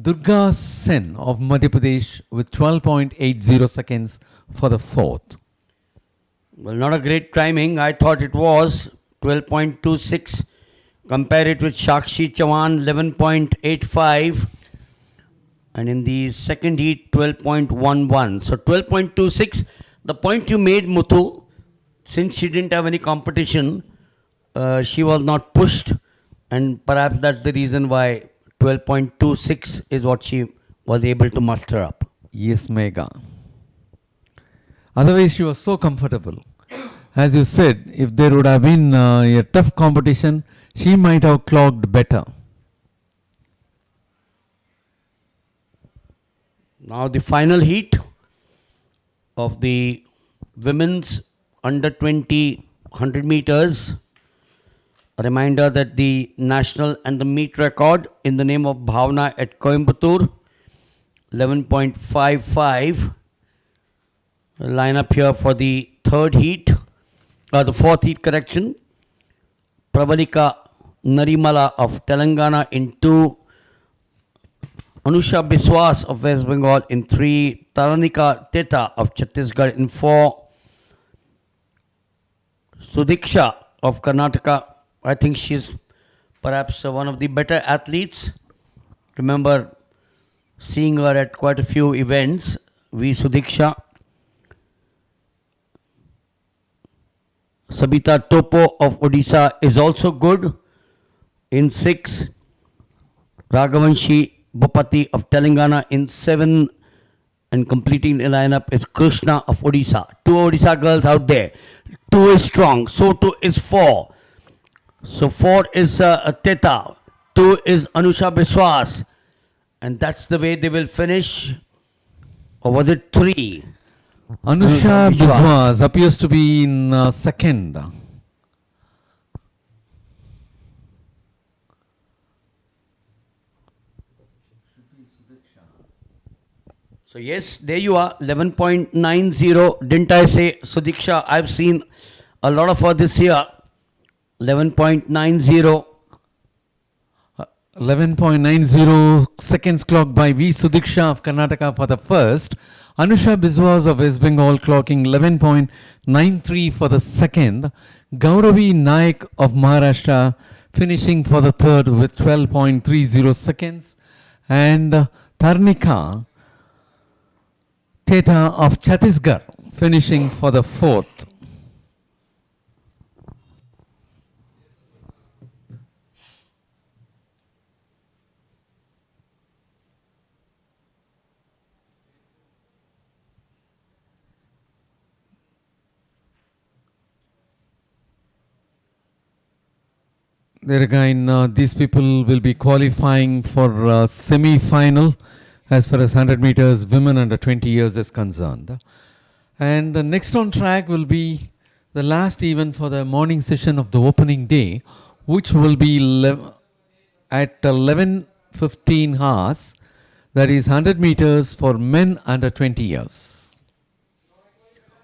Durga Sen of Madhya Pradesh with 12.80 seconds for the fourth. Well, not a great timing. I thought it was 12.26. Compare it with Sakshi Chavan, 11.85. And in the second heat, 12.11. So 12.26. The point you made, Muthu, since she didn't have any competition, she was not pushed. And perhaps that's the reason why 12.26 is what she was able to muster up. Yes, Megha. Otherwise, she was so comfortable. As you said, if there would have been a tough competition, she might have clocked better. Now the final heat of the women's under 20 100 meters. A reminder that the national and the meet record in the name of Bhavna at Coimbatore, 11.55. Line up here for the third heat, the fourth heat correction. Pravalika Narimala of Telangana in 2. Anusha Biswas of West Bengal in 3. Taranika Teta of Chhattisgarh in 4. Sudiksha of Karnataka. I think she's perhaps one of the better athletes. Remember, seeing her at quite a few events. V. Sudiksha. Sabita Topo of Odisha is also good in 6. Raghavanshi Bhupati of Telangana in 7. And completing the lineup is Krishna of Odisha. 2 Odisha girls out there. 2 is strong. So 2 is 4. So 4 is Teta. 2 is Anusha Biswas. And that's the way they will finish. Or was it 3? Anusha Biswas. Biswas appears to be in second. So yes, there you are, 11.90. Didn't I say Sudiksha? I've seen a lot of her this year. 11.90. 11.90 seconds clocked by V. Sudiksha of Karnataka for the first. Anusha Biswas of West Bengal clocking 11.93 for the second. Gauravi Naik of Maharashtra finishing for the third with 12.30 seconds. And Tarnika Teta of Chhattisgarh finishing for the fourth. There again, these people will be qualifying for semi-final as far as 100 meters women under 20 years is concerned. And next on track will be the last event for the morning session of the opening day, which will be at 11:15 hours. That is 100 meters for men under 20 years.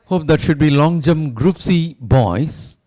Hope that should be long jump Group C boys.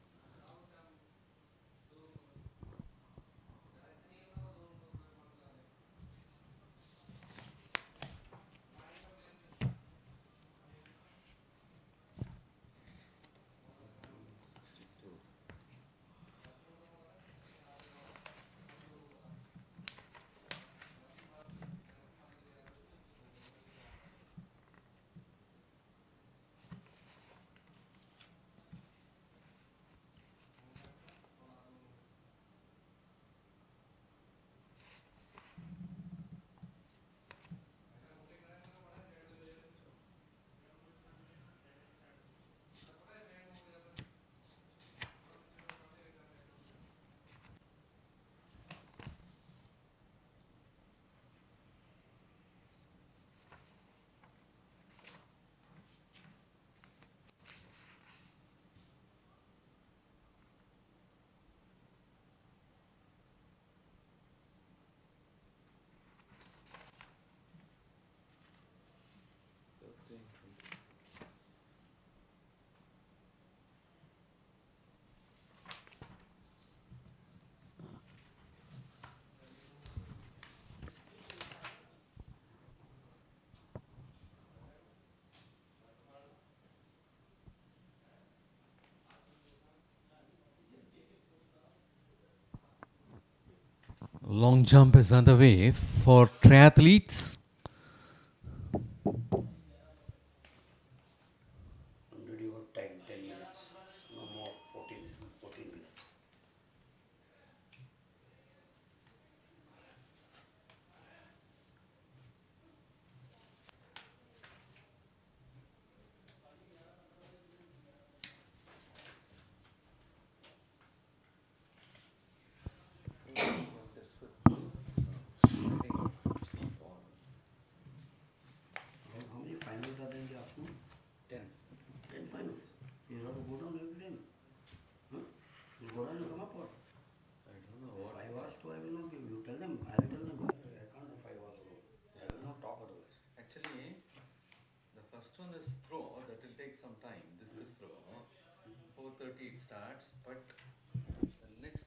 Long jump is underway for triathletes. Already over time, 10 minutes. No more, 14 minutes. How many finals are there in the afternoon? 10 finals. You have to go down every time. Huh? You go down and come up or? I don't know. 5 hours to I will not give you. Tell them. I will tell them. I can't do 5 hours alone. I will not talk otherwise. Actually, the first one is throw. That will take some time. Discus throw. 4:30 it starts, but the next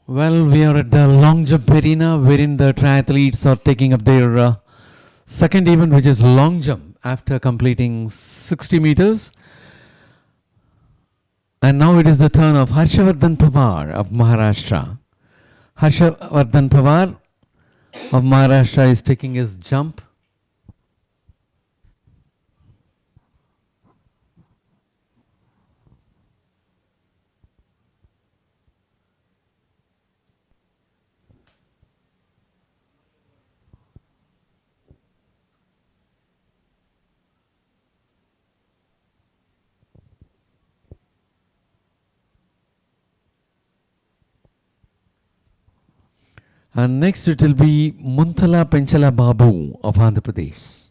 Well, we are at the long jump arena wherein the triathletes are taking up their second event, which is long jump after completing 60 meters. And now it is the turn of Harshavardhan Pawar of Maharashtra. Harshavardhan Pawar of Maharashtra is taking his jump. And next it will be Muntala Penchala Babu of Andhra Pradesh.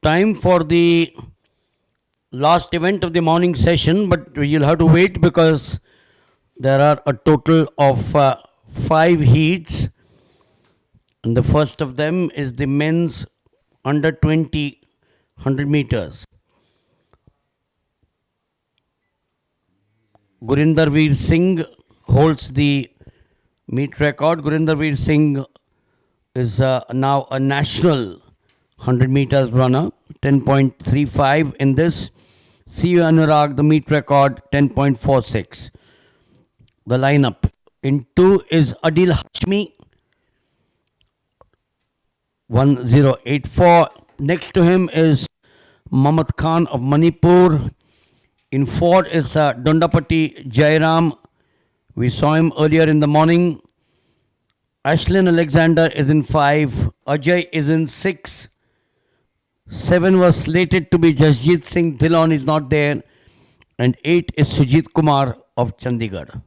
Time for the last event of the morning session, but you'll have to wait because there are a total of 5 heats. And the first of them is the men's under 20 100 meters. Gurinder Veer Singh holds the meet record. Gurinder Veer Singh is now a national 100 meters runner, 10.35 in this. C. Anurag, the meet record, 10.46. The lineup in 2 is Adil Hashmi, 1084. Next to him is Mamad Khan of Manipur. In 4 is Dondapati Jairam. We saw him earlier in the morning. Ashlyn Alexander is in 5. Ajay is in 6. 7 was slated to be Jasjit Singh Dhillon, is not there. And 8 is Sujit Kumar of Chandigarh.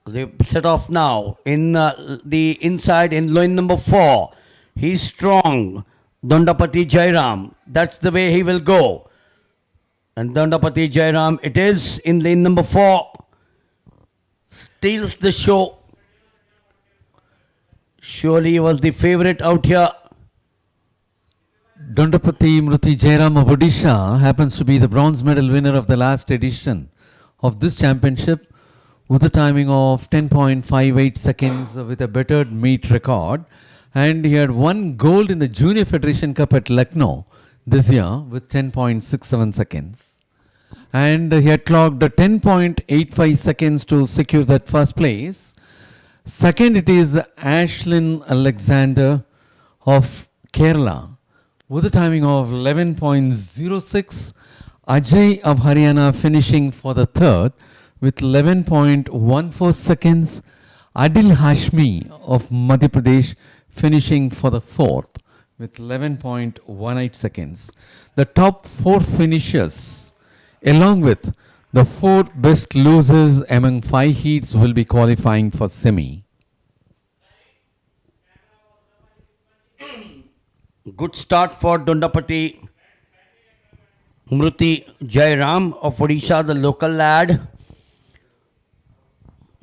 They set off now in the inside in lane number 4. He's strong. Dondapati Jairam. That's the way he will go. And Dondapati Jairam it is in lane number 4. Steals the show. Surely he was the favorite out here. Dondapati Mruti Jairam of Odisha happens to be the bronze medal winner of the last edition of this championship with a timing of 10.58 seconds with a bettered meet record. And he had won gold in the Junior Federation Cup at Lucknow this year with 10.67 seconds. And he had clocked 10.85 seconds to secure that first place. Second, it is Ashlyn Alexander of Kerala with a timing of 11.06. Ajay of Haryana finishing for the third with 11.14 seconds. Adil Hashmi of Madhya Pradesh finishing for the fourth with 11.18 seconds. The top 4 finishers, along with the 4 best losers among 5 heats, will be qualifying for semi. Good start for Dondapati Mruti Jairam of Odisha, the local lad.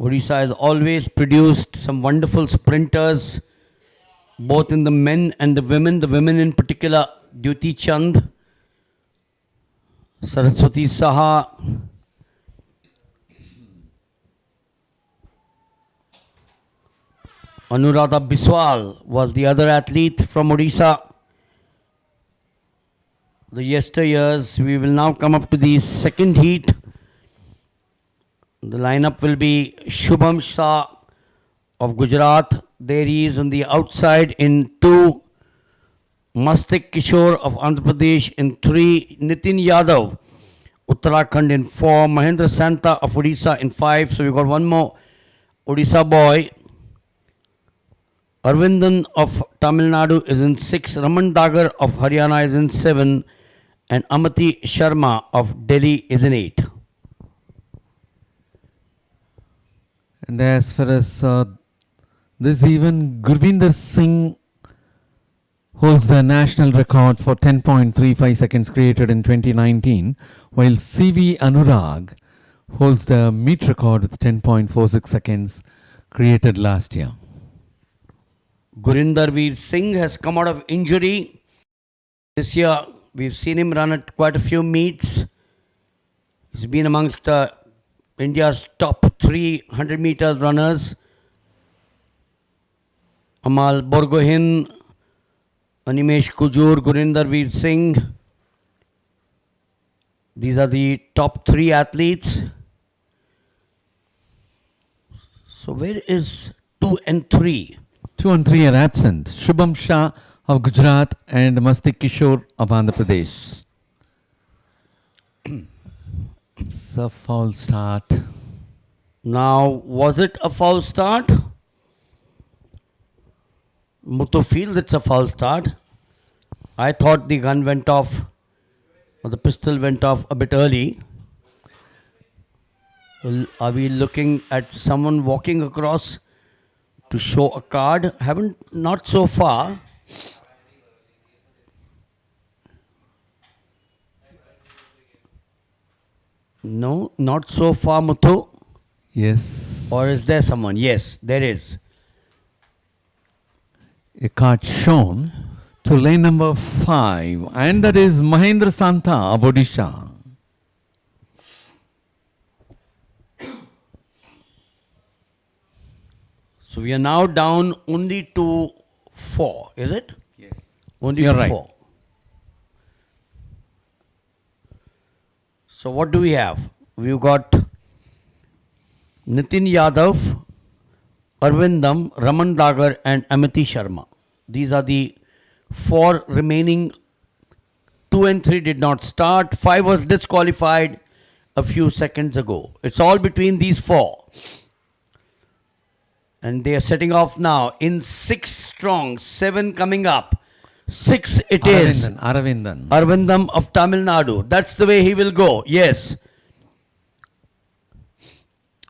Odisha has always produced some wonderful sprinters, both in the men and the women. The women in particular, Duti Chand, Saraswati Saha, Anuradha Biswal was the other athlete from Odisha. The yesteryears. We will now come up to the second heat. The lineup will be Shubham Shah of Gujarat. There he is on the outside in 2. Mastik Kishore of Andhra Pradesh in 3. Nitin Yadav, Uttarakhand in 4. Mahendra Santa of Odisha in 5. So we've got one more Odisha boy. Arvindan of Tamil Nadu is in 6. Raman Dagar of Haryana is in 7. And Amati Sharma of Delhi is in 8. And as far as this even, Gurvinder Singh holds the national record for 10.35 seconds created in 2019, while CV Anurag holds the meet record with 10.46 seconds created last year. Gurinder Veer Singh has come out of injury. This year, we've seen him run at quite a few meets. He's been amongst India's top 300 meters runners. Amal Borgohain, Animesh Kujur, Gurinder Veer Singh. These are the top 3 athletes. So where is 2 and 3? 2 and 3 are absent. Shubham Shah of Gujarat and Mastik Kishore of Andhra Pradesh. It's a foul start. Now, was it a foul start? Muthu feels it's a foul start. I thought the gun went off, or the pistol went off a bit early. Well, are we looking at someone walking across to show a card. Haven't, not so far. No, not so far, Muthu. Yes. Or is there someone? Yes, there is. A card shown to lane number 5, and that is Mahendra Santa of Odisha. So we are now down only to 4, is it? Yes. Only You're to right. 4. So what do we have? We've got Nitin Yadav, Arvindam, Raman Dagar and Amity Sharma. These are the 4 remaining. 2 and 3 did not start. 5 was disqualified a few seconds ago. It's all between these 4. And they are setting off now in 6 strong, 7 coming up. 6 it is. Aravindan. Arvindam of Tamil Nadu. That's the way he will go. Yes.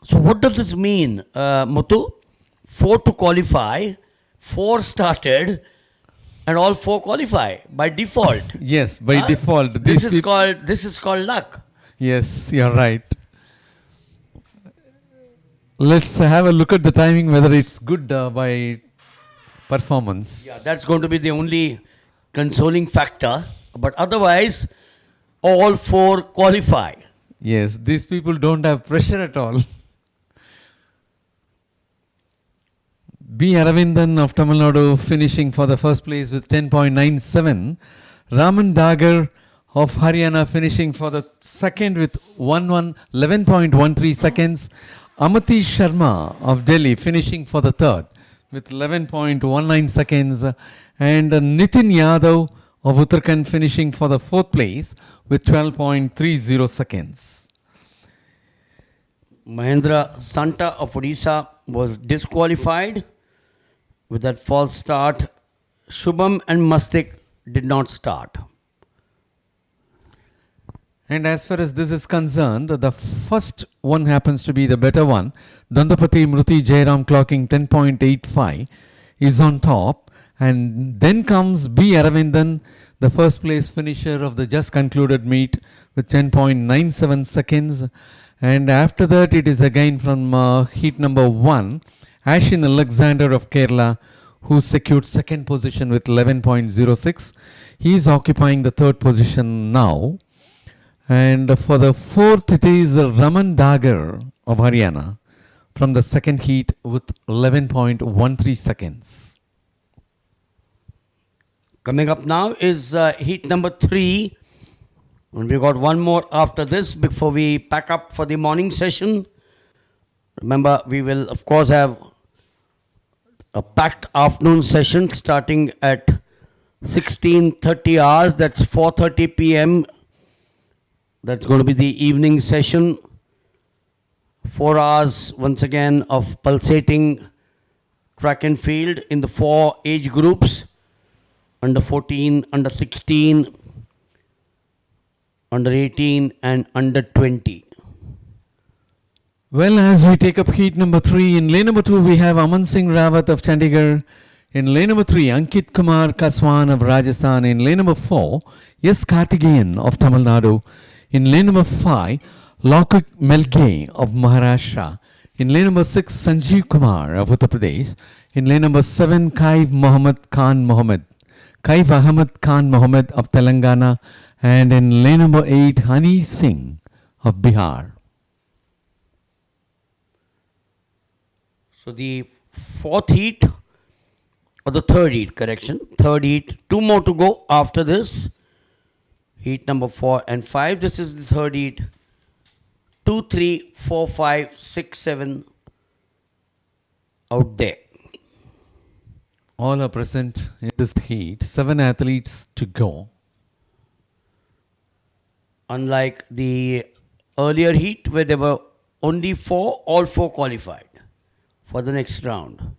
So what does this mean, Muthu? 4 to qualify, 4 started, and all 4 qualify by default. Yes, by Huh? default. This these is peop- called luck. Yes, you're right. Let's have a look at the timing, whether it's good by performance. Yeah, that's going to be the only consoling factor. But otherwise, all 4 qualify. Yes, these people don't have pressure at all. B. Aravindan of Tamil Nadu finishing for the first place with 10.97. Raman Dagar of Haryana finishing for the second with 11.13 seconds. Amati Sharma of Delhi finishing for the third with 11.19 seconds. And Nitin Yadav of Uttarakhand finishing for the fourth place with 12.30 seconds. Mahendra Santa of Odisha was disqualified with that false start. Shubham and Mastik did not start. And as far as this is concerned, the first one happens to be the better one. Dandapati Mruti Jairam clocking 10.85 is on top. And then comes B. Aravindan, the first place finisher of the just concluded meet with 10.97 seconds. And after that, it is again from heat number 1, Ashin Alexander of Kerala, who secured second position with 11.06. He is occupying the third position now. And for the fourth, it is Raman Dagar of Haryana from the second heat with 11.13 seconds. Coming up now is heat number 3. And we got one more after this before we pack up for the morning session. Remember, we will of course have a packed afternoon session starting at 16:30 hours. That's 4:30 p.m. That's going to be the evening session. 4 hours once again of pulsating track and field in the 4 age groups: under 14, under 16, under 18 and under 20. Well, as we take up heat number 3, in lane number 2 we have Aman Singh Rawat of Chandigarh. In lane number 3, Ankit Kumar Kaswan of Rajasthan. In lane number 4, S. Karthikeyan of Tamil Nadu. In lane number 5, Lokik Melge of Maharashtra. In lane number 6, Sanjeev Kumar of Uttar Pradesh. In lane number 7, Kaif Ahmad Khan Mohammed of Telangana. And in lane number 8, Hani Singh of Bihar. So the fourth heat, or the third heat, correction, third heat, 2 more to go after this. Heat number 4 and 5, this is the third heat. 2, 3, 4, 5, 6, 7 out there. All are present in this heat. 7 athletes to go. Unlike the earlier heat where there were only 4, all 4 qualified for the next round.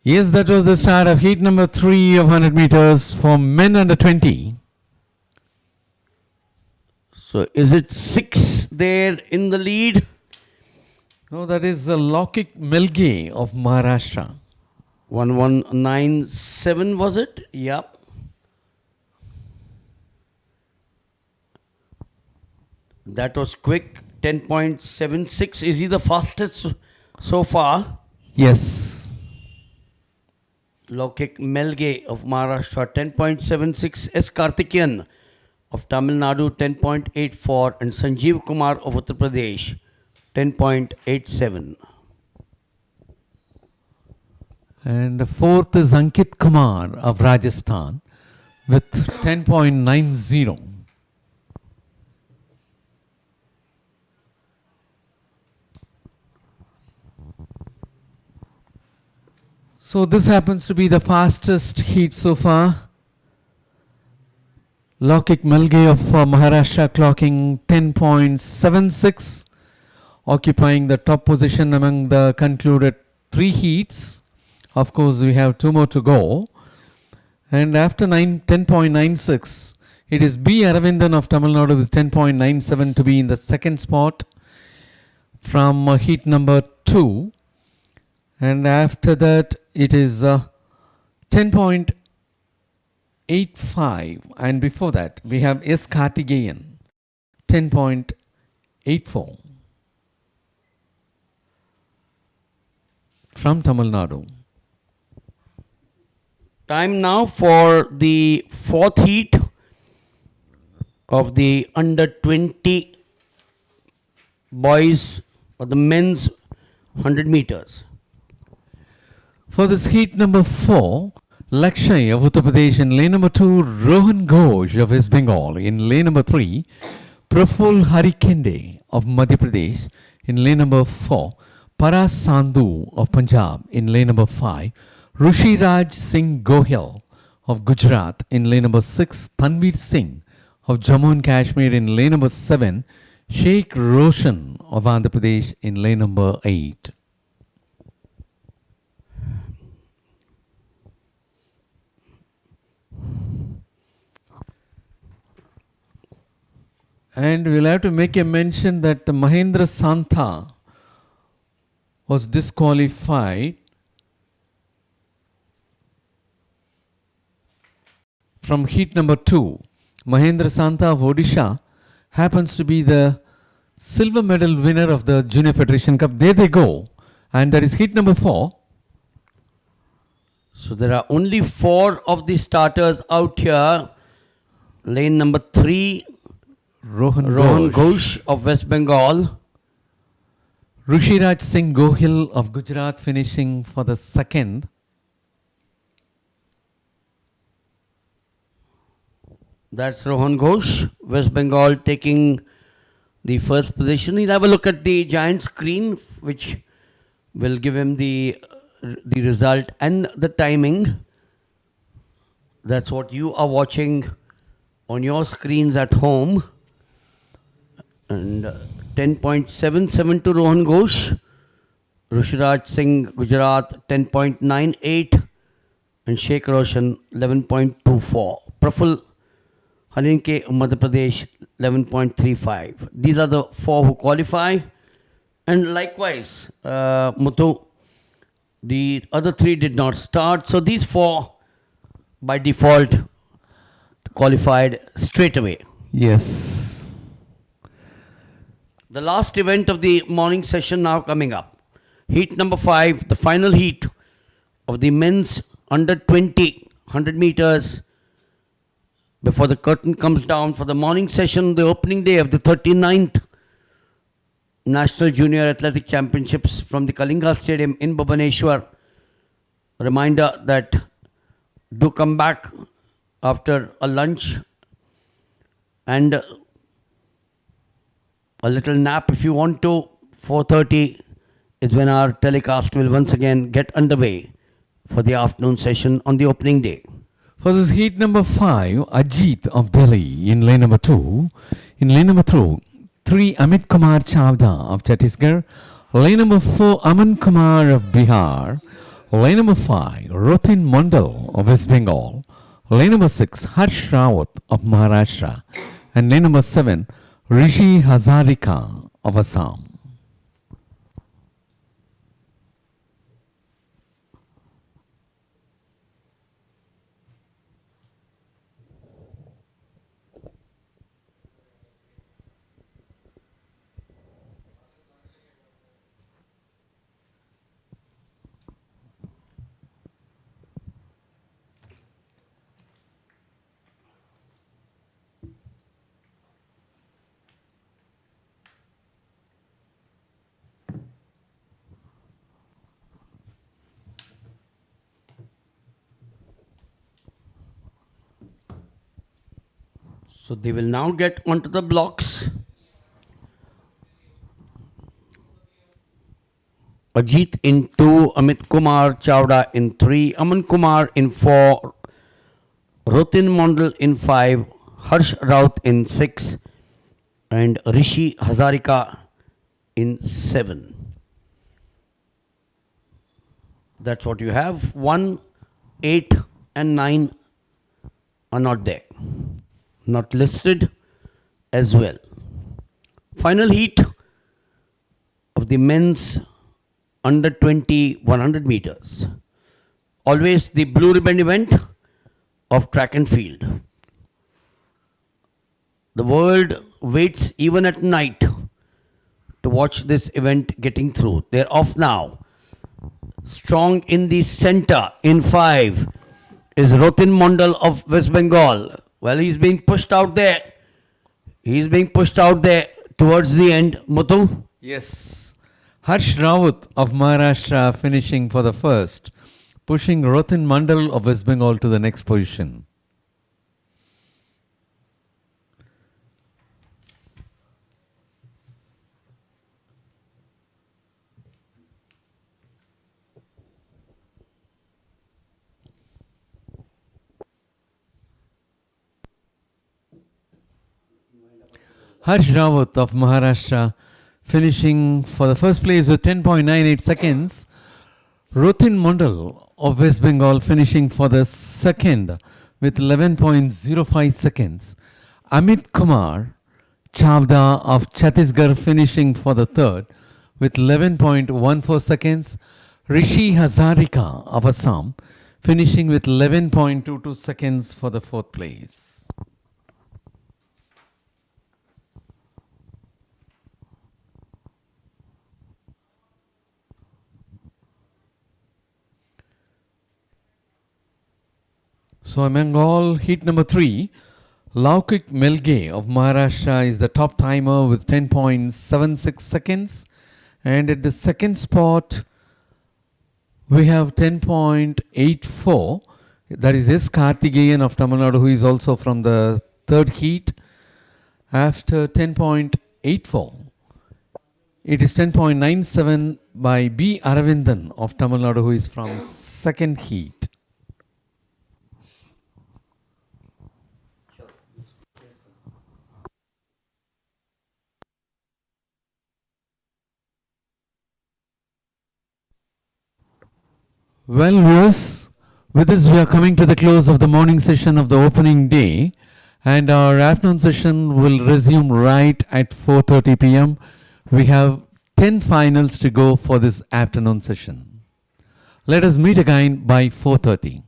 Yes, that was the start of heat number 3 of 100 meters for men under 20. So is it 6 there in the lead? No, that is Lokik Melge of Maharashtra. 1197 was it? Yeah. That was quick. 10.76. Is he the fastest so far? Yes. Lokik Melge of Maharashtra, 10.76. S. Karthikeyan of Tamil Nadu, 10.84. And Sanjeev Kumar of Uttar Pradesh, 10.87. And fourth is Ankit Kumar of Rajasthan with 10.90. So this happens to be the fastest heat so far. Lokik Melge of Maharashtra clocking 10.76, occupying the top position among the concluded 3 heats. Of course, we have 2 more to go. And after 10.96, it is B. Aravindan of Tamil Nadu with 10.97 to be in the second spot from heat number 2. And after that, it is 10.85. And before that, we have S. Karthikeyan, 10.84 from Tamil Nadu. Time now for the 4th heat of the under 20 boys or the men's 100 meters. For this heat number 4, Lakshay of Uttar Pradesh in lane number 2, Rohan Ghosh of West Bengal in lane number 3, Praful Harikende of Madhya Pradesh in lane number 4, Paras Sandhu of Punjab in lane number 5, Rushiraj Singh Gohil of Gujarat in lane number 6, Tanveer Singh of Jammu and Kashmir in lane number 7, Sheikh Roshan of Andhra Pradesh in lane number 8. And we'll have to make a mention that Mahendra Santha was disqualified from heat number 2. Mahendra Santha of Odisha happens to be the silver medal winner of the Junior Federation Cup. There they go. And that is heat number 4. So there are only 4 of the starters out here. Lane number 3, Rohan Ghosh of West Bengal. Rushiraj Singh Gohil of Gujarat finishing for the second. That's Rohan Ghosh, West Bengal taking the first position. He'll have a look at the giant screen, which will give him the result and the timing. That's what you are watching on your screens at home. And 10.77 to Rohan Ghosh. Rushiraj Singh, Gujarat, 10.98. And Sheikh Roshan, 11.24. Praful Harinke, Madhya Pradesh, 11.35. These are the 4 who qualify. And likewise, Muthu, the other 3 did not start. So these 4, by default, qualified straight away. Yes. The last event of the morning session now coming up. Heat number 5, the final heat of the men's under 20, 100 meters. Before the curtain comes down for the morning session, the opening day of the 39th National Junior Athletic Championships from the Kalinga Stadium in Bhubaneswar. A reminder that do come back after a lunch and a little nap if you want to. 4:30 is when our telecast will once again get underway for the afternoon session on the opening day. For this heat number 5, Ajit of Delhi in lane number 2. In lane number 3, Amit Kumar Chavda of Chhattisgarh. Lane number 4, Aman Kumar of Bihar. Lane number 5, Rotin Mandal of West Bengal. Lane number 6, Harsh Rawat of Maharashtra. And lane number 7, Rishi Hazarika of Assam. So they will now get onto the blocks. Ajit in 2, Amit Kumar Chawda in 3, Aman Kumar in 4, Rotin Mondal in 5, Harsh Raut in 6, and Rishi Hazarika in 7. That's what you have. 1, 8, and 9 are not there. Not listed as well. Final heat of the men's under 20 100 meters. Always the blue ribbon event of track and field. The world waits even at night to watch this event getting through. They're off now. Strong in the center in 5 is Rotin Mondal of West Bengal. Well, he's being pushed out there. He's being pushed out there towards the end. Muthu? Yes. Harsh Rawat of Maharashtra finishing for the first, pushing Rotin Mandal of West Bengal to the next position. Harsh Rawat of Maharashtra finishing for the first place with 10.98 seconds. Rotin Mondal of West Bengal finishing for the second with 11.05 seconds. Amit Kumar Chavda of Chhattisgarh finishing for the third with 11.14 seconds. Rishi Hazarika of Assam finishing with 11.22 seconds for the fourth place. So among all, heat number 3, Laukik Melge of Maharashtra is the top timer with 10.76 seconds. And at the second spot, we have 10.84. That is S. Karthikeyan of Tamil Nadu, who is also from the third heat. After 10.84, it is 10.97 by B. Aravindan of Tamil Nadu, who is from second heat. Well, viewers, with this we are coming to the close of the morning session of the opening day, and our afternoon session will resume right at 4:30 p.m. We have 10 finals to go for this afternoon session. Let us meet again by 4:30.